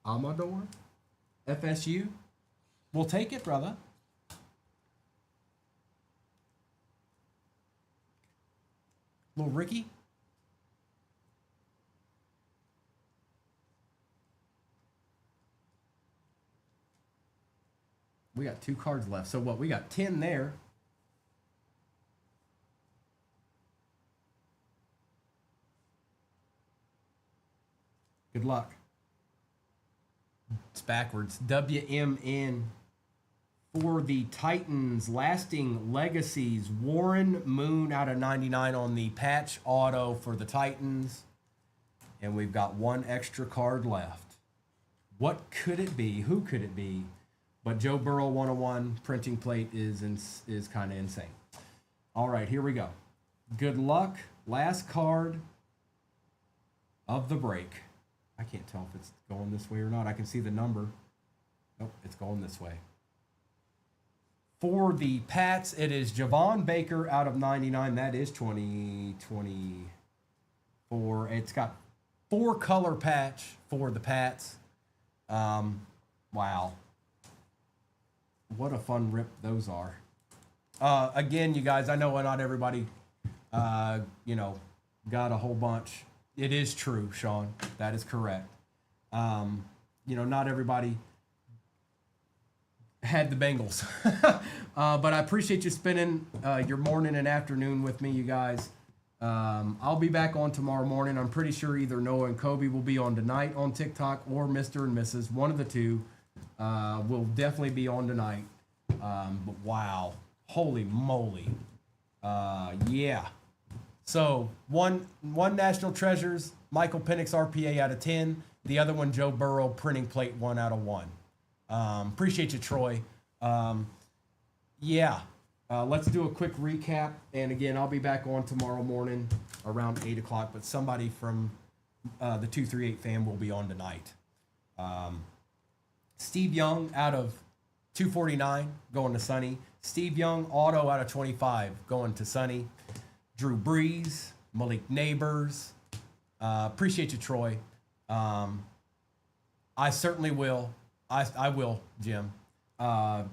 FSU. We'll take it, brother. Little Ricky. We got 2 cards left. So what? We got 10 there. Good luck. It's backwards. WMN for the Titans. Lasting Legacies. Warren Moon out of 99 on the patch auto for the Titans. And we've got 1 extra card left. What could it be? Who could it be? But Joe Burrow 101 printing plate is kind of insane. All right, here we go. Good luck. Last card of the break. I can't tell if it's going this way or not. I can see the number. Nope, it's going this way. For the Pats, it is Javon Baker out of 99. That is 2024. It's got 4 color patch for the Pats. Wow. What a fun rip those are. Again, you guys, I know not everybody, got a whole bunch. It is true, Sean. That is correct. Not everybody had the Bengals. But I appreciate you spending your morning and afternoon with me, you guys. I'll be back on tomorrow morning. I'm pretty sure either Noah and Kobe will be on tonight on TikTok, or Mr. and Mrs. One of the two will definitely be on tonight. But wow, holy moly. Yeah. So one National Treasures, Michael Penix RPA out of 10. The other one, Joe Burrow printing plate 1 out of 1. Appreciate you, Troy. Let's do a quick recap. And again, I'll be back on tomorrow morning around 8 o'clock. But somebody from the 238 fam will be on tonight. Steve Young out of 249 going to Sonny. Steve Young auto out of 25 going to Sonny. Drew Brees, Malik Neighbors. Appreciate you, Troy. I certainly will. I will, Jim.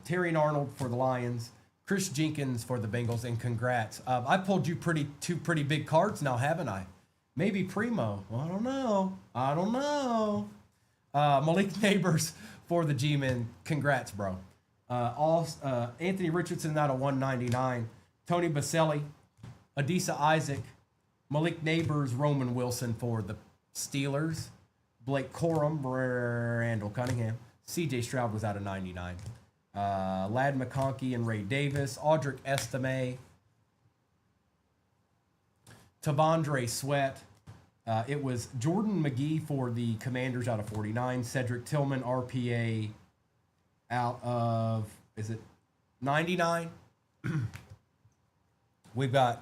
Terry and Arnold for the Lions. Chris Jenkins for the Bengals, and congrats. I pulled you two pretty big cards now, haven't I? Maybe Primo. I don't know. Malik Neighbors for the G-Men. Congrats, bro. Anthony Richardson out of 199. Tony Baselli, Adisa Isaac, Malik Neighbors, Roman Wilson for the Steelers. Blake Corum, Randall Cunningham. CJ Stroud was out of 99. Lad McConkey and Ray Davis. Audric Estime. Tavondre Sweat. It was Jordan McGee for the Commanders out of 49. Cedric Tillman, RPA, out of, is it 99? We've got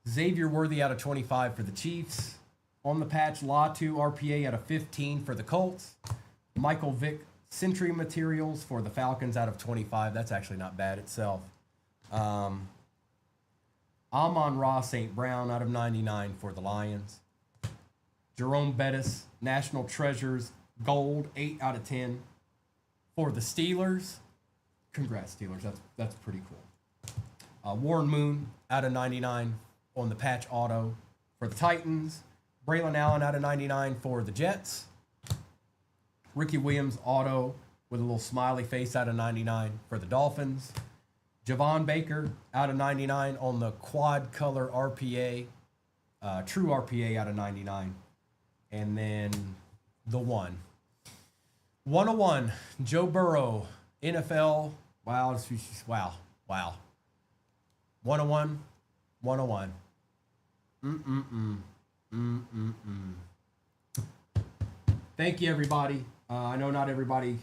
Xavier Worthy out of 25 for the Chiefs. On the patch, Latu, RPA out of 15 for the Colts. Michael Vick, Century Materials for the Falcons out of 25. That's actually not bad itself. Amon-Ra St. Brown out of 99 for the Lions. Jerome Bettis, National Treasures, Gold, 8 out of 10 for the Steelers. Congrats, Steelers. That's pretty cool. Warren Moon out of 99 on the patch auto for the Titans. Braylon Allen out of 99 for the Jets. Ricky Williams auto with a little smiley face out of 99 for the Dolphins. Javon Baker out of 99 on the quad color RPA, true RPA out of 99. And then the 101, Joe Burrow, NFL. Wow. 101. Thank you, everybody. I know not everybody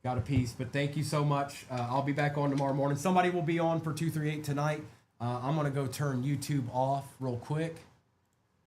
got a piece, but thank you so much. I'll be back on tomorrow morning. Somebody will be on for 238 tonight. I'm going to go turn YouTube off real quick.